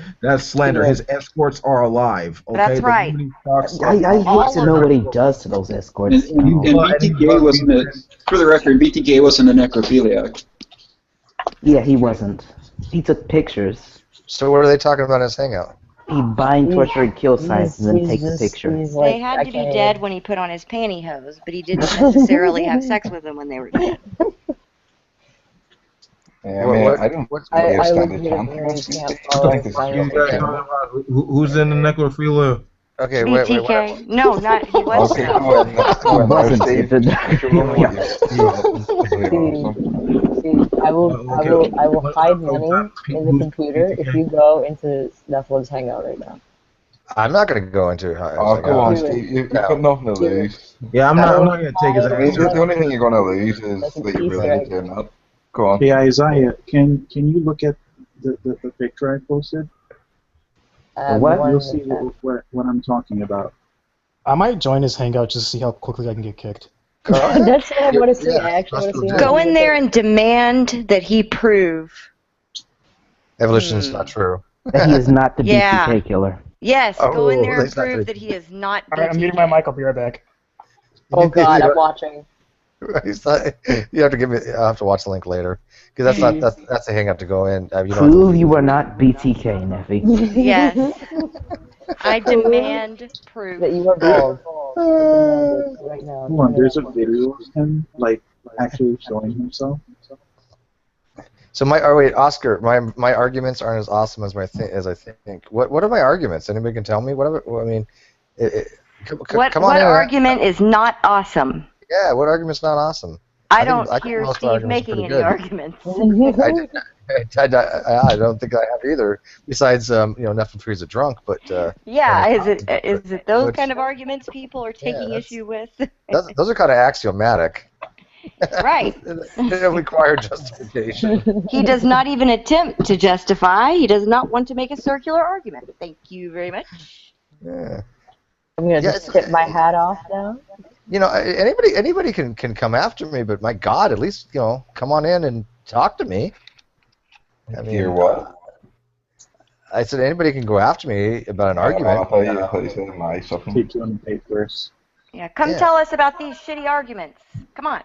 slander. His escorts are alive. Okay? That's right. I hate to know what he does to those escorts. And BTK wasn't. For the record, BTK wasn't a necrophiliac. Yeah, he wasn't. He took pictures. So what are they talking about in his hangout? He bind, torture, and kill science, and then take the picture. They had to be dead when he put on his pantyhose, but he didn't necessarily have sex with them when they were dead. Yeah, I mean, I don't Who's in the necrophilia? Okay, BTK. No, not he wasn't. I will hide money in the computer if you go into Nephilim's hangout right now. I'm not going to go into. Come on, Steve. You've got nothing to lose. Yeah, I'm not going to take his ass. The only thing you're going to lose is that you really need to turn up. Go on. Hey, Isaiah, can you look at the picture I posted? What? You'll see what I'm talking about. I might join his hangout just to see how quickly I can get kicked. That's what I want to see. I actually want to see how. Go in there and demand that he prove. Evolution is not true. That he is not the BTK killer. Yes, go in there and prove that he is not BTK. Alright, I'm muting my mic. I'll be right back. Oh God, I'm watching. You have to give me. I'll have to watch the link later because that's a hangout to go in. Prove you are not BTK, Neffy. Yes. I demand proof that you are bald. Right now. Hold on, there's a video of him actually showing himself. So Oscar, my arguments aren't as awesome as I think. What are my arguments? Anybody can tell me? What argument is not awesome? Yeah, what argument's not awesome? I don't hear Steve making any arguments. I don't think I have either. Besides, Nephilim is a drunk, but yeah, is it those kind of arguments people are taking issue with? Those are kind of axiomatic. Right. They don't require justification. He does not even attempt to justify. He does not want to make a circular argument. Thank you very much. Yeah. I'm gonna just tip my hat off now. Anybody can come after me, but my God, at least come on in and talk to me. I mean, hear what? I said anybody can go after me about an argument. I thought you said my something. Keep you on the papers. Yeah, come tell us about these shitty arguments. Come on,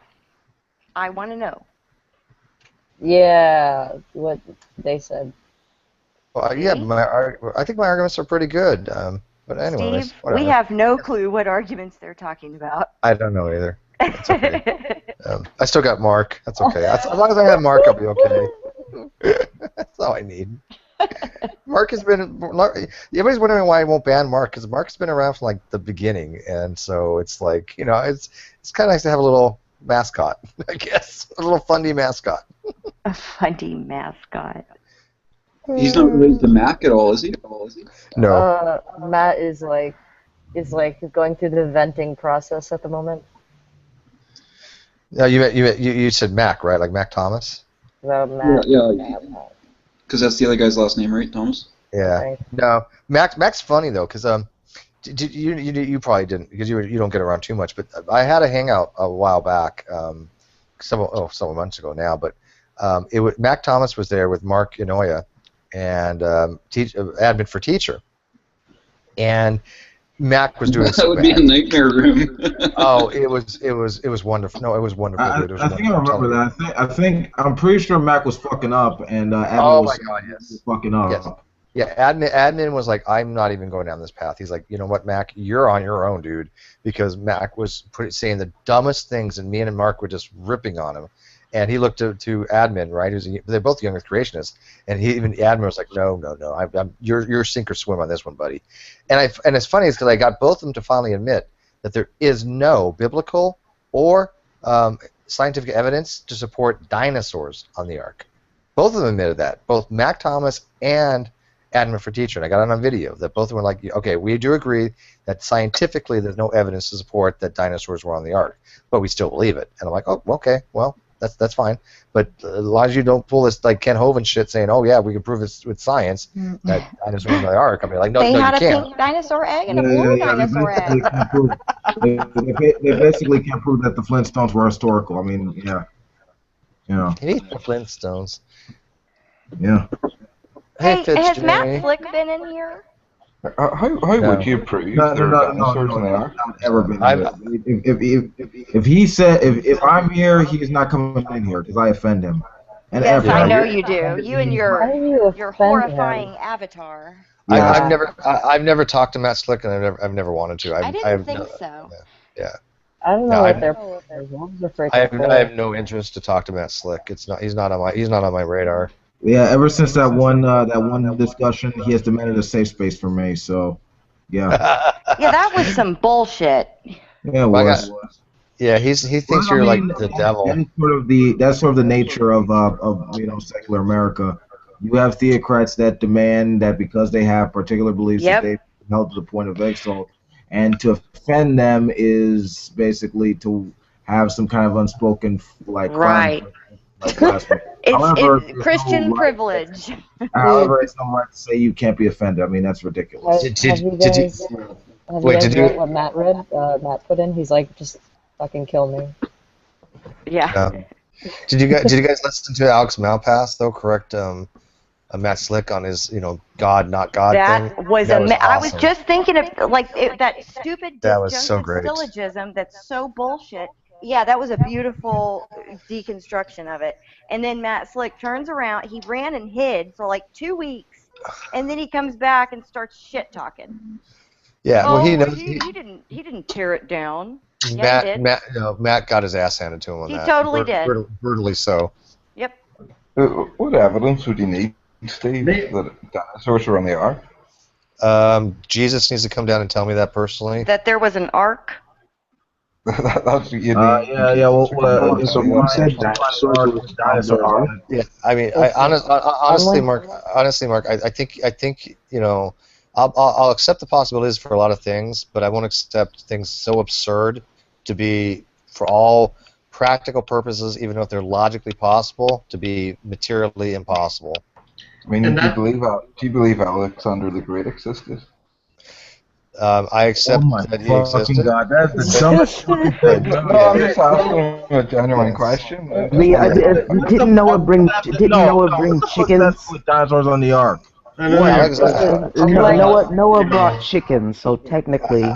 I want to know. Yeah, what they said. Well, yeah, I think my arguments are pretty good. But anyways, Steve, whatever. we have no clue what arguments they're talking about. I don't know either. That's okay. I still got Mark. That's okay. As long as I have Mark, I'll be okay. That's all I need. Mark has been. Everybody's wondering why I won't ban Mark, because Mark's been around from like the beginning, and so it's like it's kind of nice to have a little mascot, I guess, a little fundy mascot. A fundy mascot. He's not related to Mac at all, is he? No. Matt is like going through the venting process at the moment. No, you said Mac, right? Like Mac Thomas? No, Matt. Yeah. Because that's the other guy's last name, right, Thomas? Yeah. Right. No, Mac's funny though, because you probably didn't, because you don't get around too much. But I had a hangout a while back, several months ago now. But Mac Thomas was there with Mark Inoya, and admin for teacher, and Mac was doing that would be a nightmare room. Oh, it was wonderful. No, it was wonderful. I Dude. It was think I remember that. I'm pretty sure Mac was fucking up, and admin oh was my God, yes. fucking up. Yes. Yeah, admin was like, I'm not even going down this path. He's like, you know what, Mac, you're on your own, dude, because Mac was saying the dumbest things, and me and Mark were just ripping on him. And he looked to admin, right? They're both young creationists, and admin was like, no, you're sink or swim on this one, buddy. And it's funny is because I got both of them to finally admit that there is no biblical or scientific evidence to support dinosaurs on the Ark. Both of them admitted that, both Mac Thomas and admin for teacher, and I got it on video that both of them were like, okay, we do agree that scientifically there's no evidence to support that dinosaurs were on the Ark, but we still believe it. And I'm like, oh, okay, well, that's fine. But as long as you don't pull this like Ken Hovind shit saying, oh yeah, we can prove this with science that dinosaurs were on the Ark. I mean, like, no, they you had can't. a pink dinosaur egg and a blue dinosaur egg. They basically can't prove that the Flintstones were historical. I mean, yeah. You need the Flintstones. Yeah. Hey, has Matt Flick been in here? How would you prove there are dinosaurs in the Ark? Ever been if I'm here, he's not coming in here because I offend him. And yes, I know you do. You and your horrifying avatar. Yeah. I've never talked to Matt Slick, and I've never wanted to. I didn't think so. Yeah. I don't know what they're I have no interest to talk to Matt Slick. He's not on my radar. Yeah, ever since that one discussion, he has demanded a safe space for me. So, yeah. Yeah, that was some bullshit. Yeah, it was. Yeah, he thinks you're like the devil. That's sort of the nature of secular America. You have theocrats that demand that because they have particular beliefs that they've held to the point of insult, and to offend them is basically to have some kind of unspoken right. It's Christian privilege. However, it's not right to say you can't be offended. I mean, that's ridiculous. Have you guys read what Matt read? Matt put in. He's like, just fucking kill me. Yeah. Did you guys listen to Alex Malpass though? Correct. Matt Slick on his God not God that thing. Was awesome. I was just thinking of that stupid that was so great. syllogism that's so bullshit. Yeah, that was a beautiful deconstruction of it. And then Matt Slick turns around. He ran and hid for like 2 weeks, and then he comes back and starts shit talking. Yeah, well, he knows. He didn't tear it down. Matt got his ass handed to him on that. He totally did. Brutally so. Yep. What evidence would you need, Steve, that dinosaurs were on the Ark? Jesus needs to come down and tell me that personally. That there was an ark. That's you so you said dinosaurs. Yeah, I mean, honestly, Mark, I think I'll accept the possibilities for a lot of things, but I won't accept things so absurd to be, for all practical purposes, even if they're logically possible, to be materially impossible. I mean, do you believe Alexander the Great existed? I accept that he existed. God, that's the dumbest fucking thing. No, I'm just asking a genuine question. Didn't Noah bring chickens? With dinosaurs on the Ark. Noah brought chickens, so technically.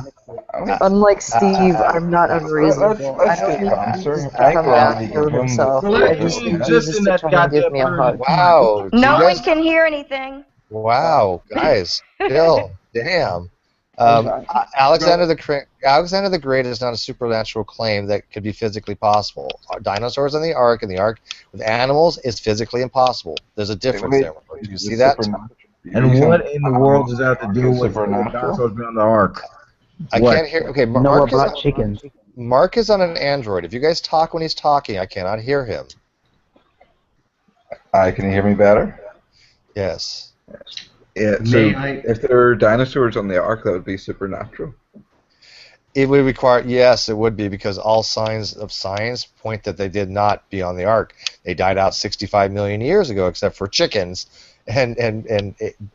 Unlike Steve, I'm not unreasonable. I don't need Jesus to come out and prove himself. I just need Jesus to try and give me a hug. Wow. No one can hear anything. Wow, guys. Still, damn. Alexander the Great is not a supernatural claim that could be physically possible. Dinosaurs on the Ark, and the Ark with animals is physically impossible. There's a difference there. Do you see that? And what in the world does that have to do with dinosaurs being on the Ark? I can't hear. Okay, Noah brought chickens. Mark is on an Android. If you guys talk when he's talking, I cannot hear him. Can you hear me better? Yes. Yeah. So if there were dinosaurs on the Ark, that would be supernatural. It would require, yes, it would be, because all signs of science point that they did not be on the Ark. They died out 65 million years ago, except for chickens and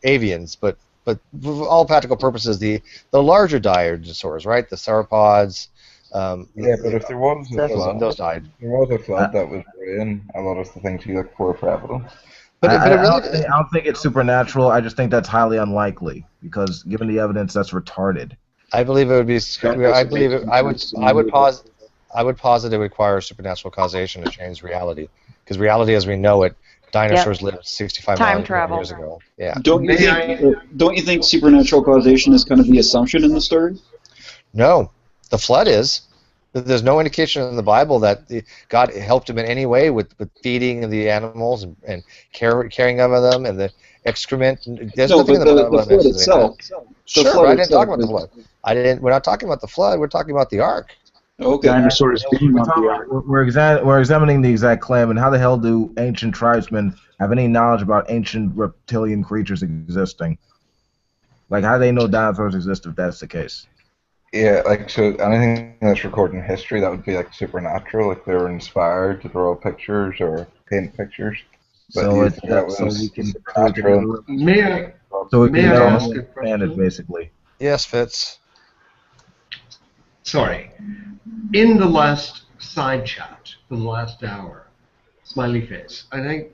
avians. But for all practical purposes, the larger dinosaurs, right, the sauropods. Yeah, but if there was a flood, those died. there was a flood that would ruin a lot of the things you look for evidence. I don't think it's supernatural. I just think that's highly unlikely because, given the evidence, that's retarded. I believe it would be. I believe it, I would posit it would require supernatural causation to change reality, because reality as we know it, dinosaurs lived 65 million years ago. Yeah. Don't you think supernatural causation is kind of the assumption in the story? No, the flood is. There's no indication in the Bible that God helped him in any way with feeding the animals and caring of them and the excrement. There's nothing in the Bible the flood itself. Sure, but I didn't talk about the flood. We're not talking about the flood. We're talking about the Ark. Okay. Dinosaurs being on the Ark. We're examining the exact claim, and how the hell do ancient tribesmen have any knowledge about ancient reptilian creatures existing? Like, how do they know dinosaurs exist if that's the case? Yeah, like, so anything that's recorded in history, that would be like supernatural, like they were inspired to draw pictures or paint pictures. But So we can ask a question? it basically. Yes, Fitz. Sorry. In the last side chat, for the last hour, smiley face. I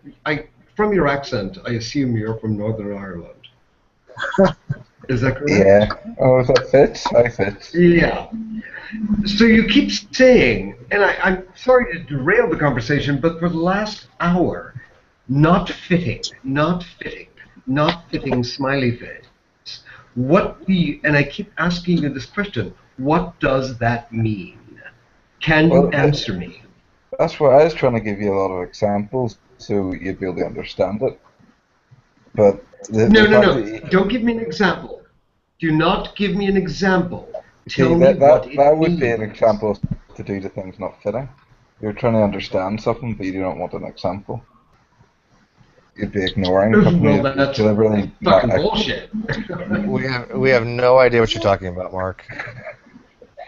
from your accent, I assume you're from Northern Ireland. Is that correct? Yeah. Oh, is that Fitz? Hi, Fitz. Yeah. So you keep saying, and I'm sorry to derail the conversation, but for the last hour, not fitting, smiley face. What do you, and I keep asking you this question, what does that mean? Can you answer me? That's why I was trying to give you a lot of examples so you'd be able to understand it. But No. Don't give me an example. Do not give me an example. Tell me that what it would means. be an example to do the things not fitting. You're trying to understand something, but you don't want an example. You'd be ignoring something. Well, that's deliberately fucking bullshit. We have no idea what you're talking about, Mark.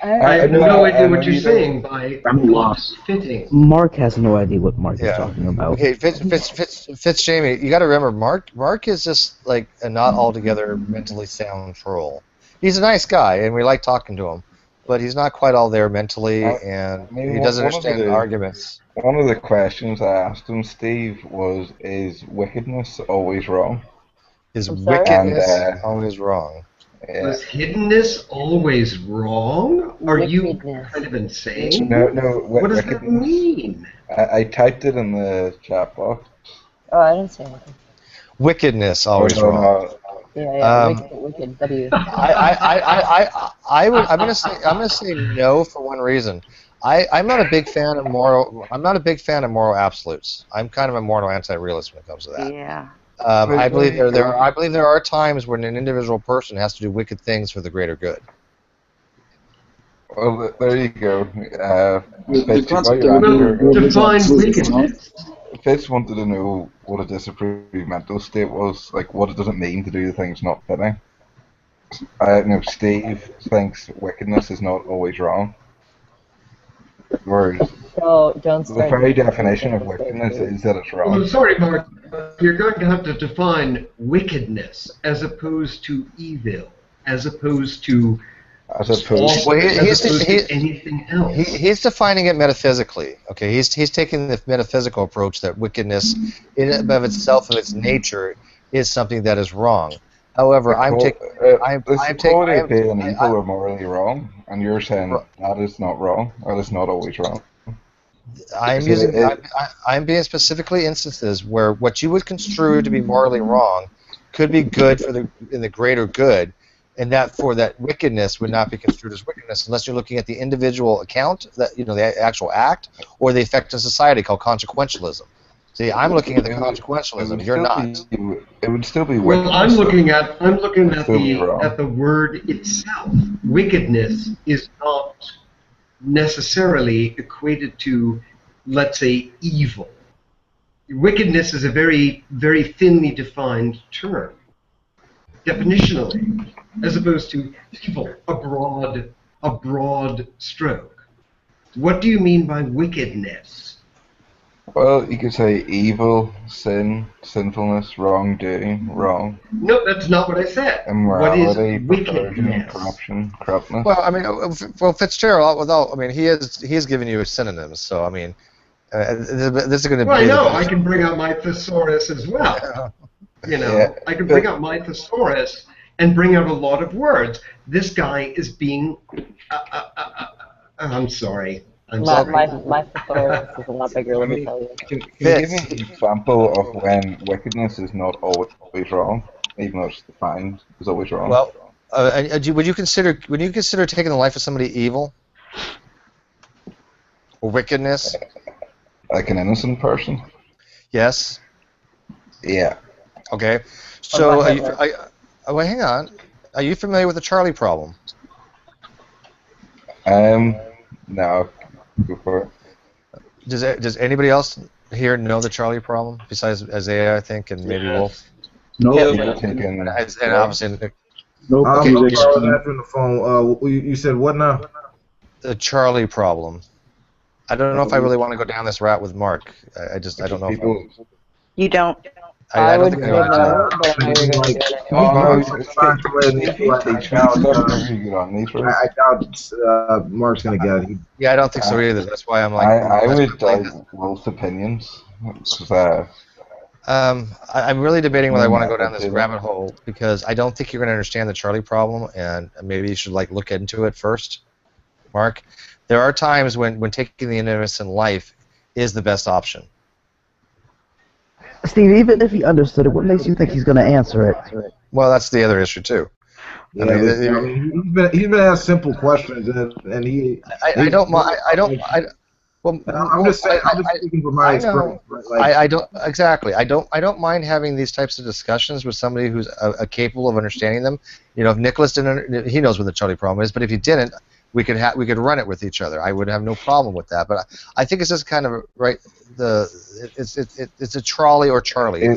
I have no idea what you're saying by not fitting. Mark has no idea what Mark is talking about. Okay, Fitz Jamie, you got to remember, Mark is just like a not altogether mentally sound troll. He's a nice guy, and we like talking to him, but he's not quite all there mentally, and he doesn't understand the arguments. One of the questions I asked him, Steve, was, is wickedness always wrong? Is wickedness always wrong? Yeah. Was hiddenness always wrong? Are you kind of insane? No. What does that mean? I typed it in the chat box. Oh, I didn't say anything. Wickedness always wrong. Yeah, wicked. W. I'm gonna say no for one reason. I'm not a big fan of moral. I'm not a big fan of moral absolutes. I'm kind of a moral anti-realist when it comes to that. Yeah. I believe there are times when an individual person has to do wicked things for the greater good. Well, there you go. Define wickedness. Fitz wanted to know what a disapproved mental state was. Like, what does it mean to do things not fitting? Steve thinks wickedness is not always wrong. Whereas the very definition of wickedness is that it's wrong. Well, I'm sorry, Mark. You're going to have to define wickedness as opposed to evil, as opposed to anything else. He's defining it metaphysically. Okay, he's taking the metaphysical approach that wickedness, in and of itself, of its nature, is something that is wrong. However, I'm taking being evil or morally wrong, and you're saying that is not wrong, or it's not always wrong. I'm being specifically instances where what you would construe to be morally wrong could be good in the greater good, and that for that wickedness would not be construed as wickedness unless you're looking at the individual account, that the actual act, or the effect on society called consequentialism. See, I'm looking at the consequentialism. You're not. It would still be well, wickedness. I'm looking at the word itself. Wickedness is not necessarily equated to, let's say, evil. wickedness is a very, very thinly defined term, definitionally, as opposed to evil, a broad stroke. What do you mean by wickedness? Well, you could say evil, sin, sinfulness, wrongdoing, wrong. No, that's not what I said. Immorality, What is perversion, wickedness? corruption, corruptness. Well, I mean, well, Fitzgerald, without, I mean, he is giving you synonyms, so I mean, this is going to Well, be. I know. I can bring out my thesaurus as well. You know, Yeah. I can bring out my thesaurus and bring out a lot of words. This guy is being. I'm sorry. I'm sorry. My thesaurus is a lot bigger, let me tell you. Can you give me an example of when wickedness is not always wrong, even though it's defined as always wrong? Well, would you consider taking the life of somebody evil or wickedness? Like an innocent person? Yes. Yeah. Okay. So, wait, hang on. Are you familiar with the Trolley problem? No. Go for it. Does anybody else here know the Trolley problem besides Isaiah, I think, and maybe Wolf? No. And obviously. No. Okay. Answering the phone. You said what now? The Trolley problem. I don't know if I really want to go down this route with Mark. I don't know if You don't. I don't think say no, but I know you're going to do it anyway. I doubt Mark's gonna get it. Yeah, I don't think so either. That's why I'm like. I would like Wolf's opinions. I'm really debating whether I want to go down this rabbit hole because I don't think you're going to understand the Trolley problem, and maybe you should like look into it first, Mark. There are times when taking the innocent life is the best option. Steve, even if he understood it, what makes you think he's going to answer it? Well, that's the other issue too. Yeah, he's been asked simple questions, and he. I don't mind. Well, I'm just saying. I'm just speaking from my experience. I don't exactly. I don't mind having these types of discussions with somebody who's capable of understanding them. You know, if Nicholas didn't, he knows what the Trolley problem is. But if he didn't, we could run it with each other. I would have no problem with that. But I think it's just kind of right. It's a trolley or Charlie. The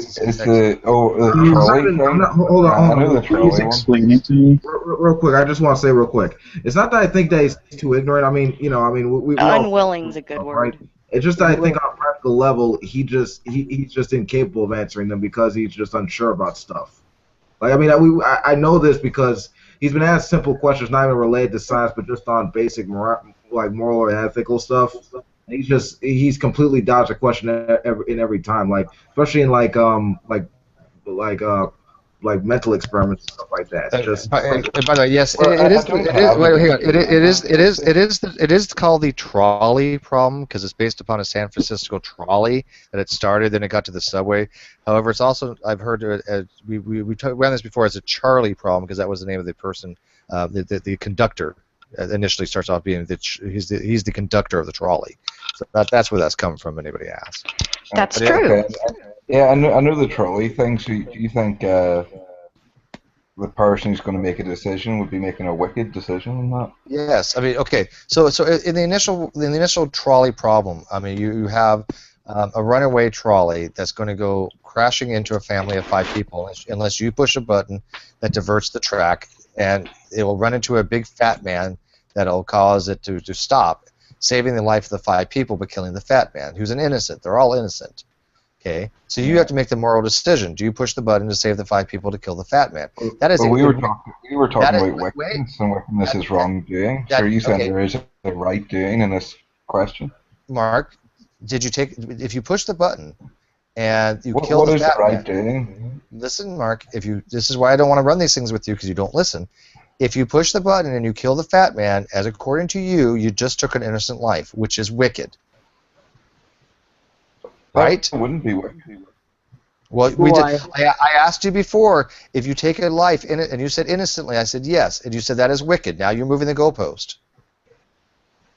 trolley thing? Hold on. I know the trolley one. Explain it to me. Real quick, I just want to say real quick. It's not that I think that he's too ignorant. I mean, we Unwilling's a good word. Right? It's just that I think on a practical level, he's just incapable of answering them because he's just unsure about stuff. Like, I mean, I know this because he's been asked simple questions, not even related to science, but just on basic moral or ethical stuff. He's completely dodged a question in every time, like especially in like mental experiments and stuff like that. And by the way, yes, it is. Wait, hang on. It is called the trolley problem because it's based upon a San Francisco trolley that it started, then it got to the subway. However, it's also I've heard we ran this before as a Charlie problem because that was the name of the person, the conductor. Initially starts off being he's the conductor of the trolley. So that's where that's coming from. Anybody asks? That's true. Okay. Yeah, I know the trolley thing. So do you think the person who's going to make a decision would be making a wicked decision on that? Yes, I mean, okay. So in the initial trolley problem, I mean, you have a runaway trolley that's going to go crashing into a family of 5 people unless you push a button that diverts the track, and it will run into a big fat man that'll cause it to stop, saving the life of the 5 people but killing the fat man, who's an innocent. They're all innocent. Okay, so you have to make the moral decision. Do you push the button to save the 5 people to kill the fat man? That is. We were talking about wickedness, and wickedness is wrongdoing. So are you saying there is a right doing in this question? Mark, if you push the button and you kill the fat man? What is the right doing? Listen, Mark. This is why I don't want to run these things with you because you don't listen. If you push the button and you kill the fat man, as according to you, you just took an innocent life, which is wicked. Right? It wouldn't be wicked. Well, we did. I asked you before if you take a life in it, and you said innocently. I said yes, and you said that is wicked. Now you're moving the goalpost.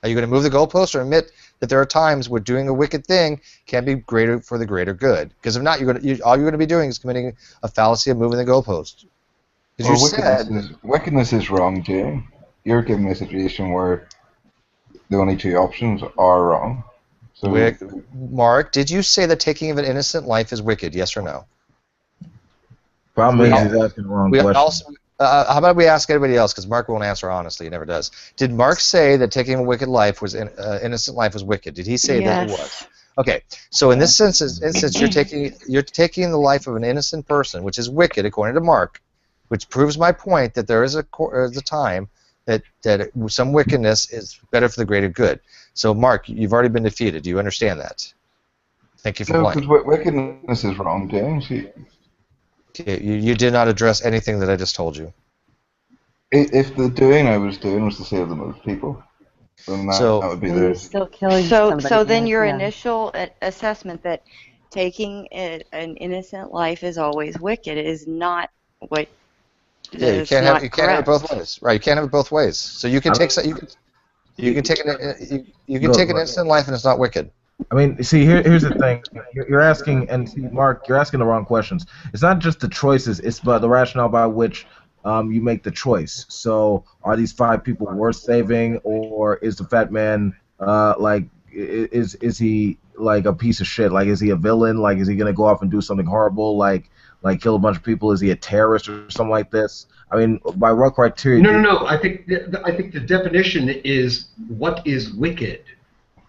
Are you going to move the goalpost or admit that there are times where doing a wicked thing can be greater for the greater good? Because if not, all you're going to be doing is committing a fallacy of moving the goalpost. Well, wickedness is wrongdoing. You're giving me a situation where the only 2 options are wrong. So, Mark, did you say that taking of an innocent life is wicked? Yes or no? Problem is he's asking the wrong question. Also, how about we ask everybody else, because Mark won't answer honestly. He never does. Did Mark say that taking a wicked life was innocent life was wicked? Did he say that it was? Okay. So in this instance, you're taking the life of an innocent person, which is wicked according to Mark, which proves my point that there is a time that some wickedness is better for the greater good. So Mark, you've already been defeated. Do you understand that? Thank you for playing. Because wickedness is wrongdoing. Okay, you did not address anything that I just told you. If the doing I was doing was to save the most people, then that would be the... Still killing somebody. So then your initial assessment that taking an innocent life is always wicked is not what... Yeah, you can't have it both ways. Right, you can't have it both ways. So you can take you can take an innocent life and it's not wicked. I mean, see, here's the thing. You're asking, and see, Mark, you're asking the wrong questions. It's not just the choices; it's but the rationale by which you make the choice. So, are these 5 people worth saving, or is the fat man is he like a piece of shit? Like, is he a villain? Like, is he gonna go off and do something horrible? Like kill a bunch of people? Is he a terrorist or something like this? I mean, by what criteria? No. I think the definition is what is wicked,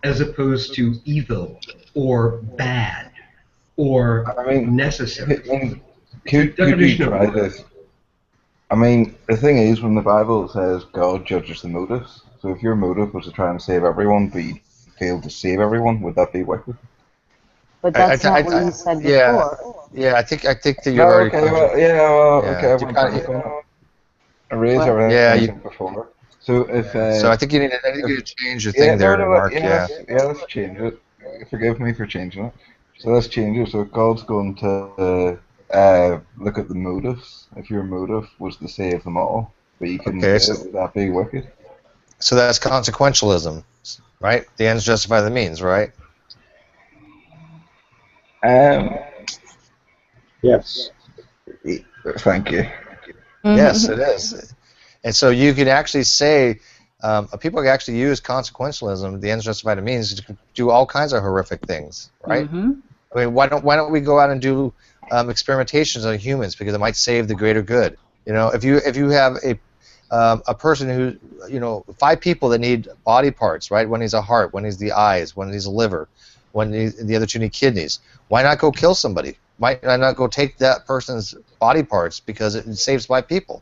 as opposed to evil or bad or necessary. Could you try this? I mean, the thing is, when the Bible says God judges the motives, so if your motive was to try and save everyone, but you failed to save everyone, would that be wicked? But that's not what you said before. Yeah, I think that you're already... I raised everything before. So if so I think you need to change your thing there, Mark. Let's change it. Forgive me for changing it. So let's change it. So God's going to look at the motives. If your motive was to save them all, but you couldn't save it, would that be wicked? So that's consequentialism, right? The ends justify the means, right? Yes. Thank you. Yes, it is. And so you can actually say, people can actually use consequentialism, the ends justify the means, to do all kinds of horrific things, right? I mean, why don't we go out and do experimentations on humans, because it might save the greater good? You know, if you have a person who, 5 people that need body parts, right? One needs a heart, one needs the eyes, one needs a liver, the other 2 need kidneys. Why not go kill somebody? Why not go take that person's body parts because it saves 5 people?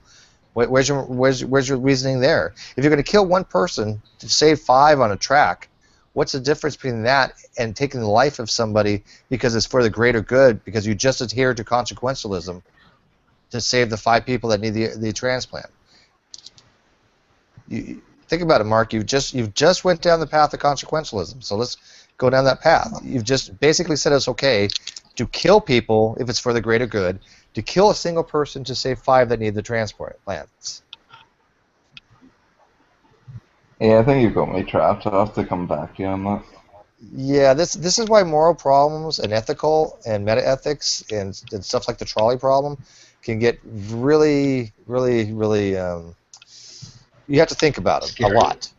Where's your reasoning there? If you're going to kill 1 person to save 5 on a track, what's the difference between that and taking the life of somebody because it's for the greater good, because you just adhere to consequentialism to save the 5 people that need the transplant? Think about it, Mark. You've just went down the path of consequentialism. So let's go down that path. You've just basically said it's okay to kill people if it's for the greater good, to kill a single person to save 5 that need the transplants. Yeah, I think you've got me trapped. I'll have to come back to you on that. Yeah, this is why moral problems and ethical and meta-ethics and stuff like the trolley problem can get really, really, really... you have to think about them a lot.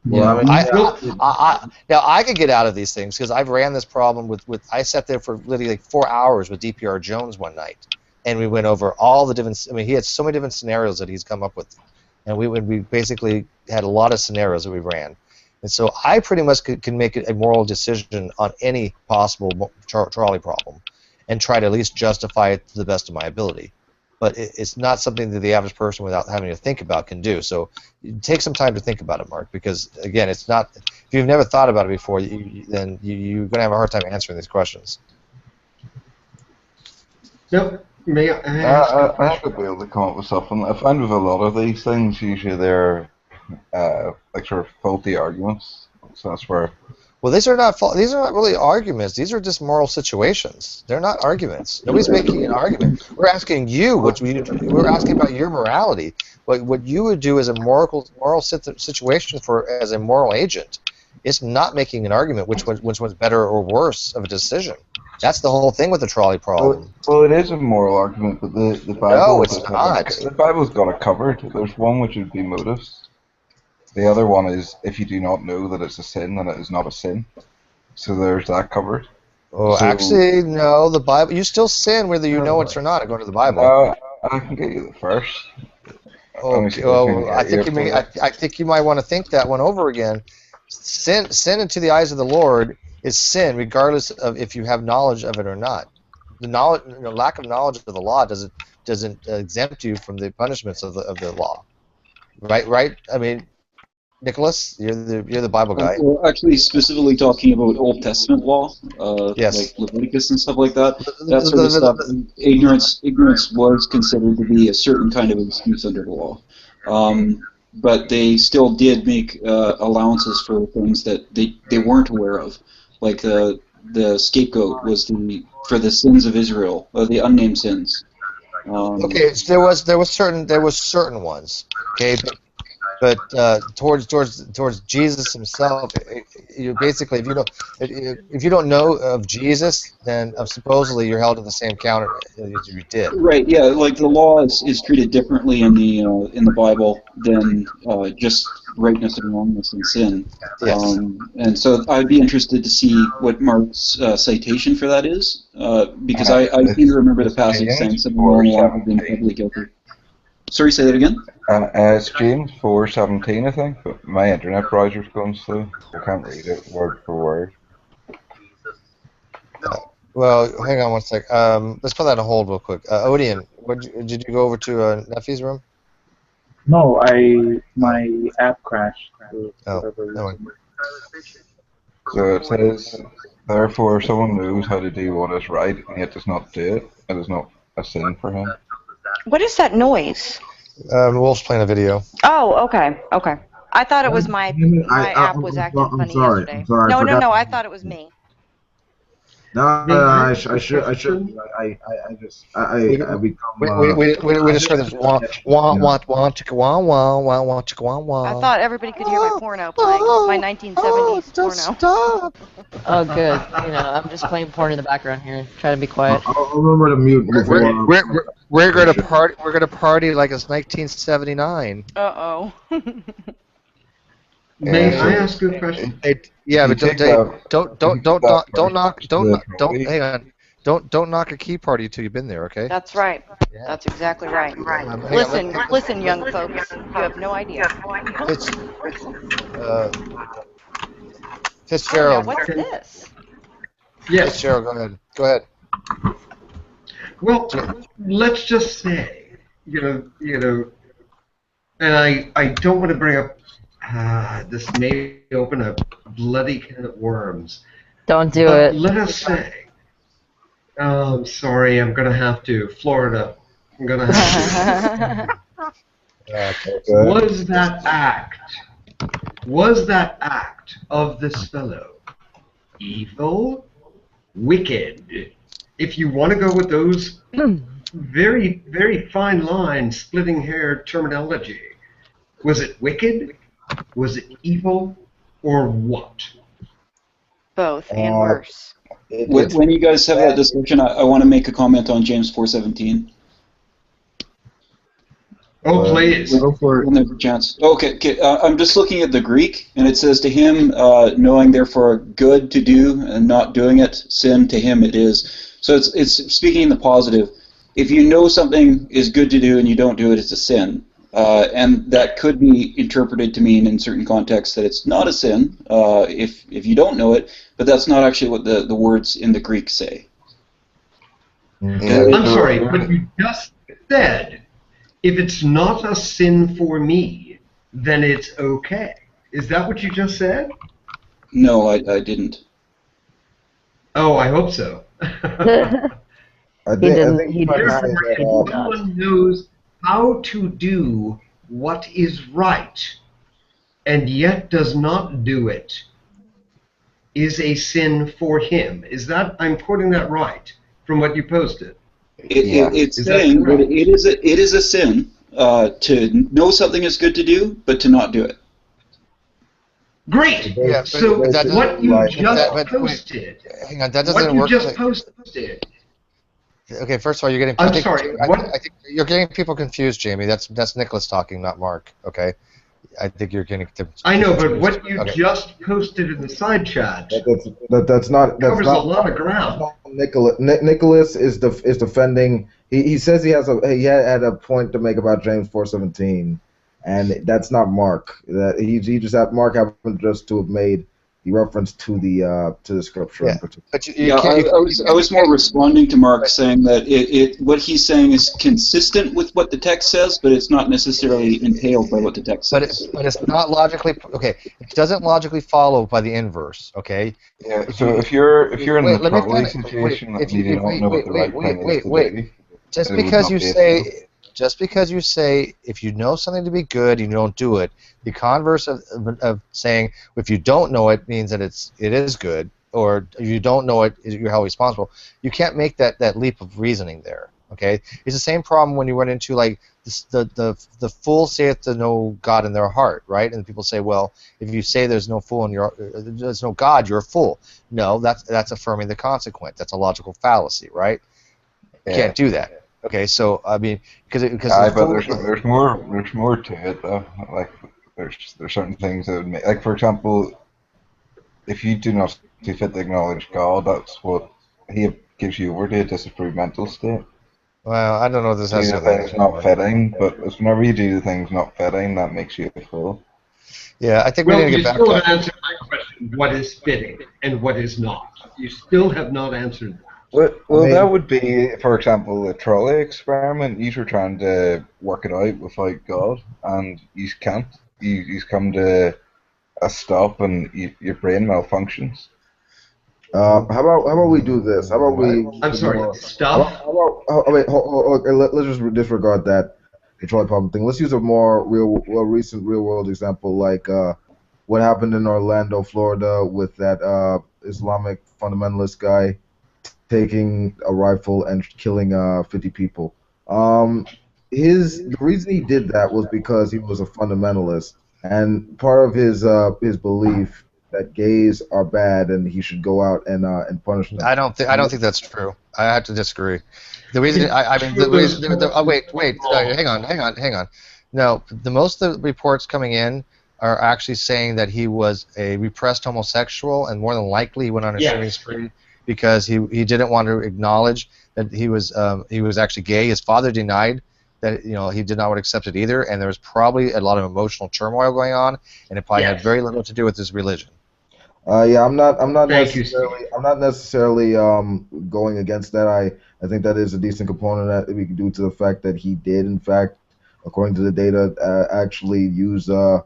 Well, now I could get out of these things because I've ran this problem with I sat there for literally like 4 hours with DPR Jones one night, and we went over all the different. I mean, he had so many different scenarios that he's come up with, and we basically had a lot of scenarios that we ran, and so I pretty much can make a moral decision on any possible trolley problem, and try to at least justify it to the best of my ability. But it's not something that the average person, without having to think about, can do. So take some time to think about it, Mark, because again, it's not. If you've never thought about it before, then you're going to have a hard time answering these questions. Yep. May I ask? I should be able to come up with something. I find with a lot of these things, usually they're like sort of faulty arguments. So that's where. Well, these are not really arguments. These are just moral situations. They're not arguments. Nobody's making an argument. We're asking you we're asking about your morality. What you would do as a moral situation as a moral agent. It's not making an argument which one's better or worse of a decision. That's the whole thing with the trolley problem. Well, it is a moral argument, but the Bible. No, it's not. The Bible's got it covered. There's one which would be motives. The other one is if you do not know that it's a sin, then it is not a sin. So there's that covered. Oh, So, actually, no. The Bible. You still sin whether you know it or not, according to the Bible. I can get you the first. Okay. Well, I think you may. I think you might want to think that one over again. Sin into the eyes of the Lord is sin, regardless of if you have knowledge of it or not. The knowledge, lack of knowledge of the law doesn't exempt you from the punishments of the law. Right. I mean, Nicholas, you're the Bible guy. Well, actually, specifically talking about Old Testament law, Yes. like Leviticus and stuff like that, that sort of stuff, ignorance was considered to be a certain kind of excuse under the law. But they still did make allowances for things that they weren't aware of, like the scapegoat was for the sins of Israel, the unnamed sins. Okay, so there was certain ones. Okay, but towards Jesus himself, you basically if you don't know of Jesus, then supposedly you're held to the same counter as you did. Right. Yeah. Like the law is treated differently in the Bible than just rightness and wrongness and sin. Yes. And so I'd be interested to see what Mark's citation for that is, because I seem to remember the passage saying something along the lines of being doubly guilty. Sorry, say that again. It's James 4:17, I think, but my internet browser's going slow. I can't read it word for word. Well, hang on one sec. Let's put that on hold real quick. Odian, did you go over to Neffy's room? No, my app crashed. Oh, no. So it says, therefore, someone knows how to do what is right, and yet does not do it. It is not a sin for him. What is that noise? Wolf's playing a video. Oh, okay. I thought it was my app was acting funny yesterday. I'm sorry. No, I thought it was me. No, I should. I become. We just heard this wah chicka wah. I thought everybody could hear my porno playing, my 1970s porno. Stop. Oh, good. I'm just playing porn in the background here, trying to be quiet. I'll remember to mute before. We're gonna party. We're gonna party like it's 1979. Uh-oh. May I ask you a question? Yeah, but don't hang on. Don't knock a key party until you've been there, okay? That's right. Yeah. That's exactly right. Listen, young folks. You have no idea. Fitzgerald. What's this? Yes. Fitzgerald, go ahead. Well, let's just say, and I don't want to bring up. This may open a bloody can of worms. Don't do it. Let us say. Sorry, I'm gonna have to. Florida. I'm gonna have to. Was that act of this fellow evil, wicked? If you want to go with those very, very fine lines, splitting hair terminology, was it wicked? Was it evil, or what? Both, and worse. When you guys have that discussion, I want to make a comment on James 4:17. Oh, please. Go for it. When there's a chance. Okay. I'm just looking at the Greek, and it says, to him, knowing therefore good to do and not doing it, sin, to him it is. So it's speaking in the positive. If you know something is good to do and you don't do it, it's a sin. And that could be interpreted to mean in certain contexts that it's not a sin if you don't know it, but that's not actually what the words in the Greek say. I'm sorry, but you just said, if it's not a sin for me, then it's okay. Is that what you just said? No, I didn't. Oh, I hope so. Everyone knows how to do what is right, and yet does not do it, is a sin for him. Is that, I'm quoting that right from what you posted? It's saying that it is a sin to know something is good to do, but to not do it. Great. Yeah, so what you just posted. Hang on, that doesn't work. What you just posted. Okay, first of all, you're getting. I think you're getting people confused, Jamie. That's Nicholas talking, not Mark. Okay, I think you're getting to. I know, but what you Okay. just posted in the side chat That's not covers a lot of ground. Nicholas is defending. He says he had a point to make about James 4:17, and that's not Mark. That he just had Mark happened just to have made the reference to the scripture in particular. But I was more responding to Mark saying that what he's saying is consistent with what the text says, but it's not necessarily entailed by what the text says. But it's not logically okay. It doesn't logically follow by the inverse. Okay. Yeah. So if you're in the Trolley situation and you don't know what the right thing is to do, just it would because not you be a say. thing. Just because you say if you know something to be good, you don't do it. The converse of saying if you don't know it means that it is good, or if you don't know it, you're held responsible. You can't make that leap of reasoning there. Okay, it's the same problem when you run into like the fool saith to know God in their heart, right? And people say, well, if you say there's no there's no God, you're a fool. No, that's affirming the consequent. That's a logical fallacy, right? You can't do that. Okay, so I mean, because but there's more to it though. Like there's certain things that would make, like for example, if you do not see fit to acknowledge God, that's what He gives you over to a disapproved mental state. Well, I don't know if this has to do with things not fitting, but whenever you do the things not fitting, that makes you a fool. Yeah, I think well, we need to you get back still to haven't answered my question: what is fitting and what is not? You still have not answered that. Well, that would be, for example, a trolley experiment. You're trying to work it out without God, and you can't. You come to a stop, and your brain malfunctions. How about we do this? How about we? I'm sorry. Stuff. Let's just disregard that trolley problem thing. Let's use a more recent real world example, like what happened in Orlando, Florida, with that Islamic fundamentalist guy taking a rifle and killing 50 people. The reason he did that was because he was a fundamentalist, and part of his belief that gays are bad and he should go out and punish them. I don't think that's true. I have to disagree. The reason hang on. No, most of the reports coming in are actually saying that he was a repressed homosexual, and more than likely he went on a shooting spree because he didn't want to acknowledge that he was actually gay. His father denied that, he did not want to accept it either, and there was probably a lot of emotional turmoil going on, and it probably had very little to do with his religion. I'm not necessarily going against that. I think that is a decent component that we can do to the fact that he did, in fact, according to the data, actually use a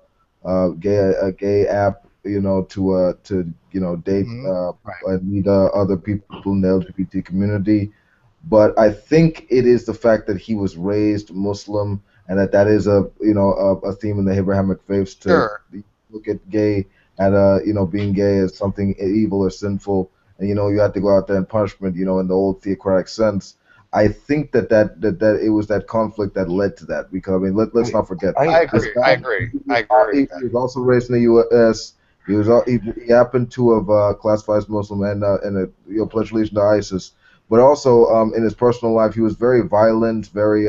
gay app, to date and meet other people in the LGBT community. But I think it is the fact that he was raised Muslim, and that is a theme in the Abrahamic faiths to look at gay and being gay as something evil or sinful, and you have to go out there and punishment, in the old theocratic sense. I think that it was that conflict that led to that, because let's not forget. I agree. He was also raised in the U.S. He happened to have classified as Muslim and pledged allegiance to ISIS, but also in his personal life he was very violent, very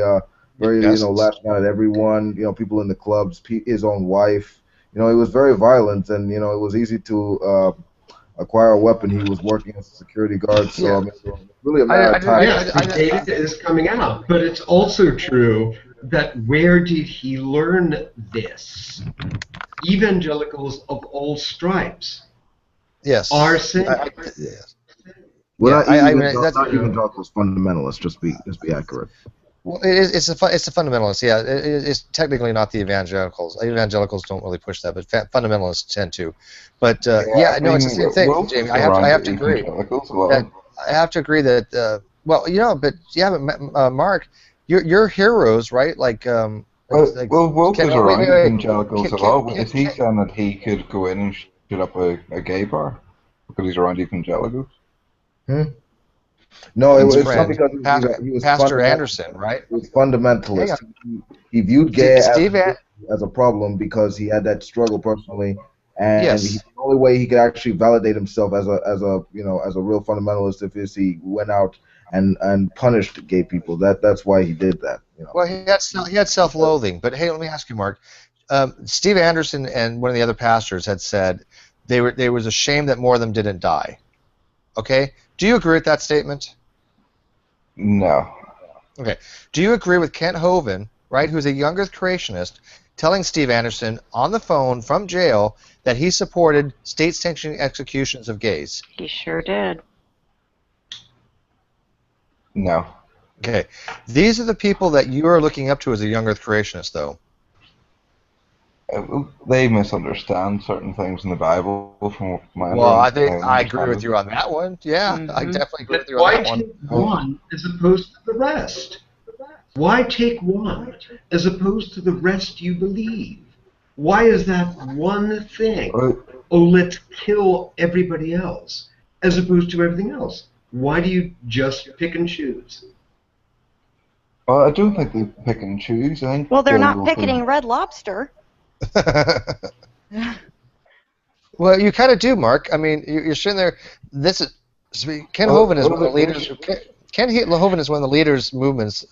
lashing out at everyone. People in the clubs, his own wife. He was very violent, and it was easy to acquire a weapon. He was working as a security guard, so really a matter of time. Yes, the data is coming out, but it's also true that where did he learn this? Evangelicals of all stripes are saying. Not evangelicals, fundamentalists. Just be accurate. Well, it's the fundamentalists. Yeah, it's technically not the evangelicals. Evangelicals don't really push that, but fundamentalists tend to. But it's the same thing, Jamie. I have to agree. I have to agree that. But Mark, you're heroes, right? Wolf is around evangelicals a lot. Is he saying that he could go in and shoot up a gay bar because he's around evangelicals? No, it's not because he was Pastor Anderson, right? He was fundamentalist. He viewed gay as a problem because he had that struggle personally, and the only way he could actually validate himself as a real fundamentalist is he went out and punished gay people. That's why he did that. Well, he had self-loathing. But hey, let me ask you, Mark. Steve Anderson and one of the other pastors had said there was a shame that more of them didn't die. Okay? Do you agree with that statement? No. Okay. Do you agree with Kent Hovind, right, who's a younger creationist, telling Steve Anderson on the phone from jail that he supported state-sanctioned executions of gays? He sure did. No. Okay. These are the people that you are looking up to as a young earth creationist, though. They misunderstand certain things in the Bible from my Well, I think I agree with you on that one. Yeah, I definitely agree with you on that one. Why take one as opposed to the rest? Why take one as opposed to the rest you believe? Why is that one thing? Oh, let's kill everybody else as opposed to everything else. Why do you just pick and choose? Well, I don't think they pick and choose. I think Well, they're not picketing Red Lobster. Well, you kind of do, Mark. I mean, you're sitting there. Ken Hovind is one of the leaders. Ken Hovind is one of the leaders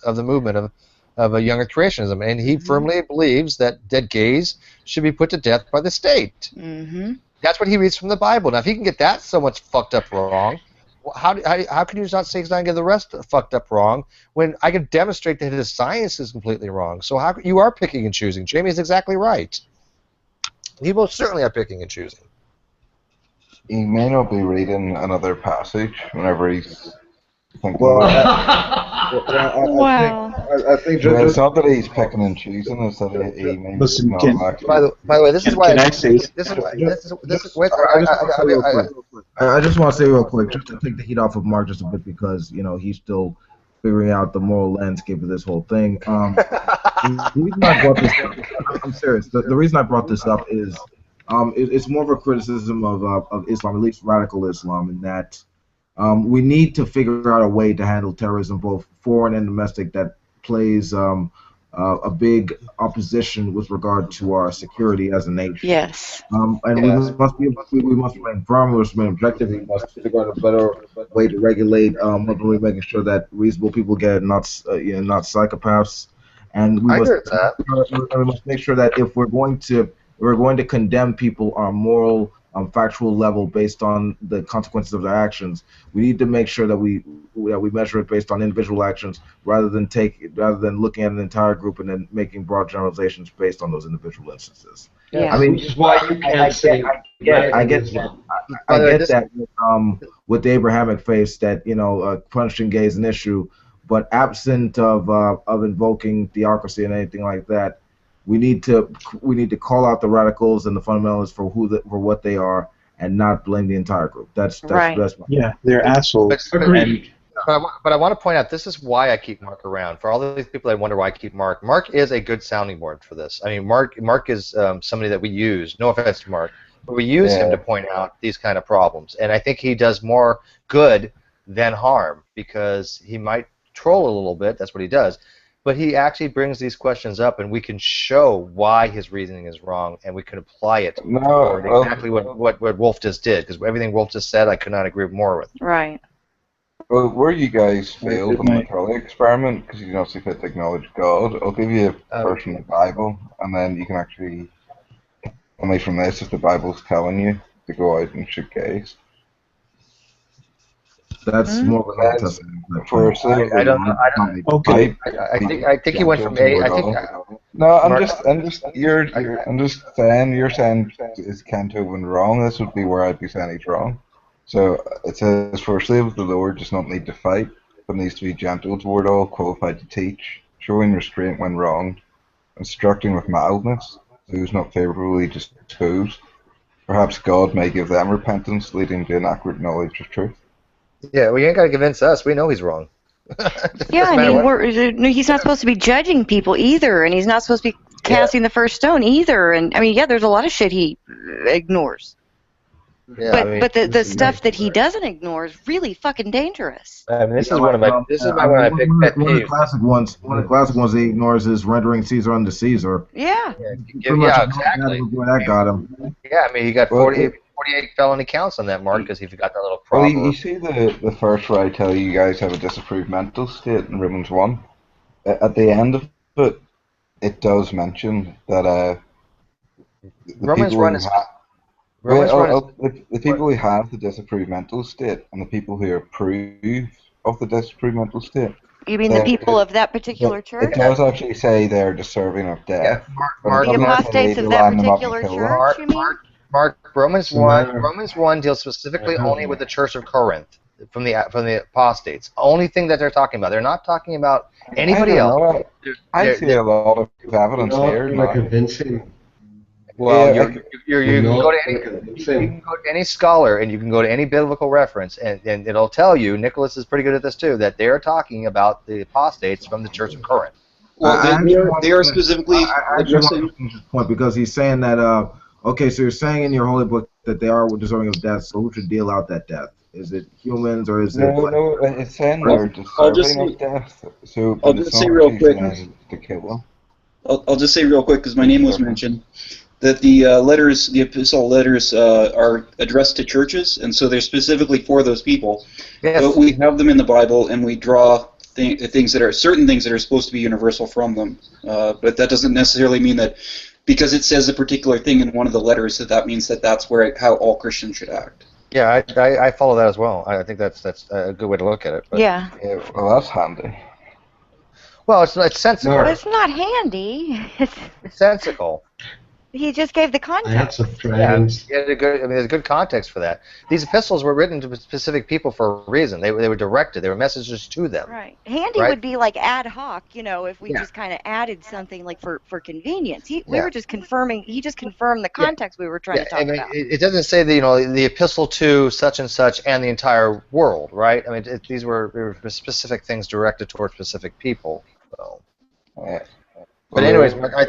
of the movement of a younger creationism, and he firmly believes that gays should be put to death by the state. Mm-hmm. That's what he reads from the Bible. Now, if he can get that so much fucked up wrong, how can you not say he's not get the rest fucked up wrong when I can demonstrate that his science is completely wrong? So you are picking and choosing. Jamie is exactly right. You most certainly are picking and choosing. He may not be reading another passage whenever he's thinking. Well, I think it's not that he's picking and choosing; it's that he may not actually. By the way, this is why. I just want to say real quick, just to take the heat off of Mark just a bit, because he's still figuring out the moral landscape of this whole thing. The reason I brought this up, I'm serious. The reason I brought this up is it's more of a criticism of Islam, at least radical Islam, in that we need to figure out a way to handle terrorism, both foreign and domestic, that plays a big opposition with regard to our security as a nation. Yes. And we must remain firm, we must remain objective, we must figure out a better way to regulate, ultimately making sure that reasonable people get it, not psychopaths. And we must make sure that if we're going to condemn people on a moral, factual level based on the consequences of their actions, we need to make sure that we measure it based on individual actions rather than looking at an entire group and then making broad generalizations based on those individual instances. Yeah. I mean, which is why you can't say. I get that with the Abrahamic faith that punishing gay is an issue, but absent of invoking theocracy and anything like that, we need to call out the radicals and the fundamentalists for what they are, and not blame the entire group. That's right. Yeah, they're assholes. But I want to point out, this is why I keep Mark around. For all these people that wonder why I keep Mark, Mark is a good sounding board for this. I mean, Mark is somebody that we use. No offense to Mark, but we use him to point out these kind of problems, and I think he does more good than harm, because he might troll a little bit. That's what he does. But he actually brings these questions up, and we can show why his reasoning is wrong, and we can apply it for exactly what Wolf just did, because everything Wolf just said, I could not agree more with. Right. Well, where you guys failed on the Trolley experiment, because you can obviously fit to acknowledge God, I'll give you a verse from the Bible, and then you can actually, only from this, if the Bible's telling you to go out and shoot gays. That's more of an I don't know. Okay. I think he went from A. I think. No, I'm just saying you're saying is Kent Hovind wrong? This would be where I'd be saying he's wrong. So it says, for a slave of the Lord does not need to fight, but needs to be gentle toward all, qualified to teach, showing restraint when wronged, instructing with mildness those not favorably disposed. Perhaps God may give them repentance, leading to an accurate knowledge of truth. Yeah, well, you ain't got to convince us. We know he's wrong. Yeah, I mean, he's not supposed to be judging people either, and he's not supposed to be casting the first stone either. And I mean, there's a lot of shit he ignores. Yeah, but the stuff that he doesn't ignore is really fucking dangerous. I mean, this is one of my big pet peeves. One of the classic ones he ignores is rendering Caesar unto Caesar. Yeah. Exactly. Where that got him. Yeah, I mean, he got 48 felony counts on that, Mark, because he forgot that little problem. Well, you see the first where I tell you guys have a disapproved mental state in Romans 1? At the end of it, it does mention that Romans people 1 who is have Romans 1 is the people who have the disapproved mental state and the people who approve of the disapproved mental state. You mean the people of that particular It church? does actually say they're deserving of death. but it The doesn't apostates say of to that line them up and particular kill them. church, you mean? Mark, Romans So 1 now- Romans 1 deals specifically only with the Church of Corinth from the apostates. Only thing that they're talking about. They're not talking about anybody I else. don't know. I see a lot of evidence You're not here. going to convince him. Well, Yeah, you can go to any scholar and you can go to any biblical reference and it'll tell you, Nicholas is pretty good at this too, that they're talking about the apostates from the Church of Corinth. Well, they are specifically I actually want to finish this point because he's saying that. Okay, so you're saying in your holy book that they are deserving of death. So who should deal out that death? Is it humans or is it? No, it's saying they're I'll just deserving say- of death. So I'll but just it's say not real actually quick. saying to kill them. I'll just say real quick because my name was mentioned that the letters, the epistle letters, are addressed to churches, and so they're specifically for those people. Yes. But we have them in the Bible, and we draw things that are certain things that are supposed to be universal from them. But that doesn't necessarily mean that because it says a particular thing in one of the letters that means that that's how all Christians should act. Yeah, I follow that as well. I think that's a good way to look at it. But, Yeah. Well, that's handy. Well, it's sensical. But it's not handy. It's sensical. He just gave the I had context. some friends. Yeah, there's a good context for that. These epistles were written to specific people for a reason. They were directed. They were messages to them. Right. Handy Right? would be like ad hoc, if we Yeah. just kind of added something like for convenience. We Yeah. were just confirming. He just confirmed the context we were trying to talk about. It doesn't say that the epistle to such and such and the entire world, right? I mean, these were specific things directed towards specific people. So. But anyways, I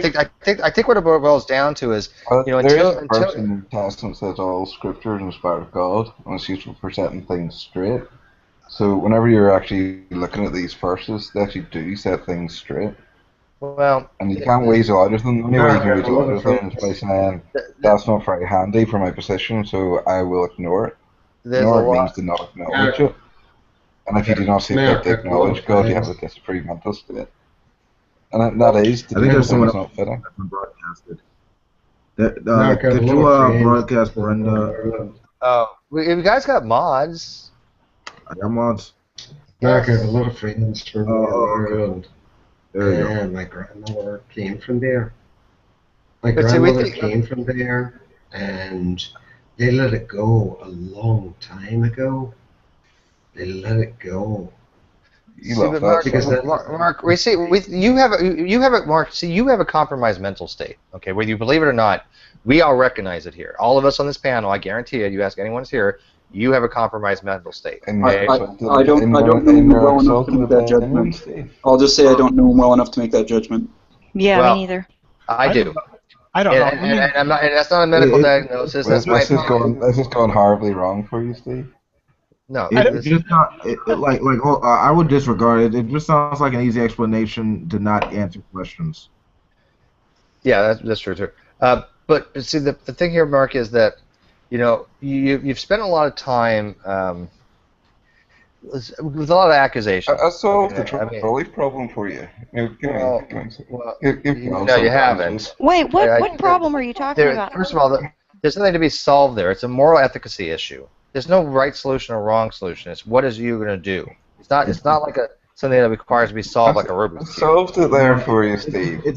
think what it boils down to is, there is until a verse in the New Testament says all Scripture is inspired of God and it's useful for setting things straight. So whenever you're actually looking at these verses, they actually do set things straight. Well, and you can't weasel out of them. The only way you can weasel out of them is by saying that's not very handy for my position, so I will ignore it. Ignore means to not acknowledge it. And if you do not seek to acknowledge God, you have a disapproved mental state. And that is the I think there's someone not fitting. Broadcasted. Could you broadcast Brenda? You guys got mods. I got mods. Mark, I have a lot of friends from Ireland. There you go. And my grandmother came from there. My But see, grandmother came from there, and they let it go a long time ago. They let it go. Mark, we see you have a compromised mental state. Okay, whether you believe it or not, we all recognize it here. All of us on this panel, I guarantee it. You ask anyone who's here, you have a compromised mental state. I don't know him well enough to make that judgment. I'll just say I don't know him well enough to make that judgment. Yeah, Well, me neither. I do. I don't know. And that's not a medical diagnosis. That's This is going horribly wrong for you, Steve. No, It's just not I would disregard it. It just sounds like an easy explanation to not answer questions. Yeah, that's true too. But see, the thing here, Mark, is that you've spent a lot of time with a lot of accusations. I solved the trolley problem for you. No, you haven't. Wait, what problem are you talking about? First of all, there's nothing to be solved there. It's a moral efficacy issue. There's no right solution or wrong solution. It's what is you going to do. It's not like something that requires to be solved like a Rubik's cube. Solved it there for you, Steve. If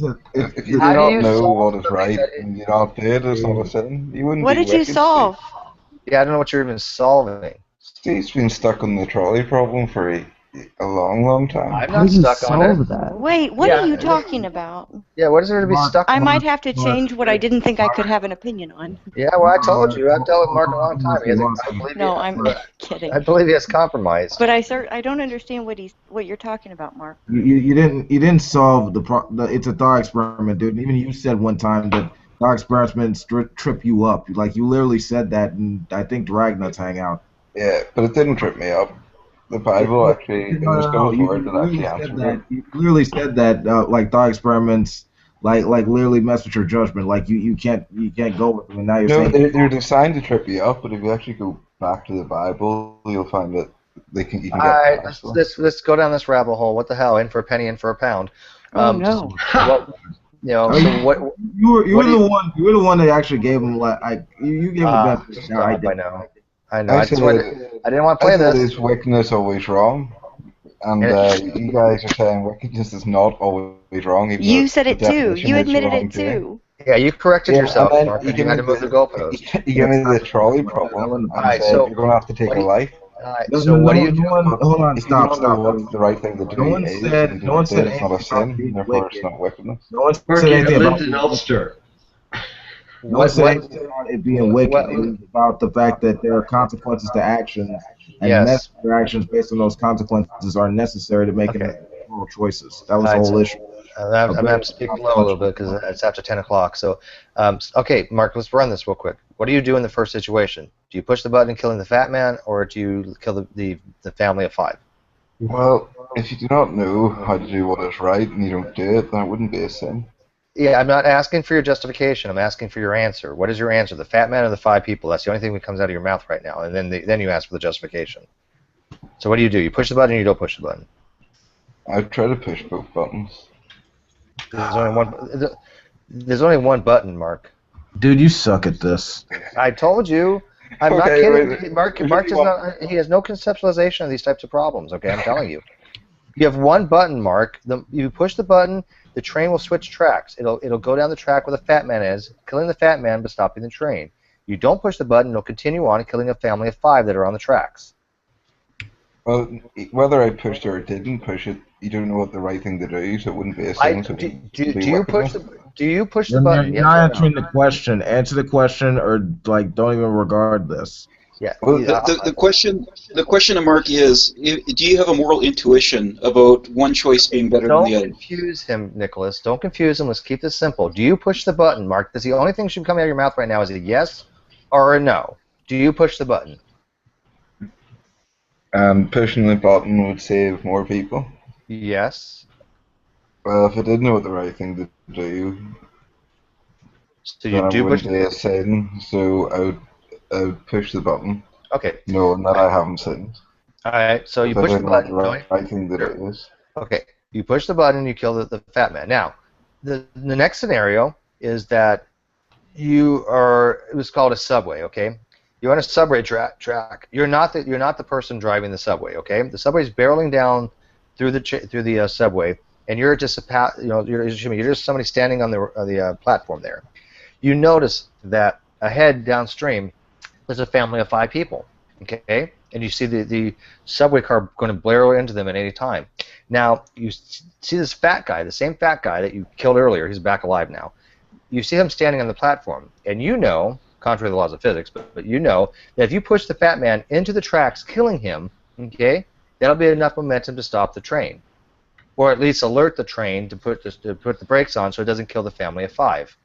you do not know what is right and you not do it, it's not a sin. You wouldn't. What be did you wicked, solve? Steve. Yeah, I don't know what you're even solving. Steve's been stuck on the trolley problem for a long, long time. I'm not stuck on it. Wait, what are you talking about? Yeah, what is there to be stuck on? I might have to change what I didn't think I could have an opinion on. Yeah, well, I told you. I've dealt with Mark a long time. I'm kidding. I believe he has compromised. But I don't understand what you're talking about, Mark. You didn't solve it's a thought experiment, dude. And even you said one time that thought experiments trip you up. Like you literally said that, and I think Dragnuts hang out. Yeah, but it didn't trip me up. The Bible actually, it was God's word that actually answered it. You clearly said that, like thought experiments, like literally mess with your judgment. Like you can't go with them. And now you're saying they're designed to trip you up. But if you actually go back to the Bible, you'll find that you can get. All right, let's go down this rabbit hole. What the hell? In for a penny, in for a pound. No. You know, I mean, so what? You were what do you, the one that actually gave him you gave him the benefit. of the doubt. I stop! did. I know. I know. I I said, just wanted. I didn't want to I play said, this. is wickedness always wrong? And And you guys are saying wickedness is not always wrong, even though You said the it too. definition You is admitted wrong it too. too. yeah, you corrected Yeah, and yourself, then Mark, you and you give had me to move the goalpost. you give me the trolley problem All and right. said So you're going to have to take what a do you? life. All right. No, So no, what do no, you no do? one. Hold on, If you stop, don't know stop. what the right thing to No do one is, said. and you No one don't do said it, it's not a anything about sin, being therefore it's wicked. not wickedness. No one Mark, said you anything about lived in being wicked. Ulster. No one What? said What? anything about it being wicked. It was about the fact that there are consequences to actions, and Yes. your actions based on those consequences are necessary to making Okay. moral choices. That All was the right. whole So issue. I'm gonna have to speak low a little bit because it's after 10 o'clock. So, okay, Mark, let's run this real quick. What do you do in the first situation? Do you push the button killing the fat man, or do you kill the family of 5? Well, if you do not know how to do what is right and you don't do it, then it wouldn't be a sin. Yeah, I'm not asking for your justification. I'm asking for your answer. What is your answer? The fat man or the 5 people? That's the only thing that comes out of your mouth right now. And then you ask for the justification. So what do? You push the button or you don't push the button? I try to push both buttons. There's only one. There's only one button, Mark. Dude, you suck at this. I told you. I'm not Okay, kidding. wait. Mark does not. He has no conceptualization of these types of problems. Okay, I'm telling you. You have one button, Mark. You push the button, the train will switch tracks. It'll go down the track where the fat man is, killing the fat man but stopping the train. You don't push the button, it'll continue on, killing a family of 5 that are on the tracks. Well, whether I pushed it or didn't push it, you don't know what the right thing to do, so it wouldn't be a sin. Do you push the button? You're not answering the question. Answer the question, or don't even regard this. Yeah. Well, the question to Mark is: do you have a moral intuition about one choice being better than the other? Don't confuse him, Nicholas. Don't confuse him. Let's keep this simple. Do you push the button, Mark? That's the only thing that should come out of your mouth right now is a yes or a no. Do you push the button? Pushing the button would save more people. Yes. Well, if I did know what the right thing to do, so you then do it wouldn't push be a sin. So I would push the button. Okay. Knowing that I haven't sinned. All right. So you If I push the don't know what button. the right thing to do is. Okay. You push the button. You kill the fat man. Now, the next scenario is that you are. It was called a subway. Okay. You're on a subway track. You're not the person driving the subway. Okay. The subway's barreling down through the subway, and you're just you're just somebody standing on the platform there. You notice that ahead downstream there's a family of 5 people. Okay. And you see the subway car going to blare into them at any time. Now you see this fat guy, the same fat guy that you killed earlier. He's back alive now. You see him standing on the platform, and you know, contrary to the laws of physics, but you know that if you push the fat man into the tracks, killing him, okay, that'll be enough momentum to stop the train, or at least alert the train to put the brakes on so it doesn't kill the family of 5.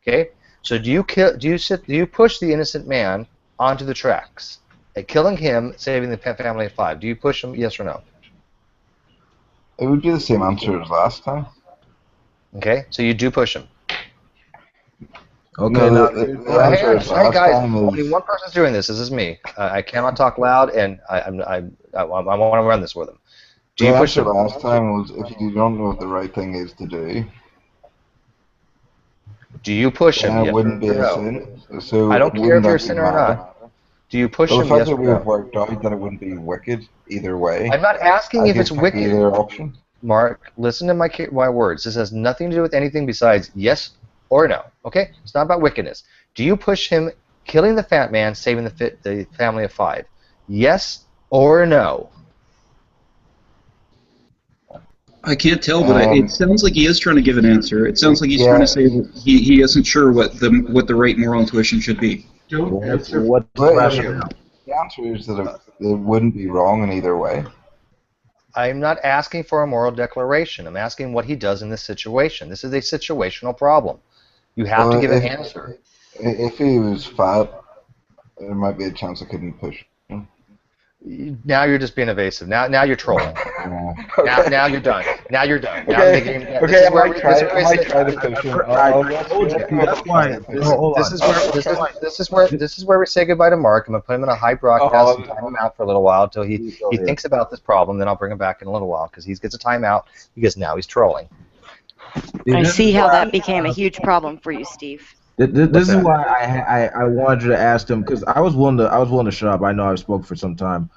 Okay, so do you push the innocent man onto the tracks, killing him, saving the family of 5? Do you push him? Yes or no? It would be the same answer as last time. Okay, so you do push him. Okay, no, hey guys, only one person's doing this. This is me. I cannot talk loud, and I want to run this with him. Do you push the him? Last time was if you don't know what the right thing is to do. Do you push him? It Yes wouldn't be or a no? sin. So I don't care if you're a sinner or not. Do you push him? The fact Yes that or we no? have worked out that it wouldn't be wicked either way. I'm not asking if it's wicked. Either option. Mark, listen to my words. This has nothing to do with anything besides yes or no. Okay? It's not about wickedness. Do you push him killing the fat man, saving the family of 5? Yes or no? I can't tell, but it sounds like he is trying to give an answer. It sounds like he's trying to say that he isn't sure what the right moral intuition should be. Don't answer. The answer is that it wouldn't be wrong in either way. I'm not asking for a moral declaration. I'm asking what he does in this situation. This is a situational problem. You have to give an answer. If he was fat, there might be a chance I couldn't push him. Now you're just being evasive. Now you're trolling. Now you're done. Now you're done. Now Okay. the game, Okay. I might try to push him. This is where we say goodbye to Mark. I'm gonna put him in a high broadcast and time him out for a little while until he thinks about this problem. Then I'll bring him back in a little while because he gets a timeout because now he's trolling. I see how that became a huge problem for you, Steve. This is why I wanted you to ask him, because I was willing to shut up. I know I've spoken for some time.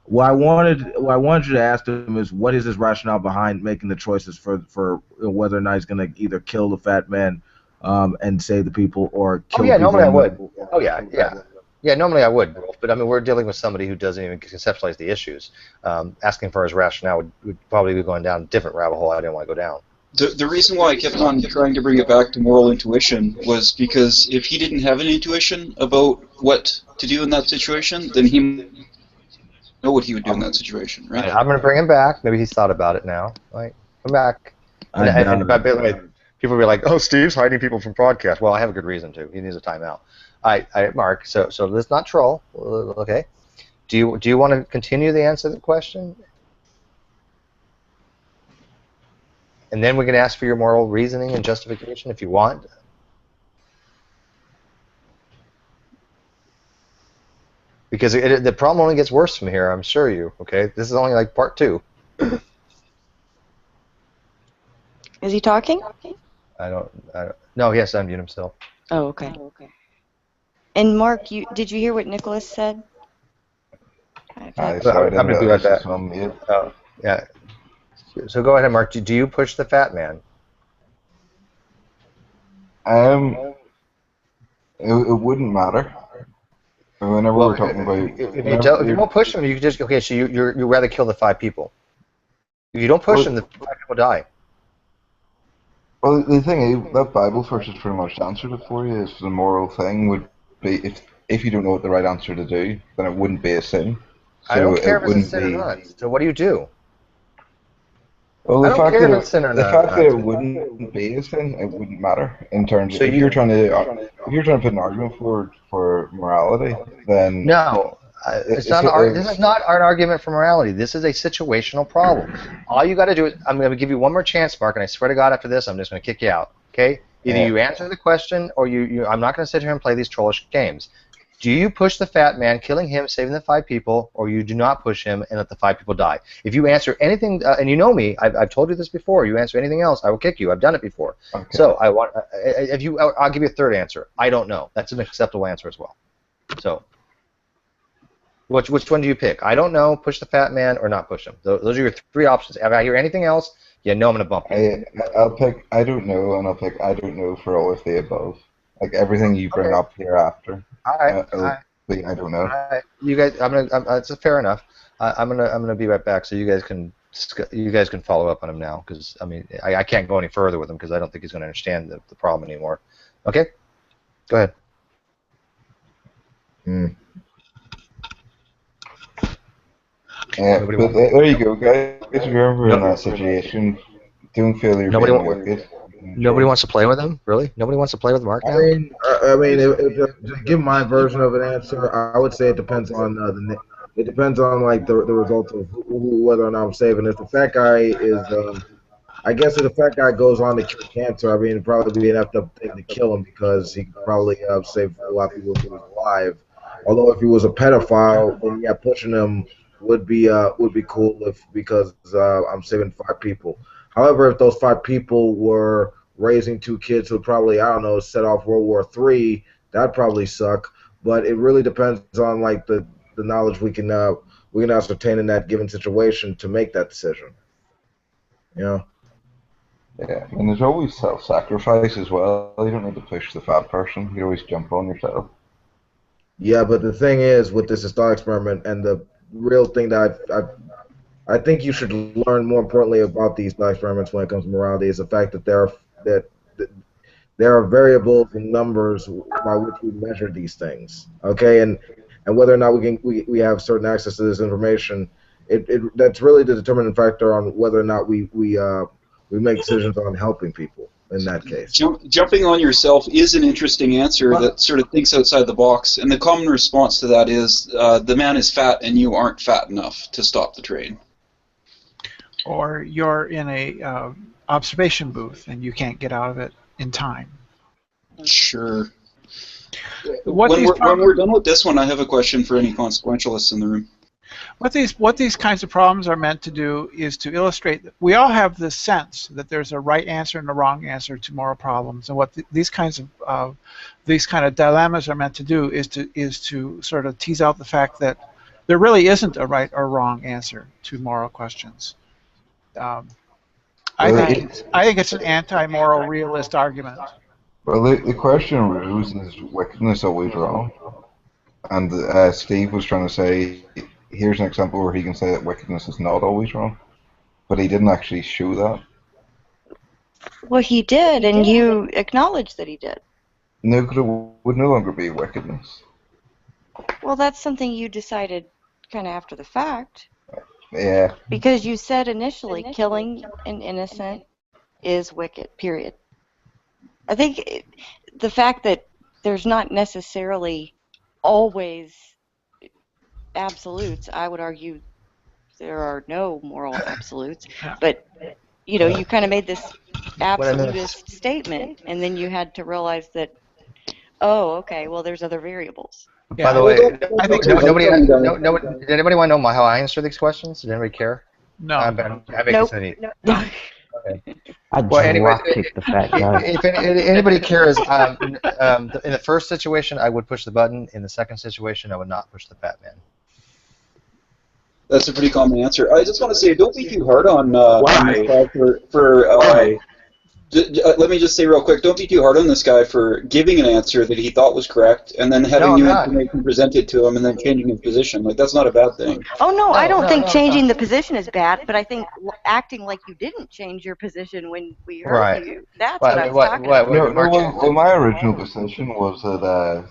What I wanted you to ask him is, what is his rationale behind making the choices for whether or not he's going to either kill the fat man and save the people, or kill people. Normally I would. Oh yeah. Normally I would, Rolf, but I mean, we're dealing with somebody who doesn't even conceptualize the issues. Asking for his rationale would probably be going down a different rabbit hole I didn't want to go down. The reason why I kept on trying to bring it back to moral intuition was because if he didn't have an intuition about what to do in that situation, then he know what he would do in that situation, right? I'm going to bring him back. Maybe he's thought about it now. Right? Come back. And by the way, people will be like, "Oh, Steve's hiding people from podcasts." Well, I have a good reason to. He needs a timeout. Mark. So let's not troll. Okay. Do you want to continue the answer to the question? And then we can ask for your moral reasoning and justification if you want. Because the problem only gets worse from here, I'm sure you. Okay, this is only like part 2. Is he talking? I don't. No, he has to unmute himself. Oh, okay. And Mark, did you hear what Nicholas said? I'm going to be like that. Yeah. So go ahead, Mark. Do you push the fat man? It wouldn't matter. Whenever we're talking about, if you don't push him, you just okay. So you rather kill the 5 people. If you don't push him, the 5 people die. Well, the thing is, that Bible verse has pretty much answered it for you. Is the moral thing would be if you don't know what the right answer to do, then it wouldn't be a sin. So I don't care if it's a sin or not. So what do you do? Well, the fact that it wouldn't be a sin, it wouldn't matter in terms. If you're trying to put an argument forward for morality, then no, this is not an argument for morality. This is a situational problem. All you got to do is, I'm going to give you one more chance, Mark, and I swear to God, after this, I'm just going to kick you out. Okay? Either you answer the question, or you. I'm not going to sit here and play these trollish games. Do you push the fat man, killing him, saving the 5 people, or you do not push him and let the 5 people die? If you answer anything, and you know me, I've told you this before. You answer anything else, I will kick you. I've done it before. Okay. So I'll give you a third answer. I don't know. That's an acceptable answer as well. So, which one do you pick? I don't know. Push the fat man, or not push him. Those are your 3 options. If I hear anything else, you know I'm gonna bump you. I'll pick I don't know, and I'll pick I don't know for all of the above. Like everything you bring up hereafter. All right. I don't know. All right. You guys, it's fair enough. I'm gonna be right back, so you guys can follow up on him now, because I mean I can't go any further with him because I don't think he's going to understand the problem anymore. Okay. Go ahead. But there you go, guys. Remember in that situation, don't feel you're being wicked. Nobody wants to play with him? Really? Nobody wants to play with Mark now? I mean, to give my version of an answer, I would say it depends on it depends on like the result of whether or not I'm saving. If the fat guy is, I guess if the fat guy goes on to cure cancer, I mean, it'd probably be an effed up thing to kill him because he could probably save a lot of people if he was alive. Although if he was a pedophile, then yeah, pushing him would be cool because I'm saving 5 people. However, if those 5 people were raising 2 kids who would probably, I don't know, set off World War III, that'd probably suck. But it really depends on like the knowledge we can ascertain in that given situation to make that decision. You know? Yeah, and there's always self-sacrifice as well. You don't need to push the fat person. You always jump on yourself. Yeah, but the thing is, with this thought experiment, and the real thing that I think you should learn more importantly about these thought experiments when it comes to morality is the fact that there are variables and numbers by which we measure these things. Okay, and whether or not we have certain access to this information, that's really the determining factor on whether or not we make decisions on helping people in that case. Jumping on yourself is an interesting answer that sort of thinks outside the box, and the common response to that is the man is fat and you aren't fat enough to stop the train. Or you're in a observation booth and you can't get out of it in time. Sure. When we're done with this one, I have a question for any consequentialists in the room. What these kinds of problems are meant to do is to illustrate that we all have this sense that there's a right answer and a wrong answer to moral problems, and what these kind of dilemmas are meant to do is to sort of tease out the fact that there really isn't a right or wrong answer to moral questions. I think it's an anti-moral realist argument. Well, the question arose, is wickedness always wrong? And Steve was trying to say, here's an example where he can say that wickedness is not always wrong, but he didn't actually show that. Well, he did, and you acknowledged that he did. No, because it would no longer be wickedness. Well, that's something you decided kind of after the fact. Yeah. Because you said initially killing an innocent is wicked, period. I think the fact that there's not necessarily always absolutes, I would argue there are no moral absolutes, but you know, you kind of made this absolutist statement, and then you had to realize that, oh, okay, well, there's other variables. Yeah. By the way, I think nobody did anybody want to know how I answer these questions? Did anybody care? No. I make this neat. No. Okay. Well, kick the fat guy. If anybody cares, in the first situation, I would push the button. In the second situation, I would not push the fat man. That's a pretty common answer. I just want to say, don't be too hard on Why? Why? Let me just say real quick, don't be too hard on this guy for giving an answer that he thought was correct and then having new information presented to him and then changing his position. Like, that's not a bad thing. Oh, no, I don't think changing the position is bad, but I think acting like you didn't change your position when we heard you, that's what I was talking about. Well, my original position was that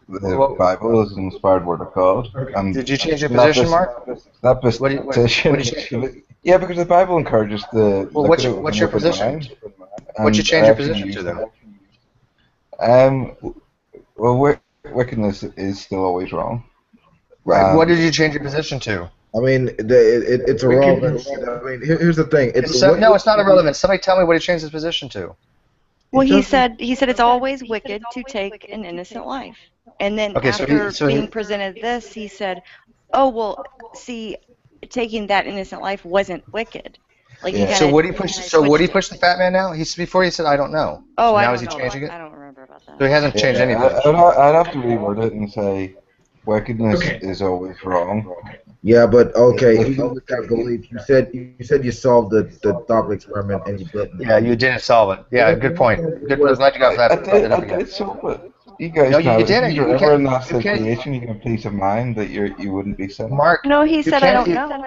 the Bible is an inspired word of God. And did you change your position, Mark? That position. Yeah, because the Bible encourages the. Well, what's your position? What'd you change your position to, then? Well, wickedness is still always wrong. Right. What did you change your position to? I mean, it's irrelevant. I mean, here's the thing. No, it's not irrelevant. Somebody tell me what he changed his position to. Well, he said it's always wicked to take an innocent life. And then after being presented this, he said, oh, well, see, taking that innocent life wasn't wicked. Like So would he push the fat man now? Before he said I don't know. Oh, so I now don't is he know. changing it? I don't remember about that. So he hasn't changed anything. I'd have to reword it and say wickedness is always wrong. Yeah, but okay, if you go with that belief, you said you solved the thought experiment and you didn't. Yeah, you didn't solve it. Yeah, good point. Good. I'm glad you got that. I did solve it. You guys, no, you didn't. If you're ever in that situation, you can have peace of mind that you wouldn't be sinning. Mark. No, he said I don't know.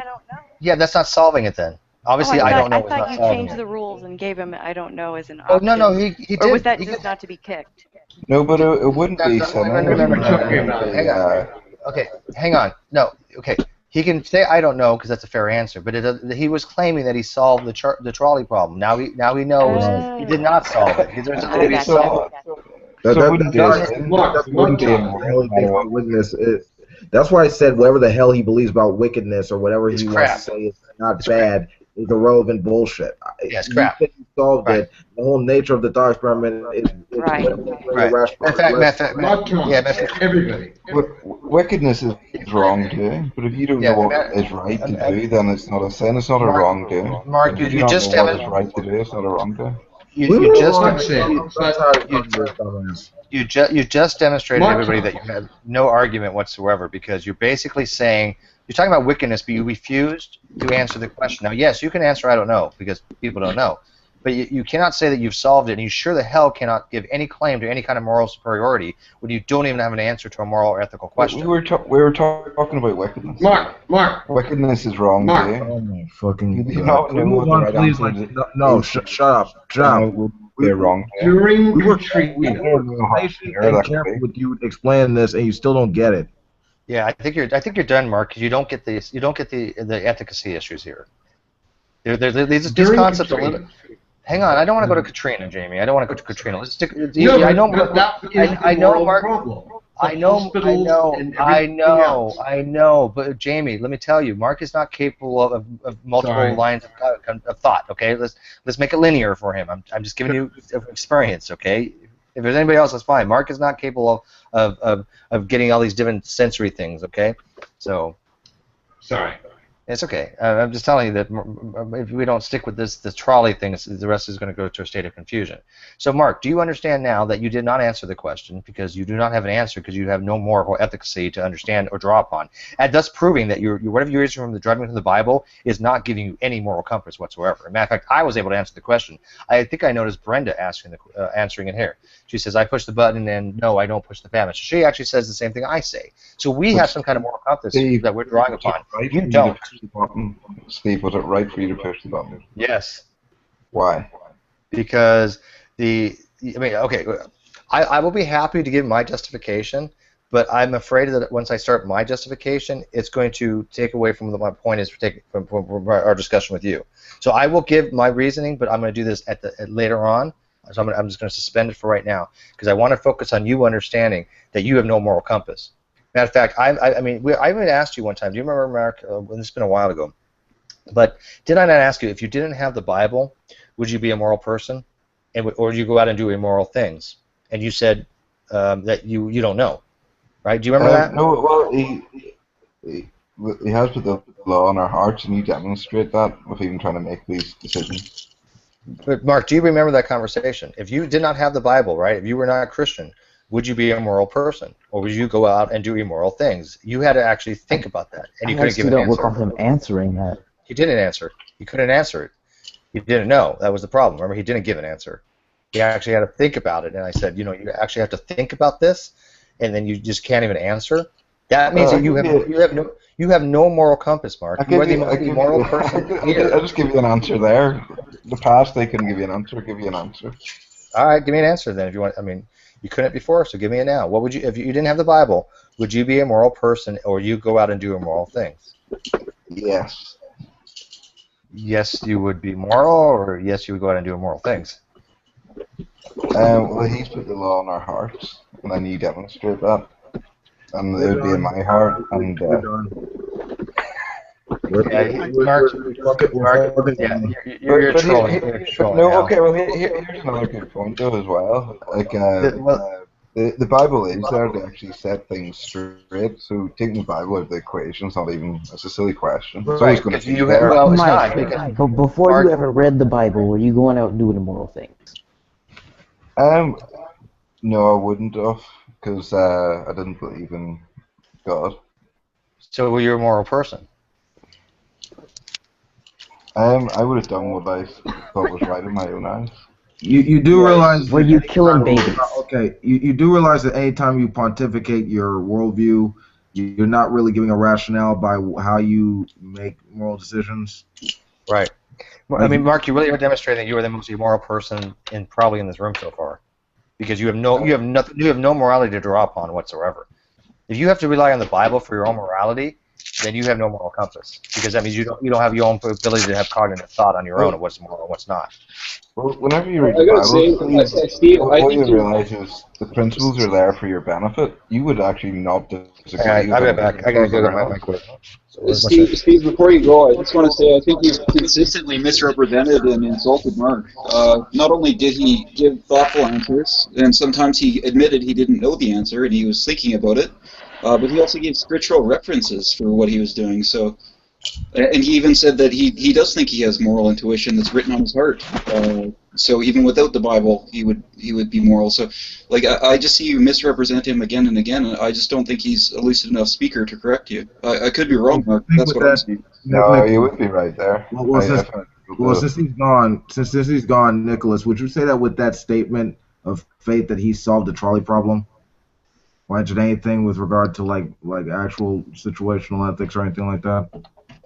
Yeah, that's not solving it then. Obviously, I don't know. I thought you changed the rules and gave him I don't know as an Oh option. no, he did. Or was that just not to be kicked? No, but it wouldn't be sinning. Okay, hang on. No, okay. He can say I don't know because that's a fair answer, but he was claiming that he solved the trolley problem. Now he knows he did not solve it. There's nothing to be solved. That's why I said whatever the hell he believes about wickedness or whatever he wants to say is not bad is irrelevant bullshit. Yes, crap. You solved it. The whole nature of the thought experiment is right. Everybody. Wickedness is wrongdoing, but if you don't know what is right to do, then it's not a sin. It's not a wrongdoing. Mark, you just know what is right to do. It's not a wrongdoing. You just demonstrated to everybody that you have no argument whatsoever because you're basically saying you're talking about wickedness, but you refused to answer the question. Now, yes, you can answer I don't know because people don't know, but you cannot say that you've solved it, and you sure the hell cannot give any claim to any kind of moral superiority when you don't even have an answer to a moral or ethical question. We were talking about wickedness. Mark. Wickedness is wrongdoing. Oh my fucking God. No, shut up. They're wrong. During we were patient and careful with you explaining this, and you still don't get it. Yeah, I think you're done, Mark, because you don't get the efficacy issues here. These concepts are little. Hang on, I don't want to go to Katrina, Jamie. I don't want to go to Katrina. Let's stick. I know, Mark. I know. But Jamie, let me tell you, Mark is not capable of multiple lines of thought. Okay, let's make it linear for him. I'm just giving you experience. Okay, if there's anybody else, that's fine. Mark is not capable of getting all these different sensory things. Okay, so Sorry. It's okay. I'm just telling you that if we don't stick with the trolley thing, the rest is going to go to a state of confusion. So, Mark, do you understand now that you did not answer the question because you do not have an answer because you have no moral efficacy to understand or draw upon, and thus proving that whatever you're using from the driving from the Bible is not giving you any moral compass whatsoever. As a matter of fact, I was able to answer the question. I think I noticed Brenda answering it here. She says, "I push the button," and no, I don't push the famine. So she actually says the same thing I say. So we have some kind of moral compass that we're drawing upon. You don't. Steve, was it right for you to push the button? Yes. Why? Because I will be happy to give my justification, but I'm afraid that once I start my justification, it's going to take away from my point is from our discussion with you. So I will give my reasoning, but I'm going to do this later on. So I'm just going to suspend it for right now because I want to focus on you understanding that you have no moral compass. Matter of fact, I even asked you one time. Do you remember, Mark? It's been a while ago. But did I not ask you, if you didn't have the Bible, would you be a moral person? Or would you go out and do immoral things? And you said that you don't know. Right? Do you remember that? No, well, he has put the law in our hearts, and you demonstrate that with even trying to make these decisions. But Mark, do you remember that conversation? If you did not have the Bible, right, if you were not a Christian, would you be a moral person? Or would you go out and do immoral things? You had to actually think about that, and you couldn't give an answer. I don't recall him answering that. He didn't answer. He couldn't answer it. He didn't know. That was the problem. Remember, he didn't give an answer. He actually had to think about it, and I said, you actually have to think about this, and then you just can't even answer. That means that you have no moral compass, Mark. You are the most immoral person here. I'll just give you an answer there. The past, they couldn't give you an answer. Give you an answer. All right, give me an answer then if you want. I mean, you couldn't before, so give me it now. What would you, if you didn't have the Bible, would you be a moral person, or you go out and do immoral things? Yes. Yes, you would be moral, or yes, you would go out and do immoral things? Well, he's put the law in our hearts, and then you demonstrate that. And it would be in my heart, and Mark, you're trolling. Okay, well, here's another good point, though, as well. Like, the Bible is there to actually set things straight, so taking the Bible out of the equation is not even, it's a silly question. It's always going to be there. But before you ever read the Bible, were you going out and doing immoral things? No, I wouldn't have, because I didn't believe in God. So were you a moral person? I would have done what I thought was right in my own eyes. You do realize... Were you killing babies? Okay, you do realize that anytime you pontificate your worldview, you're not really giving a rationale by how you make moral decisions? Right. I mean, Mark, you really are demonstrating that you are the most immoral person probably in this room so far, because you have no morality to draw upon whatsoever. If you have to rely on the Bible for your own morality, then you have no moral compass, because that means you don't have your own ability to have cognitive thought on your own of what's moral and what's not. Well, whenever you read the Bible, Steve, what you realize is the principles are there for your benefit. You would actually not disagree. I'll be back. I gotta go to my quick. Steve, before you go, I just want to say I think you've consistently misrepresented and insulted Mark. Not only did he give thoughtful answers, and sometimes he admitted he didn't know the answer and he was thinking about it, but he also gave scriptural references for what he was doing. So, and he even said that he does think he has moral intuition that's written on his heart. So even without the Bible, he would be moral. So, like, I just see you misrepresent him again and again, and I just don't think he's a lucid enough speaker to correct you. I could be wrong, Mark. That's what I'm saying. No, you would be right there. Since he's gone, Nicholas, would you say that with that statement of faith that he solved the trolley problem? Or did anything with regard to like actual situational ethics or anything like that?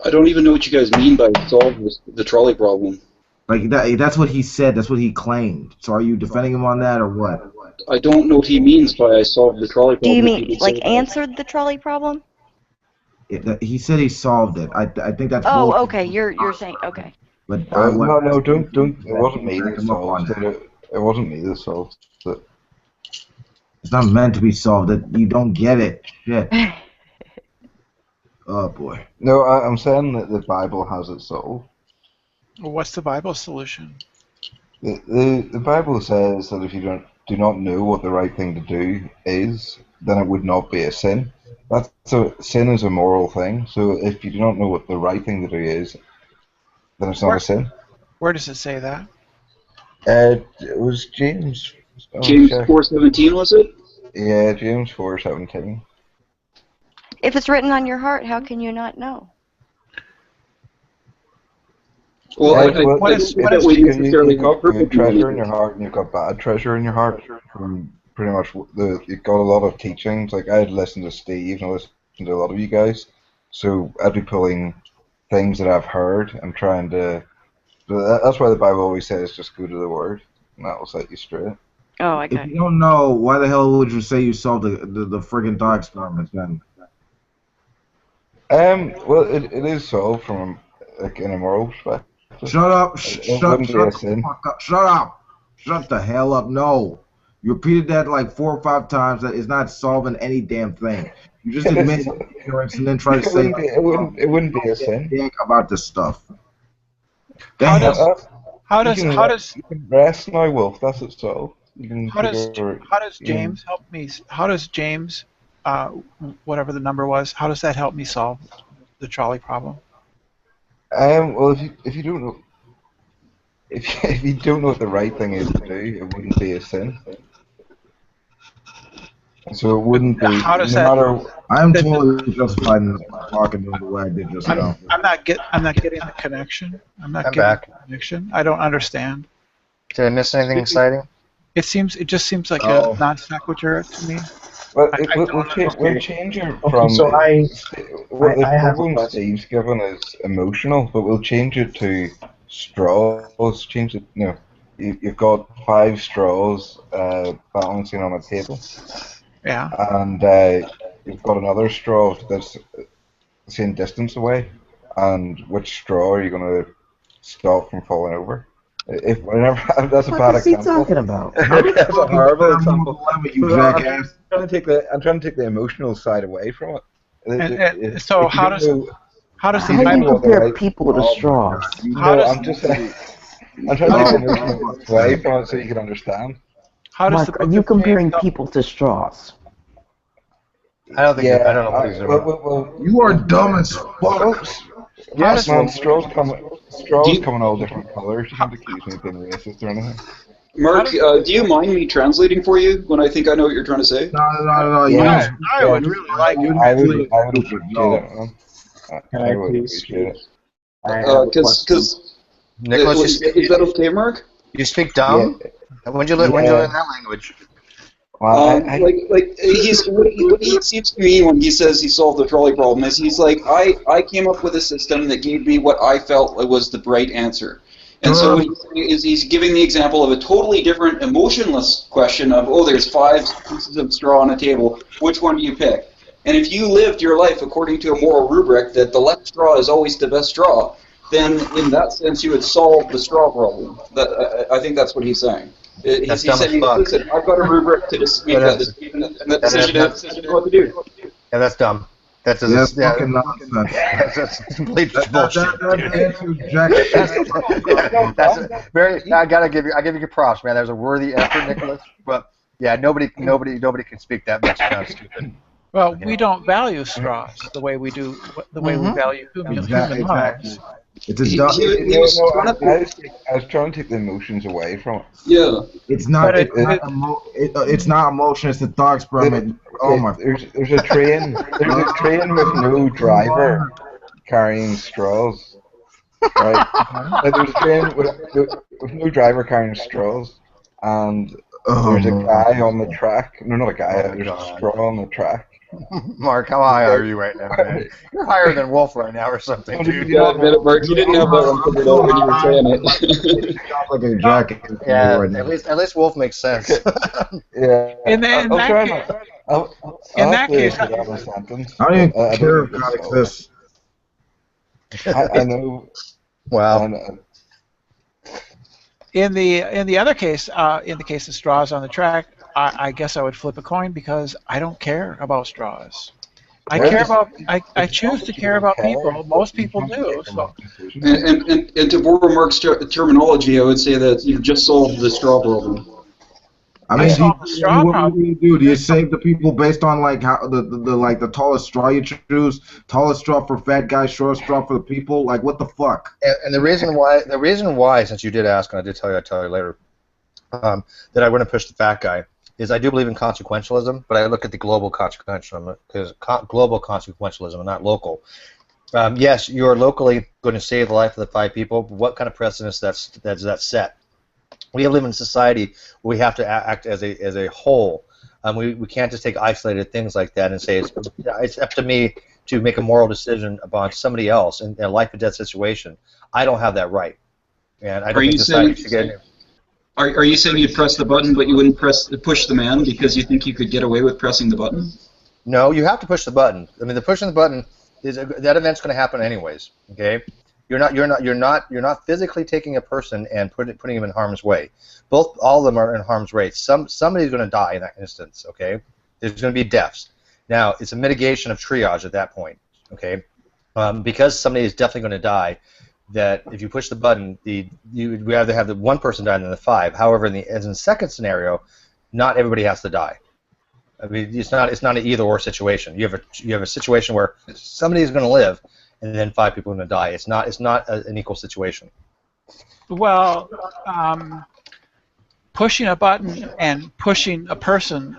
I don't even know what you guys mean by solve the trolley problem. Like that's what he said. That's what he claimed. So are you defending him on that or what? I don't know what he means by I solved the trolley problem. Do you mean like answered the trolley problem? He said he solved it. I think that's. Oh, bullshit. okay. You're saying okay. But no, don't. It wasn't me that solved it. It wasn't me that solved it. It's not meant to be solved. You don't get it. Shit. Oh boy. No, I'm saying that the Bible has it solved. Well, what's the Bible solution? The Bible says that if you don't do not know what the right thing to do is, then it would not be a sin. Sin is a moral thing. So if you do not know what the right thing to do is, then it's not a sin. Where does it say that? It was James. James 4:17, was it? Yeah, James 4:17. If it's written on your heart, how can you not know? Well, You've got good treasure in your heart, and you've got bad treasure in your heart. From pretty much, you've got a lot of teachings. Like I'd listen to Steve, and I listen to a lot of you guys. So I'd be pulling things that I've heard and trying to. That's why the Bible always says, "Just go to the Word, and that will set you straight." Oh, I got If you don't know, why the hell would you say you solved the friggin' thought experiment then? Well, it is solved from in a moral perspective. Shut up! It wouldn't be a sin. Shut up! Shut the hell up! No, you repeated that like 4 or 5 times. That is not solving any damn thing. You just admit ignorance and then try to say it wouldn't be a sin. Think about this stuff. How does you can rest now, Wolf? That's it. So how does James help me? How does James, whatever the number was, how does that help me solve the trolley problem? Well, if you don't know, if you don't know what the right thing is to do, it wouldn't be a sin. So it wouldn't be. How does I'm totally justified in talking the way I did just now. I'm not getting the connection. I'm getting the connection. I don't understand. Did I miss anything exciting? It just seems like a non sequitur to me. Well, we'll change it from. So the I have problem Steve's given is emotional, but we'll change it to straws. Change it. You've got 5 straws balancing on a table. Yeah. And you've got another straw that's the same distance away. And which straw are you going to stop from falling over? That's a bad example. What is he talking about? That's a horrible example. You jackass. I'm trying to take the emotional side away from it. So how does the Bible compare people to straws? I'm just saying. I'm trying to take the emotional away from it so you can understand. Mark, are you comparing people to straws? I don't think. I don't know what he's about. Well, you are dumb as fuck. Yes, man. Straws come in all different colors. You can't accuse me of being racist or anything. Mark, do you mind me translating for you when I think I know what you're trying to say? No. Yeah, I would really like it. I would appreciate it, man. I would appreciate it. Because Nicholas, is that okay, Mark? You speak dumb? Yeah. When did you learn that language? Well, what he seems to me when he says he solved the trolley problem is he's like, I came up with a system that gave me what I felt was the right answer. And so he's giving the example of a totally different emotionless question of, there's 5 pieces of straw on a table, which one do you pick? And if you lived your life according to a moral rubric that the left straw is always the best straw, then in that sense you would solve the straw problem. I think that's what he's saying. He's saying, listen, I've got a rubric to make that decision, and that decision is what to do. Yeah, that's dumb. That's fucking nonsense. That's complete bullshit. That's very. I give you props, man. That was a worthy effort, Nicholas. But yeah, nobody can speak that much. Sounds stupid. Well, we don't value straws the way we do, the way we value human lives. It's a dumb. I was trying to take the emotions away from it. Yeah. It's not. It's not emotion. It's a thought experiment. There's a train. There's a train with no driver carrying straws. Right. There's a train with no driver carrying straws, and there's a guy on the track. No, not a guy. There's a straw on the track. Mark, how high are you right now, man? You're higher than Wolf right now, or something, dude. Yeah, Mark, you didn't have that one figured out when you were saying it. Like a jacket. Yeah, at least Wolf makes sense. Yeah. In that case, I don't even care if God exists. I know. Wow. In the other case, in the case of straws on the track, I guess I would flip a coin because I don't care about straws. I choose to care about people. Most people do. So. And to borrow Mark's terminology, I would say that you've just solved the straw problem. I mean, solved the straw what problem. do you do? Do you save the people based on like how the tallest straw you choose? Tallest straw for fat guys, shortest straw for the people? Like what the fuck? And the reason why, since you did ask, and I did tell you, I'll tell you later, that I wouldn't push the fat guy, is I do believe in consequentialism, but I look at the global consequentialism, because global consequentialism and not local. Yes, you are locally going to save the life of the 5 people, but what kind of precedence that's set? We live in a society where we have to act as a whole. We can't just take isolated things like that and say it's up to me to make a moral decision about somebody else in a life or death situation. I don't have that right, and I don't think society should get it. Are you saying you'd press the button, but you wouldn't push the man because you think you could get away with pressing the button? No, you have to push the button. I mean, the pushing the button is that event's going to happen anyways. Okay, you're not physically taking a person and putting him in harm's way. All of them are in harm's way. Somebody's going to die in that instance. Okay, there's going to be deaths. Now it's a mitigation of triage at that point. Okay, because somebody is definitely going to die. That if you push the button, we rather have the one person die than the 5. However, in the second scenario, not everybody has to die. I mean, it's not an either-or situation. You have a situation where somebody is going to live, and then 5 people are going to die. It's not an equal situation. Well, pushing a button and pushing a person,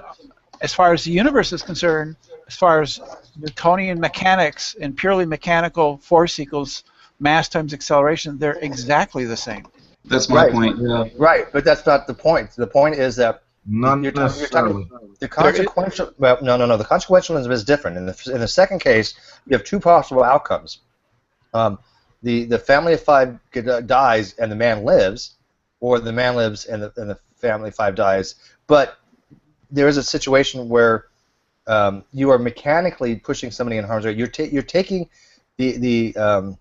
as far as the universe is concerned, as far as Newtonian mechanics and purely mechanical force equals mass times acceleration, they're exactly the same. That's my point. Yeah. Right, but that's not the point. The point is that you're talking the consequential. Well, no. The consequentialism is different. In the second case, you have 2 possible outcomes. The family of 5 dies and the man lives, or the man lives and the family of 5 dies. But there is a situation where you are mechanically pushing somebody in harm's way. You're taking the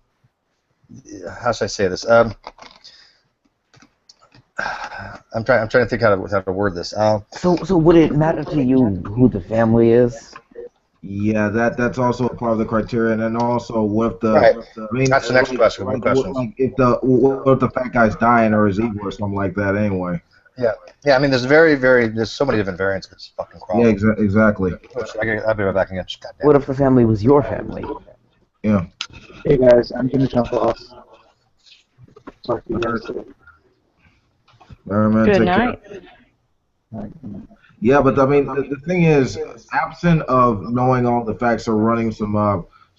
how should I say this? I'm trying to think how to word this. So would it matter to you who the family is? Yeah, that's also a part of the criterion, and also what if the right. I mean, that's the next question. What if the fat guy's dying or is evil or something like that anyway? Yeah. I mean, there's so many different variants of this fucking problem. Yeah, exactly. I'll be right back again. What if the family was your family? Yeah. Hey guys, I'm gonna jump off. Talk to you guys later. All right, man. Good Take night. Care. Yeah, but I mean, the thing is, absent of knowing all the facts or running some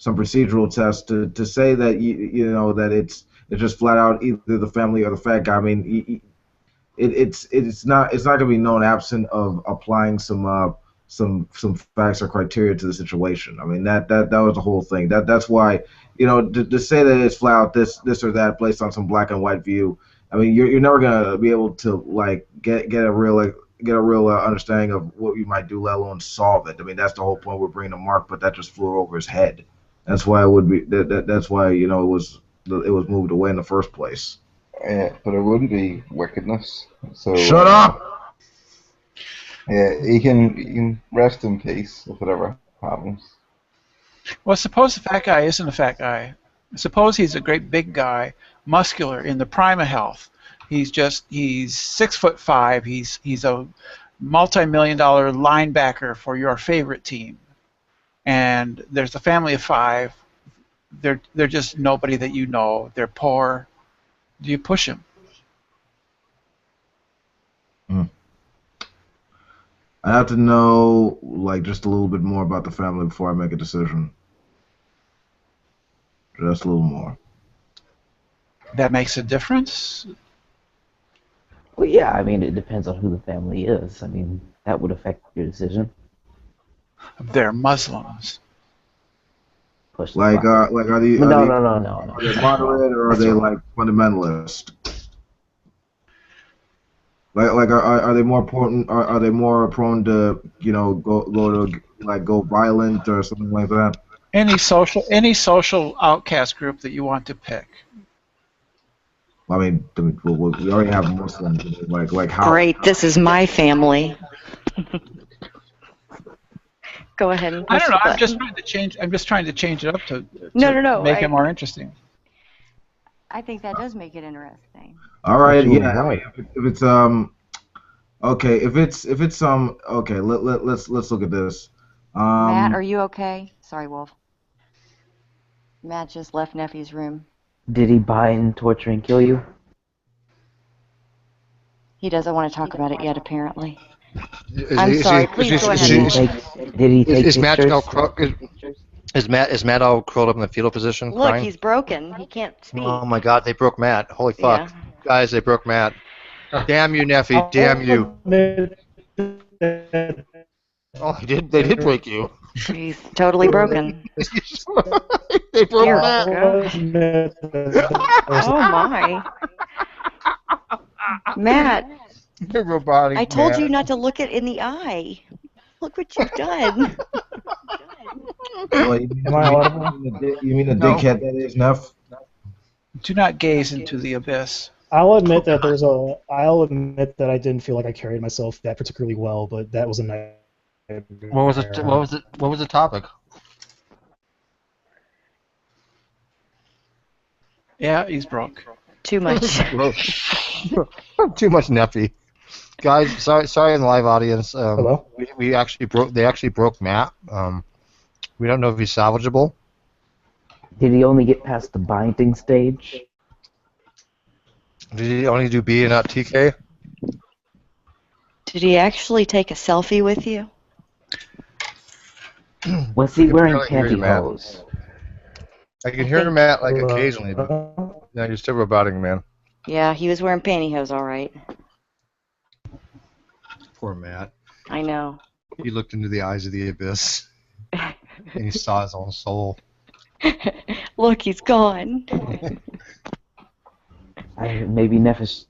procedural tests to say that you know that it's just flat out either the family or the fat guy. I mean, it's not going to be known absent of applying some facts or criteria to the situation. I mean, that was the whole thing. That's why, you know, to say that it's flat out this or that based on some black and white view. I mean, you're never gonna be able to like get a real understanding of what you might do, let alone solve it. I mean, that's the whole point we're bringing to Mark, but that just flew over his head. That's why it would be. That's why, you know, it was moved away in the first place. Yeah, but it wouldn't be wickedness. So shut up. Yeah, he can rest in peace if it ever happens. Well, suppose the fat guy isn't a fat guy. Suppose he's a great big guy, muscular, in the prime of health. He's 6'5". He's a multi-million-dollar linebacker for your favorite team. And there's a family of 5. They're just nobody that you know. They're poor. Do you push him? I have to know like just a little bit more about the family before I make a decision. Just a little more. That makes a difference? Well, yeah, I mean, it depends on who the family is. I mean, that would affect your decision. They're Muslims. Like are they No. Are they moderate or are they like fundamentalist? Like are they more important? Are they more prone to, you know, go violent or something like that? Any social outcast group that you want to pick. I mean, we already have Muslims. Like how? Great, this is my family. Go ahead and push I don't know. the I'm just button. trying to change it up to No. make it more interesting. I think that does make it interesting. All right, Absolutely yeah. right. If it's Okay, if it's okay, let's look at this. Matt, are you okay? Sorry, Wolf. Matt just left Nephew's room. Did he bind, torture, and kill you? He doesn't want to talk about it yet, apparently. Is I'm he- sorry. is he- Please is go he- ahead. is Wolf. Did he take Is Matt pictures? all is Matt all curled up in the fetal position, Look, crying? he's broken. He can't speak. Oh my God, they broke Matt. Holy fuck, Yeah. guys, they broke Matt. Damn you, Neffy. Damn you. Oh, they did break you. He's totally broken. They broke Dear Matt. God. Oh my. Matt, You're robotic. I told Matt. you not to look it in the eye. Look what you've done. Well, you mean the dickhead that is Neff? Do not gaze into the abyss. I'll admit that I didn't feel like I carried myself that particularly well, but that was a night. What was it? What was the topic? Yeah, he's broke. Too much. Too much Neffy. Guys, sorry in the live audience. Hello? They actually broke Matt. We don't know if he's salvageable. Did he only get past the binding stage? Did he only do B and not TK? Did he actually take a selfie with you? Was he wearing barely hear you, Matt. pantyhose? I can hear Matt like occasionally, but no, you're still robotic, man. Yeah, he was wearing pantyhose, all right. Poor Matt. I know. He looked into the eyes of the abyss, and he saw his own soul. Look, he's gone. Maybe Neff is,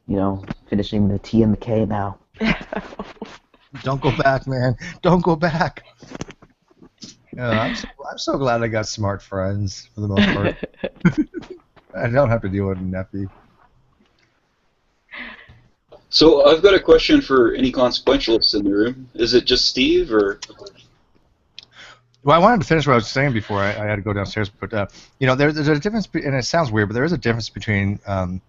finishing the T and the K now. Don't go back, man. Don't go back. I'm so glad I got smart friends for the most part. I don't have to deal with Neffy. So I've got a question for any consequentialists in the room. Is it just Steve, or? Well, I wanted to finish what I was saying before I had to go downstairs, but there's a difference, and it sounds weird, but there is a difference between when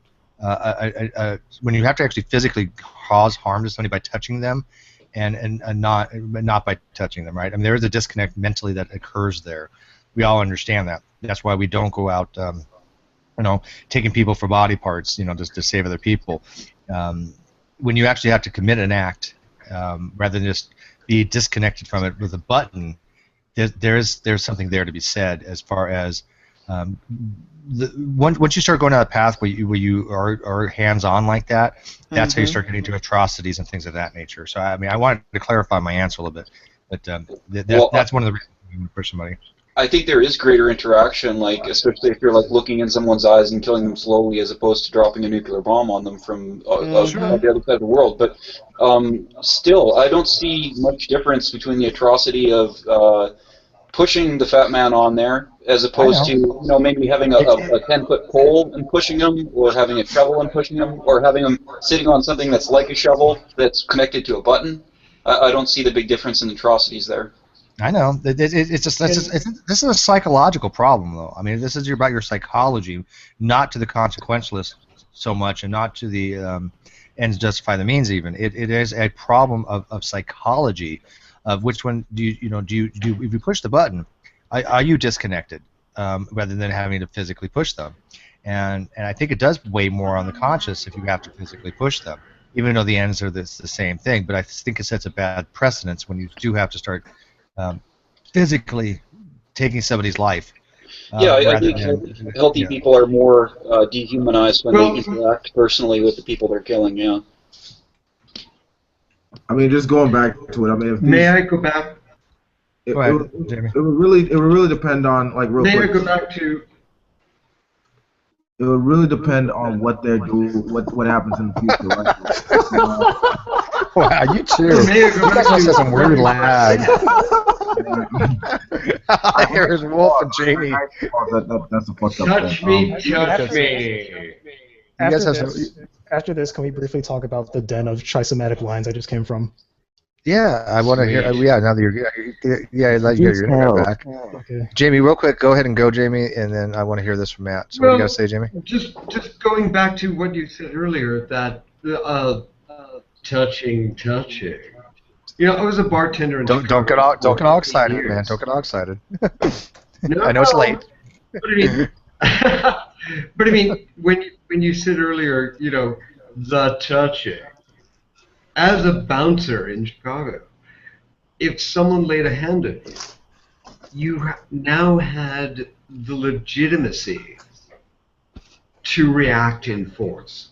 you have to actually physically cause harm to somebody by touching them, and not by touching them, right? I mean, there is a disconnect mentally that occurs there. We all understand that. That's why we don't go out, taking people for body parts, just to save other people. When you actually have to commit an act, rather than just be disconnected from it with a button, there's something there to be said as far as once you start going down a path where you are hands-on like that, that's how you start getting into atrocities and things of that nature. So I mean, I wanted to clarify my answer a little bit, but that's one of the reasons you push somebody. I think there is greater interaction, like especially if you're like looking in someone's eyes and killing them slowly, as opposed to dropping a nuclear bomb on them from the other side of the world. But still, I don't see much difference between the atrocity of pushing the fat man on there, as opposed to maybe having a 10-foot pole and pushing him, or having a shovel and pushing him, or having him sitting on something that's like a shovel that's connected to a button. I don't see the big difference in atrocities there. I know. This is a psychological problem, though. I mean, this is about your psychology, not to the consequentialist so much, and not to the ends justify the means. Even it is a problem of psychology, of which one do you if you push the button, are you disconnected rather than having to physically push them? And I think it does weigh more on the conscious if you have to physically push them, even though the ends are the same thing. But I think it sets a bad precedence when you do have to start physically taking somebody's life. I think healthy people are more dehumanized when they interact personally with the people they're killing. Yeah. I mean, just going back to it. I mean, May I go back? It would really depend on, like, real May quick. I go back to? It would really depend on what they do, what happens in the future. Right? Wow, you too. You guys must have some weird lag. I hear his Wolf and Jamie. That's a fucked up Touch thing. me, touch me. After this, can we briefly talk about the den of trisomatic lines I just came from? Yeah, I want to hear. Yeah, now that I'd like to hear your internet back. Okay. Jamie, real quick, go ahead and go, Jamie, and then I want to hear this from Matt. So what do you got to say, Jamie? Just going back to what you said earlier, that touching. You know, I was a bartender in Don't get Chicago for all 15 excited, years. man. Don't get all excited. No, I know it's late. But I mean, but I mean, when you said earlier, you know, the touching, as a bouncer in Chicago, if someone laid a hand on you, you now had the legitimacy to react in force.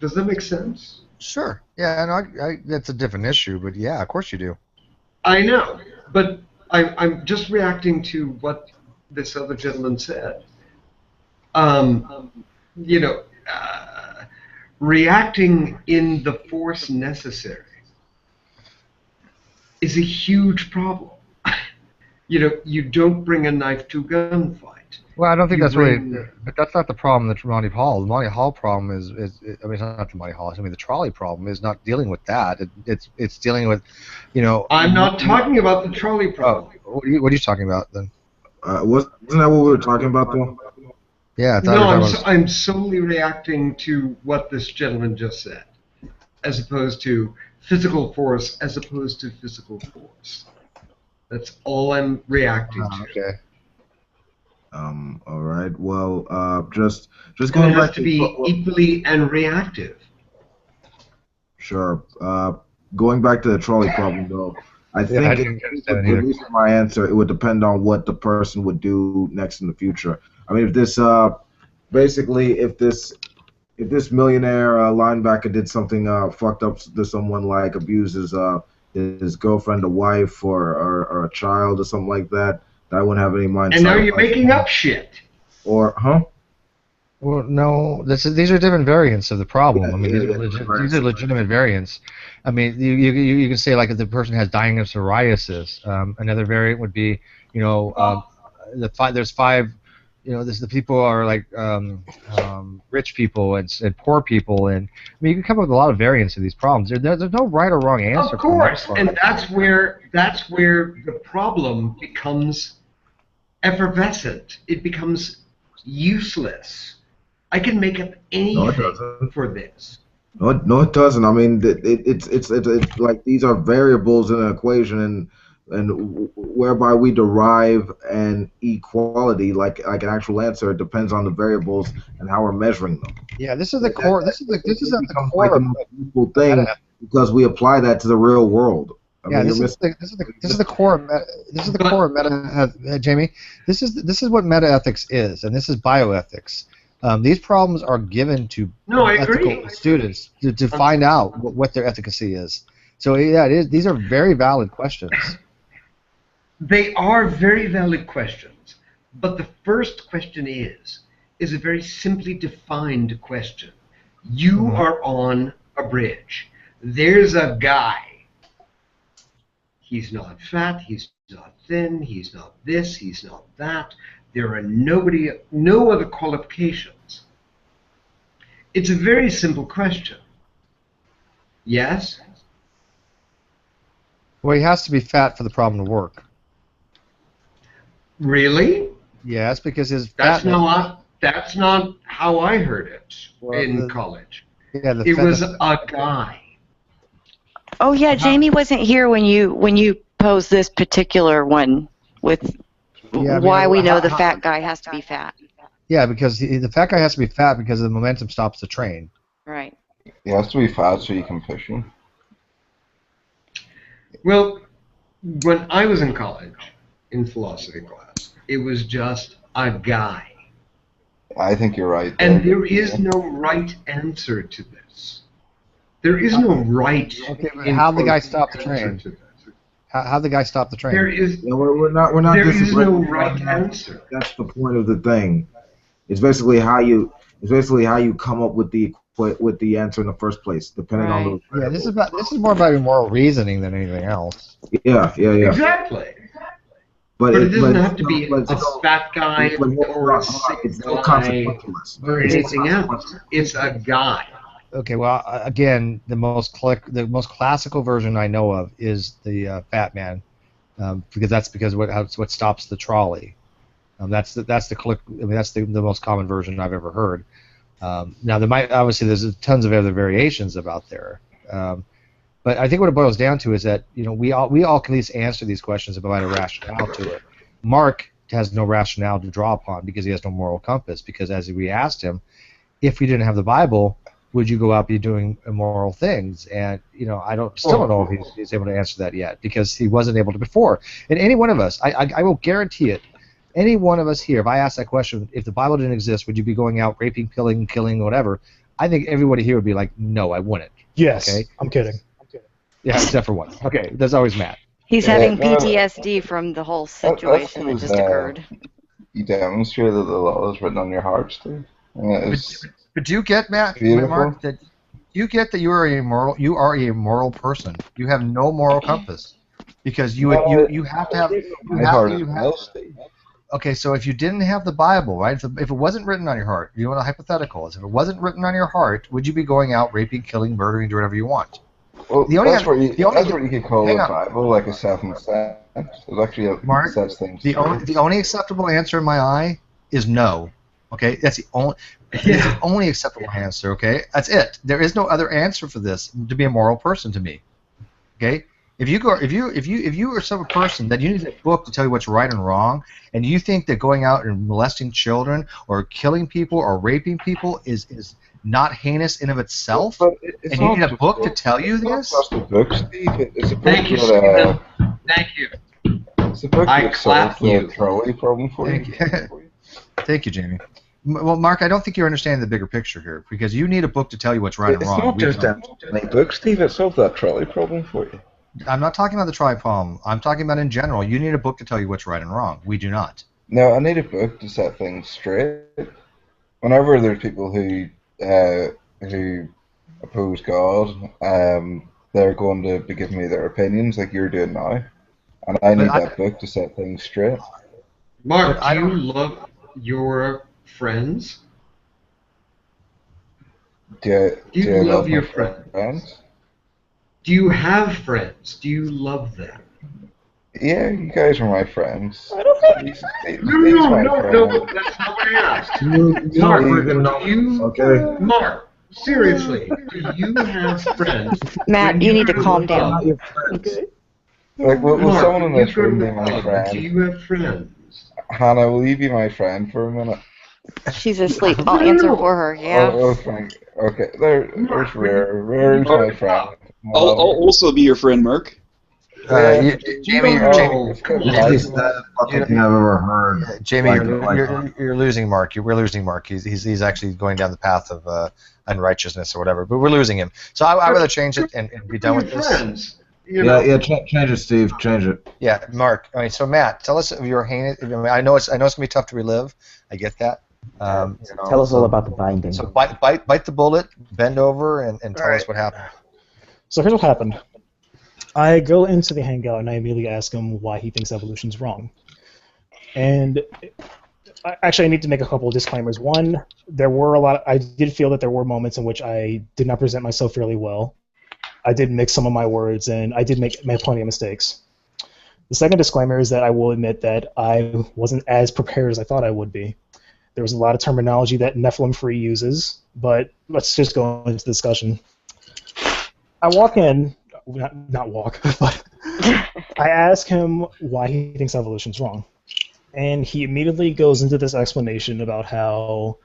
Does that make sense? Sure. Yeah, and that's a different issue, but yeah, of course you do. I know, but I'm just reacting to what this other gentleman said. You know, reacting in the force necessary is a huge problem. You know, you don't bring a knife to a gunfight. Well, I don't think You that's bring- really, but that's not the problem that Ronnie Hall. The Ronnie Hall problem is I mean, it's not the Ronnie Hall. I mean, the trolley problem is not dealing with that. It's dealing with, you know. I'm not talking about the trolley problem. Oh, what are you talking about then? Wasn't that what we were talking about though? Yeah, I thought No, you were talking about. I'm solely reacting to what this gentleman just said, as opposed to physical force, as opposed to physical force. That's all I'm reacting to. Okay. All right. Well, just It going has back to be equally and reactive. Sure. Going back to the trolley problem, though, I think, I didn't understand it at either. least in my answer, it would depend on what the person would do next in the future. I mean, if this, basically, if this millionaire linebacker did something fucked up to someone, like abuses his girlfriend, a wife, or a child, or something like that, I wouldn't have any mind. And now you're making up shit. Or, huh? Well, no, these are different variants of the problem. Yeah, I mean, these are legitimate variants. I mean, you can say, like, if the person has dying of psoriasis. Another variant would be, you know, there's five. You know, the people are like rich people and poor people, and I mean, you can come up with a lot of variants of these problems. There's no right or wrong answer. Of course, and that's where the problem becomes effervescent. It becomes useless. I can make up anything for this. No, it doesn't. I mean, it's like these are variables in an equation, and whereby we derive an equality, like an actual answer. It depends on the variables and how we're measuring them. Yeah, this is the core. This is at the core like the most useful thing because we apply that to the real world. I Yeah, mean, this is the core of meta, Jamie. This is what metaethics is, and this is bioethics. These problems are given to ethical students to find out what their efficacy is. So yeah, these are very valid questions. They are very valid questions, but the first question is a very simply defined question. You are on a bridge. There's a guy. He's not fat, he's not thin, he's not this, he's not that. There are no other qualifications. It's a very simple question. Yes? Well, he has to be fat for the problem to work. Really? Yes, because his That's fatness. that's not how I heard it in college. Yeah, It was a guy. Oh yeah, Jamie wasn't here when you posed this particular one with why we know the fat guy has to be fat. Yeah, because the fat guy has to be fat because the momentum stops the train. Right. He has to be fat so you can push him. Well, when I was in college, in philosophy class, it was just a guy. I think you're right. And there is no right answer to this. There is no right. Okay, but how the guy stop the train? How the guy stop the train? There is. Yeah, we're not There is disagreeing. no right answer. That's the point of the thing. It's basically how you come up with the answer in the first place, depending on the. Yeah, this is more about moral reasoning than anything else. Yeah. Exactly. But it doesn't have to be a fat guy or a sick guy or anything else. It's a guy. Okay, well, again, the most classical version I know of is the fat man, because that's what stops the trolley. That's the most common version I've ever heard. Now there's tons of other variations about there. But I think what it boils down to is that we all can at least answer these questions and provide a rationale to it. Mark has no rationale to draw upon because he has no moral compass. Because as we asked him, if we didn't have the Bible, would you go out be doing immoral things? And I still don't know if he's able to answer that yet because he wasn't able to before. And any one of us, I will guarantee it. Any one of us here, if I ask that question, if the Bible didn't exist, would you be going out raping, killing, whatever? I think everybody here would be like, no, I wouldn't. Yes, okay? I'm kidding. Yeah, except for one. Okay, there's always Matt. He's having PTSD from the whole situation that just occurred. You demonstrated that the law is written on your hearts too. But do you get, Mark, that you get that you are a moral person. You have no moral compass because you have to have. Okay, so if you didn't have the Bible, right? If it wasn't written on your heart, you want a hypothetical. If it wasn't written on your heart, would you be going out raping, killing, murdering, doing whatever you want? Well, that's what you could call the Bible, like a self-insent. It actually says things. The only acceptable answer in my eye is no. Okay, that's the only acceptable answer. Okay, that's it. There is no other answer for this to be a moral person to me. Okay, if you are some person that you need a book to tell you what's right and wrong, and you think that going out and molesting children or killing people or raping people is not heinous in of itself, and you need a book to tell you this? It's not just a book, Steve. It's a book Thank you, Stephen. Thank you. It's a book that solves the trolley problem for you. Thank you, Jamie. Well, Mark, I don't think you're understanding the bigger picture here, because you need a book to tell you what's right and wrong. It's not just any book, Steve. It solves that trolley problem for you. I'm not talking about the trolley problem. I'm talking about in general. You need a book to tell you what's right and wrong. We do not. No, I need a book to set things straight. Whenever there's people who oppose God, they're going to be giving me their opinions like you're doing now. And I need that book to set things straight. Mark, do you love your friends? Do you love your friends? Do you have friends? Do you love them? Yeah, you guys are my friends. I don't think no, that's not what I asked. Mark, seriously, do you have friends? Matt, you need to calm down. Like, will someone in this room be my friend? Do you have friends? Hannah, will you be my friend for a minute? She's asleep. I'll answer for her, yeah. Oh, thank you. Okay, there's Rare. Rare's my friend. I'll also be your friend, Mark. Jamie, That's the fucking thing I've ever heard. Jamie, you're losing Mark. We're losing Mark. He's actually going down the path of unrighteousness or whatever. But we're losing him. So I'd rather change it and be done with this. Change it, Steve. Change it. Yeah, Mark. All right, so Matt, tell us of your heinous. I know it's gonna be tough to relive. I get that. Tell us all about the binding. So bite the bullet, bend over, and tell us what happened. So here's what happened. I go into the Hangout and I immediately ask him why he thinks evolution's wrong. And actually, I need to make a couple of disclaimers. One, I did feel that there were moments in which I did not present myself fairly well. I did mix some of my words, and I did make plenty of mistakes. The second disclaimer is that I will admit that I wasn't as prepared as I thought I would be. There was a lot of terminology that Nephilim Free uses, but let's just go into the discussion. I walk in, not walk, but I ask him why he thinks evolution's wrong. And he immediately goes into this explanation about how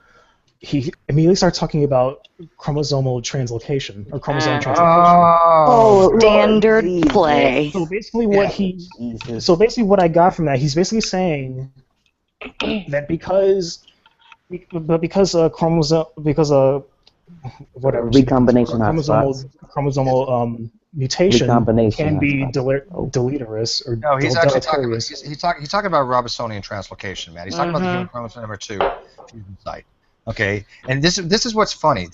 he immediately starts talking about chromosomal translocation, or chromosome translocation. Oh, standard play. So basically what I got from that, he's basically saying that because chromosomal mutation can be deleterious or deleterious. He's talking about Robertsonian translocation, Matt. He's talking about the human chromosome number 2 fusion site. Okay, and this is what's funny.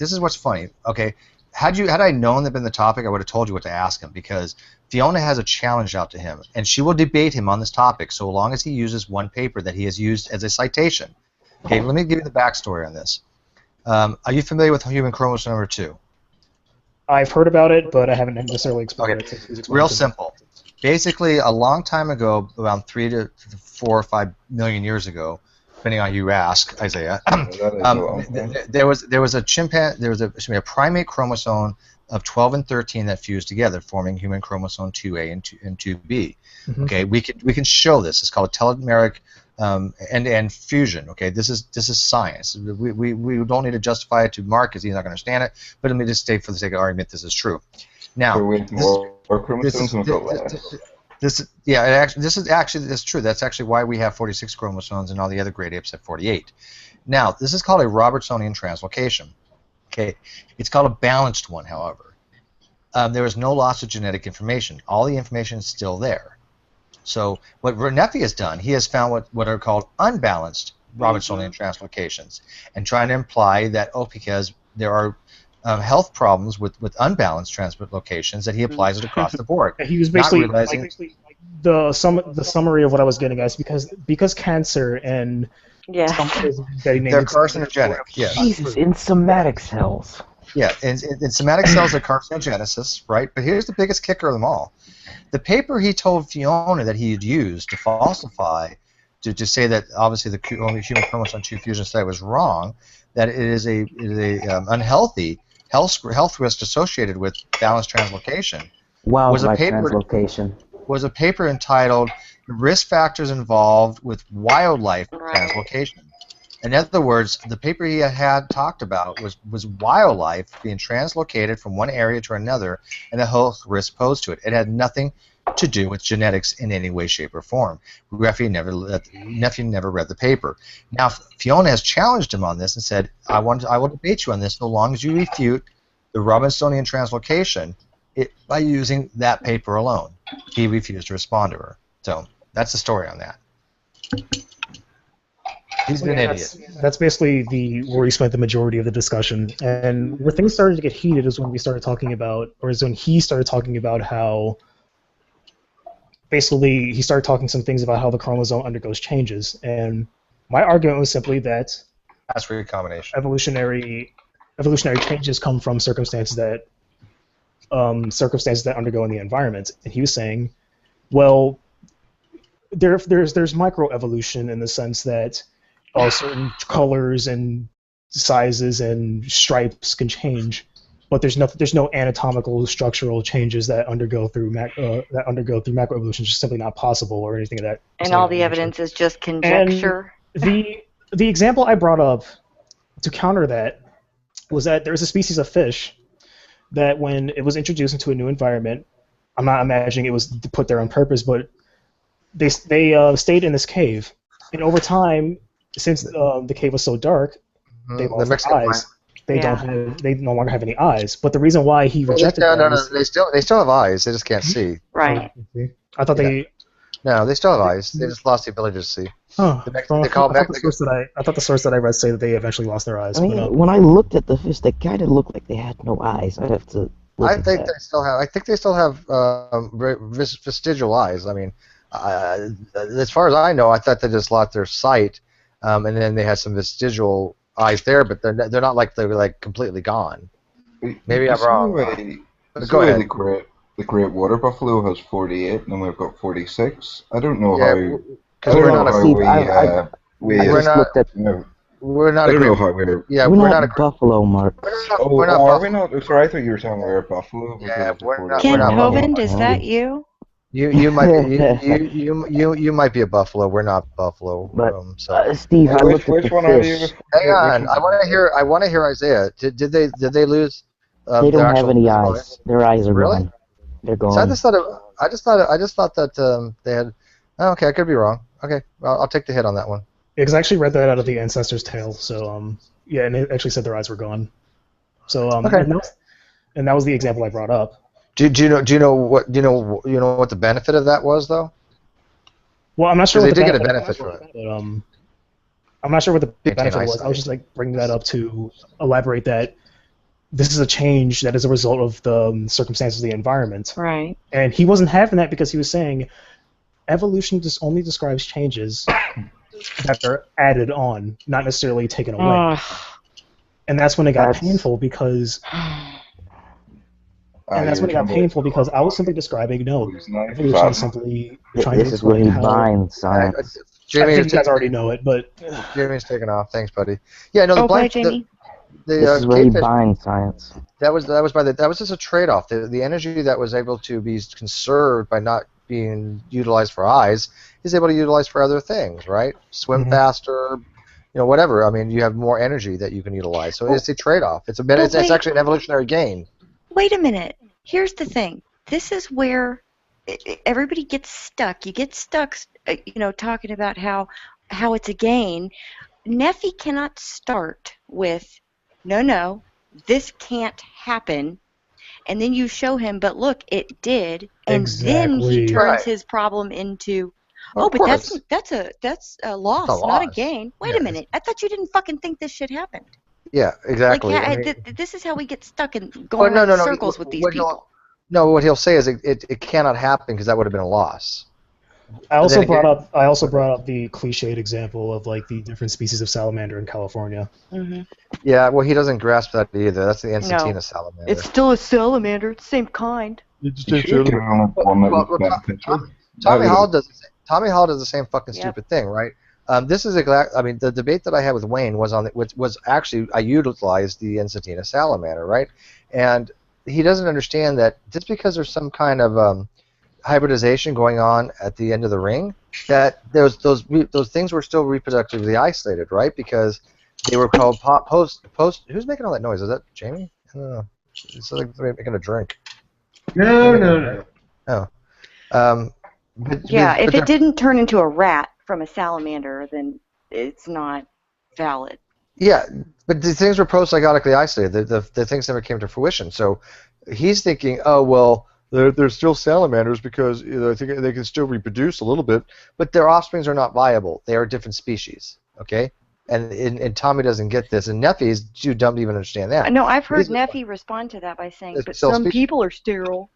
Okay, had I known that'd been the topic, I would have told you what to ask him, because Fiona has a challenge out to him, and she will debate him on this topic so long as he uses one paper that he has used as a citation. Okay, let me give you the backstory on this. Are you familiar with human chromosome number 2? I've heard about it, but I haven't necessarily explored it. It's real simple. Basically, a long time ago, around 3 to 4 or 5 million years ago, depending on who you ask, Isaiah, there was a primate chromosome of 12 and 13 that fuse together, forming human chromosome 2A and 2B. Mhm. Okay, we can show this. It's called telomeric end-to-end fusion. Okay, this is science. We don't need to justify it to Mark because he's not going to understand it. But let me just state for the sake of argument, this is true. Now, So we have more chromosomes and we've got less. This is true. That's actually why we have 46 chromosomes and all the other great apes have 48. Now, this is called a Robertsonian translocation. Okay, it's called a balanced one, however. There is no loss of genetic information. All the information is still there. So what Reneffi has done, he has found what are called unbalanced Robertsonian translocations, and trying to imply that, because there are health problems with unbalanced translocations, that he applies it across the board. He was basically, the summary of what I was getting at is because cancer and yeah, they're carcinogenic. Yes. Jesus, in somatic cells. Yeah, in somatic cells are carcinogenesis, right? But here's the biggest kicker of them all. The paper he told Fiona that he had used to falsify, to say that obviously the only human chromosome 2 fusion study was wrong, that it is a unhealthy health risk associated with balanced translocation. Wildlife translocation. Was a paper entitled "Risk Factors Involved with Wildlife Translocation." In other words, the paper he had talked about was wildlife being translocated from one area to another and the health risk posed to it. It had nothing to do with genetics in any way, shape, or form. Nephew never read the paper. Now, Fiona has challenged him on this and said, I will debate you on this so long as you refute the Robertsonian translocation by using that paper alone. He refused to respond to her. So that's the story on that. He's an idiot. That's basically where we spent the majority of the discussion. And where things started to get heated is when we started talking about, or is when he started talking about how, basically, he started talking some things about how the chromosome undergoes changes. And my argument was simply that that's recombination. Evolutionary changes come from circumstances that undergo in the environment. And he was saying, well, there's microevolution in the sense that certain colors and sizes and stripes can change, but there's no anatomical structural changes that undergo through macroevolution. It's just simply not possible or anything of that. And all the evidence is just conjecture. And the example I brought up to counter that was that there was a species of fish that when it was introduced into a new environment, I'm not imagining it was put there on purpose, but they stayed in this cave, and over time, since the cave was so dark, they lost their eyes. They no longer have any eyes. But the reason why he rejected they still have eyes. They just can't see. Right. I thought they. No, they still have eyes. They just lost the ability to see. Huh. I thought the source that I read say that they eventually lost their eyes. I mean, when I looked at the fish, they kind of looked like they had no eyes. I'd have to. I think they still have vestigial eyes. I mean, as far as I know, I thought they just lost their sight, and then they had some vestigial eyes there, but they're not like they're like completely gone. Maybe I'm wrong. Go ahead. The great water buffalo has 48, and we've got 46. I don't know how. I don't know how we're not a buffalo, Mark. Are we not? Sorry, I thought you were talking about buffalo. Yeah, Ken Hovind, is that you? You might be a buffalo. We're not buffalo. But Steve, I looked at the fish. Hang on, I want to hear Isaiah. Did they lose? They don't have any eyes. Their eyes are gone. They're gone. So I just thought that they had. Oh, okay, I could be wrong. Okay, I'll take the hit on that one. Yeah, because I actually read that out of the Ancestor's Tale. So yeah, and it actually said their eyes were gone. So okay. and that was the example I brought up. Do you know what the benefit of that was though? Well, I'm not sure. They did get a benefit from it. But, I'm not sure what the benefit was. I was just like bringing that up to elaborate that this is a change that is a result of the circumstances of the environment. Right. And he wasn't having that because he was saying evolution just only describes changes that are added on, not necessarily taken away. And that's when it got painful because. And that's when it got painful because I was simply describing evolution is simply trying to. This is where he binds science. I think you guys already know it, but Jamie's taking off. Thanks, buddy. Yeah, no. Bye, Jamie. This is where you bind science. That was just a trade-off. The energy that was able to be conserved by not being utilized for eyes is able to utilize for other things, right? Swim faster, whatever. I mean, you have more energy that you can utilize. So it's a trade-off. It's actually an evolutionary gain. Wait a minute. Here's the thing. This is where everybody gets stuck. You get stuck, talking about how it's a gain. Nephi cannot start with, no, this can't happen, and then you show him, but look, it did, and then he turns his problem into, but that's a loss, not a gain. Wait a minute, I thought you didn't fucking think this shit happened. Yeah, exactly. This is how we get stuck and going around in circles with these people. No, what he'll say is it cannot happen because that would have been a loss. I also brought up the cliched example of like the different species of salamander in California. Mm-hmm. Yeah, well, he doesn't grasp that either. That's the Ensatina salamander. It's still a salamander, it's the same kind. Tommy Hall does the same fucking stupid thing, right? This is the debate that I had with Wayne was actually I utilized the Ensatina salamander, right? And he doesn't understand that just because there's some kind of hybridization going on at the end of the ring, that those things were still reproductively isolated, right? Because they were called post. Who's making all that noise? Is that Jamie? I don't know. It's like they're making a drink. No. Oh. If it didn't turn into a rat from a salamander, then it's not valid. Yeah, but the things were post-zygotically isolated. The things never came to fruition. So he's thinking, oh, well, they're still salamanders because I think they can still reproduce a little bit, but their offsprings are not viable. They are different species, okay? And Tommy doesn't get this, and Nephi is too dumb to even understand that. No, I've heard Nephi respond to that by saying, but some people are sterile.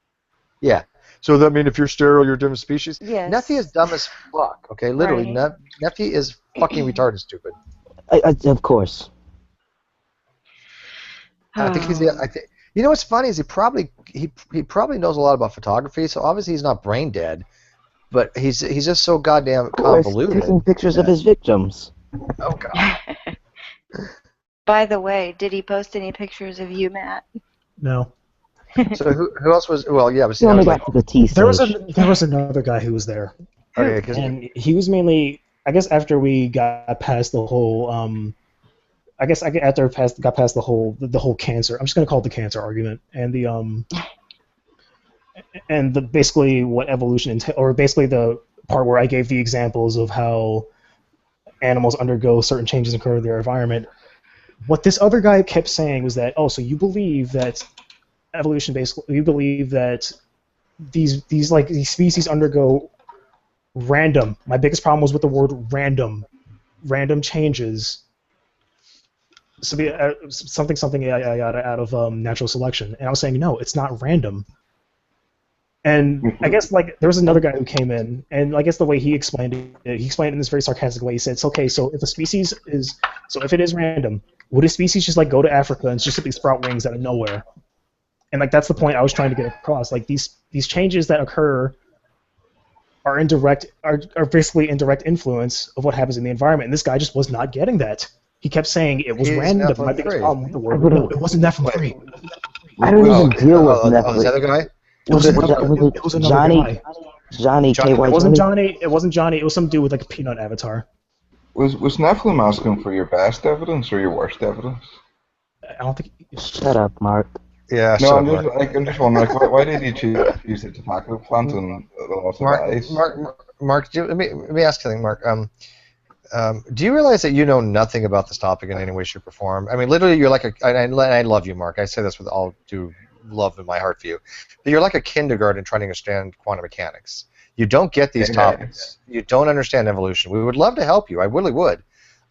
Yeah. So that means if you're sterile, you're a different species? Yes. Nephi is dumb as fuck, okay? Literally, Right. Nephi is fucking retarded stupid. Of course. I think you know what's funny is he probably knows a lot about photography, so obviously he's not brain dead, but he's just so goddamn convoluted. Taking pictures of his victims. Oh god. By the way, did he post any pictures of you, Matt? No. So who else was? Well, yeah, but He only got to the T there stage. was another guy who was there. Okay, and he was mainly, I guess, after we got past the whole, after got past the whole cancer. I'm just gonna call it the cancer argument, and the basically what evolution or basically the part where I gave the examples of how animals undergo certain changes in their environment. What this other guy kept saying was that, oh, so you believe that evolution basically, you believe that these species undergo random. My biggest problem was with the word random changes. So something I got out of natural selection, and I was saying no, it's not random. And I guess there was another guy who came in, and I guess the way he explained it in this very sarcastic way. He said, "It's okay. So if if it is random, would a species just go to Africa and just simply sprout wings out of nowhere?" And that's the point I was trying to get across. These changes that occur are basically indirect influence of what happens in the environment. And this guy just was not getting that. He kept saying it was random. My biggest problem with the word, no, it wasn't Nephilim free. I don't even deal with Nephilim. The other guy? It was another guy. Johnny K. White. It wasn't Johnny. It wasn't Johnny. It was some dude with a peanut avatar. Was Nephilim asking for your best evidence or your worst evidence? I don't think. Shut up, Mark. Yeah. No, I'm just wondering, why did you choose it to tackle plant and the loss of eyes? Mark, let me ask you something, Mark. Do you realize that you know nothing about this topic in any way, shape, or form? I mean, literally, you're like I love you, Mark. I say this with all due love in my heart for you. But you're like a kindergarten trying to understand quantum mechanics. You don't get these topics. You don't understand evolution. We would love to help you. I really would.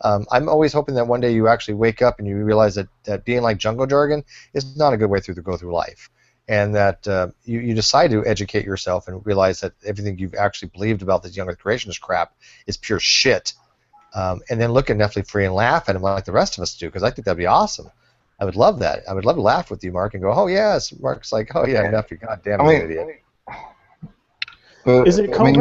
I'm always hoping that one day you actually wake up and you realize that being like jungle jargon is not a good way to go through life. And that you decide to educate yourself and realize that everything you've actually believed about this young Earth creationist crap is pure shit. And then look at Nephilim free and laugh at him like the rest of us do, because I think that'd be awesome. I would love that. I would love to laugh with you, Mark, and go, oh, yes. Mark's like, oh, yeah, Nephi, goddamn, he's an idiot. But, is it back to,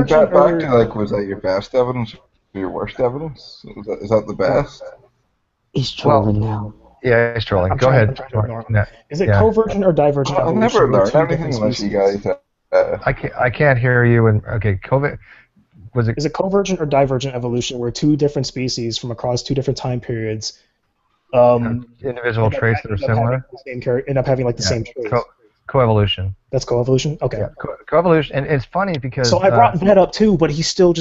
was that your best evidence or your worst evidence? Is that the best? He's trolling now. Yeah, he's trolling. I'm Go trying, ahead. I'm trying to ignore him. Yeah. Is it Yeah. convergent or divergent I'll evolution? never where learn two anything different unless you species- guys. I can't hear you. And okay, COVID was it? Is it convergent or divergent evolution where two different species from across two different time periods Individual traits that are similar? end up having like the same traits? Coevolution. That's coevolution? Okay. Yeah, coevolution. And it's funny because... So I brought that up too, but he still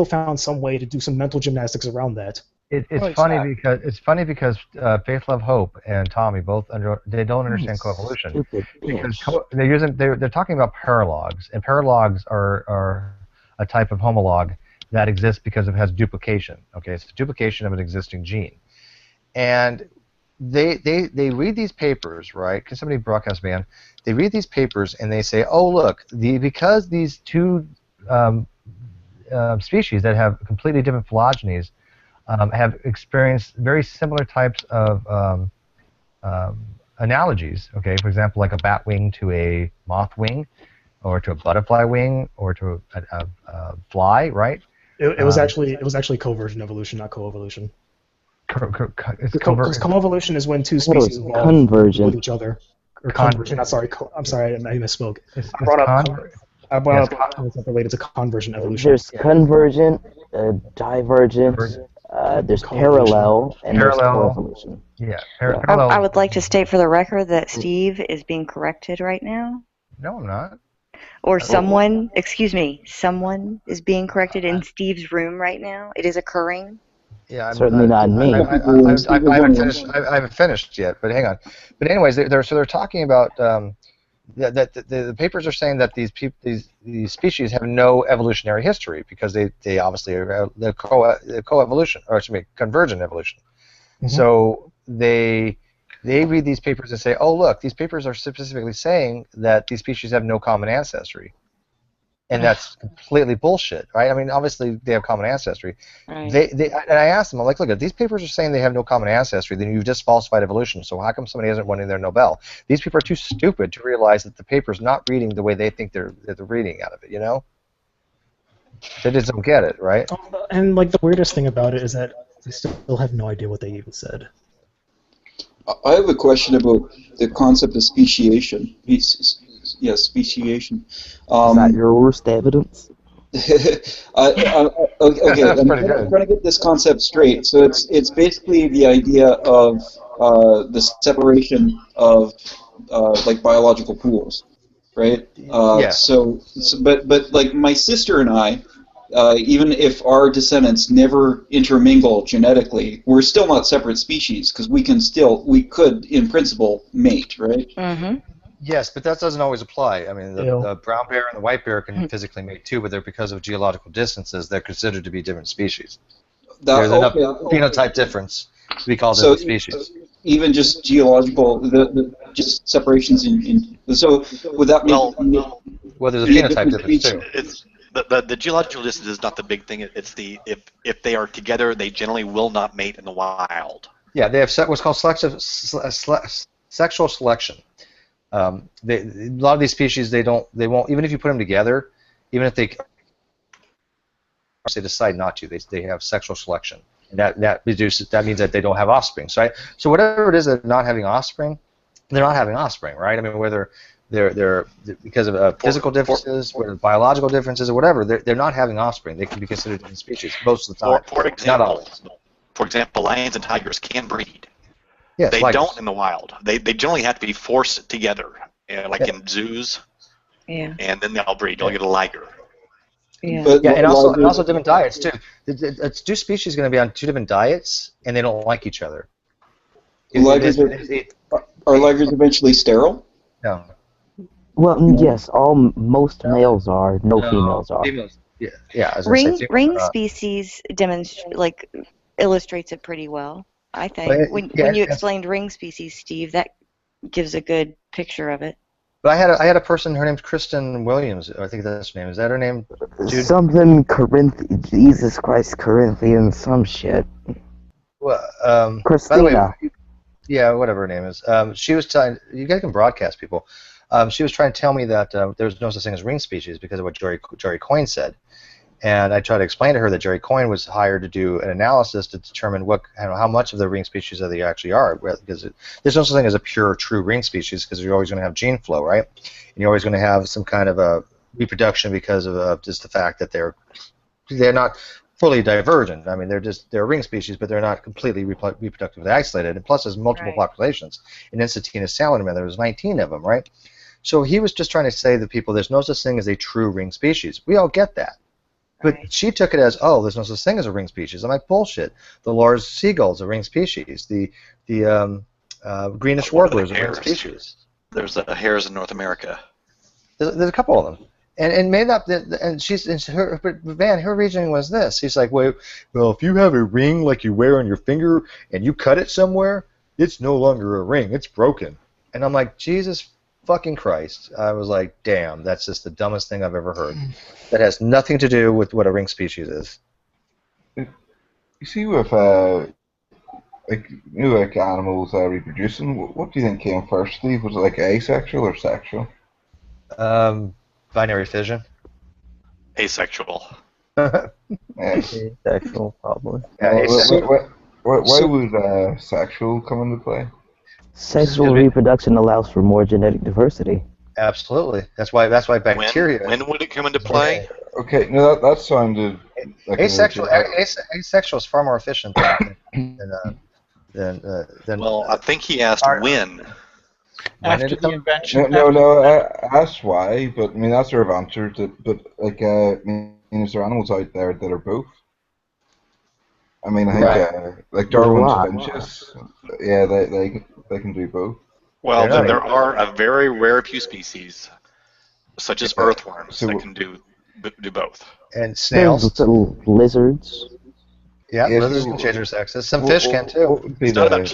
found some way to do some mental gymnastics around that. It's funny because Faith, Love, Hope and Tommy both they don't understand coevolution because they're talking about paralogs, and paralogs are a type of homolog that exists because it has duplication. Okay, it's a duplication of an existing gene, and they read these papers, right? Because somebody broadcast band, they read these papers and they say, oh look, because these two species that have completely different phylogenies have experienced very similar types of analogies. Okay, for example, like a bat wing to a moth wing, or to a butterfly wing, or to a fly, right? It was actually convergent evolution, not coevolution. Because coevolution is when two species evolve with each other. Or convergent. I'm sorry, I misspoke. I brought up a concept related to convergent evolution. There's convergent, divergent. There's parallel, and there's coevolution. Yeah, I would like to state for the record that Steve is being corrected right now. No, I'm not. Or someone, excuse me, someone is being corrected in Steve's room right now. It is occurring. Yeah, certainly not me. I haven't finished yet, but hang on. But anyways, they're talking about that the papers are saying that these species have no evolutionary history because they obviously are coevolution, or excuse me, convergent evolution. Mm-hmm. So they read these papers and say, oh look, these papers are specifically saying that these species have no common ancestry. And that's completely bullshit, right? I mean, obviously they have common ancestry. Right. And I asked them, I'm like, look, if these papers are saying they have no common ancestry, then you've just falsified evolution. So how come somebody isn't winning their Nobel? These people are too stupid to realize that the paper's not reading the way they think they're reading out of it, you know? They just don't get it, right? And like the weirdest thing about it is that they still have no idea what they even said. I have a question about the concept of speciation. Yes, speciation. Is that your worst evidence? Okay, I'm trying to get this concept straight. So it's basically the idea of the separation of like biological pools, right? Yeah. But like my sister and I, even if our descendants never intermingle genetically, we're still not separate species because we could in principle mate, right? Mm-hmm. Yes, but that doesn't always apply. I mean, the brown bear and the white bear can physically mate too, but they're because of geological distances, they're considered to be different species. There's enough phenotype difference to be called different species. Even just geological, just separations in. So would that mean? Well, there's a phenotype difference too. It's the geological distance is not the big thing. It's the if they are together, they generally will not mate in the wild. Yeah, they have what's called sexual selection. A lot of these species they won't, even if you put them together, even if they decide not to, they have sexual selection, and that means that they don't have offspring. So whatever it is that they're not having offspring, they're not having offspring, right? I mean, whether they're because of physical differences, whether biological differences or whatever, they're not having offspring. They can be considered different species most of the time. For example, lions and tigers can breed. Yes, they don't in the wild. They generally have to be forced together, like in zoos. Yeah. And then they'll breed. You'll get a liger. Yeah. And also different diets too. Two species going to be on two different diets, and they don't like each other. Are ligers eventually sterile? No. Well, yes, most males are. No females are. Females, yeah. Ring species illustrates it pretty well. I think when you explained ring species, Steve, that gives a good picture of it. But I had a person. Her name's Kristen Williams. I think that's her name. Is that her name? Dude? Something Jesus Christ, Corinthians, some shit. Well, Christina. By the way, yeah, whatever her name is. She was telling you guys can broadcast people. She was trying to tell me that there's no such thing as ring species because of what Jory Coyne said. And I tried to explain to her that Jerry Coyne was hired to do an analysis to determine how much of the ring species that they actually are. Because there's no such thing as a pure, true ring species, because you're always going to have gene flow, right? And you're always going to have some kind of a reproduction because of just the fact that they're not fully divergent. I mean, they're a ring species, but they're not completely reproductively isolated. And plus, there's multiple populations. In Instantinus salamander, there was 19 of them, right? So he was just trying to say to people, there's no such thing as a true ring species. We all get that. But she took it as, oh, there's no such thing as a ring species. I'm like, bullshit. The Lars seagull's a ring species. The greenish warbler is a ring species. There's hares in North America. There's a couple of them. And made up, her reasoning was this. He's like, well, if you have a ring like you wear on your finger and you cut it somewhere, it's no longer a ring. It's broken. And I'm like, Jesus fucking Christ. I was like, damn, that's just the dumbest thing I've ever heard. That has nothing to do with what a ring species is. You see, with like animals reproducing, what do you think came first, Steve? Was it like asexual or sexual? Binary fission. Asexual. Asexual, probably. Yeah, why would sexual come into play? Sexual reproduction allows for more genetic diversity. Absolutely. That's why bacteria. When would it come into play? Okay, no, that sounded like asexual. Asexual is far more efficient than. Well, I think he asked when. After the invention. No. I asked why, but I mean that's sort of answered it. But like, I mean, is there animals out there that are both? I mean, I think like Darwin's finches. Yeah, they can do both. Well, there are a very rare few species, such as earthworms, that can do both. And snails. There's little lizards. Yeah, lizards can change their sexes. Some fish can too. It's not about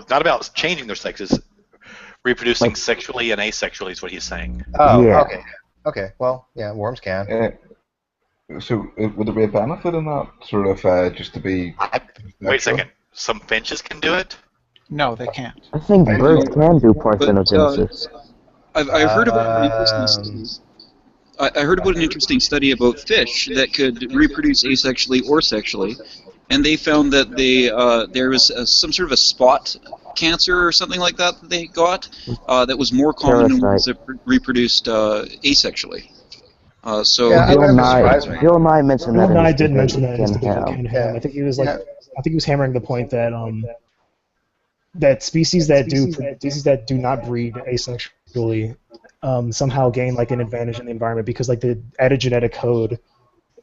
not about changing their sexes. Reproducing sexually and asexually is what he's saying. Oh, yeah. Okay. Well, yeah, worms can. So would there be a benefit in that, sort of, just to be? Wait a second. Some finches can do it. No, they can't. I think birds can do parthenogenesis. I heard about I heard about an interesting study about fish that could reproduce asexually or sexually, and they found that there was some sort of a spot cancer or something like that they got that was more common in ones that reproduced asexually. Bill Nye mentioned that. Bill Nye did mention that in his debate with Ken Ham. I think he was hammering the point that that species that do not breed asexually somehow gain like an advantage in the environment because like the added genetic code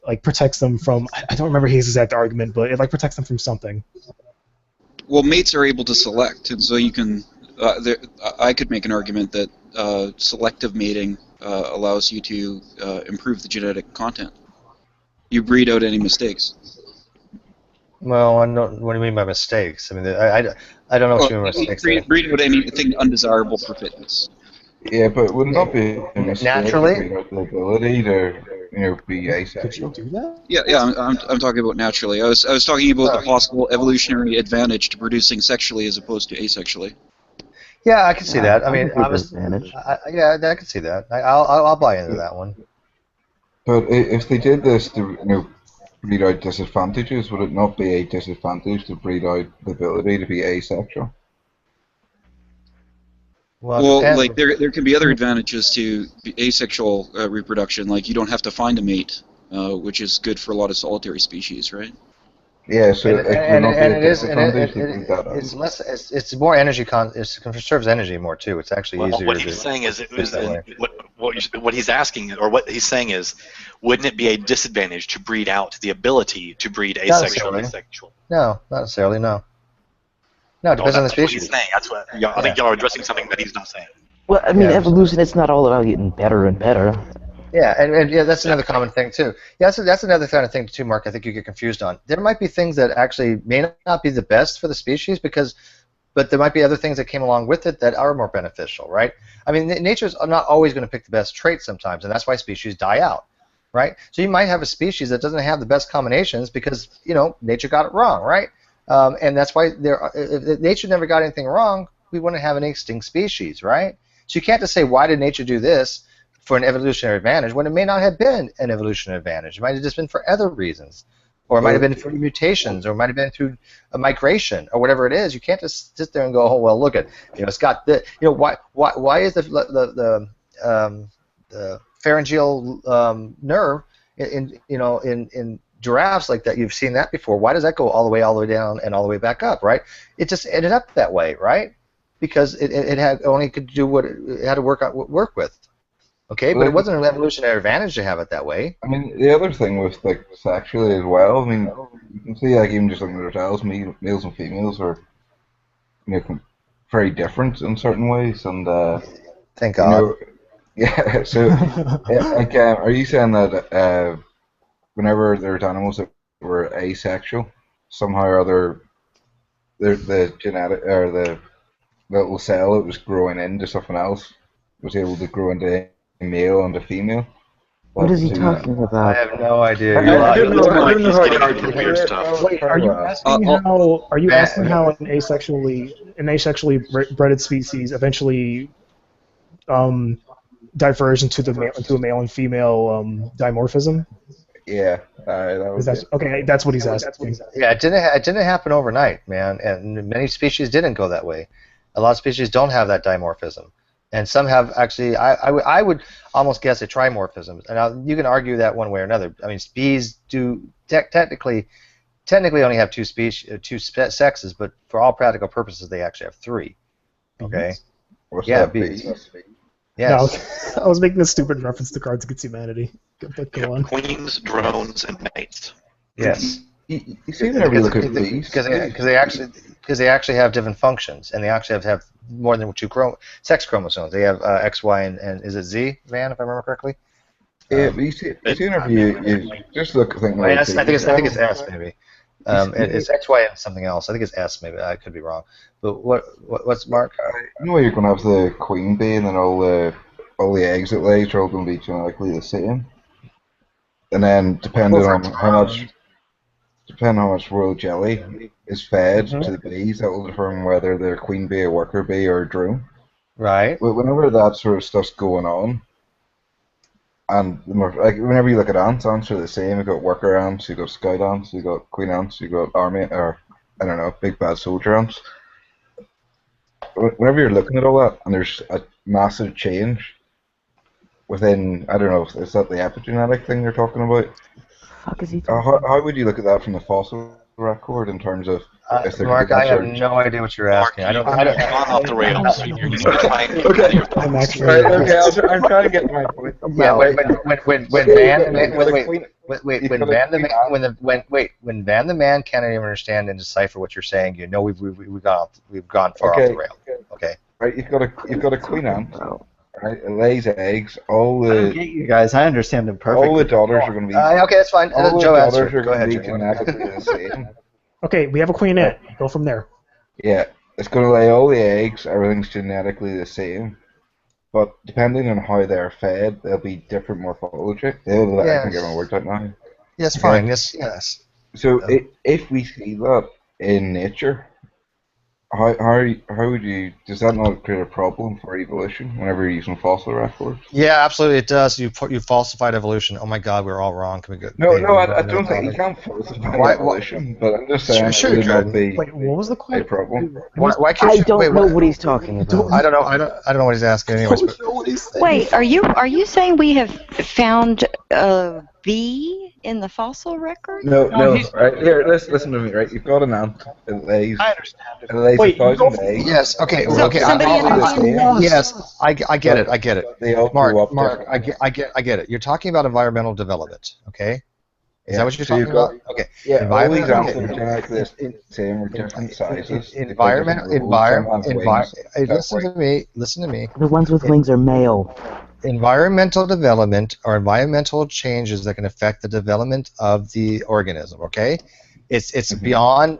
like protects them from, I don't remember his exact argument, but it like protects them from something. Well, mates are able to select, and so you can. I could make an argument that selective mating allows you to improve the genetic content. You breed out any mistakes. Well, what do you mean by mistakes? I mean, I don't know what you mean by mistakes. Breed out anything undesirable for fitness. Yeah, but would it not be a mistake naturally the ability to be asexual? Could you do that? Yeah. I'm talking about naturally. I was talking about the possible evolutionary advantage to producing sexually as opposed to asexually. Yeah, I can see that. I mean, I can see that. I'll buy into that one. But if they did this to breed out disadvantages, would it not be a disadvantage to breed out the ability to be asexual? Well, like there can be other advantages to asexual reproduction, like you don't have to find a mate, which is good for a lot of solitary species, right? Yeah, so it's more energy it conserves energy more too. It's actually easier. What he's saying is what he's asking, or what he's saying is, wouldn't it be a disadvantage to breed out the ability to breed asexual and asexual? No, not necessarily. No, it depends on the species. That's what he's saying. I think y'all are addressing something that he's not saying. Well, I mean, evolution, it's not all about getting better and better. Yeah, and that's another common thing too. Yeah, that's another kind of thing too, Mark. I think you get confused on. There might be things that actually may not be the best for the species but there might be other things that came along with it that are more beneficial, right? I mean, nature's not always going to pick the best traits sometimes, and that's why species die out, right? So you might have a species that doesn't have the best combinations because nature got it wrong, right? And that's why if nature never got anything wrong, we wouldn't have an extinct species, right? So you can't just say, why did nature do this? for an evolutionary advantage when it may not have been an evolutionary advantage. It might have just been for other reasons. Or it might have been through mutations, or it might have been through a migration, or whatever it is. You can't just sit there and go, oh well, look at, it's got the, why is the pharyngeal nerve in giraffes like that? You've seen that before. Why does that go all the way down and all the way back up, right? It just ended up that way, right? Because it had only could do what it had to work with. Okay, but it wasn't an evolutionary advantage to have it that way. I mean, the other thing with like sexually as well. I mean, you can see like even just looking at ourselves, males and females are very different in certain ways, and thank God. Yeah. So, like, are you saying that whenever there's animals that were asexual, somehow or other, the genetic or the little cell that was growing into something else was able to grow into a male and a female? What is he talking about? I have no idea. I don't know. Wait, are you asking how an asexually bred species eventually diverged into a male and female dimorphism? Yeah, that's what he's asking. Yeah, it didn't happen overnight, man, and many species didn't go that way. A lot of species don't have that dimorphism. And some have actually, I would almost guess a trimorphism. And now you can argue that one way or another. I mean, bees do technically only have two sexes, but for all practical purposes, they actually have three. Okay. What's yeah, that, bees. Yes. No, I was making a stupid reference to Cards Against Humanity. But go on. Queens, drones, and mates. Yes. You see whenever you look at bees, because they actually have different functions, and they actually have more than two sex chromosomes. They have X, Y, and is it Z, Van, if I remember correctly? Yeah, but you see whenever you just look at things like I think it's S maybe. It's X, Y, and something else. I think it's S maybe. I could be wrong. But what's Mark? You know, you're going to have the queen bee, and then all the eggs it lays are all going to be genetically the same. And then depending on how much royal jelly is fed to the bees, that will determine whether they're queen bee, a worker bee, or a drone. Right. But whenever that sort of stuff's going on, and whenever you look at ants are the same. You've got worker ants, you've got scout ants, you've got queen ants, you've got army, or I don't know, big bad soldier ants. Whenever you're looking at all that, and there's a massive change within, I don't know, is that the epigenetic thing you're talking about? Fuck is he talking how would you look at that from the fossil record in terms of Mark, I have no idea what you're asking. Mark, you've gone off the rails. You're trying to okay. I'm trying to get my point. Yeah, when Van the Man can't even understand and decipher what you're saying, you know we've gone far off the rail. Okay. Right, you've got a queen ant. Right, it lays eggs. All the you guys, I understand them perfectly. All the daughters are going to be. Okay, that's fine. All Joe, the daughters are go ahead. going to be genetically the same. Okay, we have a queen ant. Go from there. Yeah, it's going to lay all the eggs. Everything's genetically the same, but depending on how they're fed, there'll be different morphology. I can get my words out now. Yes, fine. Yes. So if we see that in nature, how would you? Does that not create a problem for evolution whenever you're using fossil records? Yeah, absolutely, it does. You falsified evolution. Oh my God, we're all wrong. Can we go? No, I don't think you can falsify evolution. But I'm just saying sure it would not be what was the question? a problem. Why can't I don't know what he's talking about. I don't know what he's asking. Anyways, Wait, are you saying we have found a bee in the fossil record? No. Right here, listen to me. Right, you've got an ant. It lays. I understand it. It lays 1,000 eggs. Yes. Okay. So somebody Yes, I get it. They all Mark, I get it. You're talking about environmental development, okay? Is that what you're talking about? Okay. Yeah, all these ants are genetically the same or different sizes. Listen to me. The ones with wings are male. Environmental development are environmental changes that can affect the development of the organism, okay? It's beyond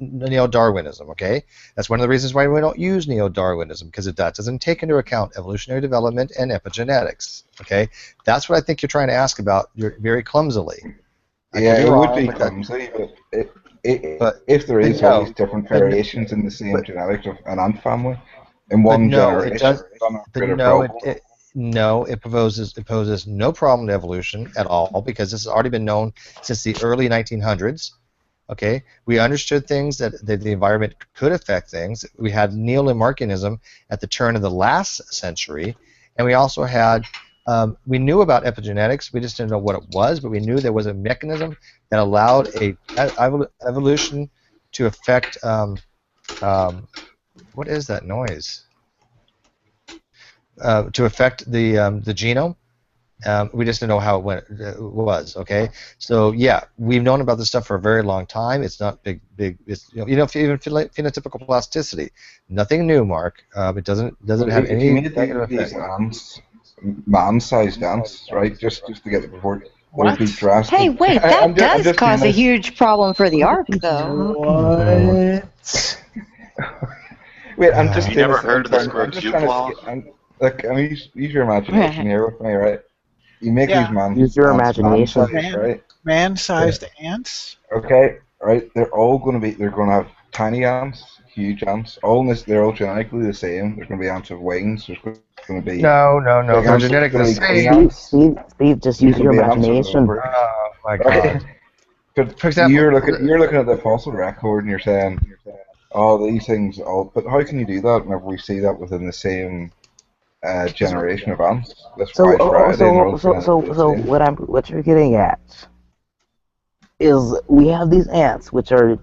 neo-Darwinism, okay? That's one of the reasons why we don't use neo-Darwinism, because that doesn't take into account evolutionary development and epigenetics, okay? That's what I think you're trying to ask about very clumsily. Yeah, it would be clumsy, but if there is all these different variations in the same genetics of an ant family in one generation, no, it poses no problem to evolution at all, because this has already been known since the early 1900s. Okay, we understood things that the environment could affect things. We had neo-Lamarckianism at the turn of the last century, and we also had we knew about epigenetics. We just didn't know what it was, but we knew there was a mechanism that allowed evolution to affect. What is that noise? To affect the genome. We just didn't know how it was. Okay, so yeah, we've known about this stuff for a very long time. It's not big. It's even phenotypical plasticity, nothing new, Mark. It doesn't have any negative effect. Man-sized ants, right? Just to get the report. Would be drastic. Hey, wait, that does cause a huge problem for the Ark, though. What? Wait, I'm just. You never heard of this group, law? Look, I mean, use your imagination here with me, right? You make these man. Use your imagination. Right? Man-sized ants. Okay, right. They're going to have tiny ants, huge ants. They're all genetically the same. There's going to be ants with wings. There's going to be. No. They're genetically the same. Steve, just use your imagination. Oh my God. For example, you're looking at the fossil record and you're saying, "Oh, these things all." But how can you do that whenever we see that within the same generation of ants? So what you're getting at is we have these ants, which I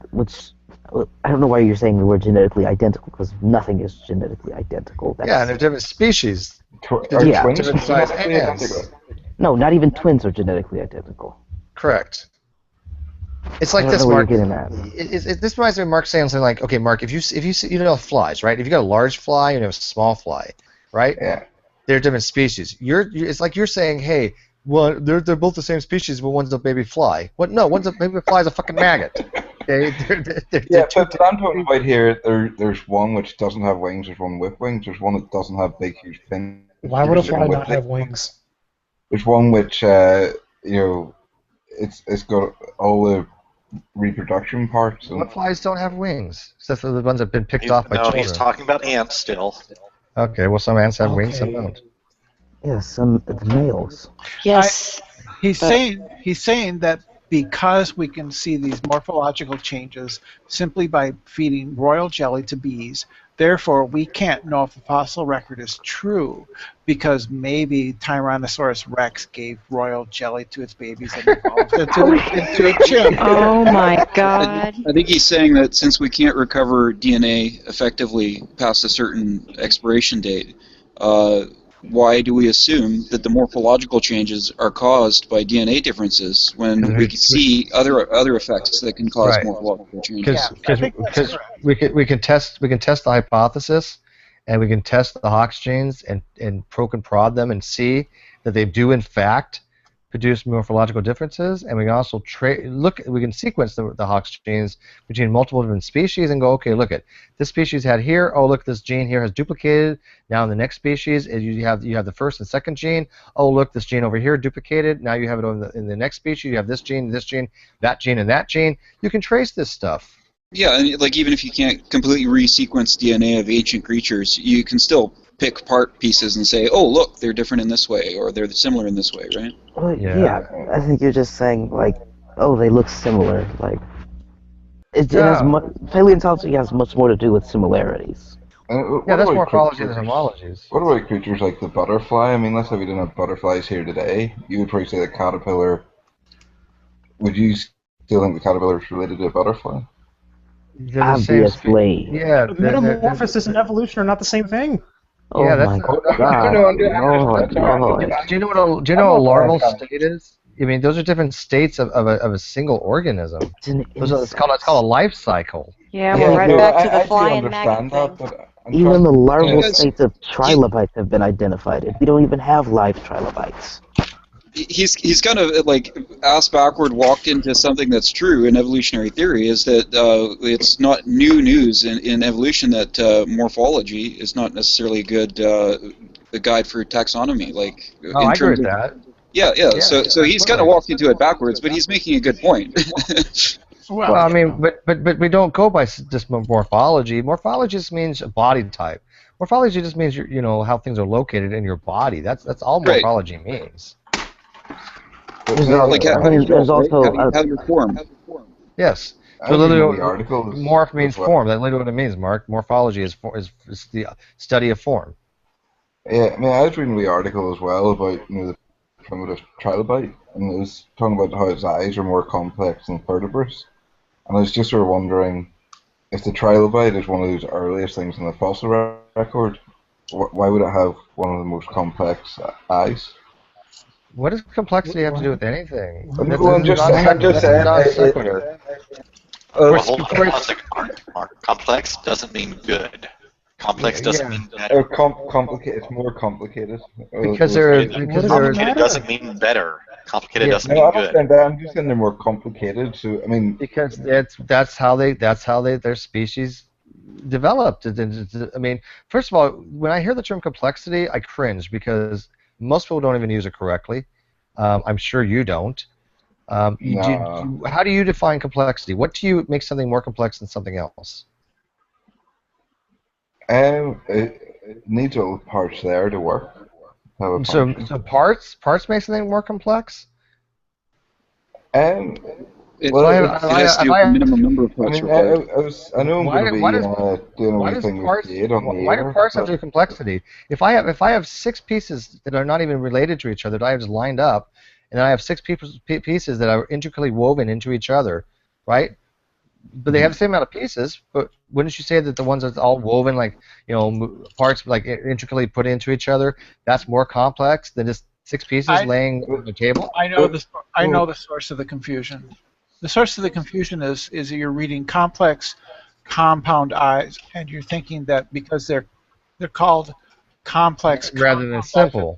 don't know why you're saying we're genetically identical, because nothing is genetically identical. Yeah, and they're different species. Different size ants. No, not even twins are genetically identical. Correct. It's like this, Mark. This reminds me of Mark saying something like, okay, Mark, if you flies, right? If you got a large fly and you have a small fly, right? Yeah. They're different species. It's like you're saying, hey, well, they're both the same species, but one's a baby fly. What? No, one's a baby fly is a fucking maggot. Okay? But I'm talking about here. There's one which doesn't have wings. There's one with wings. There's one that doesn't have big, huge fins. Why would a fly not have wings? There's one which it's got all the reproduction parts. What flies don't have wings? Except for the ones that have been picked off by children. He's talking about ants still. Okay, well, some ants have wings, some don't. Yeah, some males. Yes. He's saying that because we can see these morphological changes simply by feeding royal jelly to bees, therefore we can't know if the fossil record is true, because maybe Tyrannosaurus Rex gave royal jelly to its babies and evolved into a chimp. Oh my God. I think he's saying that since we can't recover DNA effectively past a certain expiration date, why do we assume that the morphological changes are caused by DNA differences when we can see other effects that can cause morphological changes? Because we can test the hypothesis, and we can test the Hox genes and poke and prod them and see that they do in fact produce morphological differences, and we can also we can sequence the Hox genes between multiple different species and go, okay, look at this species had here, oh look, this gene here has duplicated. Now in the next species you have the first and second gene. Oh look, this gene over here duplicated. Now you have it in the next species. You have this gene, that gene, and that gene. You can trace this stuff. Yeah, and like even if you can't completely resequence DNA of ancient creatures, you can still pick part pieces and say, oh, look, they're different in this way, or they're similar in this way, right? Well, yeah, I think you're just saying, like, oh, they look similar. Like, paleontology has much more to do with similarities. That's morphology than homologies. What about creatures like the butterfly? I mean, let's say we didn't have butterflies here today. You would probably say the caterpillar. Would you still think the caterpillar is related to a butterfly? Obviously. Yeah. Metamorphosis and evolution are not the same thing. Oh my God! Do you know what a larval state is? I mean, those are different states of a single organism. It's called a life cycle. Yeah, we're right back to the flying maggot thing. Even the larval states of trilobites have been identified. We don't even have live trilobites. He's kind of like ass backward walked into something that's true in evolutionary theory, is that it's not new news in evolution that morphology is not necessarily a guide for taxonomy. Like, I agree with that. Yeah. So he's kind of walked into it backwards, but he's making a good point. Well, I mean, but we don't go by just morphology. Morphology just means body type. Morphology just means you know how things are located in your body. That's all Right. morphology means. Like how you there's look, right? also How you form. Yes. I So was reading literally, the articles morph means as well. form. That's literally what it means, Mark. Morphology is the study of form. Yeah, I mean, I was reading the article as well about the primitive trilobite, and it was talking about how its eyes are more complex than vertebrates. And I was just sort of wondering if the trilobite is one of those earliest things in the fossil record. Why would it have one of the most complex eyes? What does complexity have to do with anything? Well, I'm just saying. Non sequitur. Well, hold on a second, Mark. Complex doesn't mean good. Complex doesn't mean better. Complicated. It's more complicated. Because complicated doesn't mean better. Complicated doesn't No, mean I'm good. not saying that. I'm just saying they're more complicated. So I mean, because that's how their species developed. I mean, first of all, when I hear the term complexity, I cringe because most people don't even use it correctly. I'm sure you don't. How do you define complexity? What do you make something more complex than something else? it needs all the parts there to work. So parts make something more complex? Well, it has to do with the minimum number of parts required. I know I'm going to be doing a wee thing with Jade on the air. Why do parts have to do complexity? If I have 6 pieces that are not even related to each other that I have just lined up, and then I have 6 pieces that are intricately woven into each other, right? But they have the same amount of pieces. But wouldn't you say that the ones that's all woven, like parts like intricately put into each other, that's more complex than just 6 pieces laying on the table? I know the source of the confusion. The source of the confusion is you're reading complex compound eyes, and you're thinking that because they're called complex rather than simple,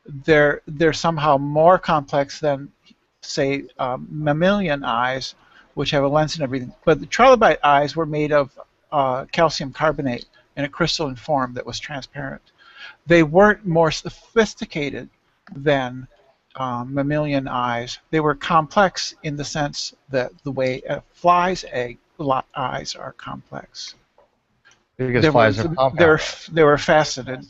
they're somehow more complex than, say, mammalian eyes, which have a lens and everything. But the trilobite eyes were made of calcium carbonate in a crystalline form that was transparent. They weren't more sophisticated than mammalian eyes. They were complex in the sense that the way a fly's eyes are complex. Because flies are compound. They were faceted.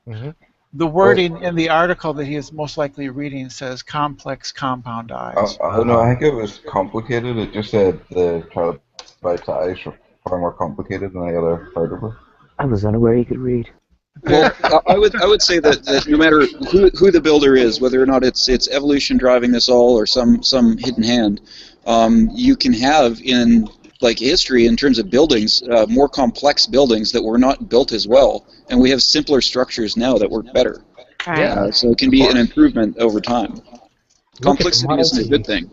Mm-hmm. The wording in the article that he is most likely reading says complex compound eyes. I don't know. I think it was complicated. It just said the trilobite's eyes are far more complicated than the other vertebrae. I was unaware he could read. Well, I would say that no matter who the builder is, whether or not it's evolution driving this all or some hidden hand, you can have in history in terms of buildings more complex buildings that were not built as well, and we have simpler structures now that work better. Right. So it can be an improvement over time. Complexity isn't a good thing.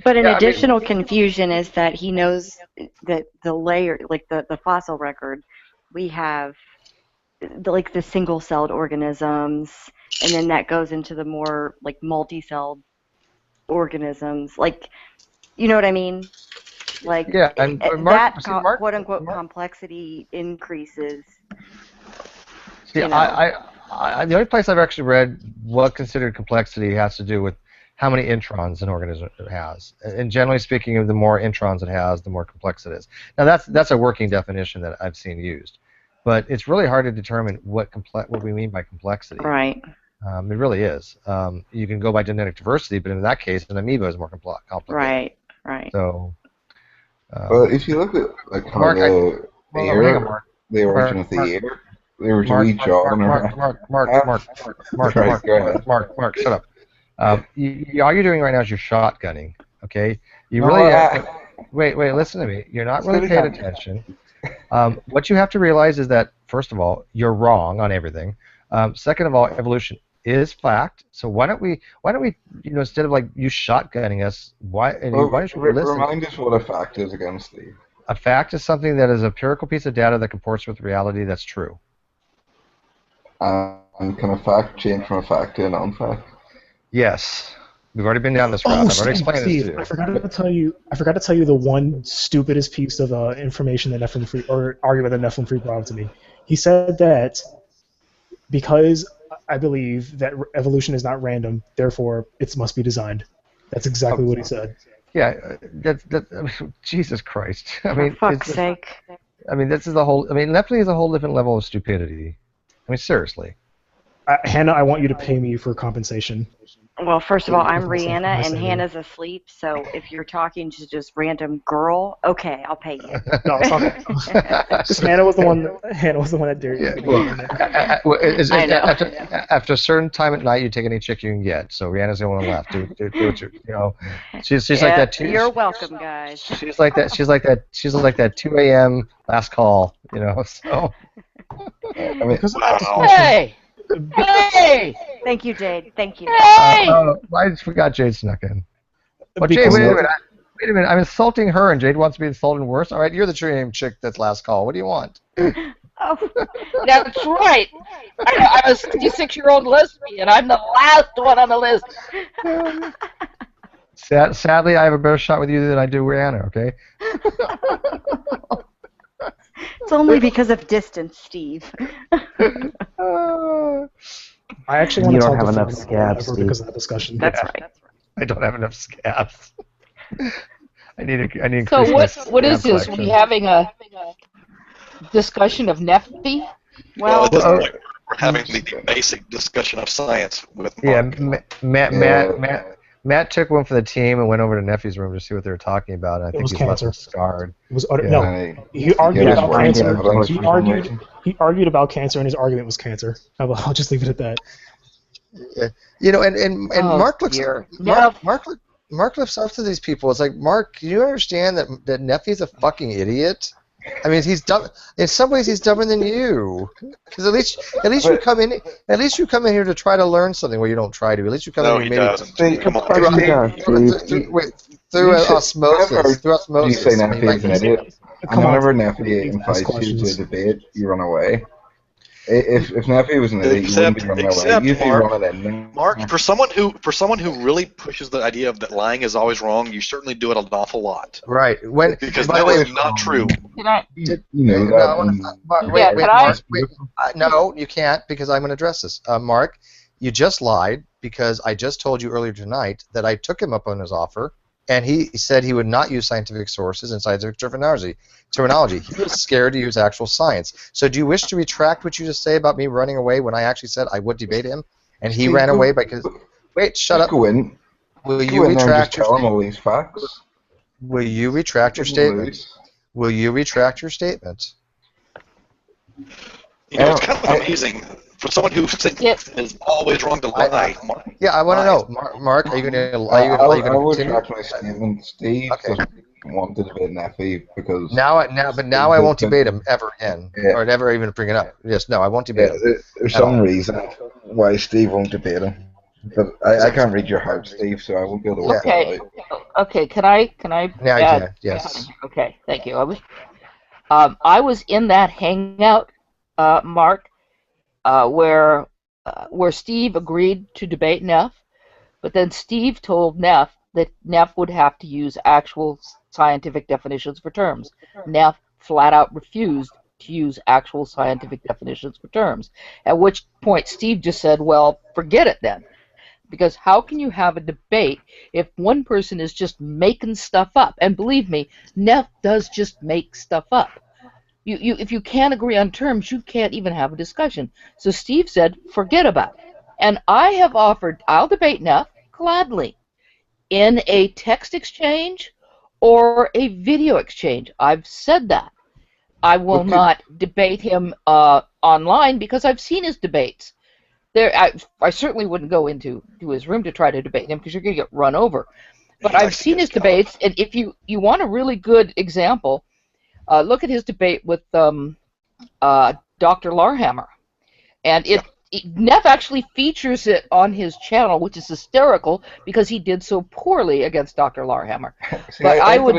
But an additional confusion is that he knows that the layer, like the fossil record, we have the single-celled organisms, and then that goes into the more multi-celled organisms. You know what I mean? Yeah, and Mark, quote-unquote complexity increases. See, I the only place I've actually read what considered complexity has to do with how many introns an organism has. And generally speaking, the more introns it has, the more complex it is. Now that's a working definition that I've seen used. But it's really hard to determine what we mean by complexity. Right. It really is. You can go by genetic diversity, but in that case, an amoeba is more complicated. Right. So. But if you look at how the origin of the ear, there was a wee jaw. Mark, shut up. All you're doing right now is you're shotgunning. Okay. You really wait. Listen to me. You're not really paying attention. What you have to realize is that, first of all, you're wrong on everything. Second of all, evolution is fact. So why don't we instead of you shotgunning us, why don't you listen? Remind us what a fact is again, Steve. A fact is something that is an empirical piece of data that comports with reality that's true. And can a fact change from a fact to a non-fact? Yes. We've already been down this route. I've already explained this to you. I forgot to tell you the one stupidest piece of information that Nephilim Free or argument that Nephilim Free brought up to me. He said that because I believe that evolution is not random, therefore it must be designed. That's exactly what he said. Yeah, Jesus Christ. I mean, for fuck's sake. I mean, this is a whole. I mean, Nephilim is a whole different level of stupidity. I mean, seriously. Hannah, I want you to pay me for compensation. Well, first of all, I'm If I Rihanna, say and that. Hannah's asleep, so if you're talking to just random girl, okay, I'll pay you. No, it's not. Just Hannah was the one. Hannah was the one that dared you. I know. After a certain time at night, you take any chick you can get. So Rihanna's the only one left. Do what you know. She's like Yeah, that too. You're welcome, guys. She's like that. She's like that 2 a.m. last call. You know. So. I mean, Hey! Hey! Thank you, Jade. Thank you. Hey! I just forgot Jade snuck in. Well, Jade, Because- wait a minute. Wait a minute. I'm insulting her, and Jade wants to be insulted worse. All right, you're the 2 a.m. chick that's last call. What do you want? That's right. I'm a 66-year-old lesbian. I'm the last one on the list. Sadly, I have a better shot with you than I do Rihanna. Okay. It's only because of distance, Steve. I actually want You to don't talk have to enough Frank scabs, forever Steve. because of that discussion. That's right. I don't have enough scabs. I need. So Christmas what is scab this? collection. We having a discussion of Nephi? Well, at this Well, point, we're having the basic discussion of science with Yeah, Mark. Matt took one for the team and went over to Nephew's room to see what they were talking about. And I think was he's left cancer. him scarred. It was utter, Yeah. no. He argued Yeah, about it's cancer. working. He argued about cancer, and his argument was cancer. I'll just leave it at that. You know, and Oh, Mark looks dear. Mark looks up to these people. It's like, Mark, do you understand that Nephew's a fucking idiot? I mean, he's dumb. In some ways, he's dumber than you. Because at least you come in. At least you come in here to try to learn something. Well, you don't try to. At least you come No, in he here maybe doesn't. Come on. through You osmosis. Through osmosis. say I mean, Nephi like, is an idiot. And Come on. whenever Nephi invites you to a debate, you run away. If Nephi was an idiot, you wouldn't be running away. You'd be running in. Mark, for someone who really pushes the idea of that lying is always wrong, you certainly do it an awful lot. Right. When Because by the that way, is not true. Can I? You know that. Yeah, can I? No, you can't because I'm going to address this. Mark, you just lied because I just told you earlier tonight that I took him up on his offer, and he said he would not use scientific sources and scientific terminology. He was scared to use actual science. So do you wish to retract what you just say about me running away when I actually said I would debate him, and he ran away because... Wait, shut up. Go in. Will Go you in there and retract just your tell him all these facts. Will you retract your statement? Will you retract your statement? You know, it's kind of amazing for someone who thinks it's always wrong to lie. Yeah, I want to know, Mark. Are you going to? I would continue? retract my statement. Steve doesn't want to debate Nephi because Now I won't debate him ever again, or never even bring it up. Yes, no, I won't debate him. There's some reason why Steve won't debate him, but I can't read your heart, Steve, so I won't be able to work that out. Okay. Can I? Now you add- can. Yes. Okay. Thank you. I was in that hangout, Mark, where Steve agreed to debate Neff, but then Steve told Neff that Neff would have to use actual scientific definitions for terms. Neff flat out refused to use actual scientific definitions for terms. At which point Steve just said, well, forget it then. Because how can you have a debate if one person is just making stuff up? And believe me, Neff does just make stuff up. If you can't agree on terms, you can't even have a discussion. So Steve said, forget about it. And I have offered, I'll debate Neff gladly in a text exchange or a video exchange. I've said that. I will not debate him online because I've seen his debates. I certainly wouldn't go into his room to try to debate him because you're going to get run over. But I've seen his debates, and if you want a really good example, look at his debate with Dr. Larhammer. And Neff actually features it on his channel, which is hysterical because he did so poorly against Dr. Larhammer. But I would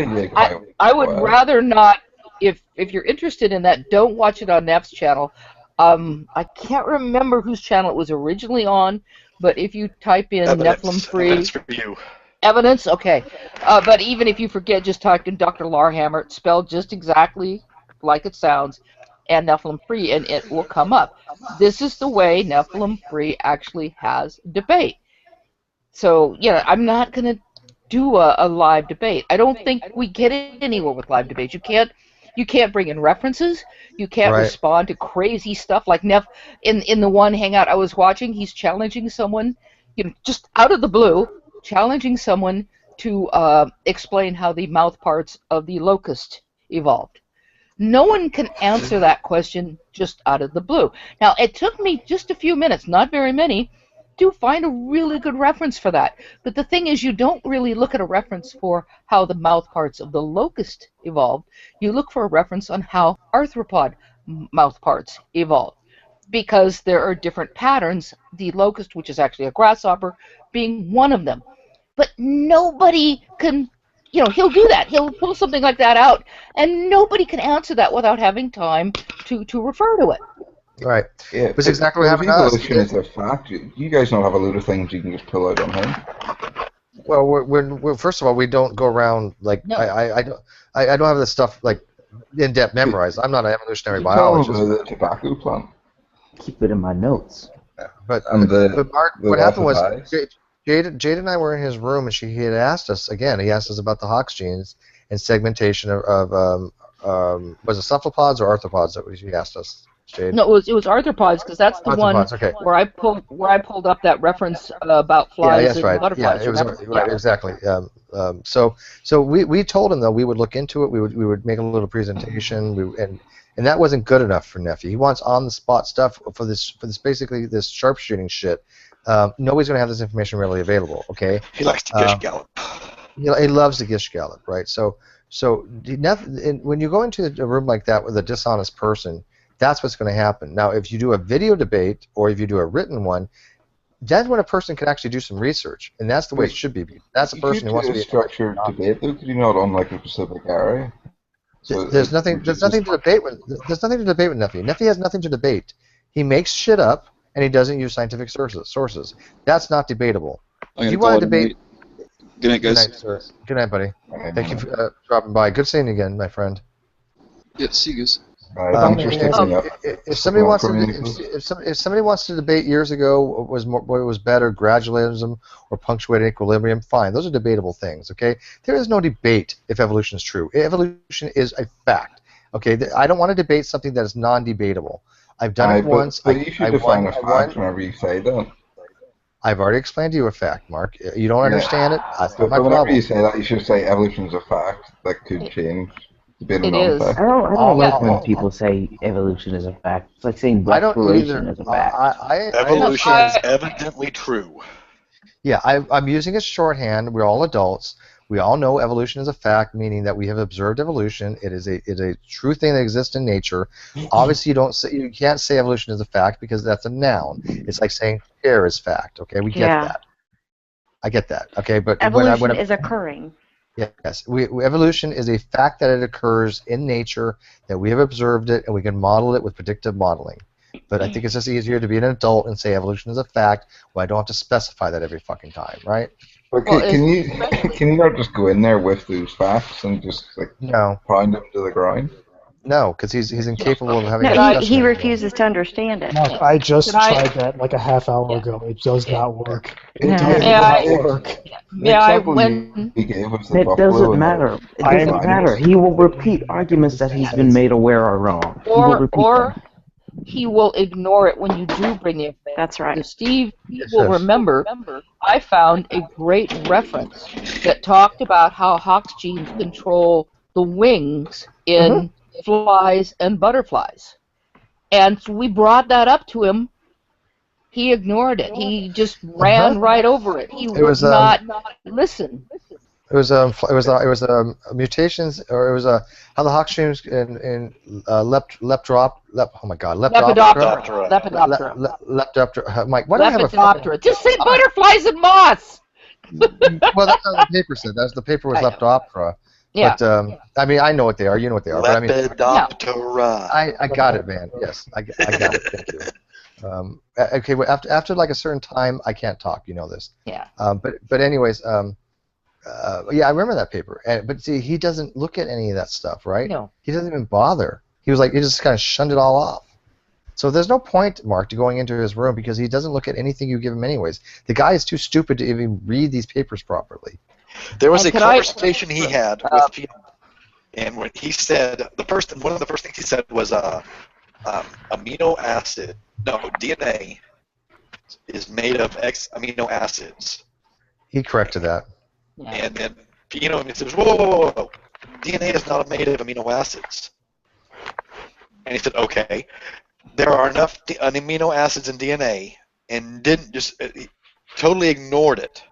rather not. If you're interested in that, don't watch it on Neff's channel. I can't remember whose channel it was originally on, but if you type in Nephilim Free Evidence for you. Evidence, okay. But even if you forget, just type in Dr. Larhammer, it's spelled just exactly like it sounds, and Nephilim Free, and it will come up. This is the way Nephilim Free actually has debate. So, yeah, I'm not going to do a live debate. I don't think we get anywhere with live debates. You can't You can't bring in references. You can't respond to crazy stuff like Neff in the one hangout I was watching. He's challenging someone, just out of the blue, challenging someone to explain how the mouth parts of the locust evolved. No one can answer that question just out of the blue. Now, it took me just a few minutes, not very many, to find a really good reference for that. But the thing is, you don't really look at a reference for how the mouth parts of the locust evolved. You look for a reference on how arthropod mouth parts evolved, because there are different patterns, the locust, which is actually a grasshopper, being one of them. But nobody can, he'll do that. He'll pull something like that out, and nobody can answer that without having time to refer to it. Right. Yeah, that's exactly what happened to us. Evolution is a fact. You guys don't have a load of things you can just pull out on him. Well, we're first of all, we don't go around like I don't have this stuff like in depth memorized. I'm not an evolutionary biologist. The tobacco plant. Keep it in my notes. Yeah, but the Mark, what happened was eyes. Jade and I were in his room, and he had asked us again. He asked us about the Hox genes and segmentation of was it cephalopods or arthropods that he asked us. Jade? No, it was arthropods, because that's the one where I pulled up that reference about flies and butterflies. Yeah, it was right, exactly. So we told him though we would look into it. We would make a little presentation. And that wasn't good enough for Nephi. He wants on the spot stuff for this basically this sharpshooting shit. Nobody's going to have this information readily available. Okay. He likes to gish gallop. He loves to gish gallop, right? So when you go into a room like that with a dishonest person, that's what's going to happen. Now, if you do a video debate or if you do a written one, that's when a person can actually do some research, and that's the way it should be. That's a person who wants to be a structured debate. Though, could you not on like a specific area? So there's nothing to debate with. There's nothing to debate with Nephi. Nephi has nothing to debate. He makes shit up, and he doesn't use scientific sources. That's not debatable. If you want to debate. Good night, guys. Good night, sir. Good night, buddy. Thank you for dropping by. Good seeing you again, my friend. Yeah, see you guys. If somebody wants to debate years ago what was better, gradualism or punctuated equilibrium, fine. Those are debatable things. Okay, there is no debate if evolution is true. Evolution is a fact. Okay, I don't want to debate something that is non-debatable. I've done it once. But you should define a fact whenever you say that. I've already explained to you a fact, Mark. You don't understand it. That's not my whenever problem. you say that, you should say evolution is a fact that could change. It is. I don't like when people say evolution is a fact. It's like saying exploration is a fact. Evolution is evidently true. Yeah, I'm using a shorthand. We're all adults. We all know evolution is a fact, meaning that we have observed evolution. It is a true thing that exists in nature. Obviously, you can't say evolution is a fact because that's a noun. It's like saying air is fact. Okay, we get that. I get that. Okay, but evolution is occurring. Yes, evolution is a fact that it occurs in nature, that we have observed it, and we can model it with predictive modeling. But I think it's just easier to be an adult and say evolution is a fact, where I don't have to specify that every fucking time, right? But can you not just go in there with those facts and just like pound them to the ground? No, because he's incapable of having a No, discussion. he refuses to understand it. Mark, I just tried that like a half hour ago. It does not work. It does not work. It doesn't matter. It doesn't matter. He will repeat arguments that he's been made aware are wrong. He will ignore it when you do bring the information. That's right. Steve will remember, I found a great reference that talked about how Hox genes control the wings in flies and butterflies. And so we brought that up to him. He ignored it. He just ran right over it. He would not listen. It was mutations, or it was how the Hox genes in Lepidoptera. Mike, why do I have Lepidoptera. Just say butterflies and moths. Well, that's what the paper said. The paper was Lepidoptera. Yeah. But I mean, I know what they are. You know what they are. Lepidoptera. I got it, man. Yes, I got it. Thank you. Okay. Well, after like a certain time, I can't talk. You know this. Yeah. But anyways, yeah, I remember that paper. But see, he doesn't look at any of that stuff, right? No. He doesn't even bother. He just kind of shunned it all off. So there's no point, Mark, to going into his room because he doesn't look at anything you give him anyways. The guy is too stupid to even read these papers properly. There was a conversation he had with people. And when he said one of the first things he said was amino acid. No, DNA is made of X amino acids. He corrected that. And then he says, whoa. DNA is not made of amino acids. And he said, okay, there are enough amino acids in DNA, and didn't just he totally ignored it.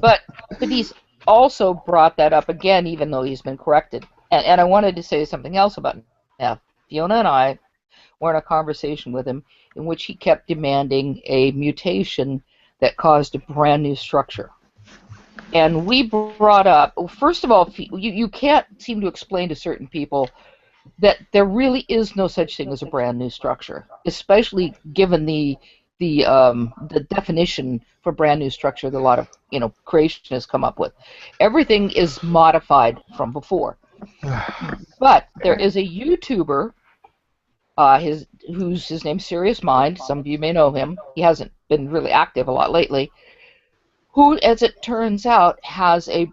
But he's also brought that up again, even though he's been corrected. And I wanted to say something else about Neff. Fiona and I were in a conversation with him in which he kept demanding a mutation that caused a brand new structure. And we brought up, first of all, you can't seem to explain to certain people that there really is no such thing as a brand new structure, especially given the definition for brand new structure that a lot of creationists come up with. Everything is modified from before. But there is a YouTuber, his name's Serious Mind. Some of you may know him. He hasn't been really active a lot lately. Who, as it turns out, has a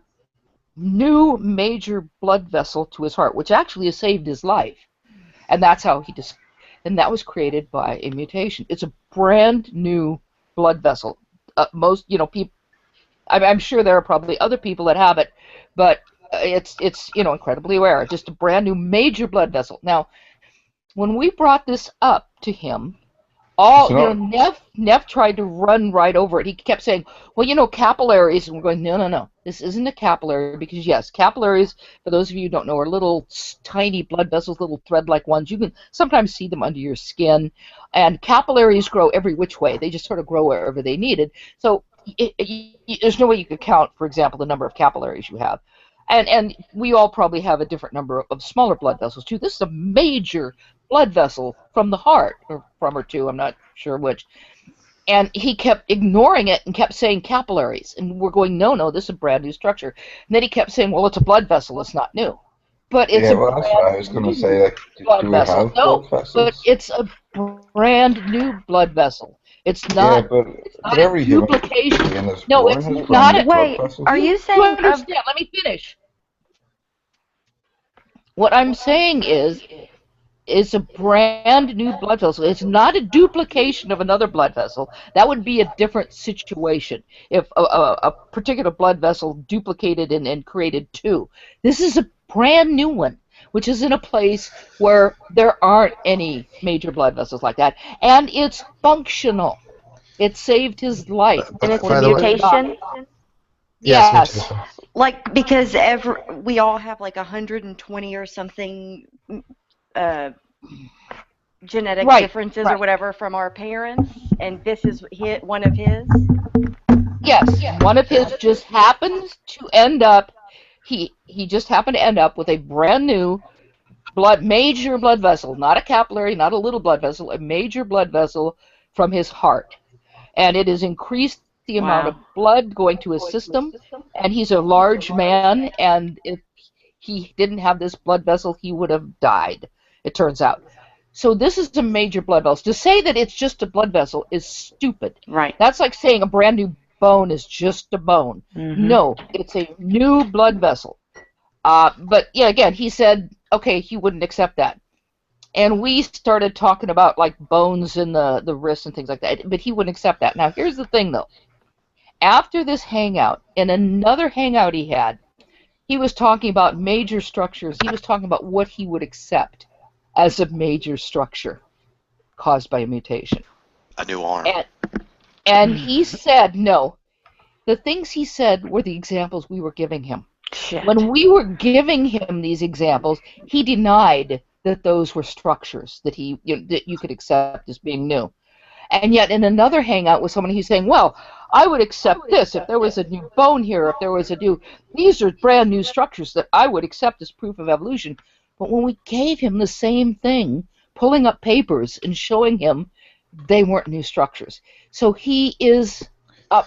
new major blood vessel to his heart, which actually has saved his life, and that's how and that was created by a mutation. It's a brand new blood vessel. Most people, I'm sure there are probably other people that have it, but it's incredibly rare. Just a brand new major blood vessel. Now, when we brought this up to him, Neff tried to run right over it. He kept saying, well, capillaries. And we're going, no. This isn't a capillary because, yes, capillaries, for those of you who don't know, are little tiny blood vessels, little thread-like ones. You can sometimes see them under your skin. And capillaries grow every which way. They just sort of grow wherever they needed. So there's no way you could count, for example, the number of capillaries you have. And we all probably have a different number of smaller blood vessels, too. This is a major blood vessel from the heart, or from or to, I'm not sure which. And he kept ignoring it and kept saying capillaries. And we're going, no, this is a brand new structure. And then he kept saying, well, it's a blood vessel, it's not new. But it's that's what I was going to say. Like, do we have blood vessels? But it's a brand new blood vessel. It's not. Yeah, but every human duplication. is No, born it's has not. blood Wait, vessels. are you saying? Let me finish. What I'm saying is, it's a brand new blood vessel. It's not a duplication of another blood vessel. That would be a different situation if a particular blood vessel duplicated and created two. This is a brand new one, which is in a place where there aren't any major blood vessels like that, and it's functional. It saved his life. And it's a mutation? Yes. Like, because we all have like 120 or something genetic differences or whatever from our parents, and this is one of his? Yes, one of his just happens to end up, he just happened to end up with a brand new major blood vessel, not a capillary, not a little blood vessel, a major blood vessel from his heart. And it has increased the amount of blood going to his system, and he's a large man, and if he didn't have this blood vessel, he would have died, it turns out. So this is a major blood vessel. To say that it's just a blood vessel is stupid. Right. That's like saying a brand new bone is just a bone. Mm-hmm. No, it's a new blood vessel. But yeah, again, he said, okay, he wouldn't accept that. And we started talking about like bones in the wrists and things like that, but he wouldn't accept that. Now, here's the thing, though. After this hangout, in another hangout he had, he was talking about major structures. He was talking about what he would accept as a major structure caused by a mutation. A new arm. And he said no. The things he said were the examples we were giving him. Shit. When we were giving him these examples, he denied that those were structures that that you could accept as being new. And yet in another hangout with someone, he's saying, well, I would accept this if there was a new bone here, if there was these are brand new structures that I would accept as proof of evolution. But when we gave him the same thing, pulling up papers and showing him, they weren't new structures. So he is a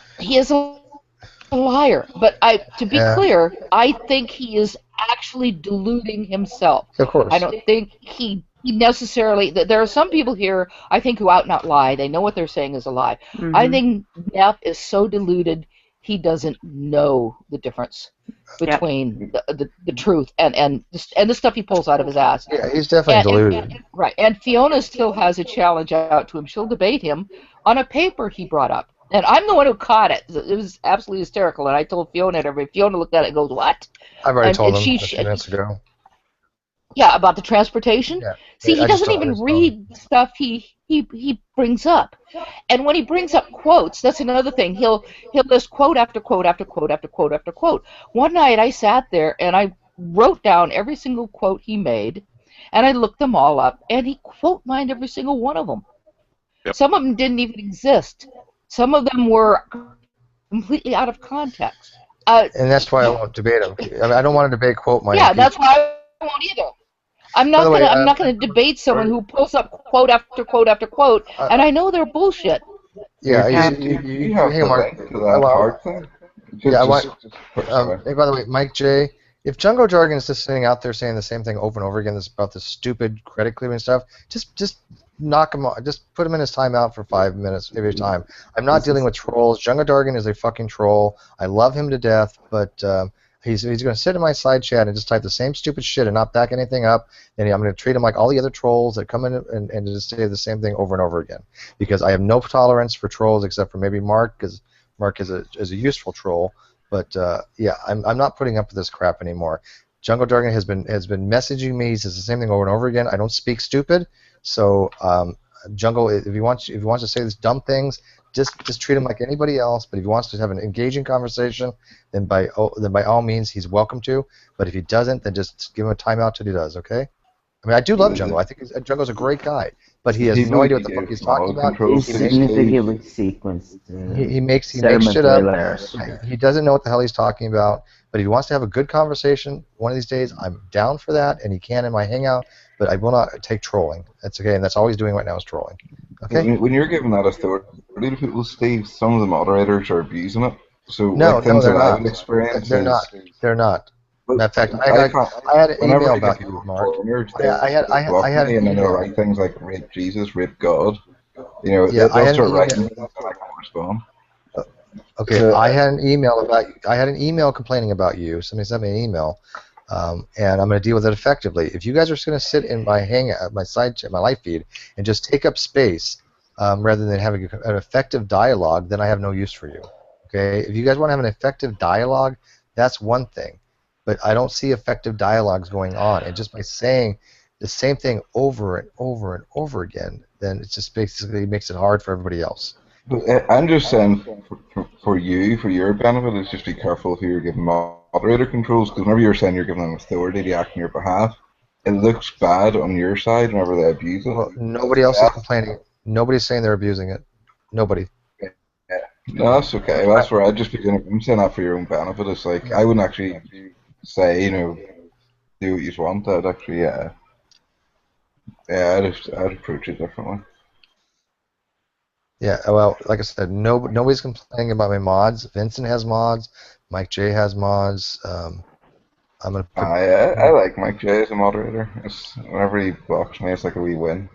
liar. But to be clear, I think he is actually deluding himself. Of course. I don't think he necessarily. There are some people here, I think, who out and out lie. They know what they're saying is a lie. Mm-hmm. I think Neff is so deluded, he doesn't know the difference between the truth and the stuff he pulls out of his ass. Yeah, he's definitely deluded. Right, and Fiona still has a challenge out to him. She'll debate him on a paper he brought up. And I'm the one who caught it. It was absolutely hysterical, and I told Fiona and everybody. Fiona looked at it and goes, "What?" I've already told him she, a few minutes ago. Yeah, about the transportation. Yeah. See, he doesn't even read stuff he brings up. And when he brings up quotes, that's another thing. He'll list quote after quote after quote after quote after quote. One night I sat there and I wrote down every single quote he made, and I looked them all up, and he quote mined every single one of them. Yep. Some of them didn't even exist. Some of them were completely out of context. And that's why I won't debate him. I mean, I don't want to debate quote mining. Yeah, that's why I won't either. I'm not gonna debate someone who pulls up quote after quote after quote, and I know they're bullshit. Yeah, you have to link to that hard thing. Yeah, hey, by the way, Mike J, if Jungle Jargon is just sitting out there saying the same thing over and over again, this about this stupid credit clearing stuff, just knock him off. Just put him in his timeout for 5 minutes every time. I'm not dealing with trolls. Jungle Jargon is a fucking troll. I love him to death, but he's going to sit in my side chat and just type the same stupid shit and not back anything up. And I'm going to treat him like all the other trolls that come in and just say the same thing over and over again. Because I have no tolerance for trolls except for maybe Mark, because Mark is a useful troll. But yeah, I'm not putting up with this crap anymore. Jungle Jargon has been messaging me. He says the same thing over and over again. I don't speak stupid, so Jungle, if he wants to say these dumb things, just treat him like anybody else. But if he wants to have an engaging conversation, then by all means he's welcome to. But if he doesn't, then just give him a timeout till he does. Okay? I mean, I do love Jungle. I think Jungle's a great guy, but he has no idea what the fuck he's talking about. Significantly sequenced. He makes shit up. He doesn't know what the hell he's talking about. But if he wants to have a good conversation one of these days, I'm down for that, and he can in my Hangout. But I will not take trolling. That's okay, and that's all he's doing right now is trolling. Okay. When you're giving that authority to people, Steve, some of the moderators are abusing it. So no, things they're that not. I've experienced They're not. They're not. In fact, I had an email about you, Mark. I had and then they'll write things like "rape Jesus," "rape God." You know, yeah, they'll start writing things and I can't respond. Okay, So, I had an email about you. I had an email complaining about you. Somebody sent me an email, and I'm going to deal with it effectively. If you guys are just going to sit in my Hangout, my live feed, and just take up space rather than having an effective dialogue, then I have no use for you. Okay, if you guys want to have an effective dialogue, that's one thing. But I don't see effective dialogues going on. And just by saying the same thing over and over and over again, then it just basically makes it hard for everybody else. But I'm just saying, for your benefit, is just be careful who you're giving moderator controls, because whenever you're saying you're giving them authority to act on your behalf, it looks bad on your side whenever they abuse it. Well, nobody else is complaining. Nobody's saying they're abusing it. Nobody. Yeah. No, that's okay. Well, that's where I'd just be doing it. I'm saying that for your own benefit. It's like, I wouldn't actually say, you know, do what you want. I'd actually, I'd approach it differently. Yeah, well, like I said, nobody's complaining about my mods. Vincent has mods. Mike J has mods. I'm gonna. I like Mike J as a moderator. Whenever he blocks me, it's like a wee win.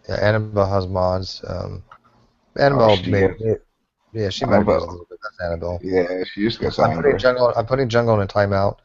Yeah, Annabelle has mods. Annabelle yeah, she might have a little bit. That's Annabelle. Yeah, she just gets I'm angry. putting Jungle in a timeout.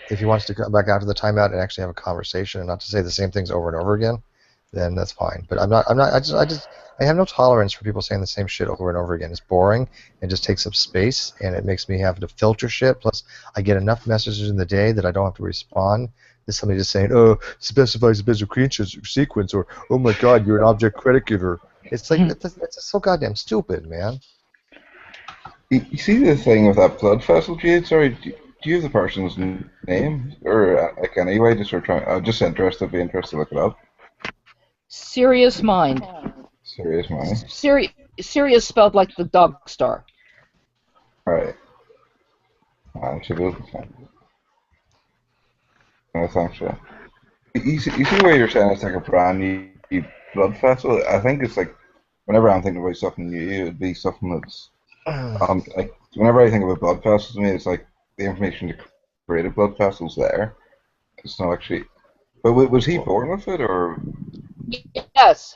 If he wants to come back after the timeout and actually have a conversation and not to say the same things over and over again, then that's fine. But I have no tolerance for people saying the same shit over and over again. It's boring and just takes up space, and it makes me have to filter shit. Plus, I get enough messages in the day that I don't have to respond. There's somebody just saying, "Oh, specifies a Bayesian creation sequence," or "Oh my God, you're an object predicator." It's like it's so goddamn stupid, man. You see the thing with that blood vessel, Jade? Sorry, do you have the person's name, or like anyway? Just sort of trying. I'm just interested. Be interested to look it up. Serious Mind. Serious Mind. Serious spelled like the dog star. Right. I should be able to find it. No, thanks, yeah. You see where you're saying it's like a brand new blood vessel? I think it's like, whenever I'm thinking about something new, it would be something that's, like, whenever I think of a blood vessel to me, it's like the information to create a blood vessel's there. It's not actually, but was he born with it, or? Yes.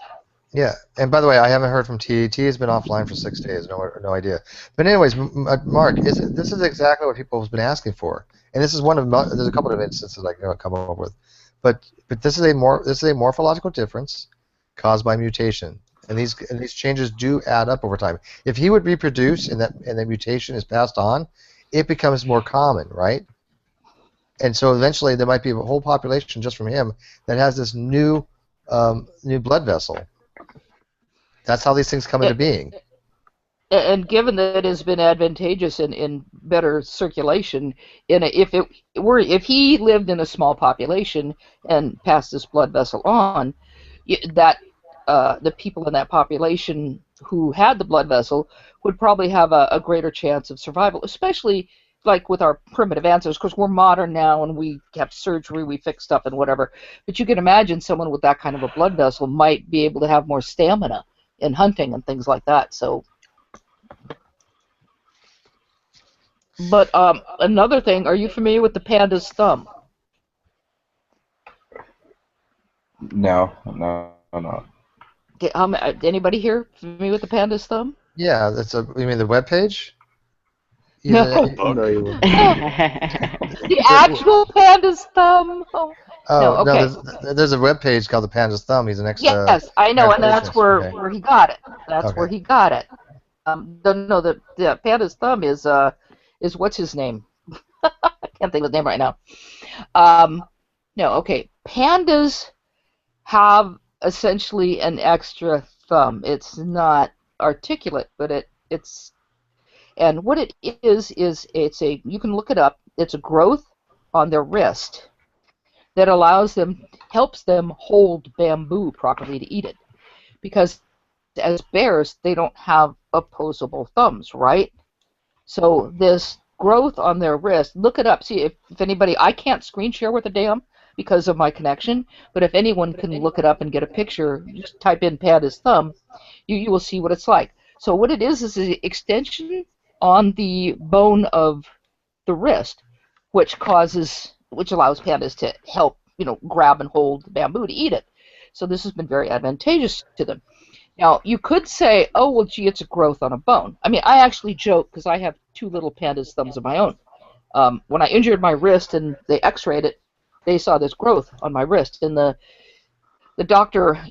Yeah, and by the way, I haven't heard from T. T has been offline for 6 days. No idea. But anyways, Mark, this is exactly what people have been asking for, and this is one of there's a couple of instances I can come up with, but this is a morphological difference caused by mutation, and these changes do add up over time. If he would reproduce and the mutation is passed on, it becomes more common, right? And so eventually there might be a whole population just from him that has this new blood vessel. That's how these things come into being. And given that it has been advantageous in better circulation, if he lived in a small population and passed this blood vessel on, the people in that population who had the blood vessel would probably have a greater chance of survival, especially like with our primitive ancestors. Of course, we're modern now and we have surgery, we fix stuff and whatever. But you can imagine someone with that kind of a blood vessel might be able to have more stamina in hunting and things like that. So, but another thing, are you familiar with the panda's thumb? No, I'm not. Okay, anybody here familiar with the panda's thumb? Yeah, you mean the web page? No. The actual panda's thumb. Oh, no, okay. No, there's a web page called the Panda's Thumb. He's an ex. Yes, I know, and that's where he got it. That's where he got it. The Panda's Thumb is what's his name? I can't think of his name right now. No, okay. Pandas have essentially an extra thumb. It's not articulate, but it's. And what it is you can look it up. It's a growth on their wrist that helps them hold bamboo properly to eat it. Because as bears, they don't have opposable thumbs, right? So this growth on their wrist, look it up. See if anybody, I can't screen share with a damn because of my connection, but if anyone can look it up and get a picture, just type in panda's thumb, you will see what it's like. So what it is an extension on the bone of the wrist, which allows pandas to help, grab and hold the bamboo to eat it. So this has been very advantageous to them. Now, you could say, oh, well, gee, it's a growth on a bone. I mean, I actually joke because I have 2 little panda's thumbs of my own. When I injured my wrist and they x-rayed it, they saw this growth on my wrist. And the doctor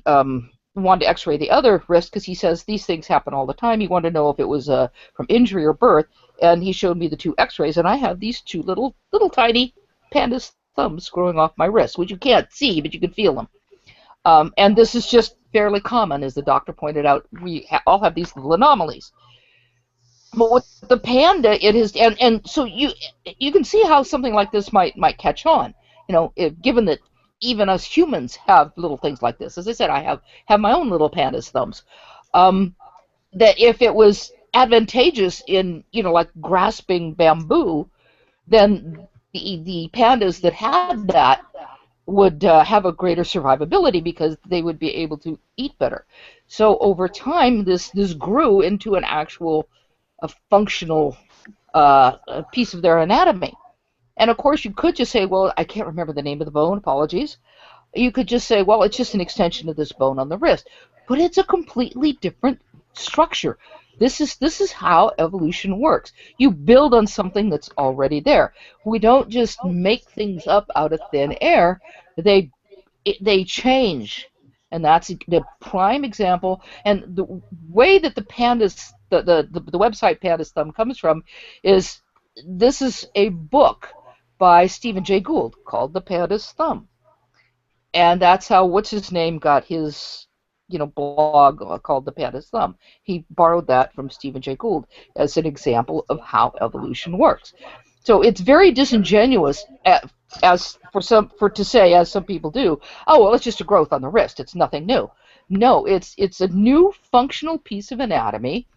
wanted to x-ray the other wrist because he says these things happen all the time. He wanted to know if it was from injury or birth, and he showed me the 2 x-rays, and I have these 2 little tiny panda's thumbs growing off my wrist, which you can't see, but you can feel them. And this is just fairly common, as the doctor pointed out. We all have these little anomalies. But with the panda, it is, and so you can see how something like this might catch on. Given that even us humans have little things like this. As I said, I have my own little panda's thumbs. That if it was advantageous in, like grasping bamboo, then the pandas that had that would have a greater survivability because they would be able to eat better. So over time, this grew into an actual functional piece of their anatomy. And of course, you could just say, well, I can't remember the name of the bone, apologies. You could just say, well, it's just an extension of this bone on the wrist. But it's a completely different structure. This is how evolution works. You build on something that's already there. We don't just make things up out of thin air. They change. And that's the prime example. And the way that the pandas, the website Panda's Thumb comes from is, this is a book by Stephen Jay Gould called The Panda's Thumb. And that's how what's-his-name got his blog called The Panda's Thumb. He borrowed that from Stephen Jay Gould as an example of how evolution works. So it's very disingenuous to say, as some people do, oh, well, it's just a growth on the wrist. It's nothing new. No, it's a new functional piece of anatomy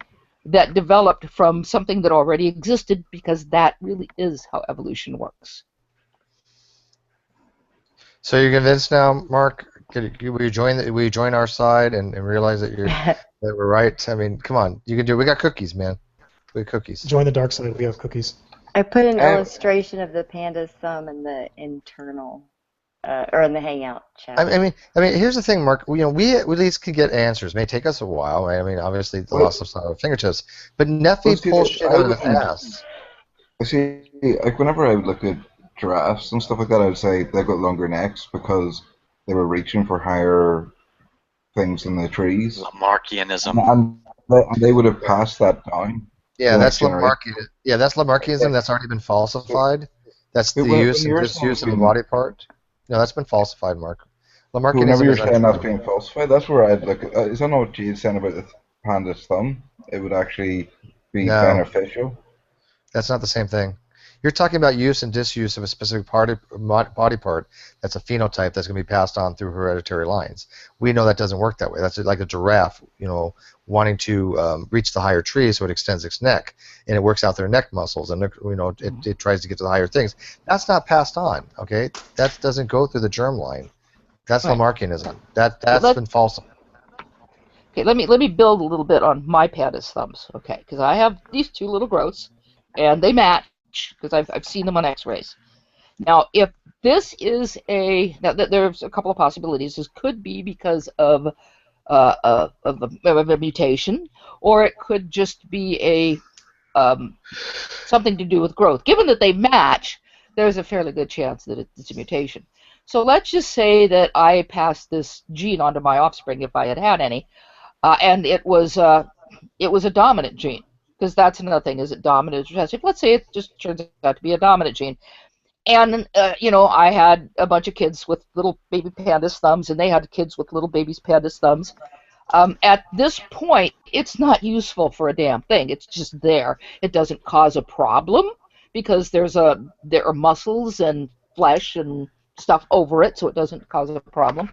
that developed from something that already existed, because that really is how evolution works. So you're convinced now, Mark? Will you join our side and realize that that we're right? I mean, come on, you can do it. We got cookies, man. We got cookies. Join the dark side. We have cookies. I put an illustration of the panda's thumb in the internal or in the Hangout chat. I mean, here's the thing, Mark. We at least can get answers. It may take us a while. I mean, obviously, the loss of our fingertips. But Nephi pulls shit out of the past. I see, like, whenever I would look at giraffes and stuff like that, I would say they've got longer necks because they were reaching for higher things in the trees. Lamarckianism. And they would have passed that down. Yeah, that's Lamarckianism. Yeah, that's Lamarckianism. That's already been falsified. That's the use and disuse of a body part. No, that's been falsified, Mark. Lamarckianism. Whenever you're saying that's being falsified, that's where I'd look. Is that not what Jade's saying about the panda's thumb? It would actually be beneficial. That's not the same thing. You're talking about use and disuse of a specific body part that's a phenotype that's going to be passed on through hereditary lines. We know that doesn't work that way. That's like a giraffe, wanting to reach the higher tree, so it extends its neck, and it works out their neck muscles, and it tries to get to the higher things. That's not passed on, okay? That doesn't go through the germline. That's Lamarckianism. That's been falsified. Okay, let me build a little bit on my panda's thumbs, okay? Because I have these two little growths, and they match because I've seen them on X-rays. Now, if this is there's a couple of possibilities. This could be because of a mutation, or it could just be something to do with growth. Given that they match, there's a fairly good chance that it's a mutation. So let's just say that I passed this gene onto my offspring, if I had any, and it was a dominant gene. Because that's another thing, is it dominant or recessive? Let's say it just turns out to be a dominant gene. And, I had a bunch of kids with little baby pandas' thumbs, and they had kids with little babies' pandas' thumbs. At this point, it's not useful for a damn thing. It's just there. It doesn't cause a problem because there are muscles and flesh and stuff over it, so it doesn't cause a problem.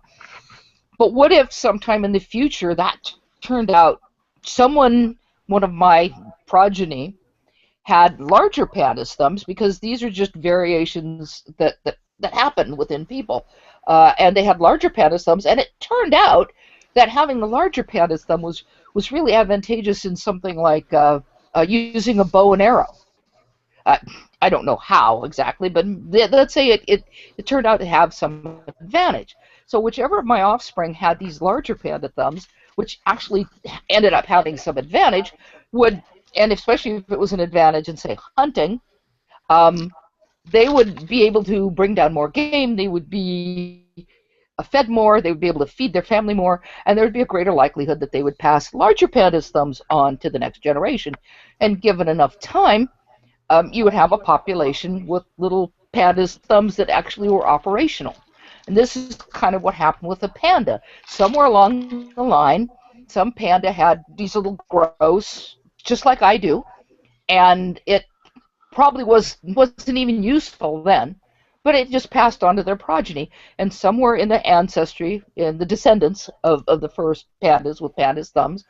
But what if sometime in the future that turned out one of my progeny had larger pandas' thumbs, because these are just variations that happen within people, and they had larger pandas' thumbs, and it turned out that having the larger pandas' thumb was really advantageous in something like using a bow and arrow. I don't know how exactly, but let's say it turned out to have some advantage. So whichever of my offspring had these larger panda thumbs, which actually ended up having some advantage, and especially if it was an advantage in, say, hunting, they would be able to bring down more game, they would be fed more, they would be able to feed their family more, and there would be a greater likelihood that they would pass larger pandas' thumbs on to the next generation. And given enough time, you would have a population with little pandas' thumbs that actually were operational. And this is kind of what happened with a panda. Somewhere along the line, some panda had these little growths, just like I do, and it probably wasn't even useful then, but it just passed on to their progeny. And somewhere in the ancestry, in the descendants of the first pandas with pandas' thumbs,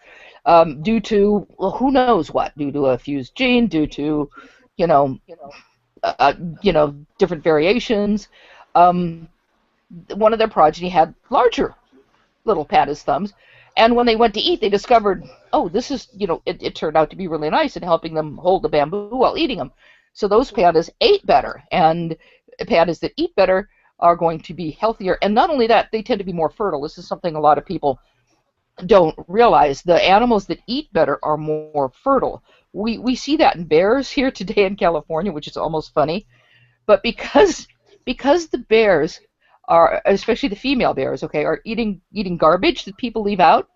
due to, well, who knows what, due to a fused gene, due to, different variations, one of their progeny had larger little pandas' thumbs, and when they went to eat, they discovered, oh, this is, it turned out to be really nice in helping them hold the bamboo while eating them. So those pandas ate better, and pandas that eat better are going to be healthier. And not only that, they tend to be more fertile. This is something a lot of people don't realize. The animals that eat better are more fertile. We see that in bears here today in California, which is almost funny. But because the bears are, especially the female bears, okay, are eating garbage that people leave out,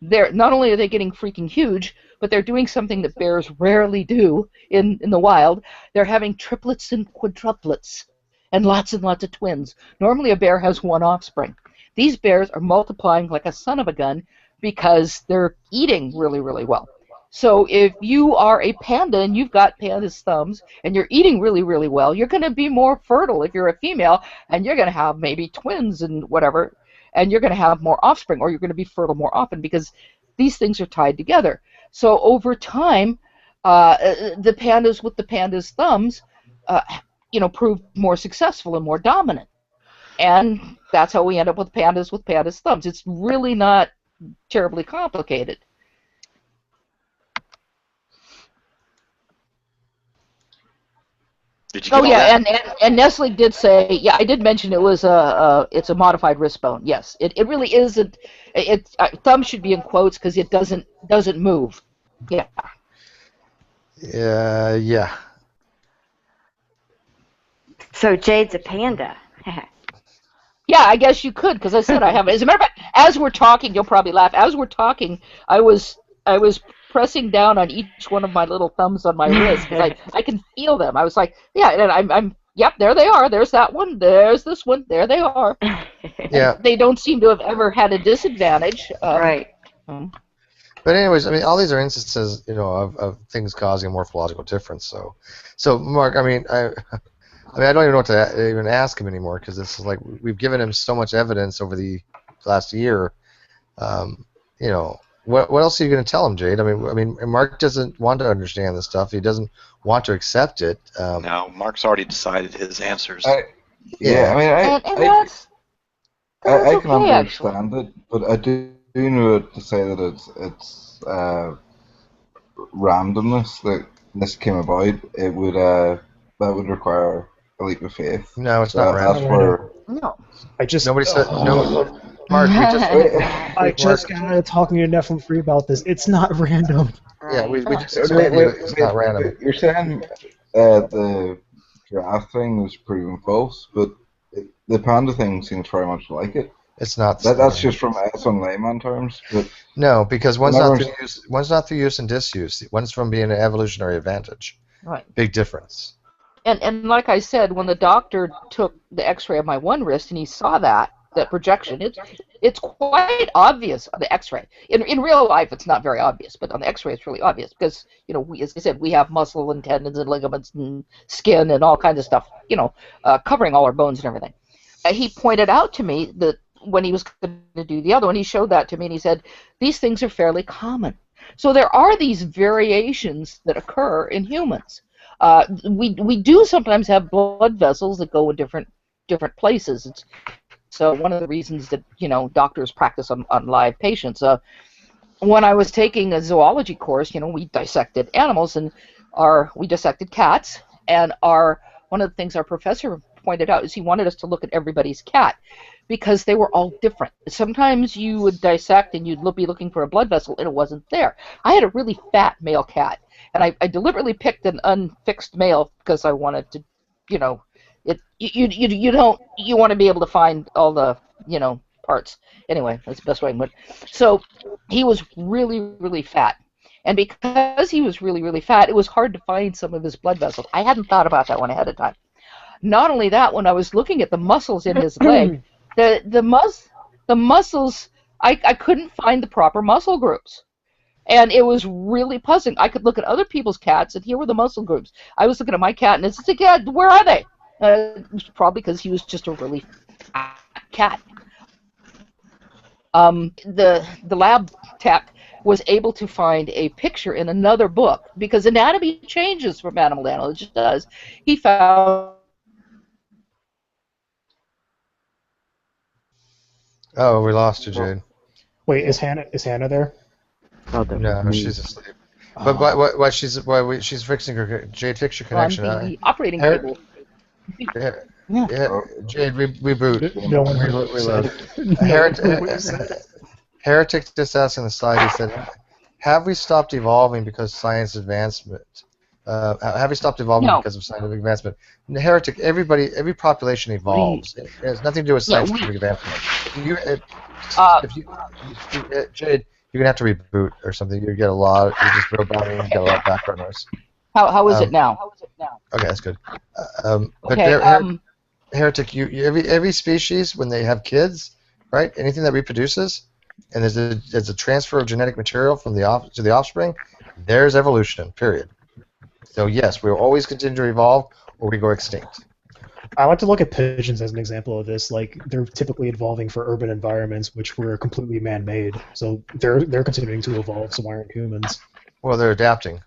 they're not only are they getting freaking huge, but they're doing something that bears rarely do in the wild. They're having triplets and quadruplets and lots of twins. Normally a bear has one offspring. These bears are multiplying like a son of a gun because they're eating really, really well. So if you are a panda and you've got panda's thumbs and you're eating really, really well, you're going to be more fertile if you're a female, and you're going to have maybe twins and whatever, and you're going to have more offspring, or you're going to be fertile more often because these things are tied together. So over time, the pandas with the panda's thumbs, proved more successful and more dominant. And that's how we end up with panda's thumbs. It's really not terribly complicated. Did you get Oh all yeah, that? and Nestle did say, yeah, I did mention it was it's a modified wrist bone. Yes, it really is. Thumb should be in quotes because it doesn't move. Yeah. Yeah. So Jade's a panda. Yeah, I guess you could, because I said I have. As a matter of fact, as we're talking, you'll probably laugh. As we're talking, I was pressing down on each one of my little thumbs on my wrist because I can feel them. I was like, yeah, and yep, there they are. There's that one. There's this one. There they are. Yeah. They don't seem to have ever had a disadvantage. Right. But anyways, I mean, all these are instances, of things causing a morphological difference. So Mark, I mean, I don't even know what to even ask him anymore because this is like we've given him so much evidence over the last year. What else are you going to tell him, Jade? I mean, Mark doesn't want to understand this stuff. He doesn't want to accept it. No, Mark's already decided his answers. I can understand it, but I do know to say that it's randomness that this came about. It would that would require a leap of faith. No, it's not random. That's where No. Nobody said no. Mark, I just got talking to Nephilim Free about this. It's not random. Yeah, we just explained it's not random. You're saying the giraffe thing was proven false, but the panda thing seems very much like it. It's not. That's just from us on layman terms, but no, because one's not through use and disuse. One's from being an evolutionary advantage. Right. Big difference. And like I said, when the doctor took the X-ray of my one wrist and he saw that projection, it's quite obvious on the X-ray. In real life, it's not very obvious, but on the X-ray, it's really obvious because we, as I said, we have muscle and tendons and ligaments and skin and all kinds of stuff, covering all our bones and everything. He pointed out to me that when he was going to do the other one, he showed that to me and he said, these things are fairly common. So there are these variations that occur in humans. We do sometimes have blood vessels that go in different places. So one of the reasons that doctors practice on live patients. When I was taking a zoology course, we dissected animals and we dissected cats, and one of the things our professor pointed out is he wanted us to look at everybody's cat because they were all different. Sometimes you would dissect and you'd be looking for a blood vessel and it wasn't there. I had a really fat male cat, and I deliberately picked an unfixed male because I wanted to, you want to be able to find all the parts. Anyway, that's the best way I can put it. So he was really, really fat. And because he was really, really fat, it was hard to find some of his blood vessels. I hadn't thought about that one ahead of time. Not only that, when I was looking at the muscles in his leg, the muscles, I couldn't find the proper muscle groups. And it was really puzzling. I could look at other people's cats, and here were the muscle groups. I was looking at my cat, and it's like, yeah, where are they? It was probably because he was just a really fat cat. The lab tech was able to find a picture in another book, because anatomy changes from animal to animal. It just does. He found... Oh, we lost you, Jade. Wait, is Hannah there? No, she's asleep. But why she's fixing her Jade, fix your connection. The operating table. Yeah, Jade, reboot. No one Heretic just asked on the slide. He said, "Have we stopped evolving because science advancement? Have we stopped evolving because of scientific advancement?" Heretic. Every population evolves. It has nothing to do with scientific advancement. Jade, you're gonna have to reboot or something. You get a lot. You just real bad and you get a lot of background noise. How is it now? Okay, that's good. Okay. Heretic, every species, when they have kids, right? Anything that reproduces, and there's a transfer of genetic material from to the offspring, there's evolution. Period. So yes, we will always continue to evolve, or we go extinct. I like to look at pigeons as an example of this. Like, they're typically evolving for urban environments, which were completely man-made. So they're continuing to evolve. So why aren't humans? Well, they're adapting.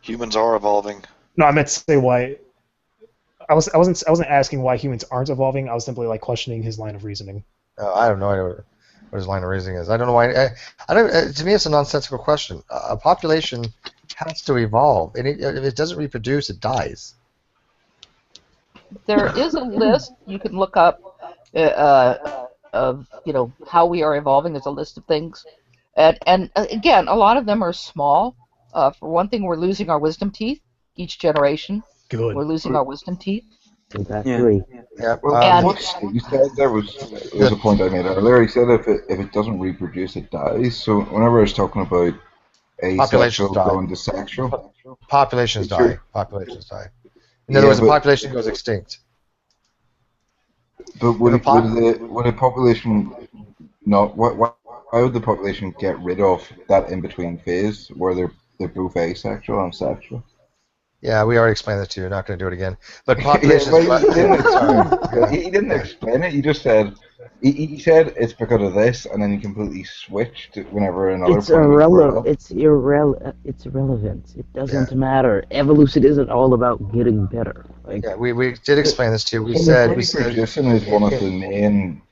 Humans are evolving. No, I meant to say why. I wasn't asking why humans aren't evolving. I was simply questioning his line of reasoning. I have no idea what his line of reasoning is. I don't know why. I don't. To me, it's a nonsensical question. A population has to evolve, and if it doesn't reproduce, it dies. There is a list you can look up of how we are evolving. There's a list of things, and again, a lot of them are small. For one thing, we're losing our wisdom teeth each generation. Good. We're losing our wisdom teeth. Exactly. Yeah. Well, what Steve said there was a point I made earlier. He said if it doesn't reproduce, it dies. So whenever I was talking about asexual going to sexual, Populations die. Populations die. In other words, the population goes extinct. But would a population not? Why would the population get rid of that in between phase where they're both asexual and sexual? Yeah, we already explained that to you. Not going to do it again. But populations. He didn't explain it. He just said he said it's because of this, and then he completely switched whenever another. It's irrelevant. It's irrelevant. It doesn't matter. Evolution isn't all about getting better. Yeah, we did explain this to you. We said reproduction is one of the main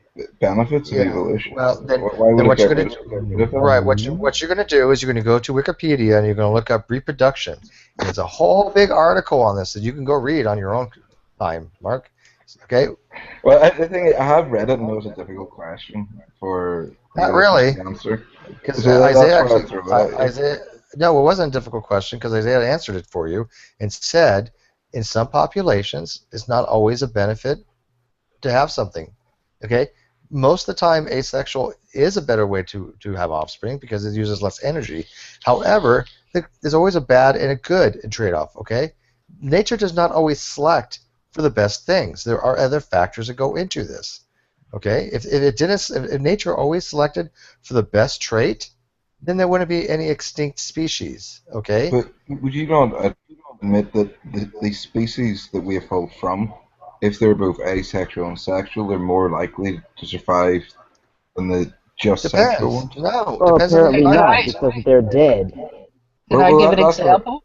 benefits of evolution. Well, then, why would what it you're get going rid of that? right? What you're going to do is you're going to go to Wikipedia and you're going to look up reproduction. And there's a whole big article on this that you can go read on your own time, Mark. Okay. Well, I think I have read it, and it was a difficult question for not really answer. Because So Isaiah, no, it wasn't a difficult question because Isaiah answered it for you and said, in some populations, it's not always a benefit to have something. Okay. Most of the time, asexual is a better way to have offspring because it uses less energy. However, there's always a bad and a good trade-off. Okay, nature does not always select for the best things. There are other factors that go into this. Okay, if nature always selected for the best trait, then there wouldn't be any extinct species. Okay. But would you not admit that the species that we evolved from, if they're both asexual and sexual, they're more likely to survive than the just sexual ones? No, Well, depends on apparently not, because they're dead. Can I give an example?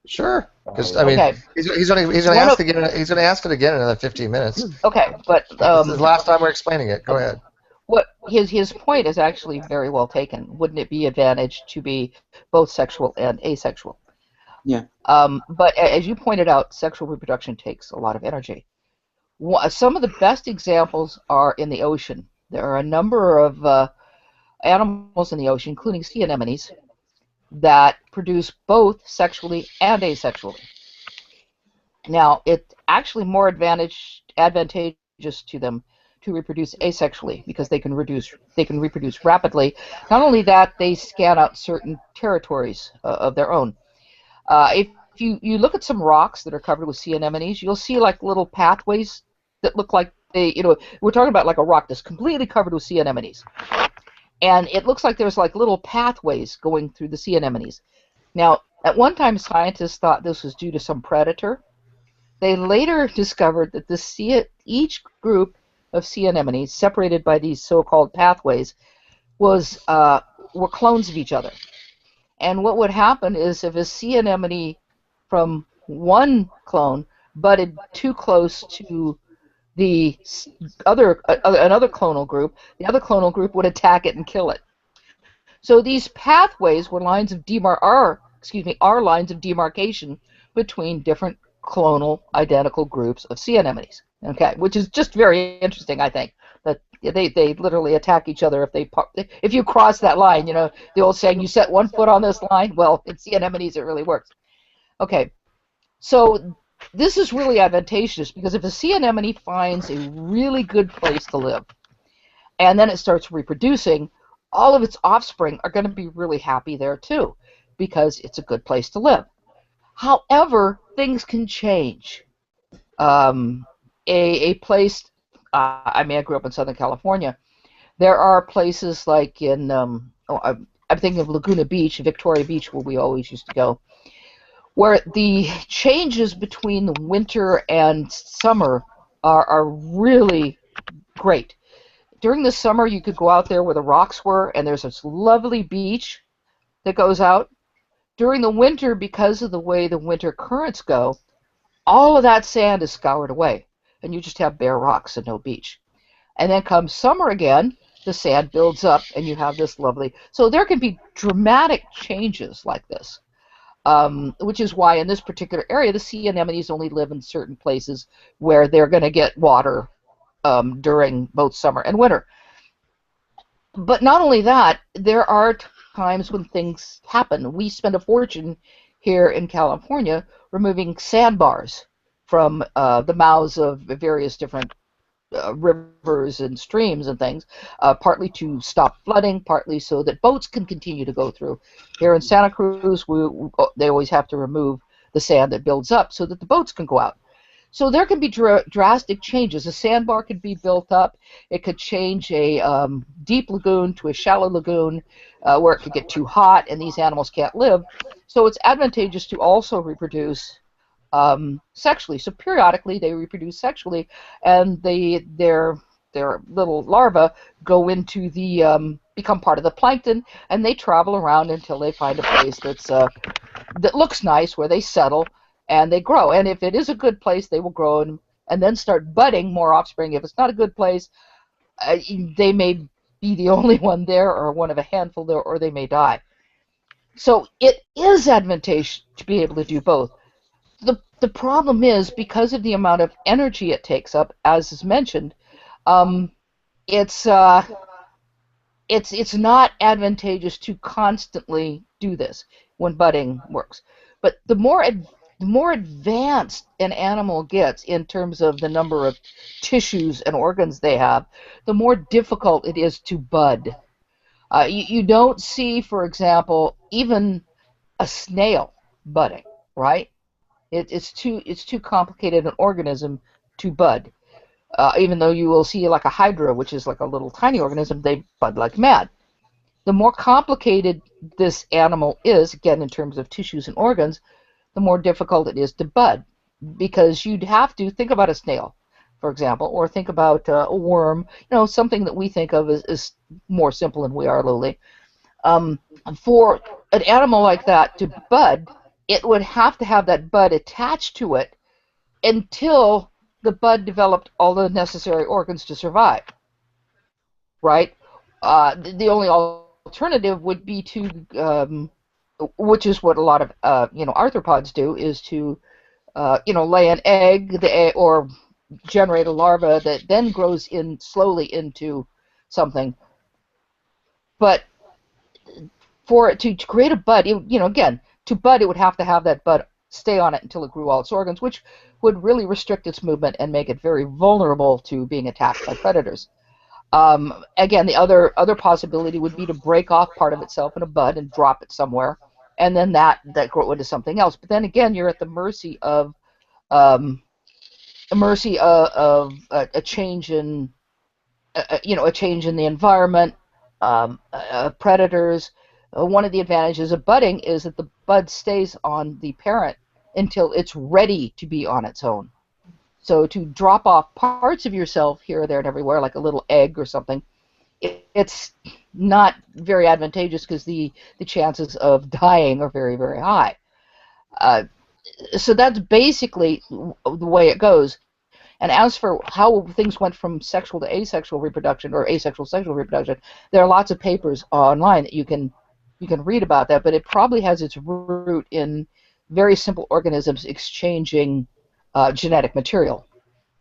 Sure. Because I mean, he's going to ask again. He's going to ask it again in another 15 minutes. Okay, but this is the last time we're explaining it. Go ahead. What his point is actually very well taken. Wouldn't it be advantage to be both sexual and asexual? Yeah. But as you pointed out, sexual reproduction takes a lot of energy. Some of the best examples are in the ocean. There are a number of animals in the ocean, including sea anemones, that produce both sexually and asexually. Now, it's actually more advantageous to them to reproduce asexually because they can reproduce rapidly. Not only that, they scan out certain territories of their own. If you look at some rocks that are covered with sea anemones, you'll see like little pathways that look like we're talking about like a rock that's completely covered with sea anemones. And it looks like there's like little pathways going through the sea anemones. Now, at one time, scientists thought this was due to some predator. They later discovered that each group of sea anemones, separated by these so-called pathways, were clones of each other. And what would happen is if a sea anemone from one clone butted too close to the another clonal group, the other clonal group would attack it and kill it. So these pathways were lines of lines of demarcation between different clonal identical groups of sea anemones. Okay, which is just very interesting, I think, that they literally attack each other if you cross that line. You know, the old saying, you set one foot on this line. Well, in sea anemones, it really works. Okay, so this is really advantageous because if a sea anemone finds a really good place to live and then it starts reproducing, all of its offspring are going to be really happy there too because it's a good place to live. However, things can change. A place, I grew up in Southern California. There are places like in, I'm thinking of Laguna Beach, Victoria Beach, where we always used to go, where the changes between the winter and summer are really great. During the summer, you could go out there where the rocks were, and there's this lovely beach that goes out. During the winter, because of the way the winter currents go, all of that sand is scoured away, and you just have bare rocks and no beach. And then come summer again, the sand builds up, and you have this lovely... So there can be dramatic changes like this. which is why in this particular area the sea anemones only live in certain places where they're going to get water during both summer and winter. But not only that, there are times when things happen. We spend a fortune here in California removing sandbars from the mouths of various different rivers and streams and things, partly to stop flooding, partly so that boats can continue to go through. Here in Santa Cruz, they always have to remove the sand that builds up so that the boats can go out. So there can be drastic changes. A sandbar could be built up. It could change a deep lagoon to a shallow lagoon where it could get too hot and these animals can't live. So it's advantageous to also reproduce sexually. So periodically they reproduce sexually, and their little larvae go into the become part of the plankton, and they travel around until they find a place that looks nice where they settle and they grow. And if it is a good place, they will grow and then start budding more offspring. If it's not a good place, they may be the only one there or one of a handful there, or they may die. So it is advantageous to be able to do both. The problem is, because of the amount of energy it takes up, as is mentioned, it's not advantageous to constantly do this when budding works. But the more advanced an animal gets in terms of the number of tissues and organs they have, the more difficult it is to bud. You don't see, for example, even a snail budding, right? It's too complicated an organism to bud. Even though you will see like a hydra, which is like a little tiny organism, they bud like mad. The more complicated this animal is, again in terms of tissues and organs, the more difficult it is to bud, because you'd have to think about a snail, for example, or think about a worm, something that we think of as more simple than we are lowly. For an animal like that to bud, it would have to have that bud attached to it until the bud developed all the necessary organs to survive, right? The only alternative would be to, which is what a lot of arthropods do, is to lay an egg, or generate a larva that then grows slowly into something. But for it to create a bud, again, to bud, it would have to have that bud stay on it until it grew all its organs, which would really restrict its movement and make it very vulnerable to being attacked by predators. Again, the other possibility would be to break off part of itself in a bud and drop it somewhere, and then that grow into something else. But then again, you're at the mercy of a change in a change in the environment, predators. One of the advantages of budding is that the bud stays on the parent until it's ready to be on its own. So to drop off parts of yourself here, there, and everywhere, like a little egg or something, it's not very advantageous, because the chances of dying are very, very high. So that's basically the way it goes. And as for how things went from sexual to asexual reproduction, or asexual sexual reproduction, there are lots of papers online that you can read about that, but it probably has its root in very simple organisms exchanging genetic material.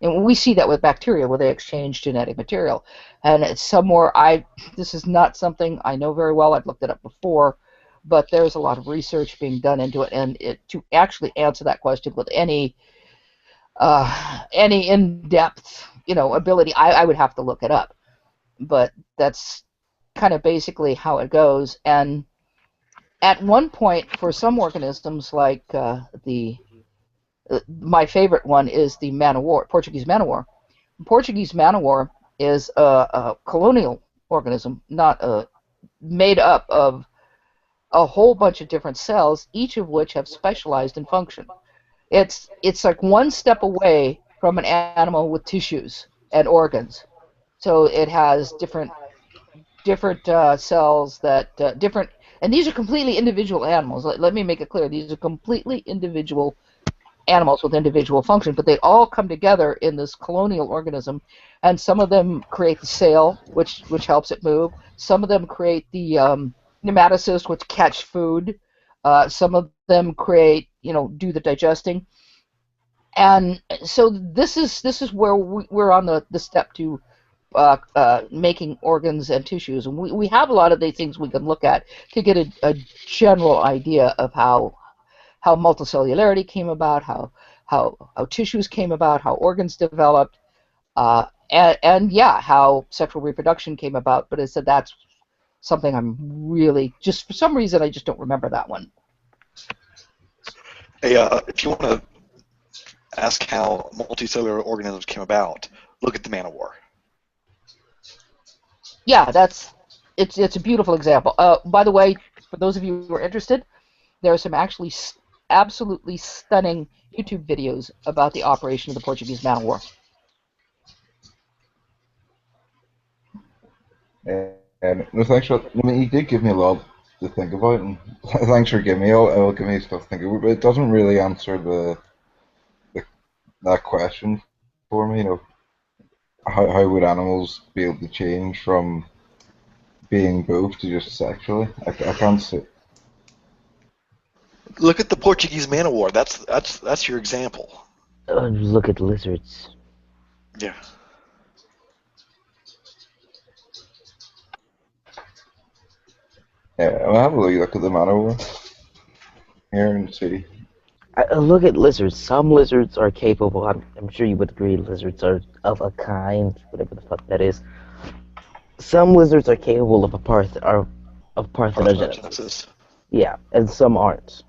And we see that with bacteria, where they exchange genetic material. And it's somewhere, this is not something I know very well, I've looked it up before, but there's a lot of research being done into it, and to actually answer that question with any in-depth ability, I would have to look it up. But that's kind of basically how it goes. And at one point, for some organisms, like my favorite one is the man-o-war, Portuguese man-o-war. Portuguese man-o-war is a colonial organism, not made up of a whole bunch of different cells, each of which have specialized in function. It's like one step away from an animal with tissues and organs. So it has different cells that different, and these are completely individual animals. Let me make it clear: these are completely individual animals with individual function, but they all come together in this colonial organism, and some of them create the sail, which helps it move. Some of them create the nematocysts, which catch food. Some of them create, do the digesting. And so this is where we're on the step to making organs and tissues. And we have a lot of these things we can look at to get a general idea of how multicellularity came about, how tissues came about, how organs developed, and yeah, how sexual reproduction came about. But I said that's something I'm really, just for some reason, I just don't remember that one. Hey, if you want to ask how multicellular organisms came about, look at the Man of War. Yeah, it's a beautiful example. By the way, for those of you who are interested, there are some actually absolutely stunning YouTube videos about the operation of the Portuguese Man of War. And no, thanks for. I mean, you did give me a lot to think about, and thanks for giving me. It'll give me stuff to think about, but it doesn't really answer that question for me. How would animals be able to change from being both to just sexually? I can't see. Look at the Portuguese Man of War. That's your example. Look at lizards. Yeah. Yeah, I'll have a look at the Man of War here in the city. Look at lizards. Some lizards are capable. I'm sure you would agree. Lizards are of a kind, whatever the fuck that is. Some lizards are capable of parthenogenesis. Yeah, and some aren't.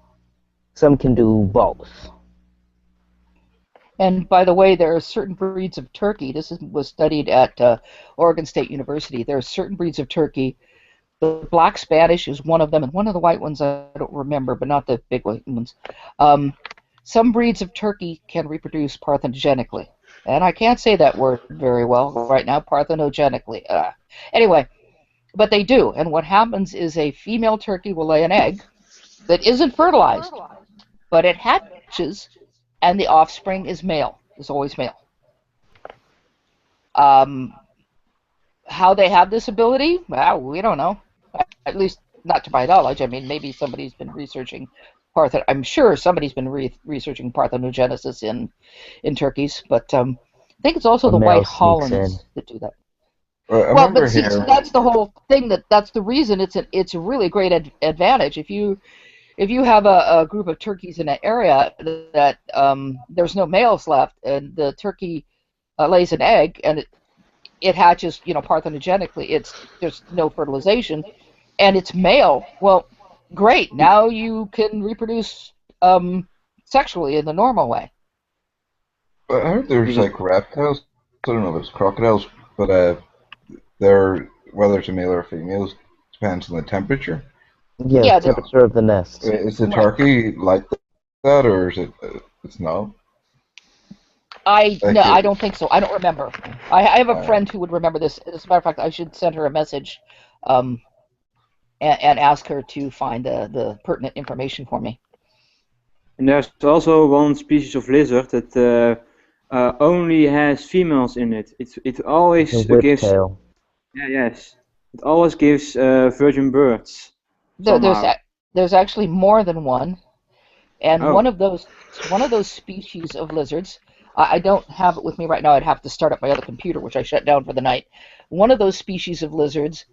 Some can do both. And by the way, there are certain breeds of turkey. This was studied at Oregon State University. There are certain breeds of turkey. The black Spanish is one of them, and one of the white ones I don't remember, but not the big white ones. Some breeds of turkey can reproduce parthenogenically. And I can't say that word very well right now, parthenogenically. Anyway, but they do. And what happens is a female turkey will lay an egg that isn't fertilized, but it hatches, and the offspring is male, is always male. How they have this ability? Well, we don't know. At least not to my knowledge. I mean, maybe somebody's been researching I'm sure somebody's been researching parthenogenesis in turkeys, but I think it's also the white Hollands that do that. Well, but see, that's the whole thing. That's the reason it's a really great advantage. If you have a group of turkeys in an area that there's no males left, and the turkey lays an egg and it hatches, parthenogenically. There's no fertilization, and it's male. Well, great. Now you can reproduce sexually in the normal way. I heard there's like reptiles. I don't know if it's crocodiles, but whether it's a male or a female depends on the temperature. Yeah, the temperature of the nest. Is the turkey like that, or is it? It's not. I don't think so. I don't remember. I have a friend who would remember this. As a matter of fact, I should send her a message, and ask her to find the pertinent information for me. And there's also one species of lizard that only has females in it. It always gives. Yeah, yes. It always gives virgin births. There's actually more than one, and one of those species of lizards. I don't have it with me right now. I'd have to start up my other computer, which I shut down for the night. One of those species of lizards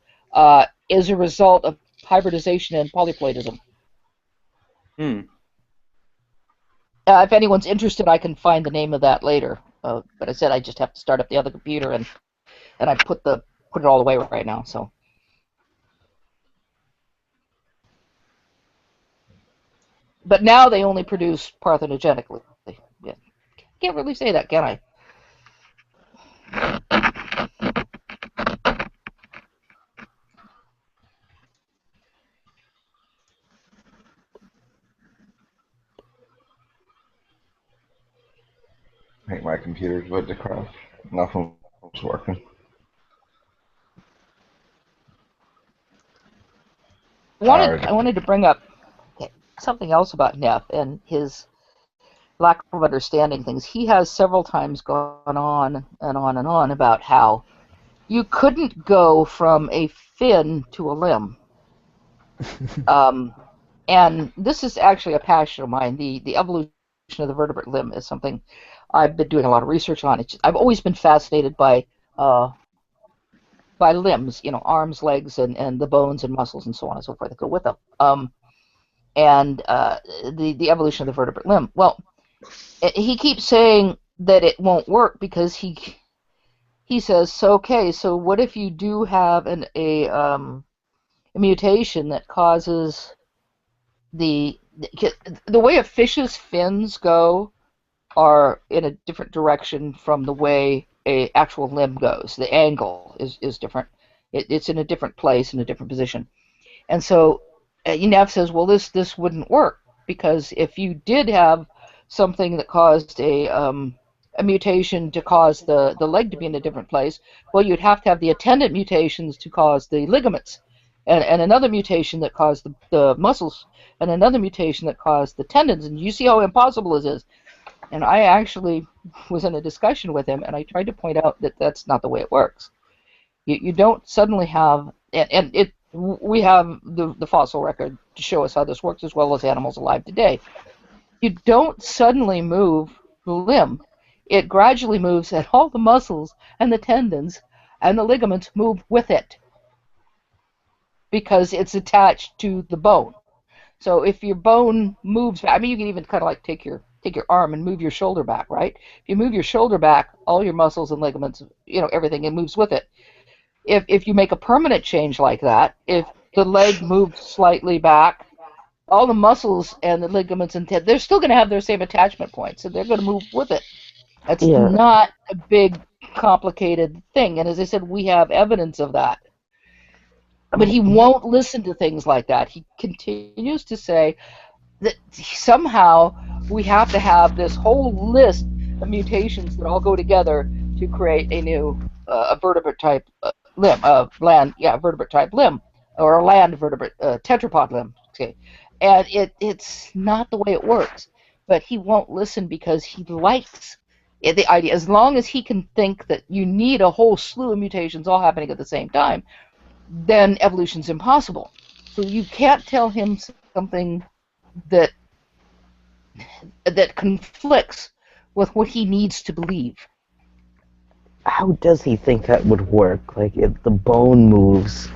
is a result of hybridization and polyploidism. If anyone's interested, I can find the name of that later. But I said I just have to start up the other computer, and I put it all away right now. So. But now they only produce parthenogenically. Yeah. Can't really say that, can I? I think my computer's about to crash. Nothing's working. I wanted to bring up something else about Neff and his lack of understanding things. He has several times gone on and on and on about how you couldn't go from a fin to a limb. And this is actually a passion of mine. The evolution of the vertebrate limb is something I've been doing a lot of research on. I've always been fascinated by limbs, arms, legs, and the bones and muscles and so on and so forth that go with them. And the evolution of the vertebrate limb. Well, he keeps saying that it won't work because he says, so okay, so what if you do have a mutation that causes the way a fish's fins go are in a different direction from the way a actual limb goes. The angle is different. It's in a different place, in a different position. And so Neff says, well, this wouldn't work, because if you did have something that caused a mutation to cause the leg to be in a different place, well, you'd have to have the attendant mutations to cause the ligaments, and another mutation that caused the muscles, and another mutation that caused the tendons. And you see how impossible this is. And I actually was in a discussion with him, and I tried to point out that that's not the way it works. You don't suddenly have, we have the fossil record to show us how this works, as well as animals alive today. You don't suddenly move the limb. It gradually moves, and all the muscles and the tendons and the ligaments move with it, because it's attached to the bone. So if your bone moves, you can even kind of like take your arm and move your shoulder back, right? If you move your shoulder back, all your muscles and ligaments, everything, it moves with it. If you make a permanent change like that, if the leg moves slightly back, all the muscles and the ligaments and they're still going to have their same attachment points, so they're going to move with it. That's not a big, complicated thing. And as I said, we have evidence of that. But he won't listen to things like that. He continues to say that somehow we have to have this whole list of mutations that all go together to create a new vertebrate type limb, vertebrate type limb, or a land vertebrate tetrapod limb. Okay, and it's not the way it works. But he won't listen because he likes the idea. As long as he can think that you need a whole slew of mutations all happening at the same time, then evolution's impossible. So you can't tell him something that conflicts with what he needs to believe. How does he think that would work? Like, if the bone moves,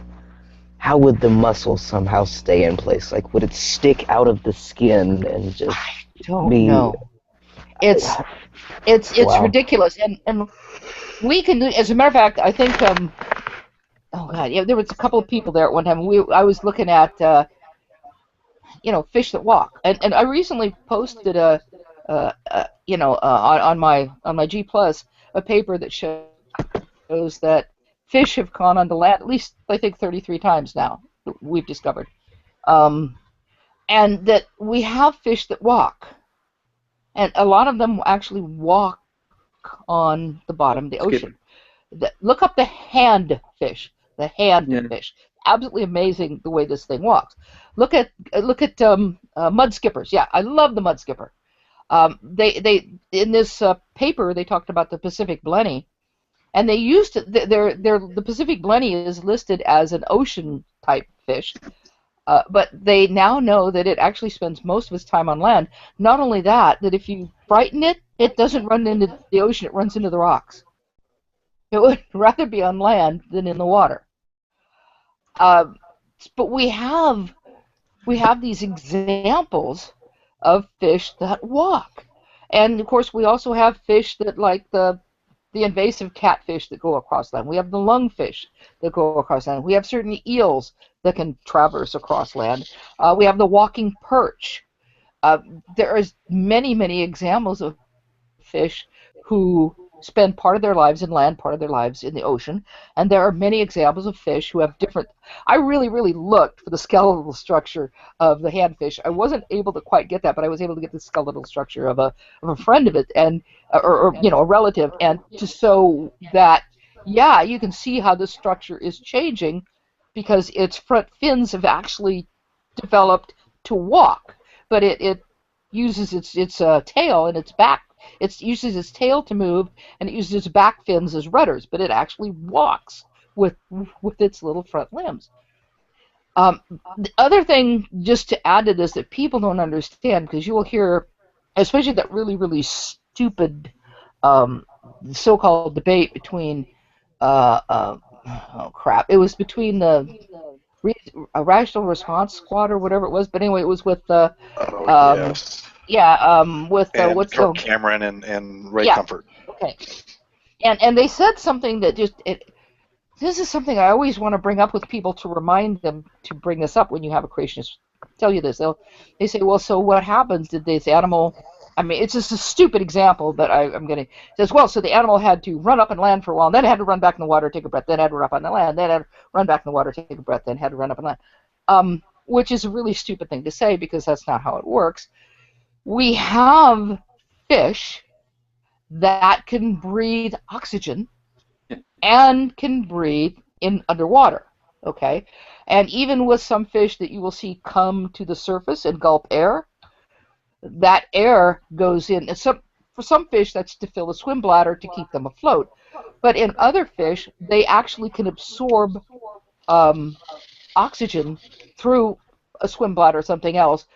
how would the muscle somehow stay in place? Like, would it stick out of the skin and just don't know. It's Wow. ridiculous, and we can. As a matter of fact, I think oh god, there was a couple of people there at one time. I was looking at fish that walk, and I recently posted on my G+ a paper that shows that fish have gone on the land at least, I think, 33 times now. We've discovered, and that we have fish that walk. And a lot of them actually walk on the bottom of the ocean. Look up the hand fish. The hand fish. Absolutely amazing the way this thing walks. Look at mud skippers. Yeah, I love the mud skipper. They in this paper they talked about the Pacific blenny, and they used to, the Pacific blenny is listed as an ocean type fish. But they now know that it actually spends most of its time on land. Not only that, that if you frighten it, it doesn't run into the ocean, it runs into the rocks. It would rather be on land than in the water. But we have these examples of fish that walk. And of course we also have fish that, like the invasive catfish that go across land. We have the lungfish that go across land. We have certain eels that can traverse across land. We have the walking perch. There is many examples of fish who spend part of their lives in land, part of their lives in the ocean, and there are many examples of fish who have different. I really looked for the skeletal structure of the handfish. I wasn't able to quite get that, but I was able to get the skeletal structure of a friend of it, and or a relative, and just so that you can see how the structure is changing because its front fins have actually developed to walk, but it uses its tail and its back. It uses its tail to move, and it uses its back fins as rudders, but it actually walks with its little front limbs. The other thing, just to add to this, that people don't understand, because you will hear, especially that really, really stupid so-called debate between, oh crap, it was between a rational response squad or whatever it was, but anyway, it was with the, Yes. with And what's Kirk the, Cameron and Ray yeah, Comfort. okay, and they said something that just this is something I always want to bring up with people to remind them to bring this up when you have a creationist tell you this. They say, well, so what happens? Did this animal? I mean, it's just a stupid example, but I'm going to says, well, so the animal had to run up and land for a while, and then it had to run back in the water, take a breath, then it had to run up on the land, then it had to run back in the water, take a breath, then had to run up and land. Which is a really stupid thing to say because that's not how it works. We have fish that can breathe oxygen and can breathe in underwater, okay? And even with some fish that you will see come to the surface and gulp air, that air goes in. For some fish, that's to fill a swim bladder to keep them afloat. But in other fish, they actually can absorb oxygen through a swim bladder or something else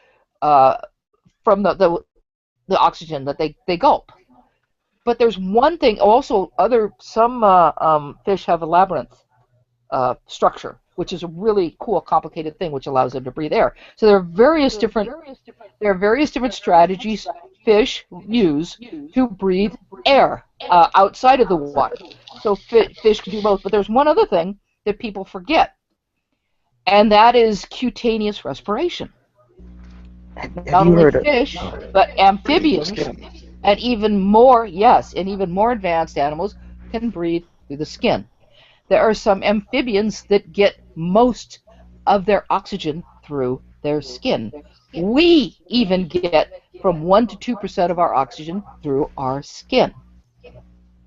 from the oxygen that they gulp. But there's one thing also. Some fish have a labyrinth structure, which is a really cool, complicated thing, which allows them to breathe air. So there are various different strategies fish use to breathe air outside of the water. So fish can do both. But there's one other thing that people forget, and that is cutaneous respiration. Not only fish, but amphibians. And even more advanced animals can breathe through the skin. There are some amphibians that get most of their oxygen through their skin. We even get from 1 to 2% of our oxygen through our skin.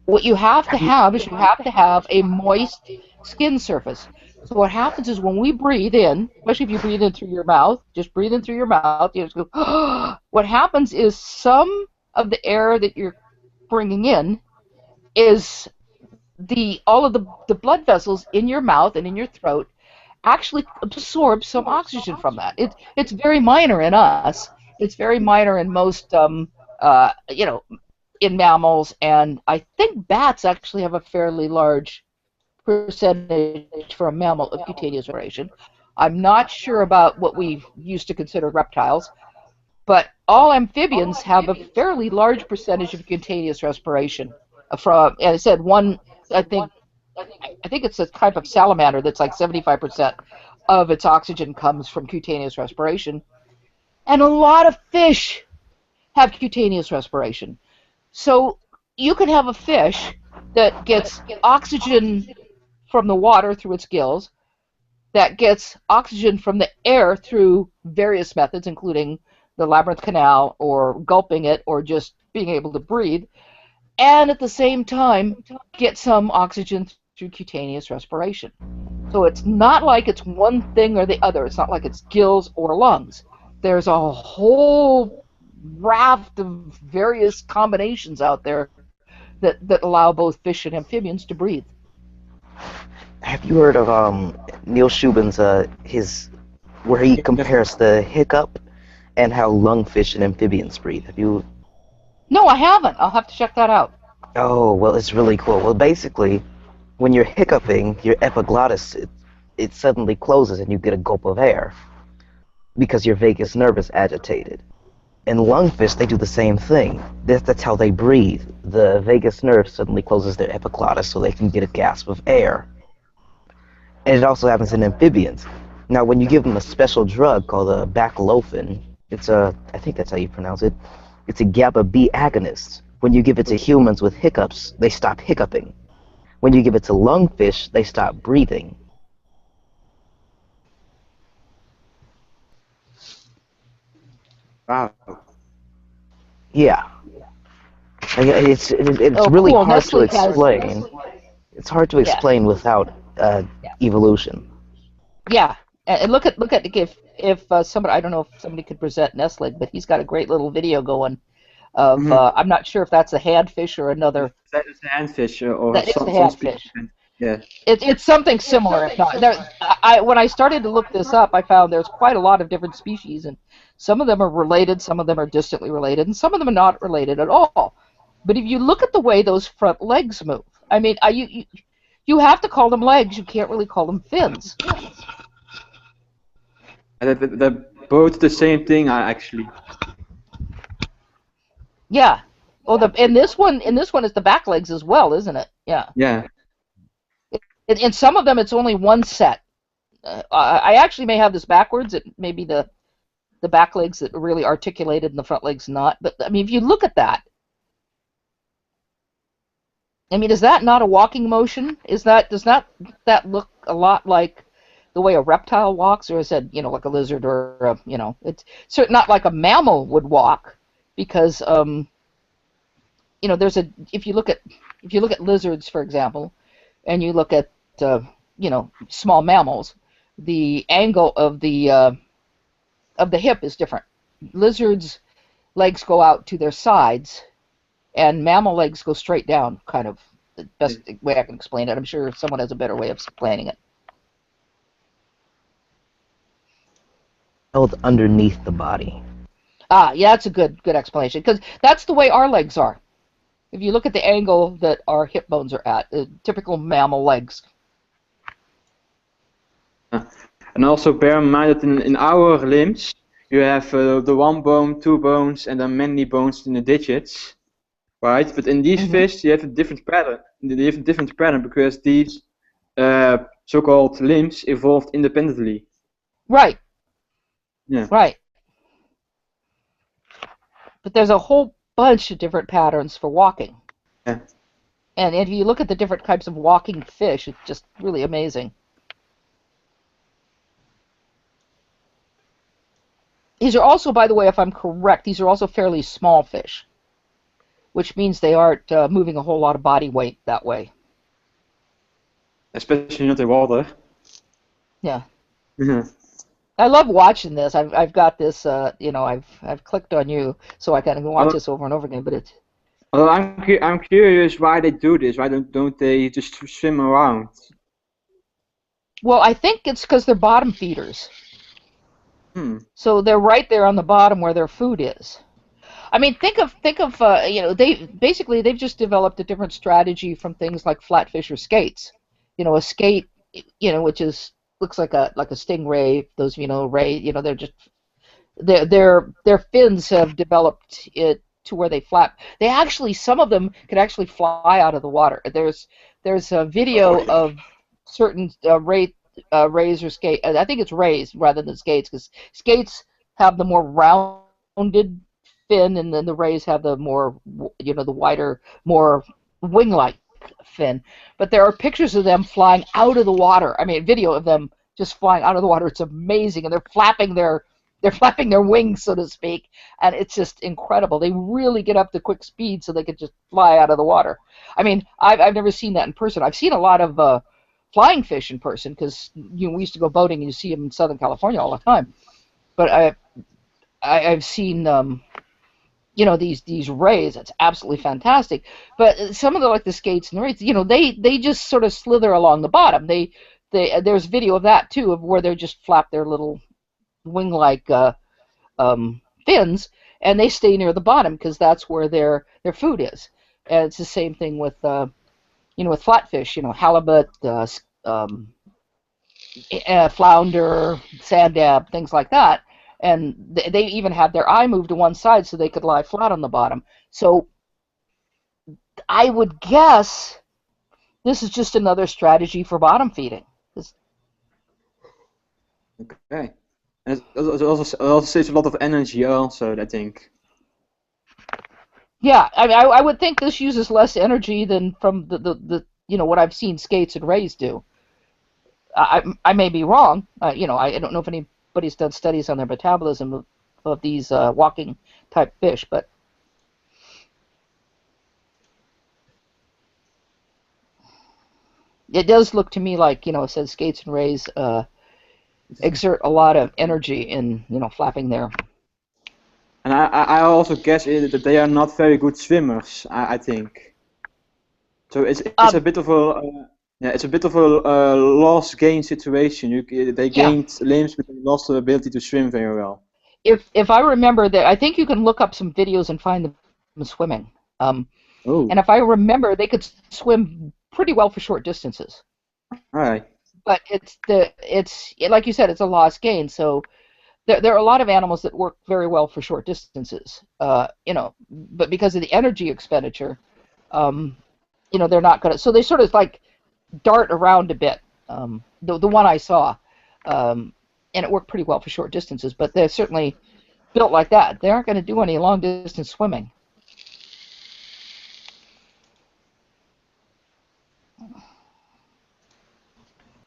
What you have to have is a moist skin surface. So what happens is when we breathe in, especially if you breathe in through your mouth, just breathe in through your mouth, you just go, what happens is some of the air that you're bringing in is all of the blood vessels in your mouth and in your throat actually absorb some oxygen from that. It's very minor in us. It's very minor in most, in mammals, and I think bats actually have a fairly large percentage for a mammal of cutaneous respiration. I'm not sure about what we used to consider reptiles, but all amphibians have a fairly large percentage of cutaneous respiration. From, as I said, I think it's a type of salamander that's like 75% of its oxygen comes from cutaneous respiration. And a lot of fish have cutaneous respiration. So you can have a fish that gets oxygen from the water through its gills, that gets oxygen from the air through various methods, including the labyrinth canal or gulping it or just being able to breathe, and at the same time get some oxygen through cutaneous respiration. So it's not like it's one thing or the other. It's not like it's gills or lungs. There's a whole raft of various combinations out there that allow both fish and amphibians to breathe. Have you heard of Neil Shubin's where he compares the hiccup and how lungfish and amphibians breathe? Have you? No, I haven't. I'll have to check that out. Oh, well, it's really cool. Well, basically, when you're hiccuping, your epiglottis it suddenly closes and you get a gulp of air because your vagus nerve is agitated. And lungfish, they do the same thing. That's how they breathe. The vagus nerve suddenly closes their epiglottis so they can get a gasp of air. And it also happens in amphibians. Now, when you give them a special drug called a baclofen, I think that's how you pronounce it, it's a GABA B agonist. When you give it to humans with hiccups, they stop hiccuping. When you give it to lungfish, they stop breathing. Wow. Yeah. It's really cool. hard Nestle to explain. It's hard to explain without evolution. Yeah, and look at if somebody, I don't know if somebody could present Nestle, but he's got a great little video going of I'm not sure if that's a handfish or another. That is the handfish or that is some the handfish. Yeah. It's something similar, if not. When I started to look this up, I found there's quite a lot of different species, and some of them are related, some of them are distantly related, and some of them are not related at all. But if you look at the way those front legs move, I mean, you have to call them legs. You can't really call them fins. They're both the same thing, actually. Yeah. Oh, and this one is the back legs as well, isn't it? Yeah. Yeah. In some of them, it's only one set. I actually may have this backwards. It may be the back legs that are really articulated and the front legs not. But I mean, if you look at that, I mean, is that not a walking motion? Does not that look a lot like the way a reptile walks, or is it like a lizard or it's certainly not like a mammal would walk, because there's if you look at lizards, for example, and you look at small mammals, the angle of the hip is different. Lizards' legs go out to their sides, and mammal legs go straight down, kind of the best way I can explain it. I'm sure someone has a better way of explaining it. Held underneath the body. Ah, yeah, that's a good explanation, because that's the way our legs are. If you look at the angle that our hip bones are at, typical mammal legs. And also bear in mind that in our limbs, you have the one bone, two bones, and then many bones in the digits, right? But in these fish, you have a different pattern. They have a different pattern because these so-called limbs evolved independently. Right. Yeah. Right. But there's a whole bunch of different patterns for walking. Yeah. And if you look at the different types of walking fish, it's just really amazing. These are also, by the way, if I'm correct, these are also fairly small fish, which means they aren't moving a whole lot of body weight that way. Especially not in water. Yeah. Yeah. I love watching this. I've got this, I've clicked on you so I can watch this over and over again. But it's. Well, I'm curious why they do this. Why don't they just swim around? Well, I think it's because they're bottom feeders. So they're right there on the bottom where their food is. I mean, think of they've just developed a different strategy from things like flatfish or skates. A skate, which looks like a stingray. Those of you know ray, they're just their fins have developed it to where they flap. They actually, some of them can actually fly out of the water. There's a video of certain rays or skate. I think it's rays rather than skates, because skates have the more rounded fin, and then the rays have the more, the wider, more wing-like fin. But there are pictures of them flying out of the water. I mean, video of them just flying out of the water. It's amazing, and they're flapping their wings, so to speak, and it's just incredible. They really get up to quick speed so they can just fly out of the water. I mean, I've never seen that in person. I've seen a lot of flying fish in person, because we used to go boating and you see them in Southern California all the time. But I've seen these rays. That's absolutely fantastic. But some of the skates and rays, they just sort of slither along the bottom. There's video of that too, of where they just flap their little wing-like fins, and they stay near the bottom because that's where their food is. And it's the same thing with with flatfish, halibut, flounder, sand dab, things like that. And they even had their eye moved to one side so they could lie flat on the bottom. So I would guess this is just another strategy for bottom feeding. Okay. And it also saves a lot of energy also, I think. Yeah, I would think this uses less energy than from the what I've seen skates and rays do. I may be wrong. I don't know if anybody's done studies on their metabolism of these walking type fish, but it does look to me like it says skates and rays exert a lot of energy in flapping their. And I also guess that they are not very good swimmers. I think. So it's a bit of a Yeah, it's a bit of a loss-gain situation. They gained limbs, but they lost the ability to swim very well. If I remember that, I think you can look up some videos and find them swimming. And if I remember, they could swim pretty well for short distances. All right. But it's like you said, it's a lost gain. So there are a lot of animals that work very well for short distances. You know, but because of the energy expenditure, you know, they're not gonna. So they sort of like dart around a bit. The one I saw, and it worked pretty well for short distances. But they're certainly built like that. They aren't going to do any long distance swimming.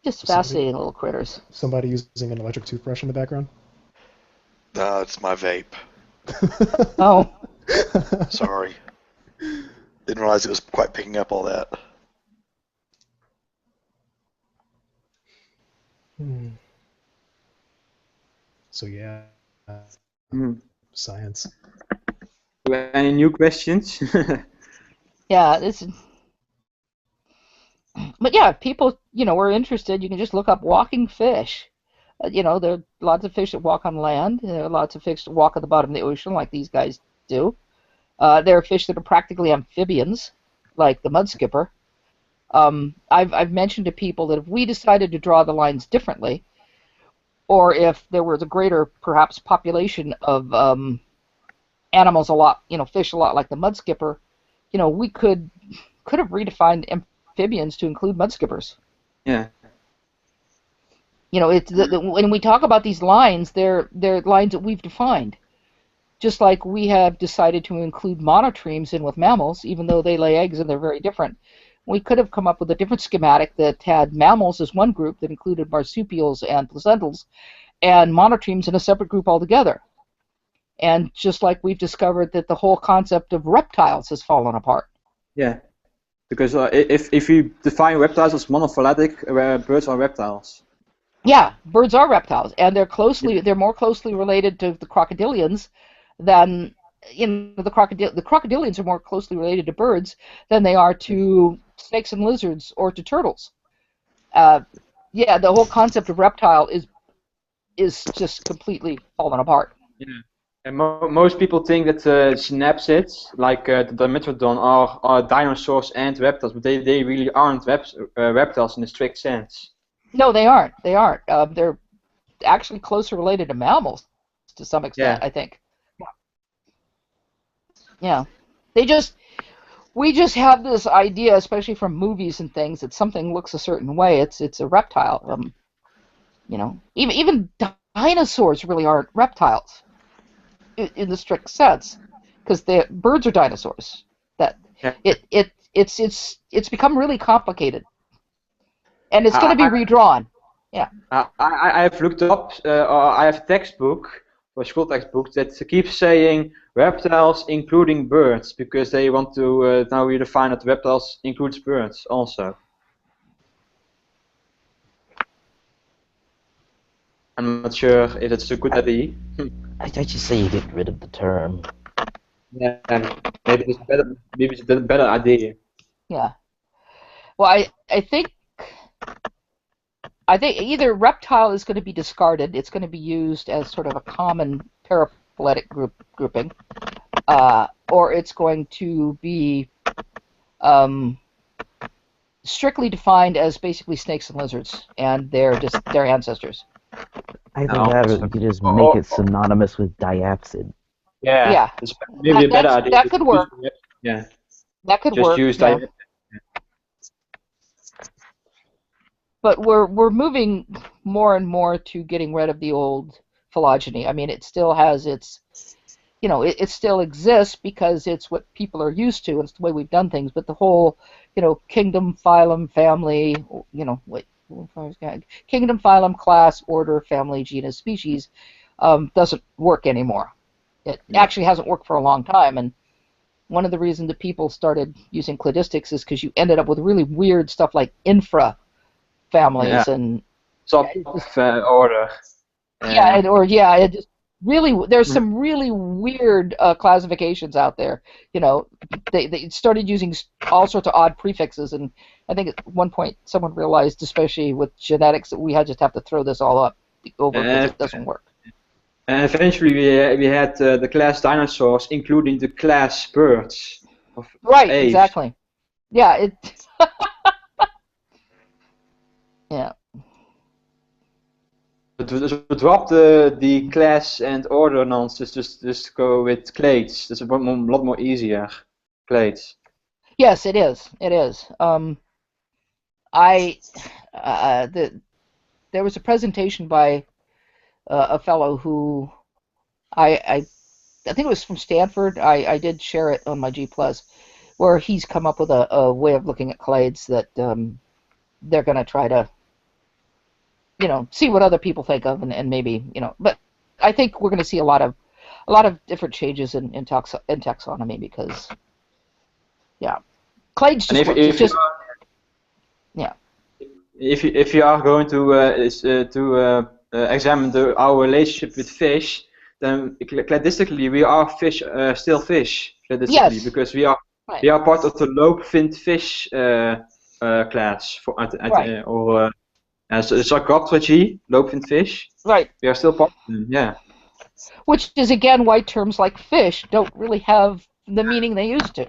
Just fascinating little critters. Somebody using an electric toothbrush in the background? No, it's my vape. Oh. Sorry. Didn't realize it was quite picking up all that. So yeah, science. Any new questions? Yeah, but yeah, if people, you know, are interested, you can just look up walking fish. You know, there are lots of fish that walk on land. There are lots of fish that walk at the bottom of the ocean, like these guys do. There are fish that are practically amphibians, like the mud skipper. I've mentioned to people that if we decided to draw the lines differently, or if there was a greater, perhaps, population of animals a lot, you know, fish a lot like the mud skipper, you know, we could have redefined amphibians to include mud skippers. Yeah. You know, it's when we talk about these lines, they're lines that we've defined. Just like we have decided to include monotremes in with mammals, even though they lay eggs and they're very different. We could have come up with a different schematic that had mammals as one group that included marsupials and placentals, and monotremes in a separate group altogether. And just like we've discovered that the whole concept of reptiles has fallen apart. Yeah, because if you define reptiles as monophyletic, birds are reptiles. Yeah, birds are reptiles, and they're more closely related to the crocodilians than, you know, the crocodilians are more closely related to birds than they are to snakes and lizards or to turtles. Yeah, the whole concept of reptile is just completely fallen apart. Yeah. And most people think that synapsids, like the Dimetrodon, are dinosaurs and reptiles, but they really aren't reptiles in the strict sense. No, they aren't. They aren't. They're actually closer related to mammals to some extent, I think. Yeah. We just have this idea, especially from movies and things, that something looks a certain way. It's a reptile. You know, even dinosaurs really aren't reptiles in the strict sense, because birds are dinosaurs. It's become really complicated, and it's going to be redrawn. Yeah. I have looked up. I have a textbook, or a school textbook, that keeps saying reptiles including birds, because they want to now redefine that reptiles includes birds also. I'm not sure if it's a good idea. I just say you get rid of the term. Yeah, maybe it's a better idea. Yeah. Well, I think either reptile is going to be discarded, it's going to be used as sort of a common paraphyletic grouping, or it's going to be strictly defined as basically snakes and lizards, and they're just their ancestors. I think that you could just make it synonymous with diapsid. Yeah. It's maybe a better idea. That could work. Yeah. That could just work. Use yeah. diapsid. But we're moving more and more to getting rid of the old phylogeny. I mean, it still has its, you know, it still exists because it's what people are used to, and it's the way we've done things. But the whole, you know, kingdom, phylum, family, you know, kingdom, phylum, class, order, family, genus, species, doesn't work anymore. It actually hasn't worked for a long time, and one of the reasons that people started using cladistics is because you ended up with really weird stuff like infra families and order. It just really, there's some really weird classifications out there. You know, they started using all sorts of odd prefixes, and I think at one point someone realized, especially with genetics, that we just have to throw this all up over because it doesn't work. And eventually we had the class dinosaurs, including the class birds of Right, apes. exactly. Yeah, it. Yeah. But we drop the class and order nonsense, just go with clades. That's a lot more easier. Clades. Yes, it is. It is. There was a presentation by a fellow who I think it was from Stanford. I did share it on my G+, where he's come up with a way of looking at clades that they're going to try to, see what other people think of, and maybe, but I think we're going to see a lot of different changes in taxonomy because, yeah, clades just works. It's just, yeah. If you are going to examine our relationship with fish, then cladistically we are fish, still fish. Cladistically, yes. Because we are part of the lobe-finned fish class or Sarcophagy, lobe-finned fish. Right. We are still part of them. Yeah. Which is again why terms like fish don't really have the meaning they used to.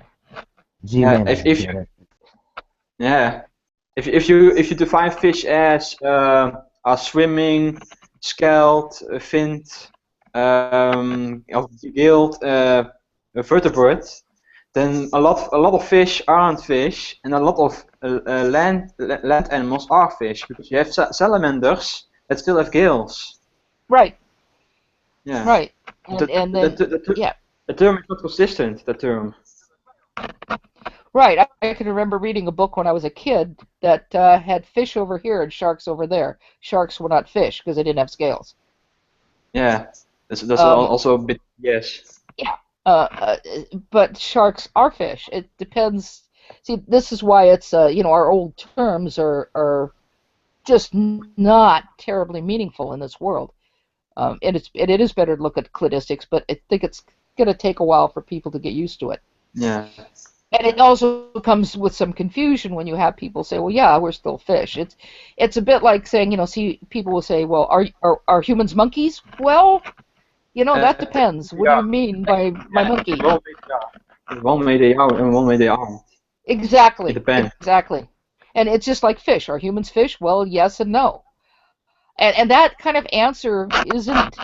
If you define fish as a swimming, scaled, finned, gilled vertebrate, then a lot of fish aren't fish, and a lot of land animals are fish, because you have salamanders that still have gills. Right. Yeah. Right. And then the term is not consistent. The term. Right. I can remember reading a book when I was a kid that had fish over here and sharks over there. Sharks were not fish because they didn't have scales. Yeah. That's also a bit yes. Yeah. But sharks are fish. It depends. See, this is why it's our old terms are just not terribly meaningful in this world. And it is better to look at cladistics, but I think it's going to take a while for people to get used to it. Yeah. And it also comes with some confusion when you have people say, "Well, yeah, we're still fish." It's a bit like saying, people will say, "Well, are humans monkeys?" Well, that depends. What do you mean by monkey? One way they are, and one way they aren't. Exactly. It depends. Exactly. And it's just like fish. Are humans fish? Well, yes and no. And that kind of answer isn't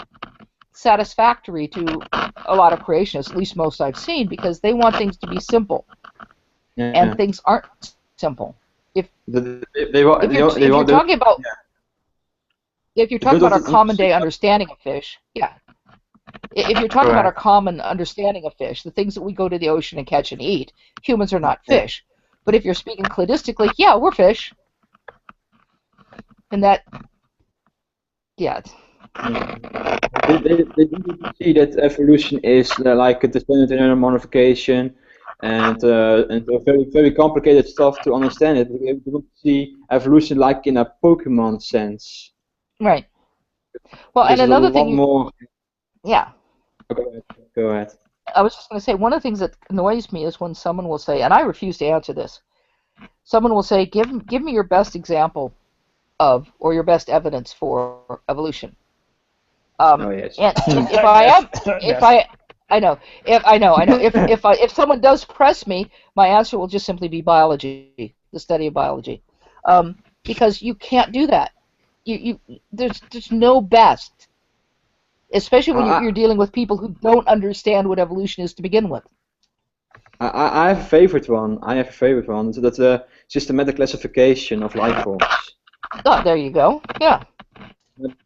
satisfactory to a lot of creationists, at least most I've seen, because they want things to be simple, and things aren't simple. If you're talking about our common day understanding of fish, if you're talking about our common understanding of fish, the things that we go to the ocean and catch and eat, humans are not fish. But if you're speaking cladistically, yeah, we're fish, and that, yeah. They do see that evolution is like a descendant in modification, and very very complicated stuff to understand it. They don't see evolution like in a Pokemon sense. Right. Well, and another thing. Yeah. Go ahead. I was just going to say, one of the things that annoys me is when someone will say, and I refuse to answer this. Someone will say, "Give me your best example of, or your best evidence for evolution." Yes. And if someone does press me, my answer will just simply be biology, the study of biology, because you can't do that. There's no best, especially when you're dealing with people who don't understand what evolution is to begin with. I have a favorite one. So that's a systematic classification of life forms. Oh, there you go. Yeah.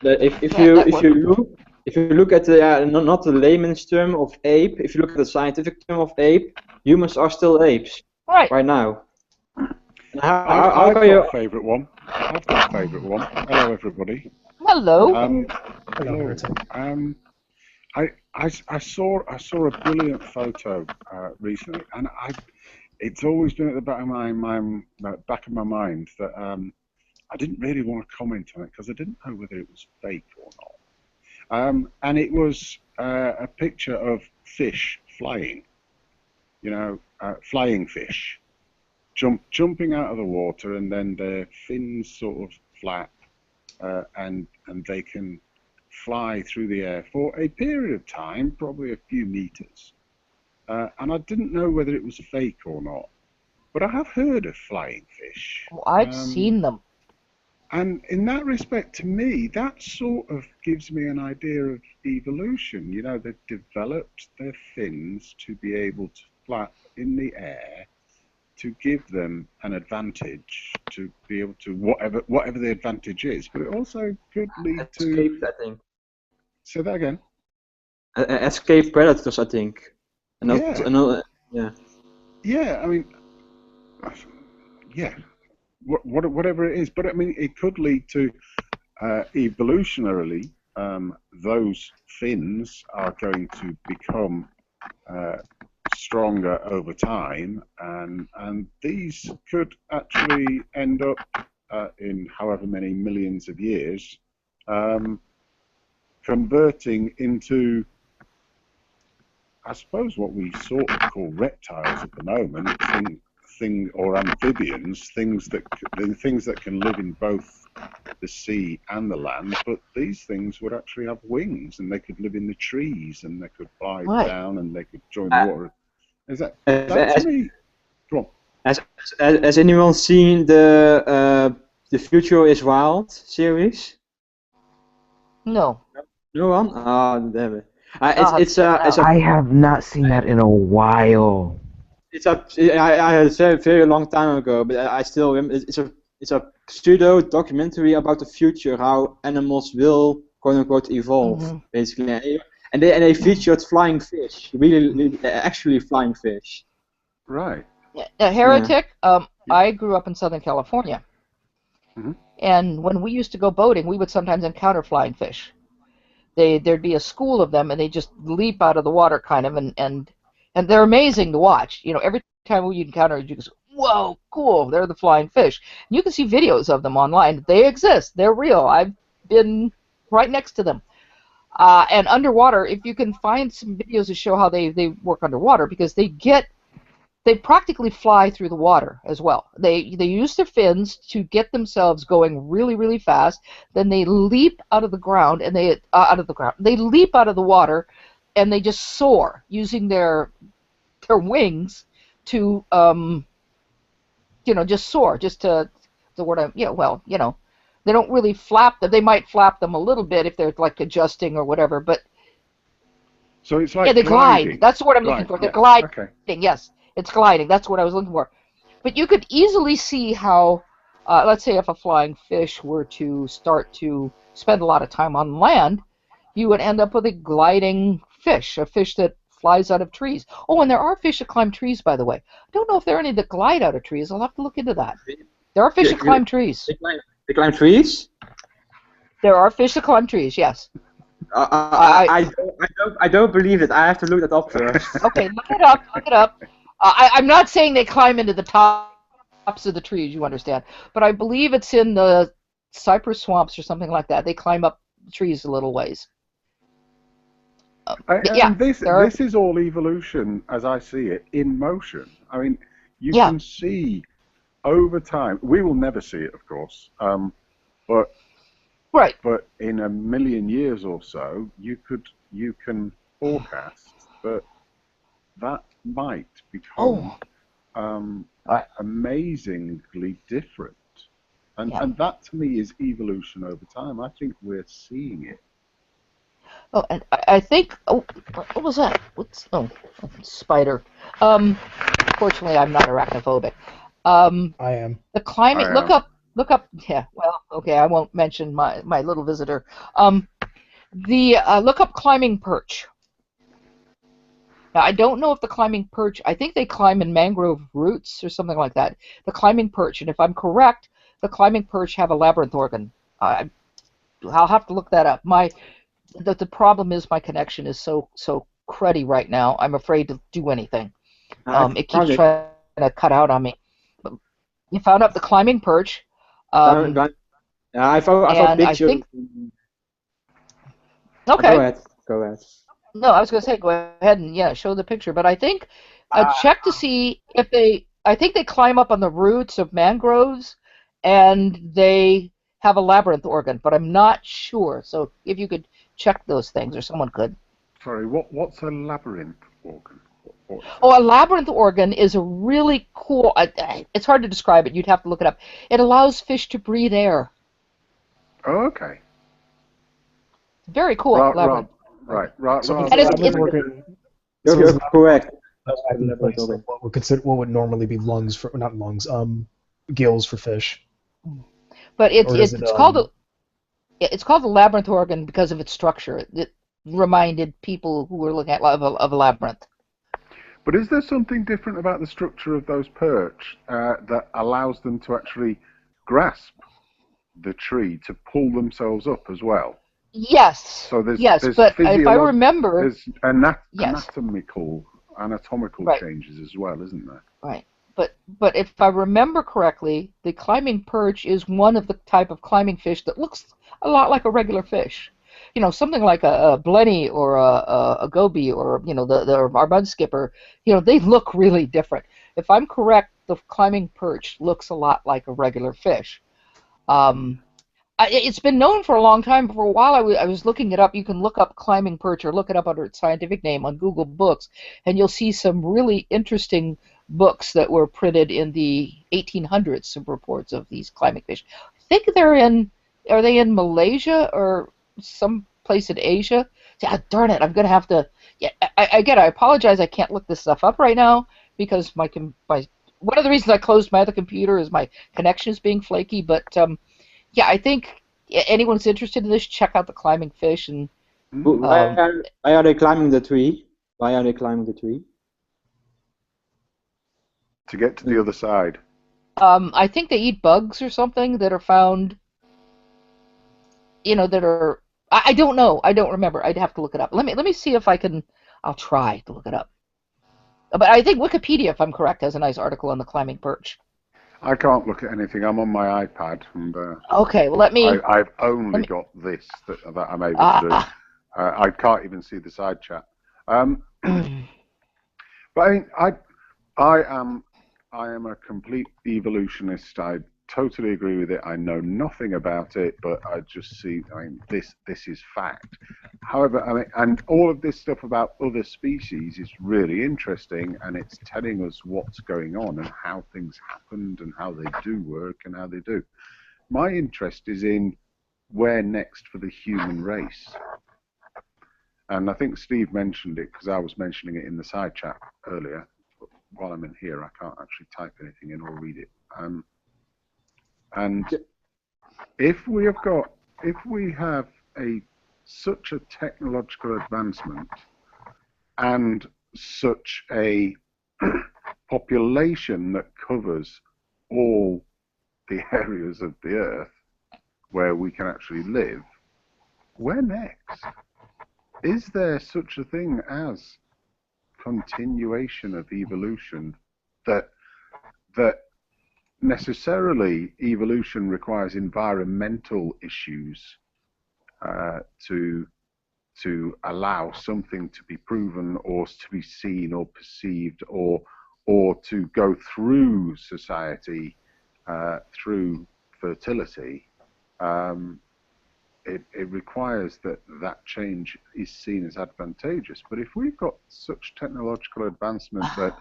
If you look at the not the layman's term of ape, if you look at the scientific term of ape, humans are still apes. Right now. I've got a favourite one. Hello, everybody. Hello. Hello. I saw a brilliant photo recently, and it's always been at the back of my mind that I didn't really want to comment on it because I didn't know whether it was fake or not. And it was a picture of fish flying, flying fish, jumping out of the water, and then their fins sort of flap, and they can fly through the air for a period of time, probably a few meters. And I didn't know whether it was fake or not, but I have heard of flying fish. Well, I've seen them. And in that respect, to me, that sort of gives me an idea of evolution. You know, they've developed their fins to be able to flap in the air, to give them an advantage, to be able to whatever the advantage is. But it also could lead to escape, I think. Say that again. Escape predators, I think. Yeah. Yeah, I mean, yeah. Whatever it is, but I mean, it could lead to evolutionarily, those fins are going to become stronger over time, and these could actually end up in however many millions of years converting into, I suppose, what we sort of call reptiles at the moment, or amphibians, things that can live in both the sea and the land. But these things would actually have wings, and they could live in the trees, and they could fly down, and they could join the water. Is that to me? Go on. Has anyone seen the Future is Wild series? No. No one? Oh, damn it! I have not seen that in a while. I had it a very long time ago, but I still remember. It's a pseudo documentary about the future, how animals will quote unquote evolve, basically, and they featured flying fish, really actually flying fish. Right. Heretic. I grew up in Southern California, and when we used to go boating, we would sometimes encounter flying fish. There'd be a school of them, and they just leap out of the water, kind of, and they're amazing to watch. You know, every time we encounter it, you just, whoa, cool, they're the flying fish. And you can see videos of them online. They exist. They're real. I've been right next to them. And underwater, if you can find some videos to show how they work underwater, because they practically fly through the water as well. They use their fins to get themselves going really, really fast. Then they leap out of the ground, and they leap out of the water, and they just soar using their wings to just soar, just to they don't really flap them. They might flap them a little bit if they're like adjusting or whatever, but so it's like they gliding. glide. That's what I'm looking for. They're gliding. Okay. Yes, it's gliding. That's what I was looking for. But you could easily see how, let's say, if a flying fish were to start to spend a lot of time on land, you would end up with a gliding fish, a fish that flies out of trees. Oh, and there are fish that climb trees, by the way. I don't know if there are any that glide out of trees. I'll have to look into that. There are fish that climb trees. They climb trees? There are fish that climb trees, yes. I don't believe it. I have to look that up first. Okay, look it up. Look it up. I'm not saying they climb into the tops of the trees, you understand, but I believe it's in the cypress swamps or something like that. They climb up trees a little ways. This is all evolution, as I see it, in motion. I mean, you can see over time. We will never see it, of course, but in a million years or so, you can forecast that might become amazingly different, and that to me is evolution over time. I think we're seeing it. Oh, and I think, what was that? Spider. Fortunately, I'm not arachnophobic. I am. The climate, look up, yeah, well, okay, I won't mention my little visitor. Look up climbing perch. Now, I don't know if the climbing perch, I think they climb in mangrove roots or something like that. The climbing perch, and if I'm correct, the climbing perch have a labyrinth organ. I'll have to look that up. The problem is my connection is so cruddy right now. I'm afraid to do anything. It keeps trying to cut out on me. But you found out the climbing perch. I found pictures. Okay. Go ahead. No, I was going to say go ahead and show the picture. But I think check to see if I think they climb up on the roots of mangroves, and they have a labyrinth organ, but I'm not sure. So if you could check those things, or someone could. Sorry, what's a labyrinth organ? Oh, a labyrinth organ is a really cool. It's hard to describe it. You'd have to look it up. It allows fish to breathe air. Oh, okay. Very cool. Labyrinth. Right. So And it's You're correct. What would normally be lungs for, not lungs, gills for fish. But Or does it's called a labyrinth organ because of its structure. It reminded people who were looking at of a labyrinth. But is there something different about the structure of those perch that allows them to actually grasp the tree to pull themselves up as well? Yes. So there's but if I remember, there's anatomical right. changes as well, isn't there? Right. But if I remember correctly, the climbing perch is one of the type of climbing fish that looks a lot like a regular fish. You know, something like a blenny or a goby or, you know, our mud skipper, you know, they look really different. If I'm correct, the climbing perch looks a lot like a regular fish. It's been known for a long time. For a while, I was looking it up. You can look up climbing perch or look it up under its scientific name on Google Books, and you'll see some really interesting books that were printed in the 1800s, some reports of these climbing fish. I think are they in Malaysia or some place in Asia? Darn it, I'm going to have to, I apologize, I can't look this stuff up right now because my one of the reasons I closed my other computer is my connection is being flaky, but yeah, I think anyone's interested in this, check out the climbing fish. And why are they climbing the tree? Why are they climbing the tree? To get to the other side. I think they eat bugs or something that are found, you know, that are, I don't know. I don't remember. I'd have to look it up. Let me see if I can, I'll try to look it up. But I think Wikipedia, if I'm correct, has a nice article on the climbing perch. I can't look at anything. I'm on my iPad, and okay, well, let me. I've only got this that I'm able to do. I can't even see the side chat. But I mean, I am a complete evolutionist. I totally agree with it. I know nothing about it, but I just see. I mean, this is fact. However, I mean, and all of this stuff about other species is really interesting, and it's telling us what's going on and how things happened and how they do work and how they do. My interest is in where next for the human race. And I think Steve mentioned it because I was mentioning it in the side chat earlier. But while I'm in here, I can't actually type anything in or read it. And if we have such a technological advancement and such a population that covers all the areas of the Earth where we can actually live, where next? Is there such a thing as continuation of evolution that necessarily evolution requires environmental issues to allow something to be proven or to be seen or perceived or to go through society through fertility? It requires that change is seen as advantageous. But if we've got such technological advancement that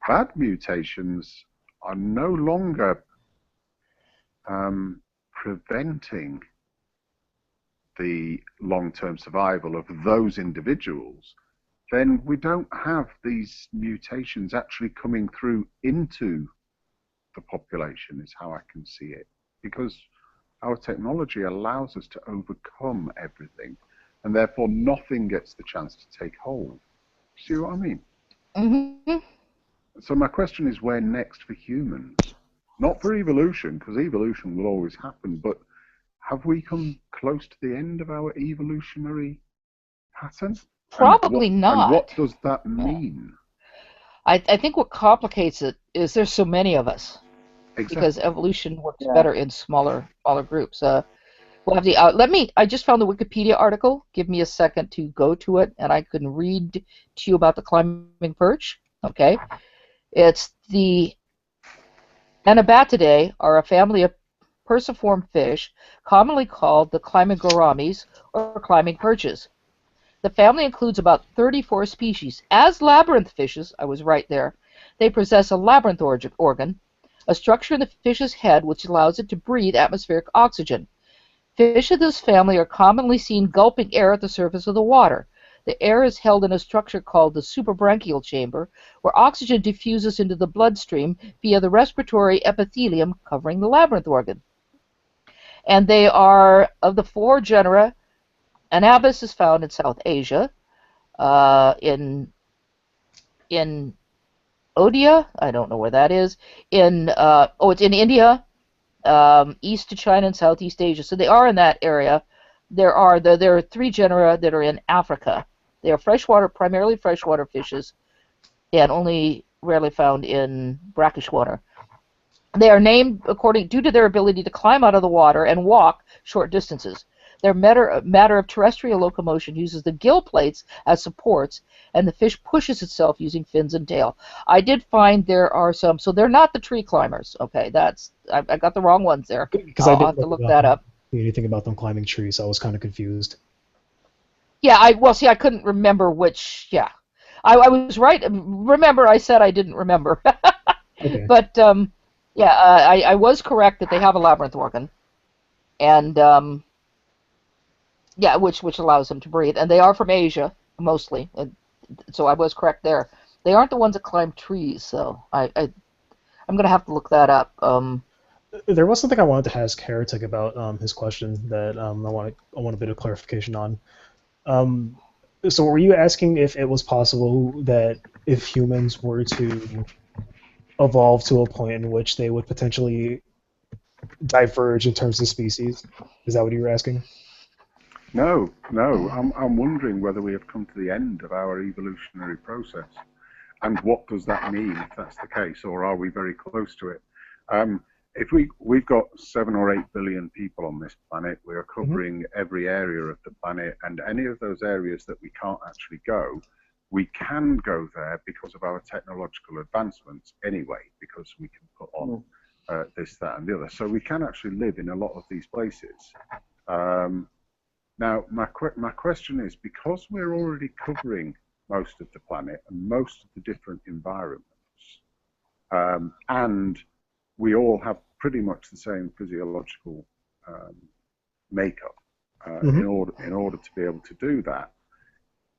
bad mutations are no longer preventing the long-term survival of those individuals, then we don't have these mutations actually coming through into the population, is how I can see it. Because our technology allows us to overcome everything, and therefore nothing gets the chance to take hold. See what I mean? Mm-hmm. So my question is, where next for humans? Not for evolution, because evolution will always happen, but have we come close to the end of our evolutionary pattern? Probably not. And what does that mean? I think what complicates it is there's so many of us. Exactly. Because evolution works better in smaller groups. We'll have to, I just found the Wikipedia article. Give me a second to go to it, and I can read to you about the climbing perch. Okay, it's the Anabatidae are a family of perciform fish, commonly called the climagorames or climbing perches. The family includes about 34 species. As labyrinth fishes, I was right there, they possess a labyrinth organ, a structure in the fish's head which allows it to breathe atmospheric oxygen. Fish of this family are commonly seen gulping air at the surface of the water. The air is held in a structure called the suprabranchial chamber, where oxygen diffuses into the bloodstream via the respiratory epithelium covering the labyrinth organ. And they are, of the 4 genera, Anabas is found in South Asia, in Odia, I don't know where that is, it's in India, east to China and Southeast Asia. So they are in that area. There are 3 genera that are in Africa. They are primarily freshwater fishes, and only rarely found in brackish water. They are named due to their ability to climb out of the water and walk short distances. Their matter of terrestrial locomotion uses the gill plates as supports, and the fish pushes itself using fins and tail. I did find there are some, so they're not the tree climbers. Okay, I got the wrong ones there. Because I'll have to look that up. Anything about them climbing trees, so I was kind of confused. Yeah, I couldn't remember which. Yeah, I was right. Remember, I said I didn't remember. Okay. But I was correct that they have a labyrinth organ, and which allows them to breathe. And they are from Asia mostly, so I was correct there. They aren't the ones that climb trees, so I'm gonna have to look that up. There was something I wanted to ask Heretic about his question that I want a bit of clarification on. So were you asking if it was possible that if humans were to evolve to a point in which they would potentially diverge in terms of species? Is that what you were asking? No. I'm wondering whether we have come to the end of our evolutionary process, and what does that mean if that's the case, or are we very close to it? If we've got 7 or 8 billion people on this planet, we are covering every area of the planet, and any of those areas that we can't actually go, we can go there because of our technological advancements anyway, because we can put on this, that, and the other. So we can actually live in a lot of these places. Now, my question is, because we're already covering most of the planet and most of the different environments, and we all have pretty much the same physiological makeup in order to be able to do that,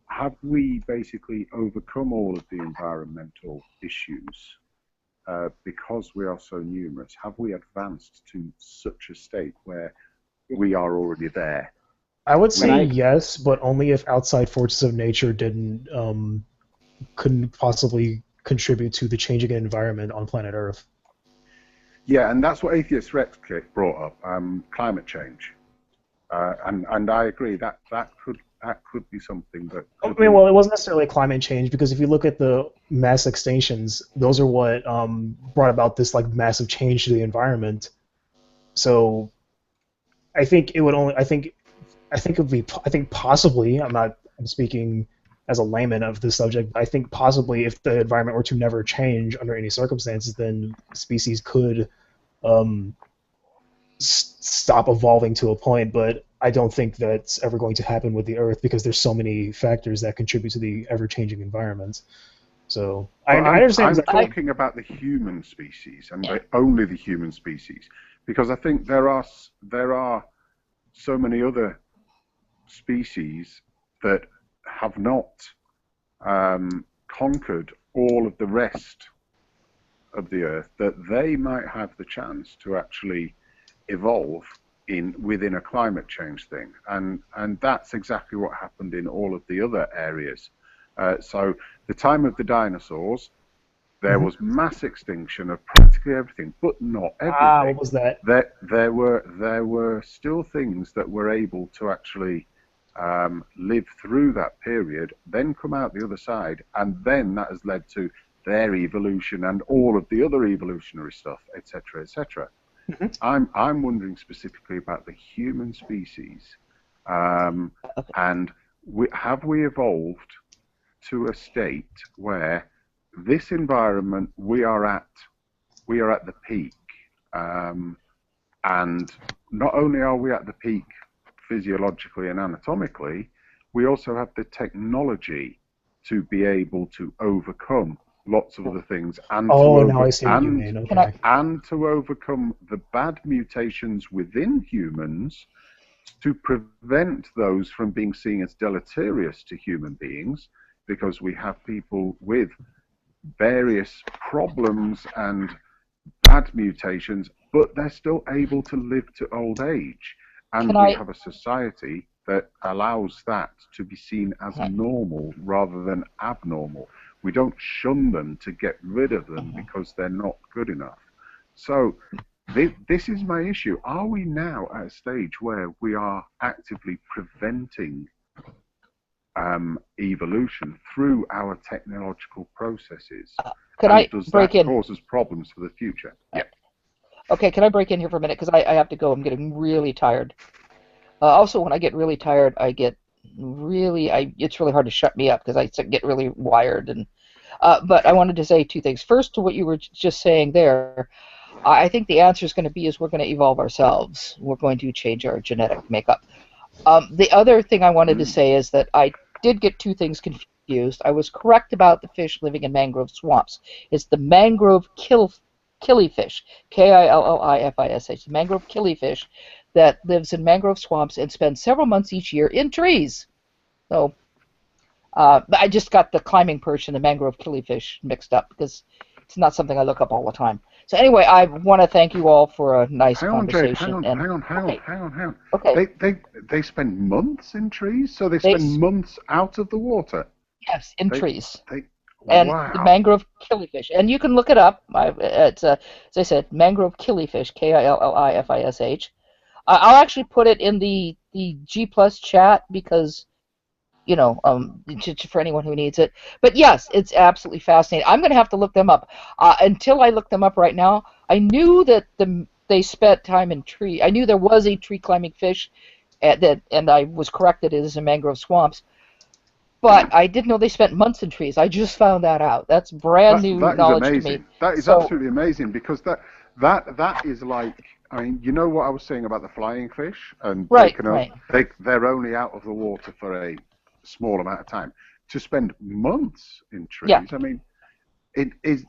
have we basically overcome all of the environmental issues because we are so numerous? Have we advanced to such a state where we are already there? I would say yes, but only if outside forces of nature couldn't possibly contribute to the changing environment on planet Earth. Yeah, and that's what Atheist Rex brought up, climate change, and I agree that could be something that. Well, it wasn't necessarily climate change, because if you look at the mass extinctions, those are what brought about this massive change to the environment. So, I think it would only. I think possibly. I'm speaking as a layman of this subject. I think possibly if the environment were to never change under any circumstances, then species could stop evolving to a point. But I don't think that's ever going to happen with the Earth, because there's so many factors that contribute to the ever-changing environment. So I understand. I'm talking about the human species, and only the human species, because I think there are so many other species that have not conquered all of the rest of the Earth, that they might have the chance to actually evolve within a climate change thing, and that's exactly what happened in all of the other areas. So the time of the dinosaurs, there was mass extinction of practically everything, but not everything. What was that? There were still things that were able to actually live through that period, then come out the other side, and then that has led to their evolution and all of the other evolutionary stuff, etc., etc. I'm wondering specifically about the human species, and have we evolved to a state where this environment we are at we are at the peak. And not only are we at the peak physiologically and anatomically, we also have the technology to be able to overcome lots of other things and now I see what you mean. Okay. and to overcome the bad mutations within humans to prevent those from being seen as deleterious to human beings, because we have people with various problems and bad mutations, but they're still able to live to old age. And we have a society that allows that to be seen as normal rather than abnormal. We don't shun them to get rid of them because they're not good enough. So this is my issue. Are we now at a stage where we are actively preventing evolution through our technological processes? Does that cause us problems for the future? Yeah. Okay, can I break in here for a minute? Because I have to go. I'm getting really tired. Also, when I get really tired, I get it's really hard to shut me up because I get really wired. And but I wanted to say two things. First, to what you were just saying there, I think the answer is going to be we're going to evolve ourselves. We're going to change our genetic makeup. The other thing I wanted to say is that I did get two things confused. I was correct about the fish living in mangrove swamps. It's the mangrove killifish, K-I-L-L-I-F-I-S-H, the mangrove killifish that lives in mangrove swamps and spends several months each year in trees. So I just got the climbing perch and the mangrove killifish mixed up because it's not something I look up all the time. So anyway, I want to thank you all for a nice conversation. Hang on. Okay. They spend months in trees, so they spend months out of the water. Yes, in trees. And the mangrove killifish, and you can look it up. It's as I said, mangrove killifish, K-I-L-L-I-F-I-S-H. I'll actually put it in the G+ chat because, you know, for anyone who needs it. But yes, it's absolutely fascinating. I'm going to have to look them up. Until I look them up right now, I knew that they spent time in tree. I knew there was a tree climbing fish, and I was corrected it is in mangrove swamps. But I didn't know they spent months in trees. I just found that out. That's brand new knowledge to me. That is absolutely amazing, because that is like, I mean, you know what I was saying about the flying fish, and they're only out of the water for a small amount of time. To spend months in trees, I mean, it is,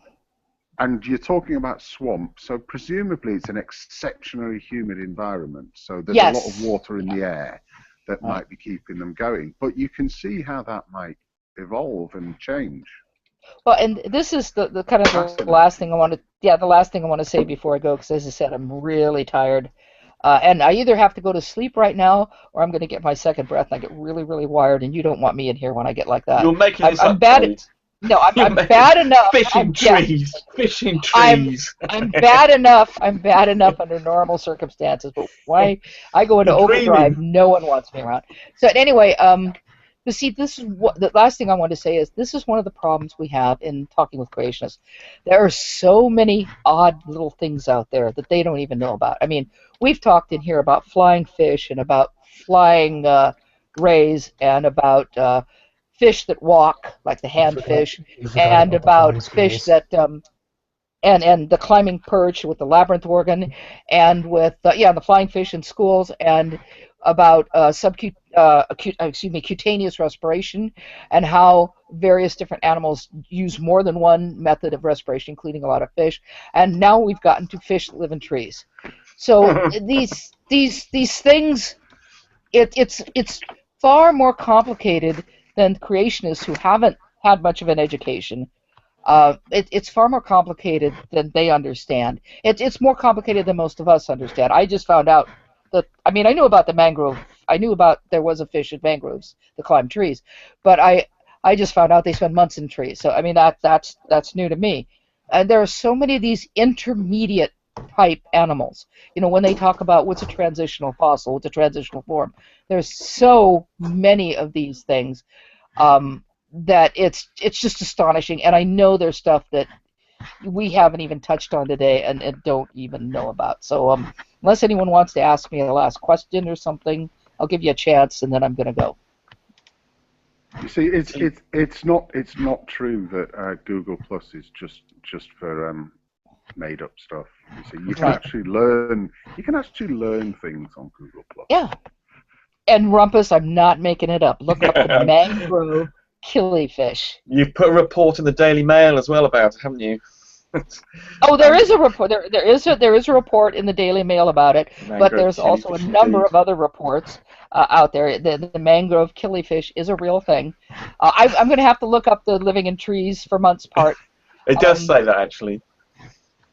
and you're talking about swamp, so presumably it's an exceptionally humid environment. So there's a lot of water in the air that might be keeping them going. But you can see how that might evolve and change. Well, and this is the kind of the last thing I want to, the last thing I want to say before I go, because as I said, I'm really tired. And I either have to go to sleep right now, or I'm going to get my second breath, and I get really, really wired, and you don't want me in here when I get like that. You're making this up, bad. No, I'm bad enough. Fishing trees. I'm bad enough. I'm bad enough under normal circumstances, but when I go into overdrive, no one wants me around. So anyway, but see, this is what the last thing I want to say is this is one of the problems we have in talking with creationists. There are so many odd little things out there that they don't even know about. I mean, we've talked in here about flying fish and about flying rays and about fish that walk, like the handfish, and about fish that and the climbing perch with the labyrinth organ, and with the flying fish in schools, and about cutaneous respiration, and how various different animals use more than one method of respiration, including a lot of fish. And now we've gotten to fish that live in trees. So these things, it's far more complicated than creationists who haven't had much of an education. It's far more complicated than they understand. It's more complicated than most of us understand. I just found out that, I mean, I knew about the mangrove. I knew about there was a fish in mangroves that climb trees, but I just found out they spend months in trees. So I mean that's new to me. And there are so many of these intermediate type animals. You know, when they talk about what's a transitional fossil, what's a transitional form, there's so many of these things that it's just astonishing. And I know there's stuff that we haven't even touched on today and don't even know about. So unless anyone wants to ask me the last question or something, I'll give you a chance, and then I'm going to go. You see, it's not true that Google Plus is just for made up stuff. You see, you can Right. actually learn. You can actually learn things on Google Plus. Yeah. And Rumpus, I'm not making it up. Look up the mangrove killifish. You've put a report in the Daily Mail as well about it, haven't you? Oh, there is a report. There is a report in the Daily Mail about it, but Mangrove there's also a killifish number indeed. of other reports out there. The mangrove killifish is a real thing. I'm going to have to look up the living in trees for months part. It does say that actually.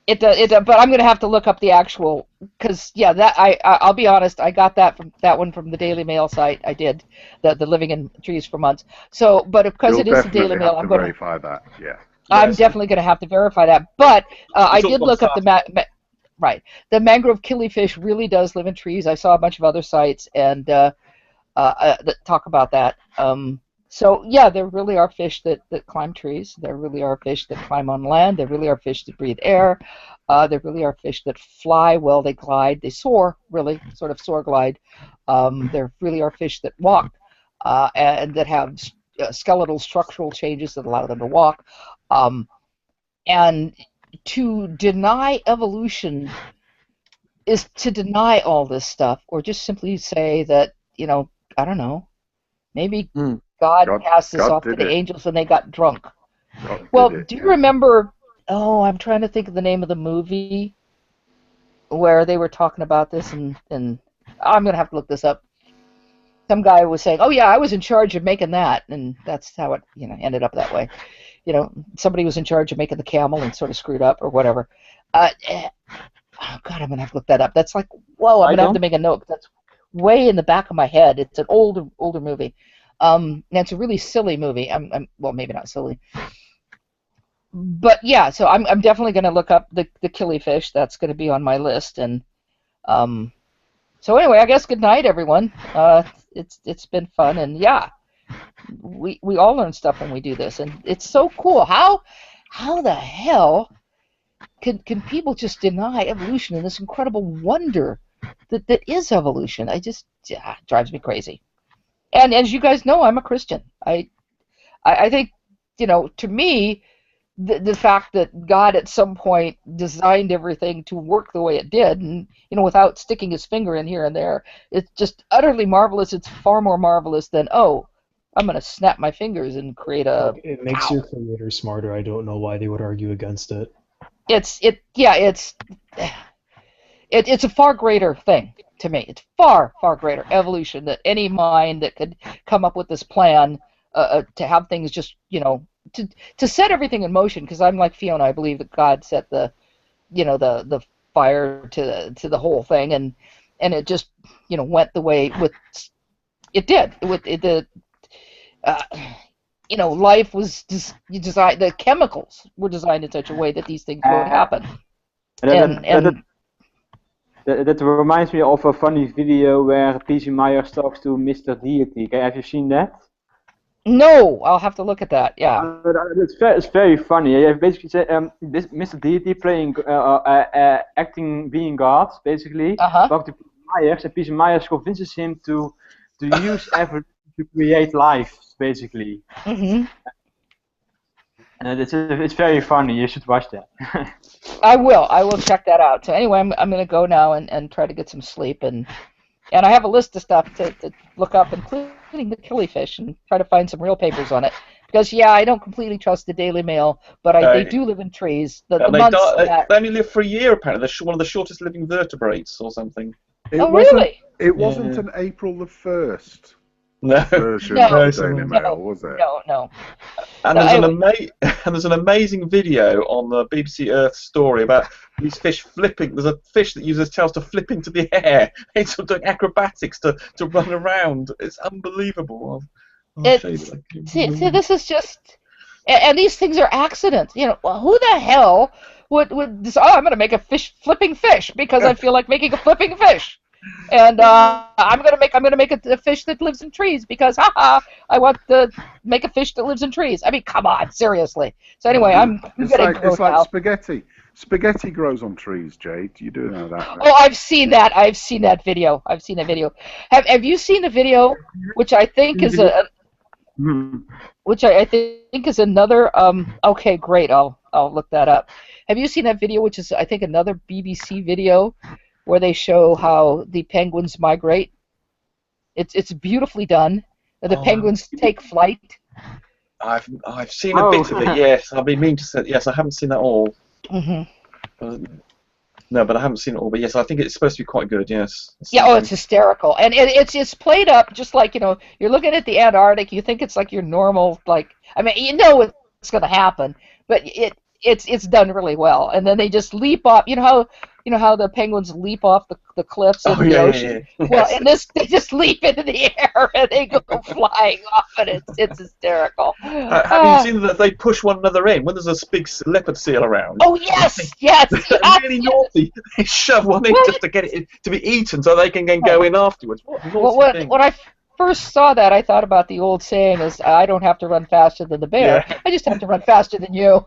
It but I'm going to have to look up the actual, because yeah, that I'll be honest, I got that one from the Daily Mail site. I did the living in trees for months. So, but because You'll it is the Daily definitely Mail, have I'm to going to. verify that. Yeah. I'm definitely going to have to verify that. But I It's all did look up the right. The mangrove killifish really does live in trees. I saw a bunch of other sites and that talk about that. So yeah, there really are fish that climb trees. There really are fish that climb on land. There really are fish that breathe air. There really are fish that fly well. They glide. They soar, really, sort of soar glide. There really are fish that walk and that have skeletal structural changes that allow them to walk. And to deny evolution is to deny all this stuff, or just simply say that, I don't know, maybe God passed this off to the angels and they got drunk. Well, do you remember, I'm trying to think of the name of the movie where they were talking about this, and I'm going to have to look this up. Some guy was saying, oh yeah, I was in charge of making that, and that's how it ended up that way. Somebody was in charge of making the camel and sort of screwed up or whatever. Oh God, I'm going to have to look that up. That's like, whoa, I'm going to have to make a note. That's way in the back of my head. It's an older movie. And it's a really silly movie. Well, maybe not silly. But yeah, so I'm definitely going to look up the killifish. That's going to be on my list. And so anyway, I guess good night, everyone. It's been fun, and yeah, we all learn stuff when we do this, and it's so cool. How the hell can people just deny evolution and this incredible wonder that is evolution? It drives me crazy. And as you guys know, I'm a Christian. I think, to me, the fact that God at some point designed everything to work the way it did, and without sticking his finger in here and there, it's just utterly marvelous. It's far more marvelous than, I'm going to snap my fingers and create a. It makes your creator smarter. I don't know why they would argue against it. It's a far greater thing to me. It's far greater evolution that any mind that could come up with this plan to have things just to set everything in motion. Because I'm like Fiona, I believe that God set the fire to the whole thing, and it just went the way it did. Life was designed. The chemicals were designed in such a way that these things would happen. That reminds me of a funny video where P.C. Myers talks to Mr. Deity. Have you seen that? No, I'll have to look at that. Yeah. It's very funny. He basically said, this Mr. Deity playing, acting, being God, basically. Talk to P.C. Myers, and P.C. Myers convinces him to use evolution to create life, basically. Mm-hmm. And it's very funny. You should watch that. I will check that out. So anyway, I'm going to go now and try to get some sleep, and I have a list of stuff to look up, including the killifish, and try to find some real papers on it. Because yeah, I don't completely trust the Daily Mail, but they do live in trees. They only live for a year apparently. They're one of the shortest living vertebrates or something. Really? It wasn't an April the 1st. No. Version of the Daily Mail, was it? No. And there's an amazing video on the BBC Earth story about these fish flipping. There's a fish that uses its tails to flip into the air. It's doing acrobatics to run around. It's unbelievable. See, this is just, and these things are accidents. Who the hell would decide, I'm going to make a flipping fish because I feel like making a flipping fish. And I'm gonna make a fish that lives in trees because I want to make a fish that lives in trees. I mean, come on, seriously. So anyway, It's like spaghetti. Spaghetti grows on trees, Jade. You do know that, right? Oh, I've seen that video. Have you seen the video, which I think is which I think is another. Okay, great. I'll I'll look that up. Have you seen that video, which is I think another BBC video, where they show how the penguins migrate? It's beautifully done. The penguins take flight. I've seen a bit of it. Yes, I've been meaning to say yes. I haven't seen that all. No, but I haven't seen it all. But yes, I think it's supposed to be quite good. Yes. Yeah. Oh, it's hysterical, and it's played up just like you're looking at the Antarctic. You think it's like your normal I mean it's going to happen, but it's done really well. And then they just leap off. You know how the penguins leap off the cliffs in the ocean. Yeah. Well, in this they just leap into the air and they go flying off, and it's hysterical. Have you seen that they push one another in when there's a big leopard seal around? Oh yes, yes. Really naughty. They shove one in just to get it to be eaten, so they can then go in afterwards. What a naughty thing. When I first saw that, I thought about the old saying: "Is I don't have to run faster than the bear. Yeah. I just have to run faster than you."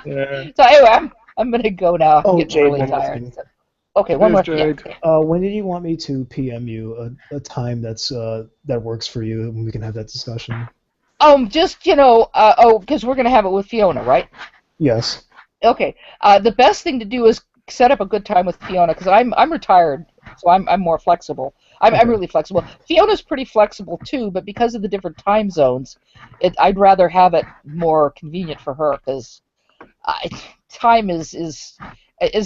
Yeah. So anyway, I'm gonna go now. I'm getting Jade, really one more tired. thing. Okay, one more. Jade. Yeah. When did you want me to PM you a time that works for you, and we can have that discussion? Just because we're gonna have it with Fiona, right? Yes. Okay. The best thing to do is set up a good time with Fiona, because I'm retired, so I'm more flexible. I'm really flexible. Fiona's pretty flexible too, but because of the different time zones, I'd rather have it more convenient for her, because time is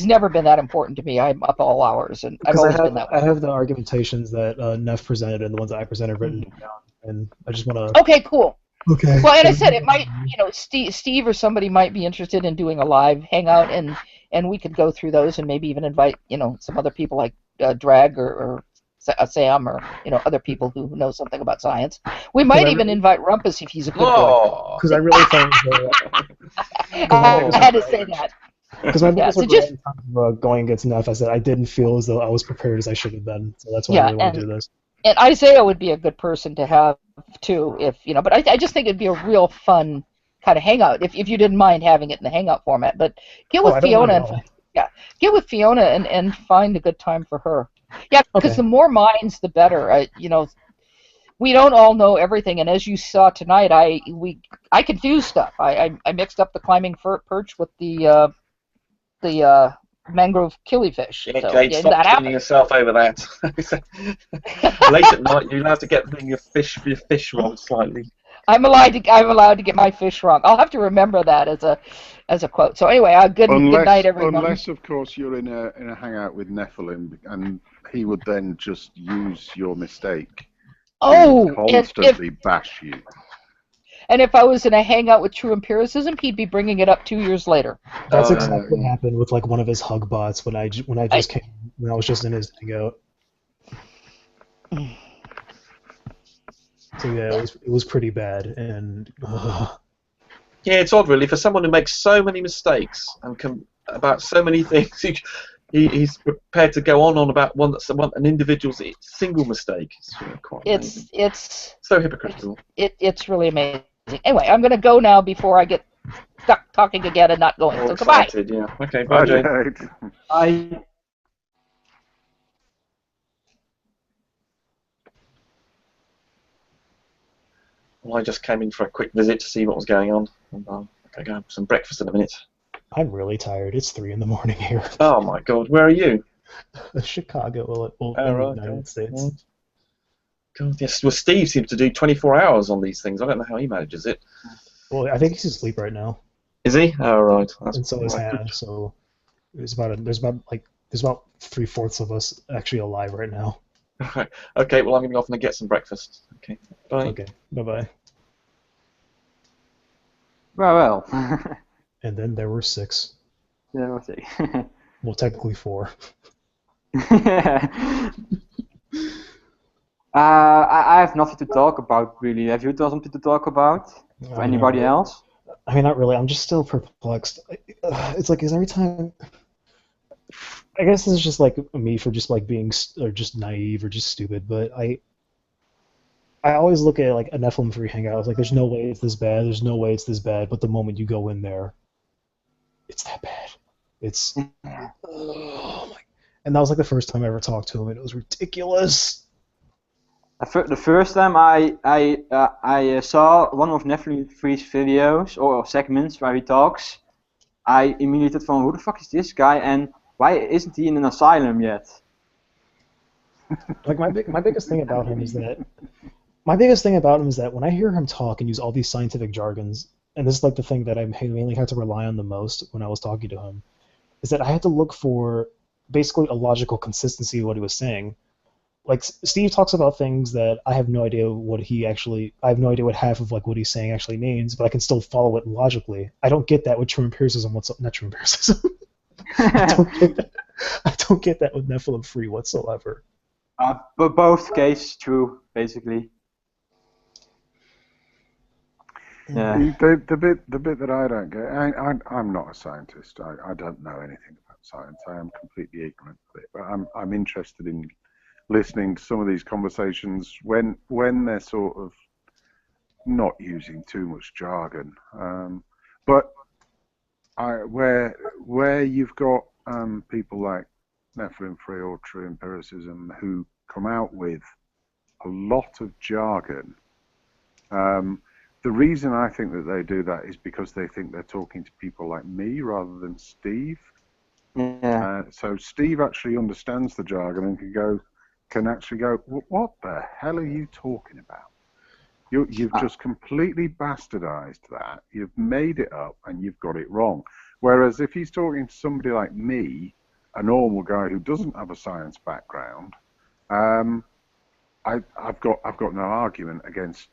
never been that important to me. I'm up all hours, and I've always been that way. I have the argumentations that Neff presented and the ones that I presented written down, and I just want to. Okay, cool. Okay. Well, and I said it might, Steve or somebody might be interested in doing a live hangout, and we could go through those and maybe even invite, some other people like Drag or Sam or, other people who know something about science. We might even invite Rumpus if he's a good boy. Because I really think I had to say that. Because my biggest so regret just, in terms of going against Neff, I said I didn't feel as though I was prepared as I should have been. So that's why I really want to do this. And Isaiah would be a good person to have too, if but I just think it'd be a real fun kind of hangout if you didn't mind having it in the hangout format. But get with Fiona get with Fiona and find a good time for her. Yeah, because the more minds, the better. We don't all know everything, and as you saw tonight, I confused stuff. I mixed up the climbing perch with the mangrove killifish. Yeah, so, Jade, stop turning yourself over that. Late at night, you'll have to get your fish wrong slightly. I'm allowed to get my fish wrong. I'll have to remember that as a quote. So anyway, good night, everyone. Unless, of course, you're in a hangout with Nephilim, and he would then just use your mistake. Oh, constantly bash you. And if I was in a hangout with True Empiricism, he'd be bringing it up 2 years later. That's exactly what happened with one of his hug bots when I was just in his hangout. So yeah, it was pretty bad, and yeah, it's odd really for someone who makes so many mistakes and about so many things. He's prepared to go on about an individual's single mistake. It's so hypocritical. It's really amazing. Anyway, I'm going to go now before I get stuck talking again and not going. So goodbye. Yeah. Okay. Bye, Jane. Bye. Well, I just came in for a quick visit to see what was going on. I'm going to go have some breakfast in a minute. I'm really tired. It's 3 a.m. here. Oh my God, where are you? Chicago, in the United States. Well, God, yes. Well, Steve seems to do 24 hours on these things. I don't know how he manages it. Well, I think he's asleep right now. Is he? Oh, right. And so is Hannah. So there's about 3/4 of us actually alive right now. Okay. Well, I'm going to go off and get some breakfast. Okay. Bye. Okay. Bye. Well. And then there were 6. Yeah, we'll see. Well, technically 4. I have nothing to talk about, really. Have you something to talk about? For anybody else? I mean, not really. I'm just still perplexed. It's like, is every time... I guess this is just like me for just like being or just naive or just stupid, but I always look at like a Nephilim free hangout. I was like, there's no way it's this bad. There's no way it's this bad. But the moment you go in there, it's that bad. It's oh my! And that was like the first time I ever talked to him, and it was ridiculous. The first time I saw one of Nephilim 3's videos or segments where he talks, I immediately thought, from, who the fuck is this guy, and why isn't he in an asylum yet? Like my biggest thing about him is that when I hear him talk and use all these scientific jargons, and this is like the thing that I mainly had to rely on the most when I was talking to him, is that I had to look for basically a logical consistency of what he was saying. Like Steve talks about things that I have no idea what half of like what he's saying actually means, but I can still follow it logically. I don't get that with true empiricism. Not true empiricism. I don't get that with Nephilim 3 whatsoever. But both cases true, basically. Yeah. The bit that I don't get, I'm not a scientist. I don't know anything about science. I am completely ignorant of it. But I'm interested in listening to some of these conversations when they're sort of not using too much jargon. But where you've got people like Nephilim 3 or True Empiricism who come out with a lot of jargon. The reason I think that they do that is because they think they're talking to people like me rather than Steve. Yeah. So Steve actually understands the jargon and can actually go, what the hell are you talking about? You've just completely bastardized that. You've made it up and you've got it wrong. Whereas if he's talking to somebody like me, a normal guy who doesn't have a science background, I've got no argument against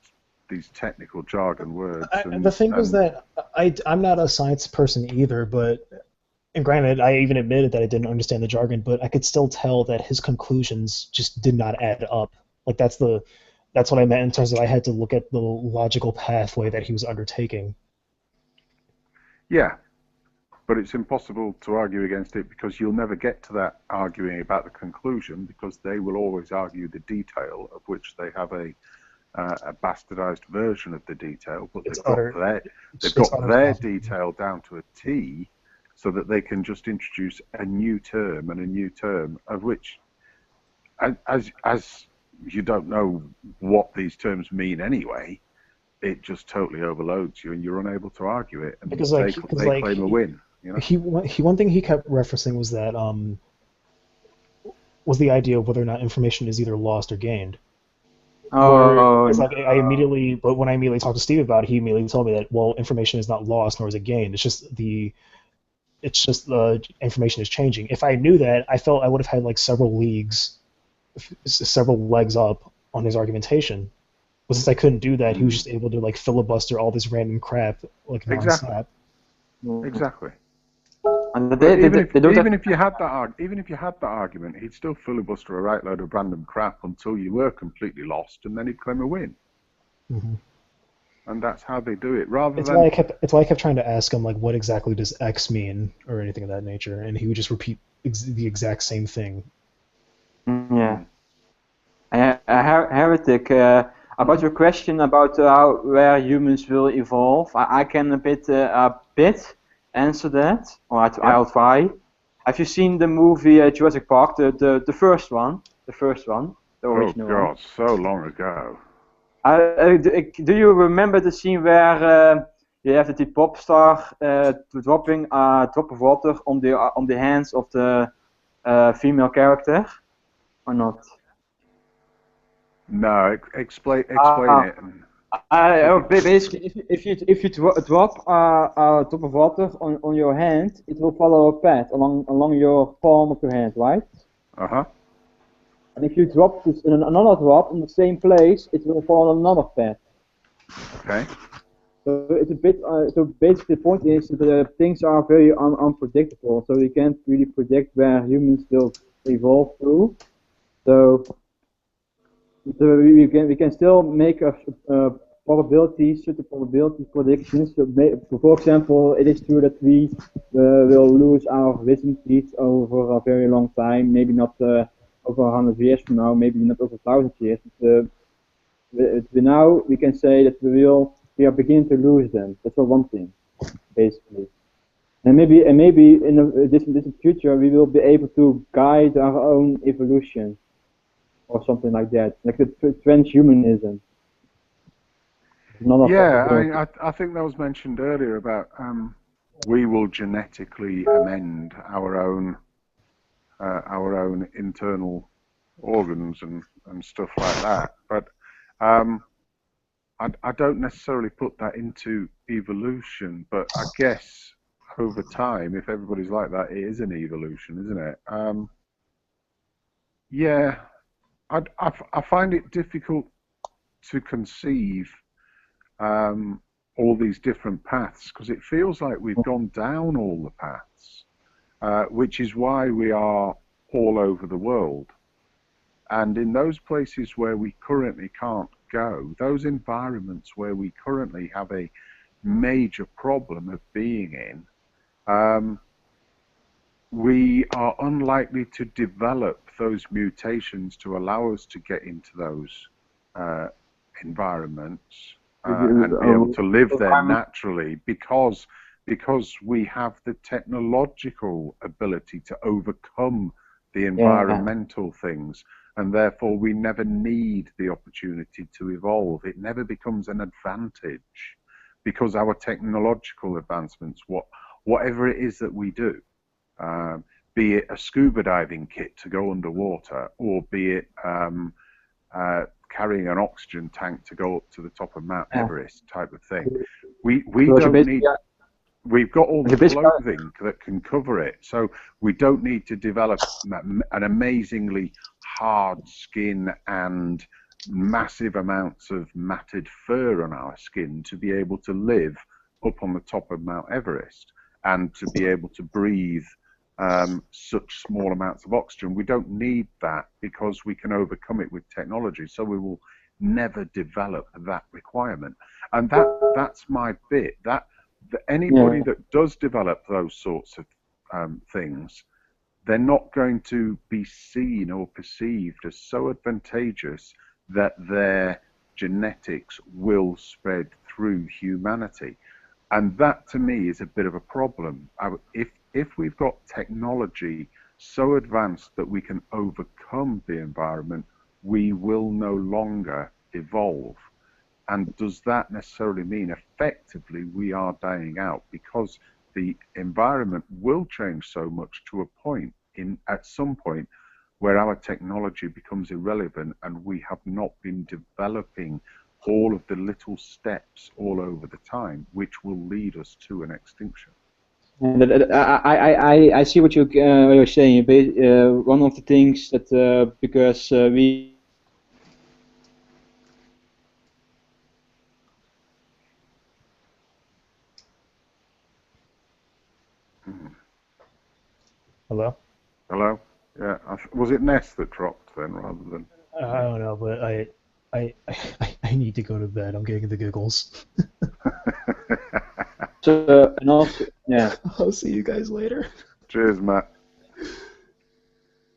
these technical jargon words. The thing was that I'm not a science person either, and granted, I even admitted that I didn't understand the jargon, but I could still tell that his conclusions just did not add up. Like that's what I meant in terms of I had to look at the logical pathway that he was undertaking. Yeah, but it's impossible to argue against it because you'll never get to that arguing about the conclusion because they will always argue the detail of which they have a bastardized version of the detail, but they've got their detail down to a T, so that they can just introduce a new term and a new term of which, as you don't know what these terms mean anyway, it just totally overloads you and you're unable to argue it, and Because they claim a win. You know? One thing he kept referencing was that was the idea of whether or not information is either lost or gained. It's like when I immediately talked to Steve about it, he immediately told me that, well, information is not lost nor is it gained. It's just the information is changing. If I knew that, I felt I would have had like several legs up on his argumentation. But since I couldn't do that, he was just able to like filibuster all this random crap like nonstop. Exactly. And even if you had that argument, he'd still filibuster a right load of random crap until you were completely lost, and then he'd claim a win. Mm-hmm. And that's how they do it. It's why I kept trying to ask him like, what exactly does X mean, or anything of that nature, and he would just repeat the exact same thing. Yeah. Heretic, about your question about where humans will evolve, I can a bit answer that, or I'll try. Have you seen the movie Jurassic Park, the first one, the original? Oh God, so long ago. Do you remember the scene where you have the pop star dropping a drop of water on the hands of the female character, or not? No, explain it. Basically, if you drop a drop of water on your hand, it will follow a path along your palm of your hand, right? Uh-huh. And if you drop another drop in the same place, it will follow another path. Okay. So it's a bit. So basically, the point is that things are very unpredictable. So we can't really predict where humans will evolve through. So we can still make certain probability predictions. So for example, it is true that we will lose our wisdom teeth over a very long time. Maybe not over 100 years from now. Maybe not over 1,000 years. Now we can say that we are beginning to lose them. That's one thing, basically. And maybe in the distant future we will be able to guide our own evolution. or something like that, like the transhumanism. None of Yeah, I think that was mentioned earlier about we will genetically amend our own internal organs and stuff like that. But I don't necessarily put that into evolution, but I guess over time, if everybody's like that, it is an evolution, isn't it? Yeah, I find it difficult to conceive all these different paths because it feels like we've gone down all the paths, which is why we are all over the world. And in those places where we currently can't go, those environments where we currently have a major problem of being in, we are unlikely to develop those mutations to allow us to get into those environments and be able to live there naturally because we have the technological ability to overcome the environmental things, and therefore we never need the opportunity to evolve. It never becomes an advantage because our technological advancements, whatever it is that we do, be it a scuba diving kit to go underwater, or be it carrying an oxygen tank to go up to the top of Mount Everest type of thing, we don't need. We've got all the clothing that can cover it, so we don't need to develop an amazingly hard skin and massive amounts of matted fur on our skin to be able to live up on the top of Mount Everest and to be able to breathe such small amounts of oxygen. We don't need that because we can overcome it with technology, so we will never develop that requirement. And that's my bit. Anybody that does develop those sorts of things, they're not going to be seen or perceived as so advantageous that their genetics will spread through humanity. And that, to me, is a bit of a problem. If we've got technology so advanced that we can overcome the environment, we will no longer evolve. And does that necessarily mean effectively we are dying out? Because the environment will change so much to a point, at some point, where our technology becomes irrelevant and we have not been developing all of the little steps all over the time, which will lead us to an extinction. I see what you're saying. One of the things that because we. Hello? Hello? Yeah. Was it Ness that dropped then, rather than? I don't know, but I need to go to bed. I'm getting the giggles. So, and also, yeah. I'll see you guys later. Cheers, Matt.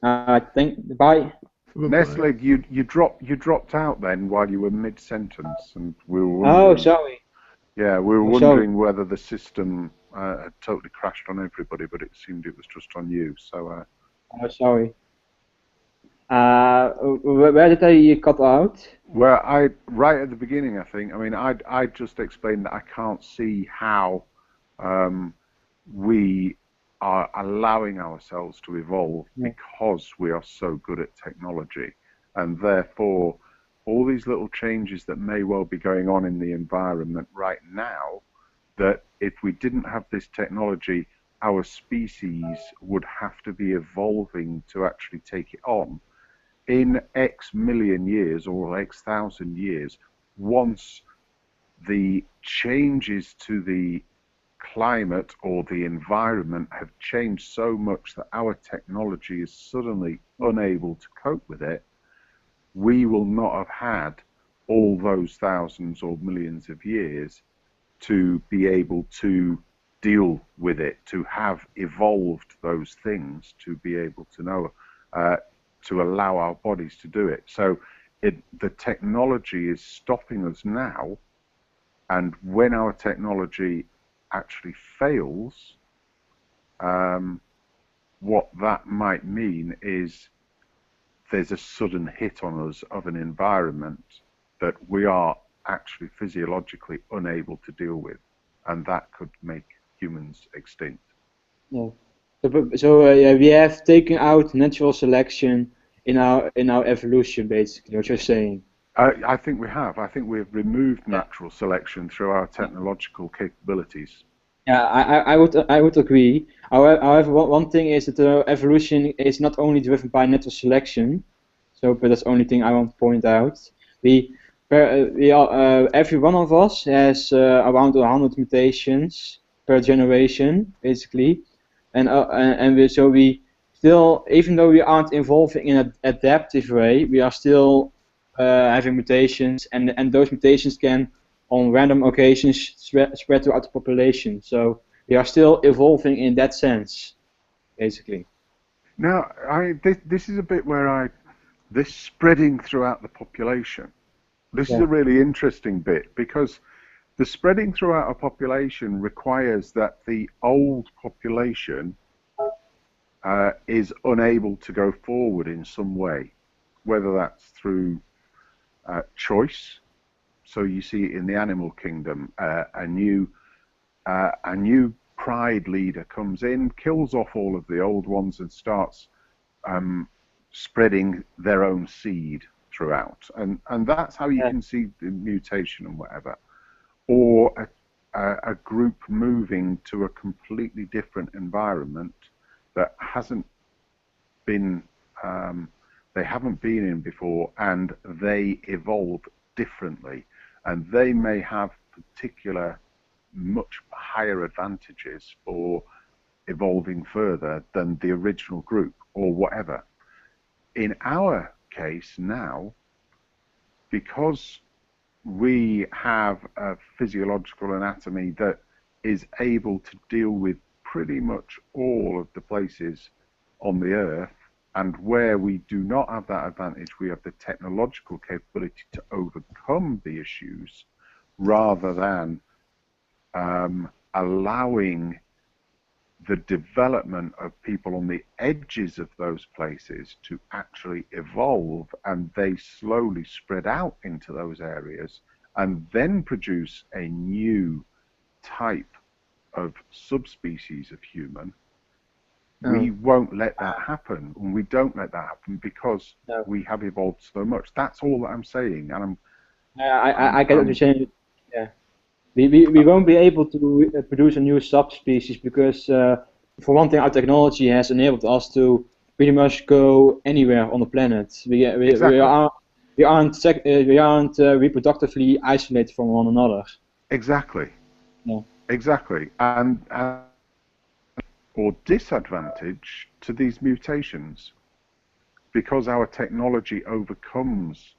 Bye. Nestle, you dropped out then while you were mid-sentence, and we were wondering. Oh, sorry. Yeah, we were wondering whether the system had totally crashed on everybody, but it seemed it was just on you. So. Oh, sorry. Where did I cut out? Well, right at the beginning, I think. I mean, I just explained that I can't see how we are allowing ourselves to evolve because we are so good at technology, and therefore all these little changes that may well be going on in the environment right now, that if we didn't have this technology, our species would have to be evolving to actually take it on. In X million years or X thousand years, once the changes to the climate or the environment have changed so much that our technology is suddenly unable to cope with it, we will not have had all those thousands or millions of years to be able to deal with it, to have evolved those things, to be able to know, to allow our bodies to do it. So the technology is stopping us now, and when our technology actually fails, what that might mean is there's a sudden hit on us of an environment that we are actually physiologically unable to deal with, and that could make humans extinct. Yeah. So we have taken out natural selection in our evolution, basically. What you're saying? I think we have. I think we've removed natural selection through our technological capabilities. Yeah, I would agree. However, one thing is that evolution is not only driven by natural selection. So, but that's the only thing I want to point out. Every one of us has around 100 mutations per generation, basically, and we still, even though we aren't evolving in an adaptive way, we are still having mutations, and those mutations can, on random occasions, spread throughout the population. So we are still evolving in that sense, basically. Now, this is a bit where this spreading throughout the population. This is a really interesting bit, because the spreading throughout a population requires that the old population is unable to go forward in some way, whether that's through choice. So you see in the animal kingdom, a new pride leader comes in, kills off all of the old ones, and starts spreading their own seed throughout, and that's how you can see the mutation and whatever. Or a group moving to a completely different environment that hasn't been they haven't been in before, and they evolve differently, and they may have particular much higher advantages for evolving further than the original group or whatever. In our case now, because we have a physiological anatomy that is able to deal with pretty much all of the places on the earth, and where we do not have that advantage, we have the technological capability to overcome the issues, rather than allowing the development of people on the edges of those places to actually evolve, and they slowly spread out into those areas and then produce a new type of subspecies of human. We won't let that happen, and we don't let that happen because we have evolved so much. That's all that I'm saying, and I get what you're saying. Yeah, we won't be able to produce a new subspecies because, for one thing, our technology has enabled us to pretty much go anywhere on the planet. We aren't reproductively isolated from one another. Exactly. Yeah. Exactly, and or disadvantage to these mutations, because our technology overcomes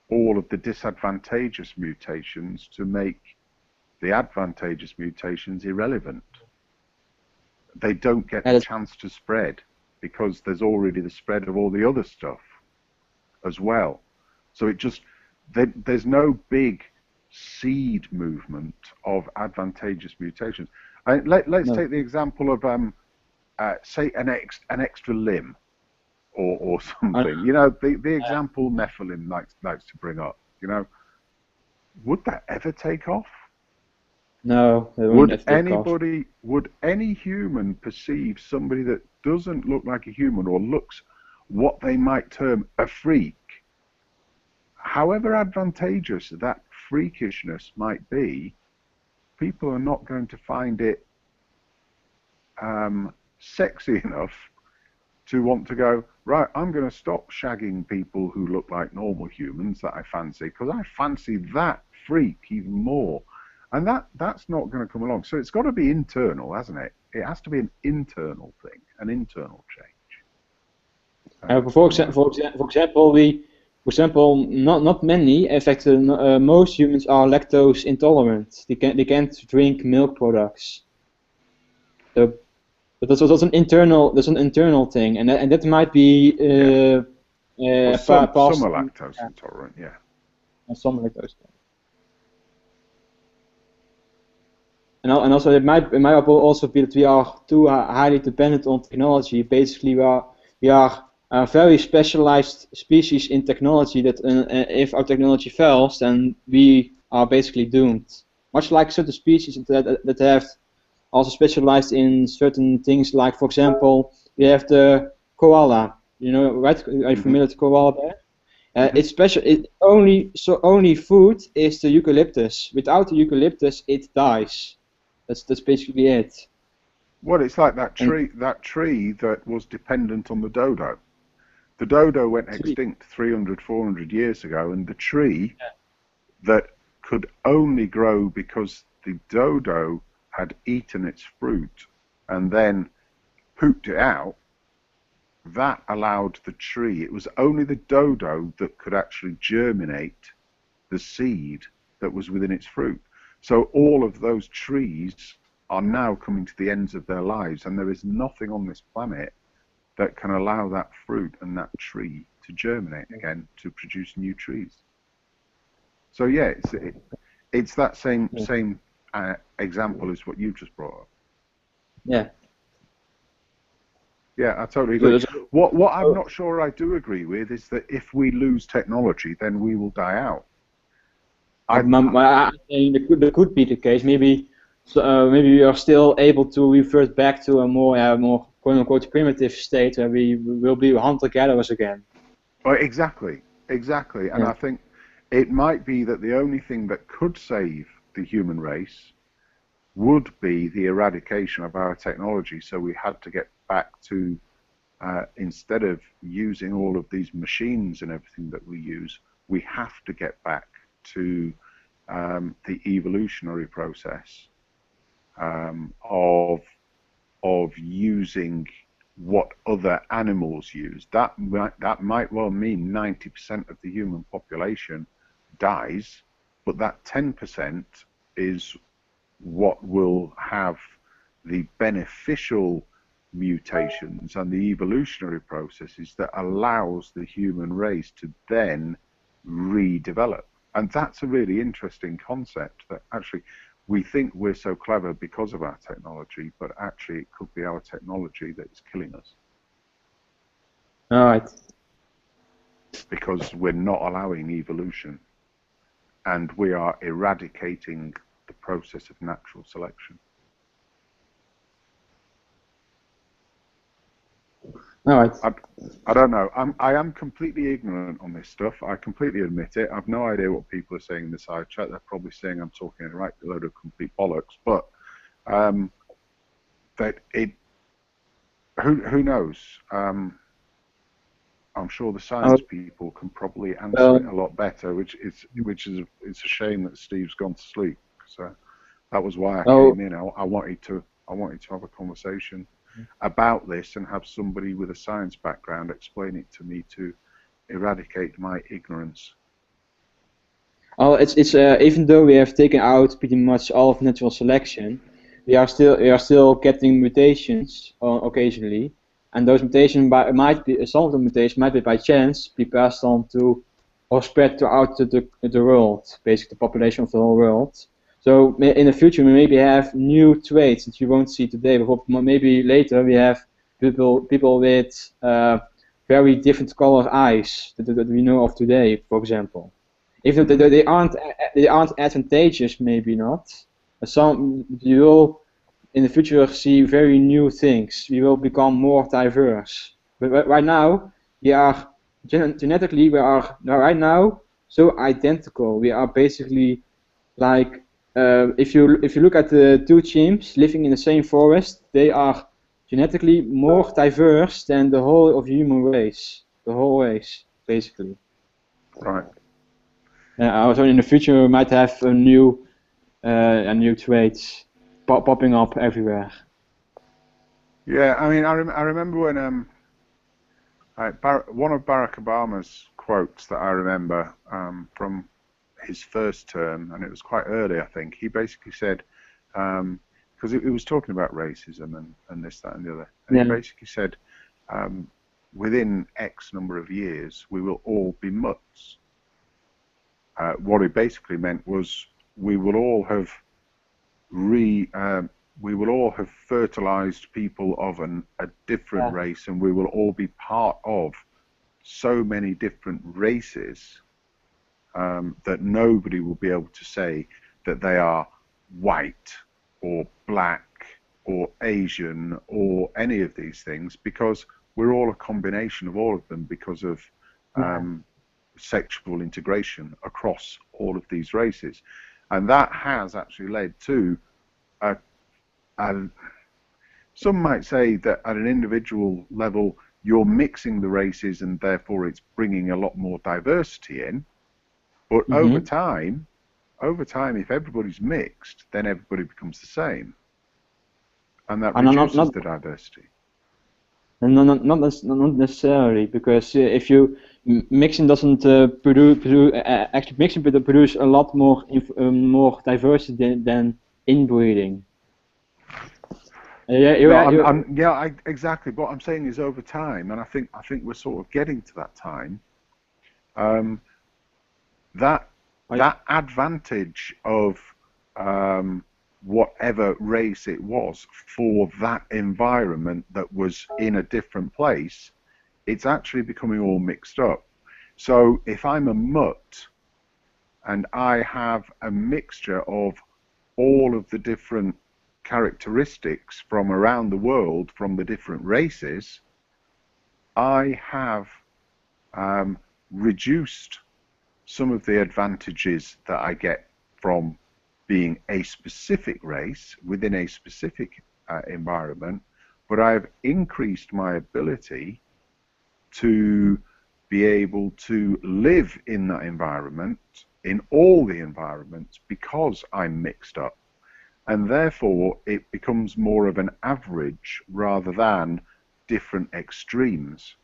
all of the disadvantageous mutations to make the advantageous mutations irrelevant. They don't get the chance to spread because there's already the spread of all the other stuff as well. So it just, there's no big seed movement of advantageous mutations. Let's take the example of, say, an extra limb or something. You know, the example Nephilim likes to bring up. You know, would that ever take off? No. Would any human perceive somebody that doesn't look like a human or looks what they might term a freak, however advantageous that freakishness might be, people are not going to find it sexy enough to want to go, right, I'm going to stop shagging people who look like normal humans that I fancy, because I fancy that freak even more. And that's not going to come along. So it's got to be internal, hasn't it? It has to be an internal thing, an internal change. For example, not many. In fact, most humans are lactose intolerant. They can't drink milk products. So, but that's an internal thing, and that might be some are lactose intolerant, yeah. And some are lactose intolerant. And also it might also be that we are too highly dependent on technology. Basically, we are very specialized species in technology that if our technology fails, then we are basically doomed. Much like certain species that have also specialized in certain things, like, for example, we have the koala. You know, right? Are you familiar with koala bear? It's special. Only food is the eucalyptus. Without the eucalyptus, it dies. That's basically it. Well, it's like that tree that was dependent on the dodo. The dodo went extinct 300, 400 years ago, and the tree that could only grow because the dodo had eaten its fruit and then pooped it out, that allowed the tree, it was only the dodo that could actually germinate the seed that was within its fruit. So all of those trees are now coming to the ends of their lives, and there is nothing on this planet that can allow that fruit and that tree to germinate again to produce new trees. So yeah, it's that same example as what you just brought up. Yeah. Yeah, I totally agree. What I'm not sure I do agree with is that if we lose technology, then we will die out. I think that could be the case. Maybe we are still able to revert back to a more quote-unquote primitive state where we will be hunter-gatherers again. Oh, exactly. And I think it might be that the only thing that could save the human race would be the eradication of our technology. So we had to get back to, instead of using all of these machines and everything that we use, we have to get back to the evolutionary process of using what other animals use. That might well mean 90% of the human population dies, but that 10% is what will have the beneficial mutations and the evolutionary processes that allows the human race to then redevelop. And that's a really interesting concept, that actually we think we're so clever because of our technology, but actually it could be our technology that is killing us. All right. Because we're not allowing evolution, and we are eradicating the process of natural selection. All right. I don't know. I am completely ignorant on this stuff. I completely admit it. I've no idea what people are saying in the side chat. They're probably saying I'm talking a right load of complete bollocks. But who knows? I'm sure the science people can probably answer it a lot better. Which is a shame that Steve's gone to sleep. So that was why I came in. I wanted to have a conversation about this and have somebody with a science background explain it to me to eradicate my ignorance. Well, it's even though we have taken out pretty much all of natural selection, we are still getting mutations occasionally, and those mutations some of the mutations might be by chance be passed on to or spread throughout the world, basically the population of the whole world. So in the future we maybe have new traits that you won't see today, but maybe later we have people with very different colored eyes that we know of today, for example. Even though they aren't advantageous, maybe not. You will in the future see very new things. We will become more diverse. But right now we are genetically right now so identical. We are basically like. If you look at the two chimps living in the same forest, they are genetically more diverse than the whole of the human race. The whole race, basically. Right. So in the future, we might have a new traits popping up everywhere. Yeah, I mean, I remember when one of Barack Obama's quotes that I remember from his first term, and it was quite early, I think. He basically said, because it was talking about racism and this, that, and the other, and he basically said, within X number of years, we will all be mutts. What he basically meant was we will all have we will all have fertilized people of a different race, and we will all be part of so many different races that nobody will be able to say that they are white or black or Asian or any of these things, because we're all a combination of all of them because of sexual integration across all of these races. And that has actually led to some might say that at an individual level you're mixing the races and therefore it's bringing a lot more diversity in. But over time, if everybody's mixed, then everybody becomes the same. And that reduces the diversity. Not necessarily, because if you mixing doesn't actually mixing produce a lot more more diversity than inbreeding. Exactly. What I'm saying is over time, and I think we're sort of getting to that time. That advantage of whatever race it was for that environment that was in a different place, it's actually becoming all mixed up. So if I'm a mutt and I have a mixture of all of the different characteristics from around the world, from the different races, I have reduced some of the advantages that I get from being a specific race within a specific environment, but I've increased my ability to be able to live in that environment, in all the environments, because I'm mixed up. And therefore, it becomes more of an average rather than different extremes.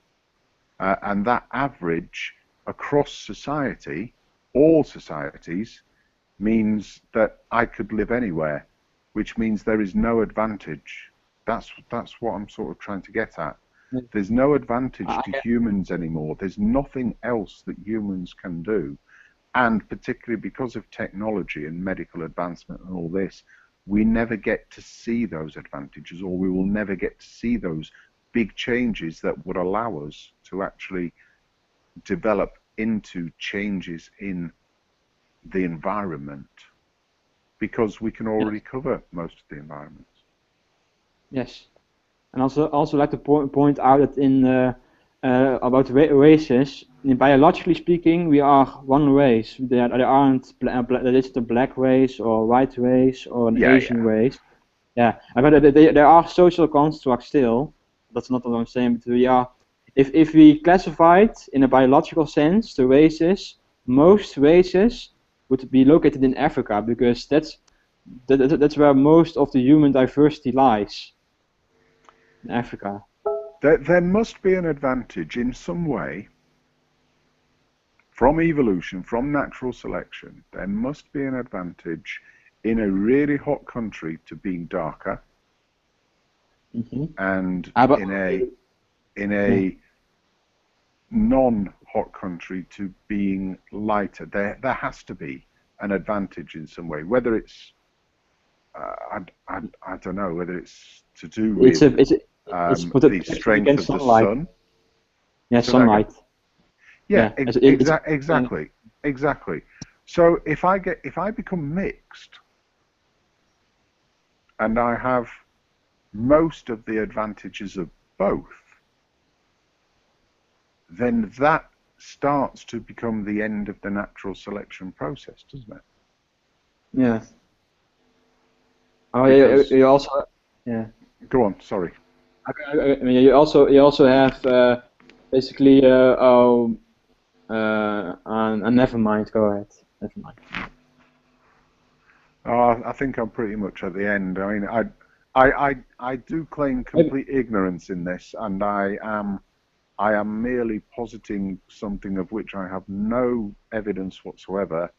And that average across society, all societies, means that I could live anywhere, which means there is no advantage. That's what I'm sort of trying to get at. There's no advantage to humans anymore. There's nothing else that humans can do. And particularly because of technology and medical advancement and all this, we never get to see those advantages, or we will never get to see those big changes that would allow us to actually develop into changes in the environment, because we can already cover most of the environment. Yes, and also like to point out that in about races, biologically speaking, we are one race. There aren't there isn't a black race or white race or an Asian race. Yeah, but there are social constructs still. That's not what I'm saying. But we are, if we classify it in a biological sense, the races, most races would be located in Africa, because that's where most of the human diversity lies. In Africa. There must be an advantage in some way from evolution, from natural selection. There must be an advantage in a really hot country to being darker, and in a non-hot country to being lighter. There has to be an advantage in some way, whether it's I don't know, whether it's to do with the strength of the sun. Yeah, sunlight. Yeah, exactly. So if I become mixed and I have most of the advantages of both, then that starts to become the end of the natural selection process, doesn't it? Yeah. Oh, you also, yeah. Go on, sorry. I mean, you also have basically never mind. Go ahead. Never mind. I think I'm pretty much at the end. I mean, I do claim complete ignorance in this, and I am merely positing something of which I have no evidence whatsoever.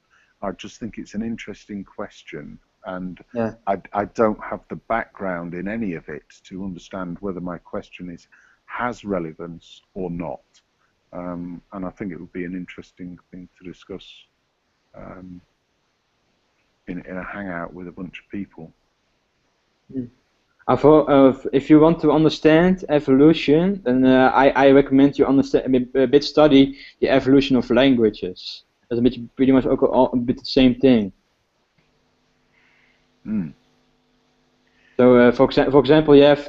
I just think it's an interesting question, and I don't have the background in any of it to understand whether my question has relevance or not. And I think it would be an interesting thing to discuss in a hangout with a bunch of people. If you want to understand evolution, then I recommend you understand a bit study the evolution of languages. That's pretty much a bit the same thing. So, for example, you have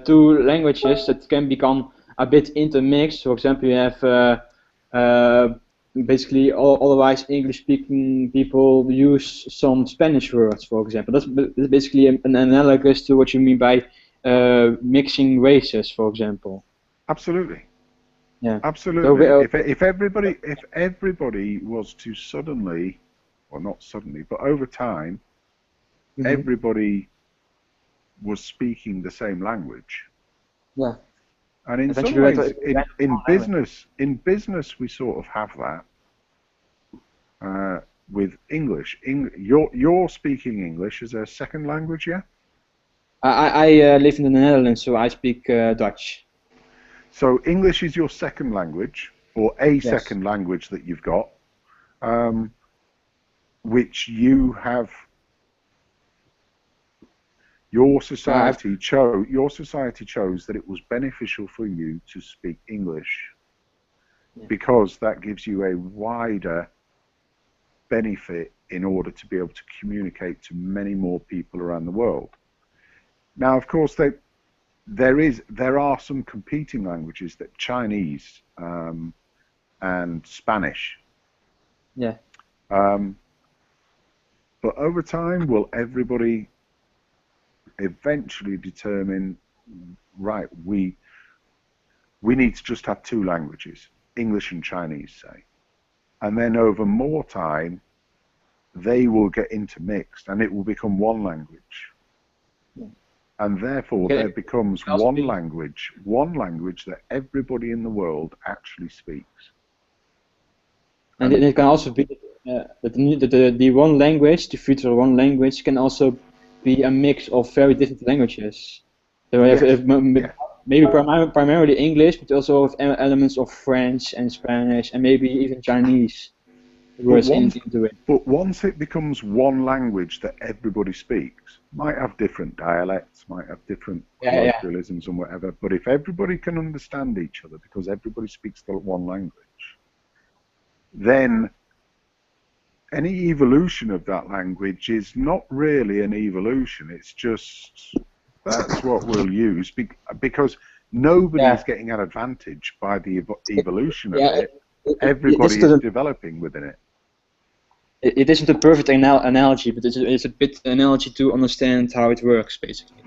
two languages that can become a bit intermixed. For example, you have basically otherwise English-speaking people use some Spanish words, for example. That's basically an analogous to what you mean by mixing races, for example. Absolutely. Yeah. Absolutely. So, If everybody was to suddenly, or not suddenly, but over time, everybody was speaking the same language. Yeah. And in some Eventually, ways, in business, we sort of have that with English. You're speaking English as a second language, yeah? I live in the Netherlands, so I speak Dutch. So English is your second language, or a Yes. second language that you've got, which you have. Your society chose that it was beneficial for you to speak English because that gives you a wider benefit in order to be able to communicate to many more people around the world. Now, of course, there are some competing languages, that Chinese and Spanish. Yeah. But over time, will everybody eventually determine, right, we need to just have two languages, English and Chinese, say. And then over more time, they will get intermixed and it will become one language. And therefore, there becomes one language that everybody in the world actually speaks. And it can also be that the one language, the future one language, can also be a mix of very different languages. So we have maybe primarily English, but also with elements of French and Spanish, and maybe even Chinese words into it. But once it becomes one language that everybody speaks, might have different dialects, might have different colloquialisms and whatever, but if everybody can understand each other because everybody speaks the one language, then any evolution of that language is not really an evolution. It's just, that's what we'll use, because nobody is getting an advantage by the evolution of it. Everybody is developing within it. It isn't a perfect analogy, but it's a bit analogy to understand how it works, basically.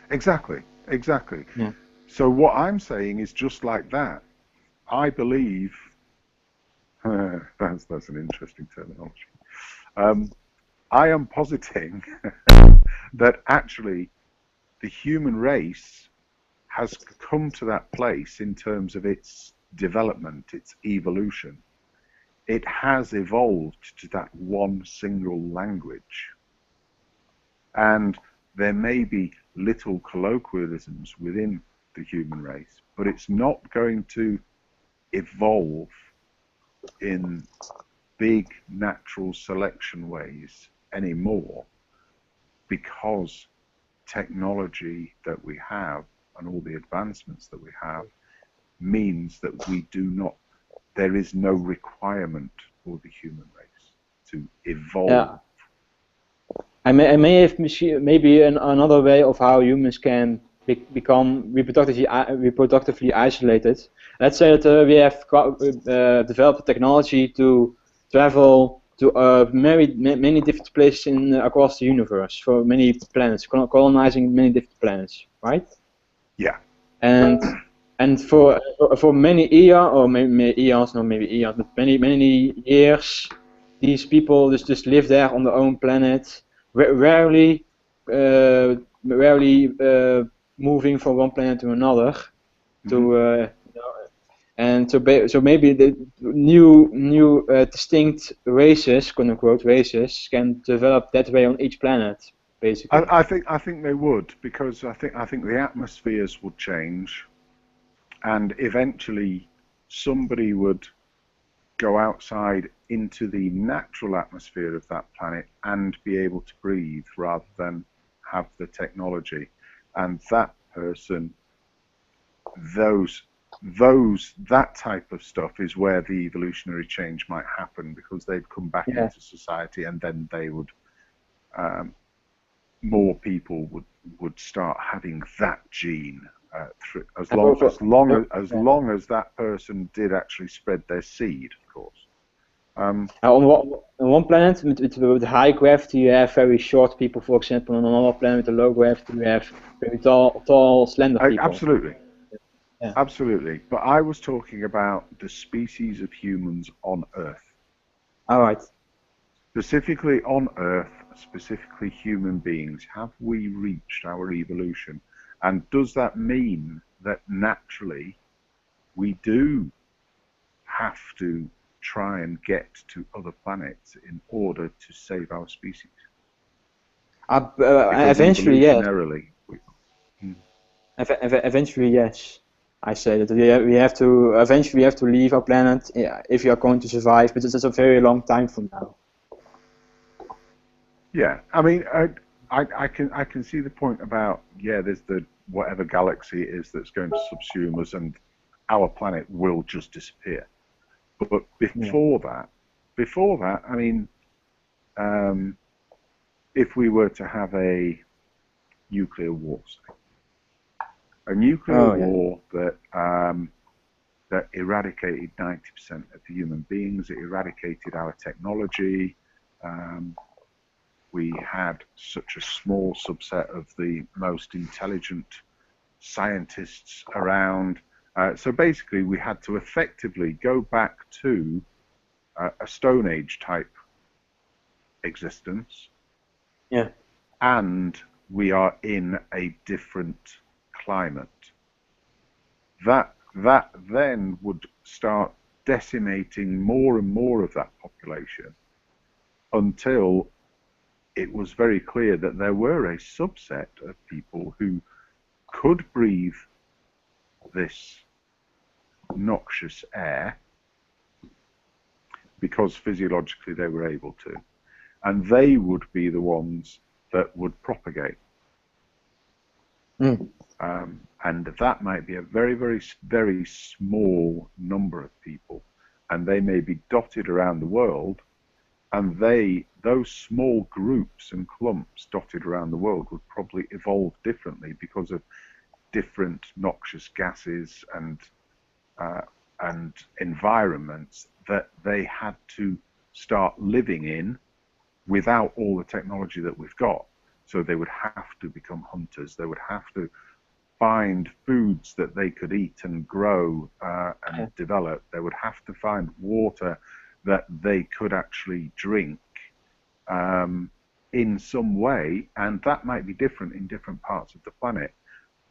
Exactly. Yeah. So what I'm saying is just like that. I believe that's an interesting terminology. I am positing that actually the human race has come to that place in terms of its development, its evolution. It has evolved to that one single language. And there may be little colloquialisms within the human race, but it's not going to evolve in big natural selection ways anymore, because technology that we have and all the advancements that we have means that there is no requirement for the human race to evolve. Yeah. I may have maybe another way of how humans can become reproductively isolated. Let's say that we have developed technology to travel to many different places across the universe, for many planets, colonizing many different planets, right? Yeah. And for many eons, or maybe eons, but many years, these people just live there on their own planet, rarely moving from one planet to another. And so maybe the new distinct races, quote unquote races, can develop that way on each planet, basically. I think they would, because I think the atmospheres would change, and eventually somebody would go outside into the natural atmosphere of that planet and be able to breathe, rather than have the technology, and that person, that type of stuff is where the evolutionary change might happen, because they'd come back into society, and then they would, more people would start having that gene. As long as that person did actually spread their seed, of course. On one planet with high gravity, you have very short people, for example. On another planet with a low gravity, you have very tall, slender people. Absolutely. Yeah. Absolutely. But I was talking about the species of humans on Earth. All right. Specifically on Earth, specifically human beings, have we reached our evolution? And does that mean that naturally we do have to try and get to other planets in order to save our species? Eventually, yes. Eventually, yes. I say that we have to eventually leave our planet if we are going to survive, but it's a very long time from now. Yeah, I mean, I can see the point about, there's the whatever galaxy it is that's going to subsume us, and our planet will just disappear. But before that, I mean, if we were to have a nuclear war, say, a nuclear war that eradicated 90% of the human beings, it eradicated our technology. We had such a small subset of the most intelligent scientists around. So basically, we had to effectively go back to a Stone Age type existence. Yeah. And we are in a different climate. That then would start decimating more and more of that population until it was very clear that there were a subset of people who could breathe this noxious air because physiologically they were able to, and they would be the ones that would propagate. And that might be a very, very, very small number of people, and they may be dotted around the world, and those small groups and clumps dotted around the world would probably evolve differently because of different noxious gases and environments that they had to start living in without all the technology that we've got. So they would have to become hunters. They would have to find foods that they could eat and grow and develop. They would have to find water that they could actually drink in some way, and that might be different in different parts of the planet.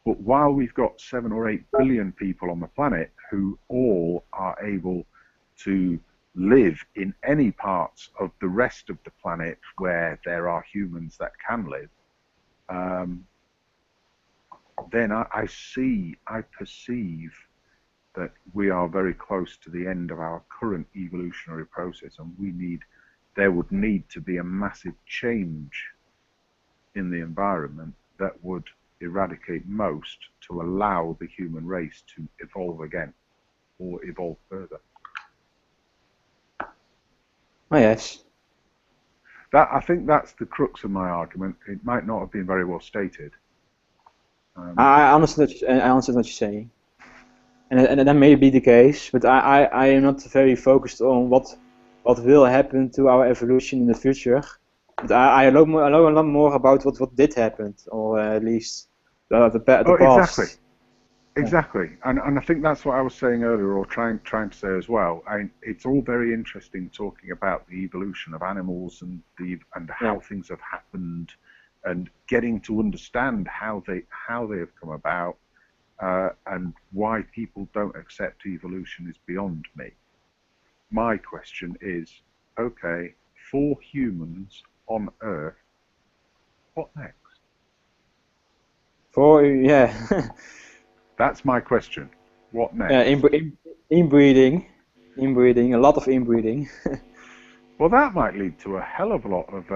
But while we've got 7 or 8 billion people on the planet who all are able to live in any parts of the rest of the planet where there are humans that can live, then I perceive that we are very close to the end of our current evolutionary process, and there would need to be a massive change in the environment that would eradicate most to allow the human race to evolve again or evolve further. Oh, yes. I think that's the crux of my argument. It might not have been very well stated. I understand what you're saying, and that may be the case, but I am not very focused on what will happen to our evolution in the future. But I know a lot more about what did happen, or at least the past. Exactly, and I think that's what I was saying earlier, or trying to say as well. It's all very interesting talking about the evolution of animals and how things have happened, and getting to understand how they have come about, and why people don't accept evolution is beyond me. My question is, okay, for humans on Earth, what next? That's my question. What next? Inbreeding, a lot of inbreeding. Well, that might lead to a hell of a lot of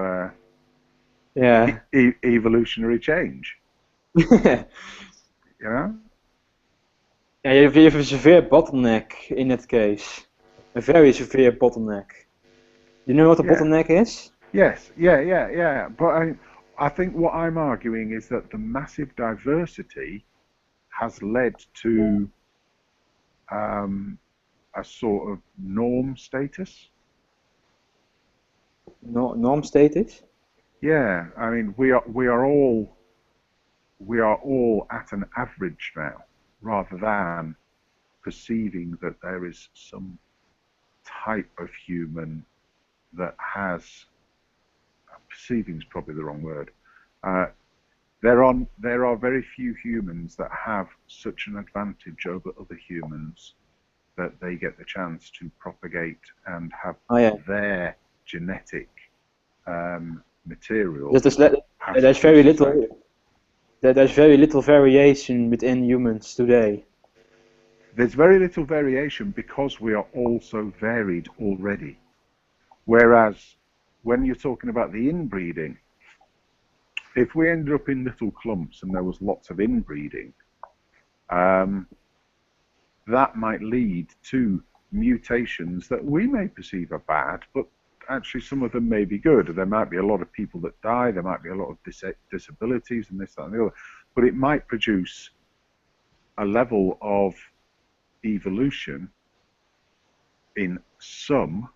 Yeah. Evolutionary change. You know? Yeah, you have a severe bottleneck in that case. A very severe bottleneck. Do you know what a bottleneck is? Yes, yeah. But I think what I'm arguing is that the massive diversity has led to a sort of norm status. Norm status? Yeah, I mean we are all at an average now, rather than perceiving that there is some type of human that has, perceiving is probably the wrong word. There are very few humans that have such an advantage over other humans that they get the chance to propagate and have their genetic material. There's very little. There's very little variation within humans today. There's very little variation because we are all so varied already. Whereas when you're talking about the inbreeding, if we ended up in little clumps and there was lots of inbreeding, that might lead to mutations that we may perceive are bad, but actually some of them may be good. There might be a lot of people that die, there might be a lot of disabilities and this, that and the other, but it might produce a level of evolution in some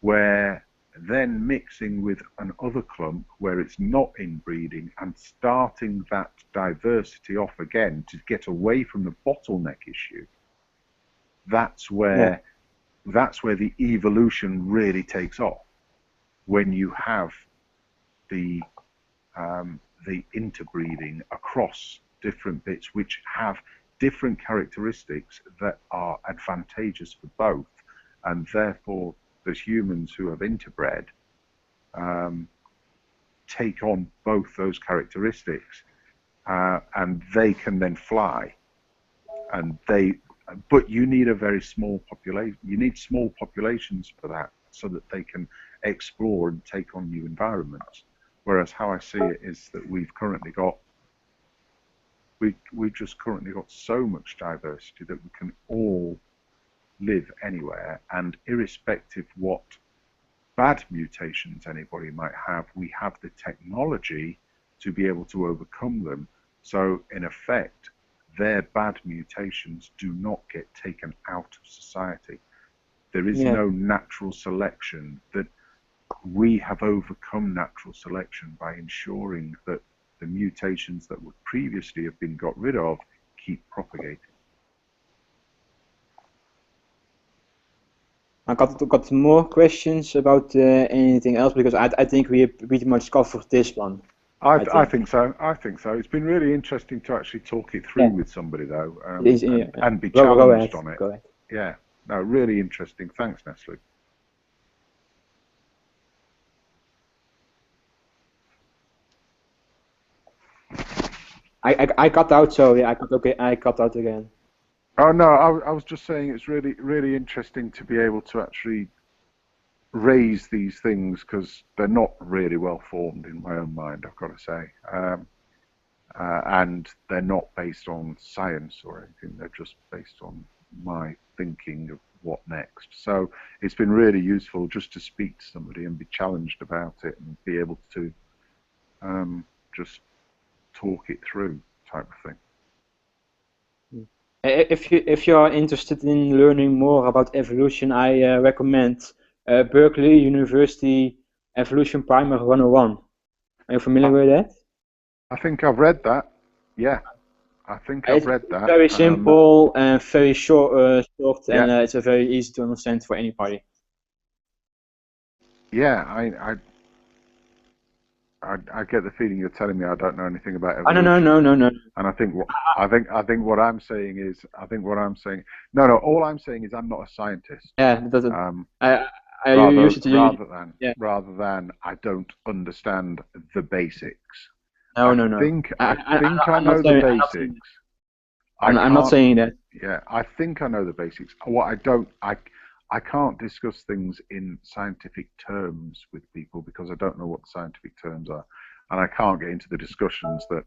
where then mixing with another clump where it's not inbreeding and starting that diversity off again to get away from the bottleneck issue, that's where the evolution really takes off, when you have the interbreeding across different bits which have different characteristics that are advantageous for both, and therefore those humans who have interbred take on both those characteristics, and they can then fly. But you need a very small population. You need small populations for that, so that they can explore and take on new environments. Whereas how I see it is that we've just currently got so much diversity that we can all live anywhere, and irrespective what bad mutations anybody might have, we have the technology to be able to overcome them. So in effect, their bad mutations do not get taken out of society. There is no natural selection. That we have overcome natural selection by ensuring that the mutations that would previously have been got rid of keep propagating. I got more questions about anything else, because I think we have pretty much covered this one. I think so. It's been really interesting to actually talk it through with somebody, though, and be challenged on it. Go ahead. Yeah, no, really interesting. Thanks, Nestle. I cut out, so yeah, I cut out again. Oh no, I was just saying it's really, really interesting to be able to actually raise these things, because they're not really well formed in my own mind, I've got to say, and they're not based on science or anything. They're just based on my thinking of what next. So it's been really useful just to speak to somebody and be challenged about it and be able to just talk it through, type of thing. If you are interested in learning more about evolution, I recommend Berkeley University Evolution Primer 101. Are you familiar with that? I think I've read that. Yeah, I think I've read that. Very simple and very short, and it's a very easy to understand for anybody. Yeah, I get the feeling you're telling me I don't know anything about evolution. No. And I think what I'm saying is, no. All I'm saying is I'm not a scientist. Yeah, it doesn't. Rather than I don't understand the basics. No. I think I know the basics. I'm not saying that. Yeah, I think I know the basics. What I don't, I can't discuss things in scientific terms with people because I don't know what the scientific terms are, and I can't get into the discussions that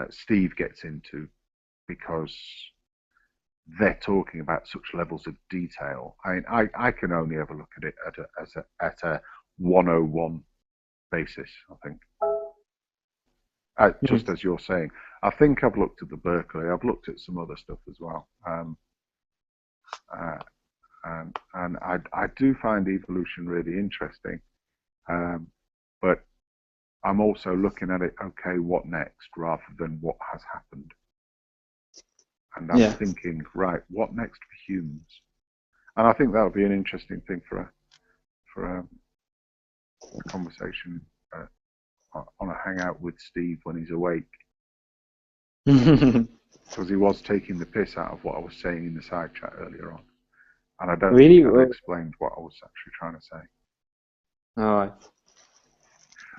Steve gets into because they're talking about such levels of detail. I mean, I can only ever look at it at a 101 basis, I think. Just as you're saying, I think I've looked at the Berkeley. I've looked at some other stuff as well. And I do find evolution really interesting, but I'm also looking at it, okay, what next, rather than what has happened. And I'm thinking, right, what next for humans? And I think that would be an interesting thing for a conversation on a hangout with Steve when he's awake. Because he was taking the piss out of what I was saying in the side chat earlier on. And I don't think I explained what I was actually trying to say. Alright.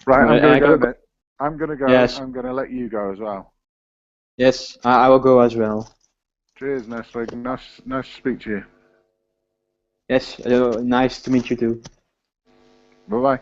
Right, I'm going to go, mate. I'm going to go. Yes. I'm going to let you go as well. Yes, I will go as well. Cheers, Nestle. Nice to speak to you. Yes, nice to meet you too. Bye-bye.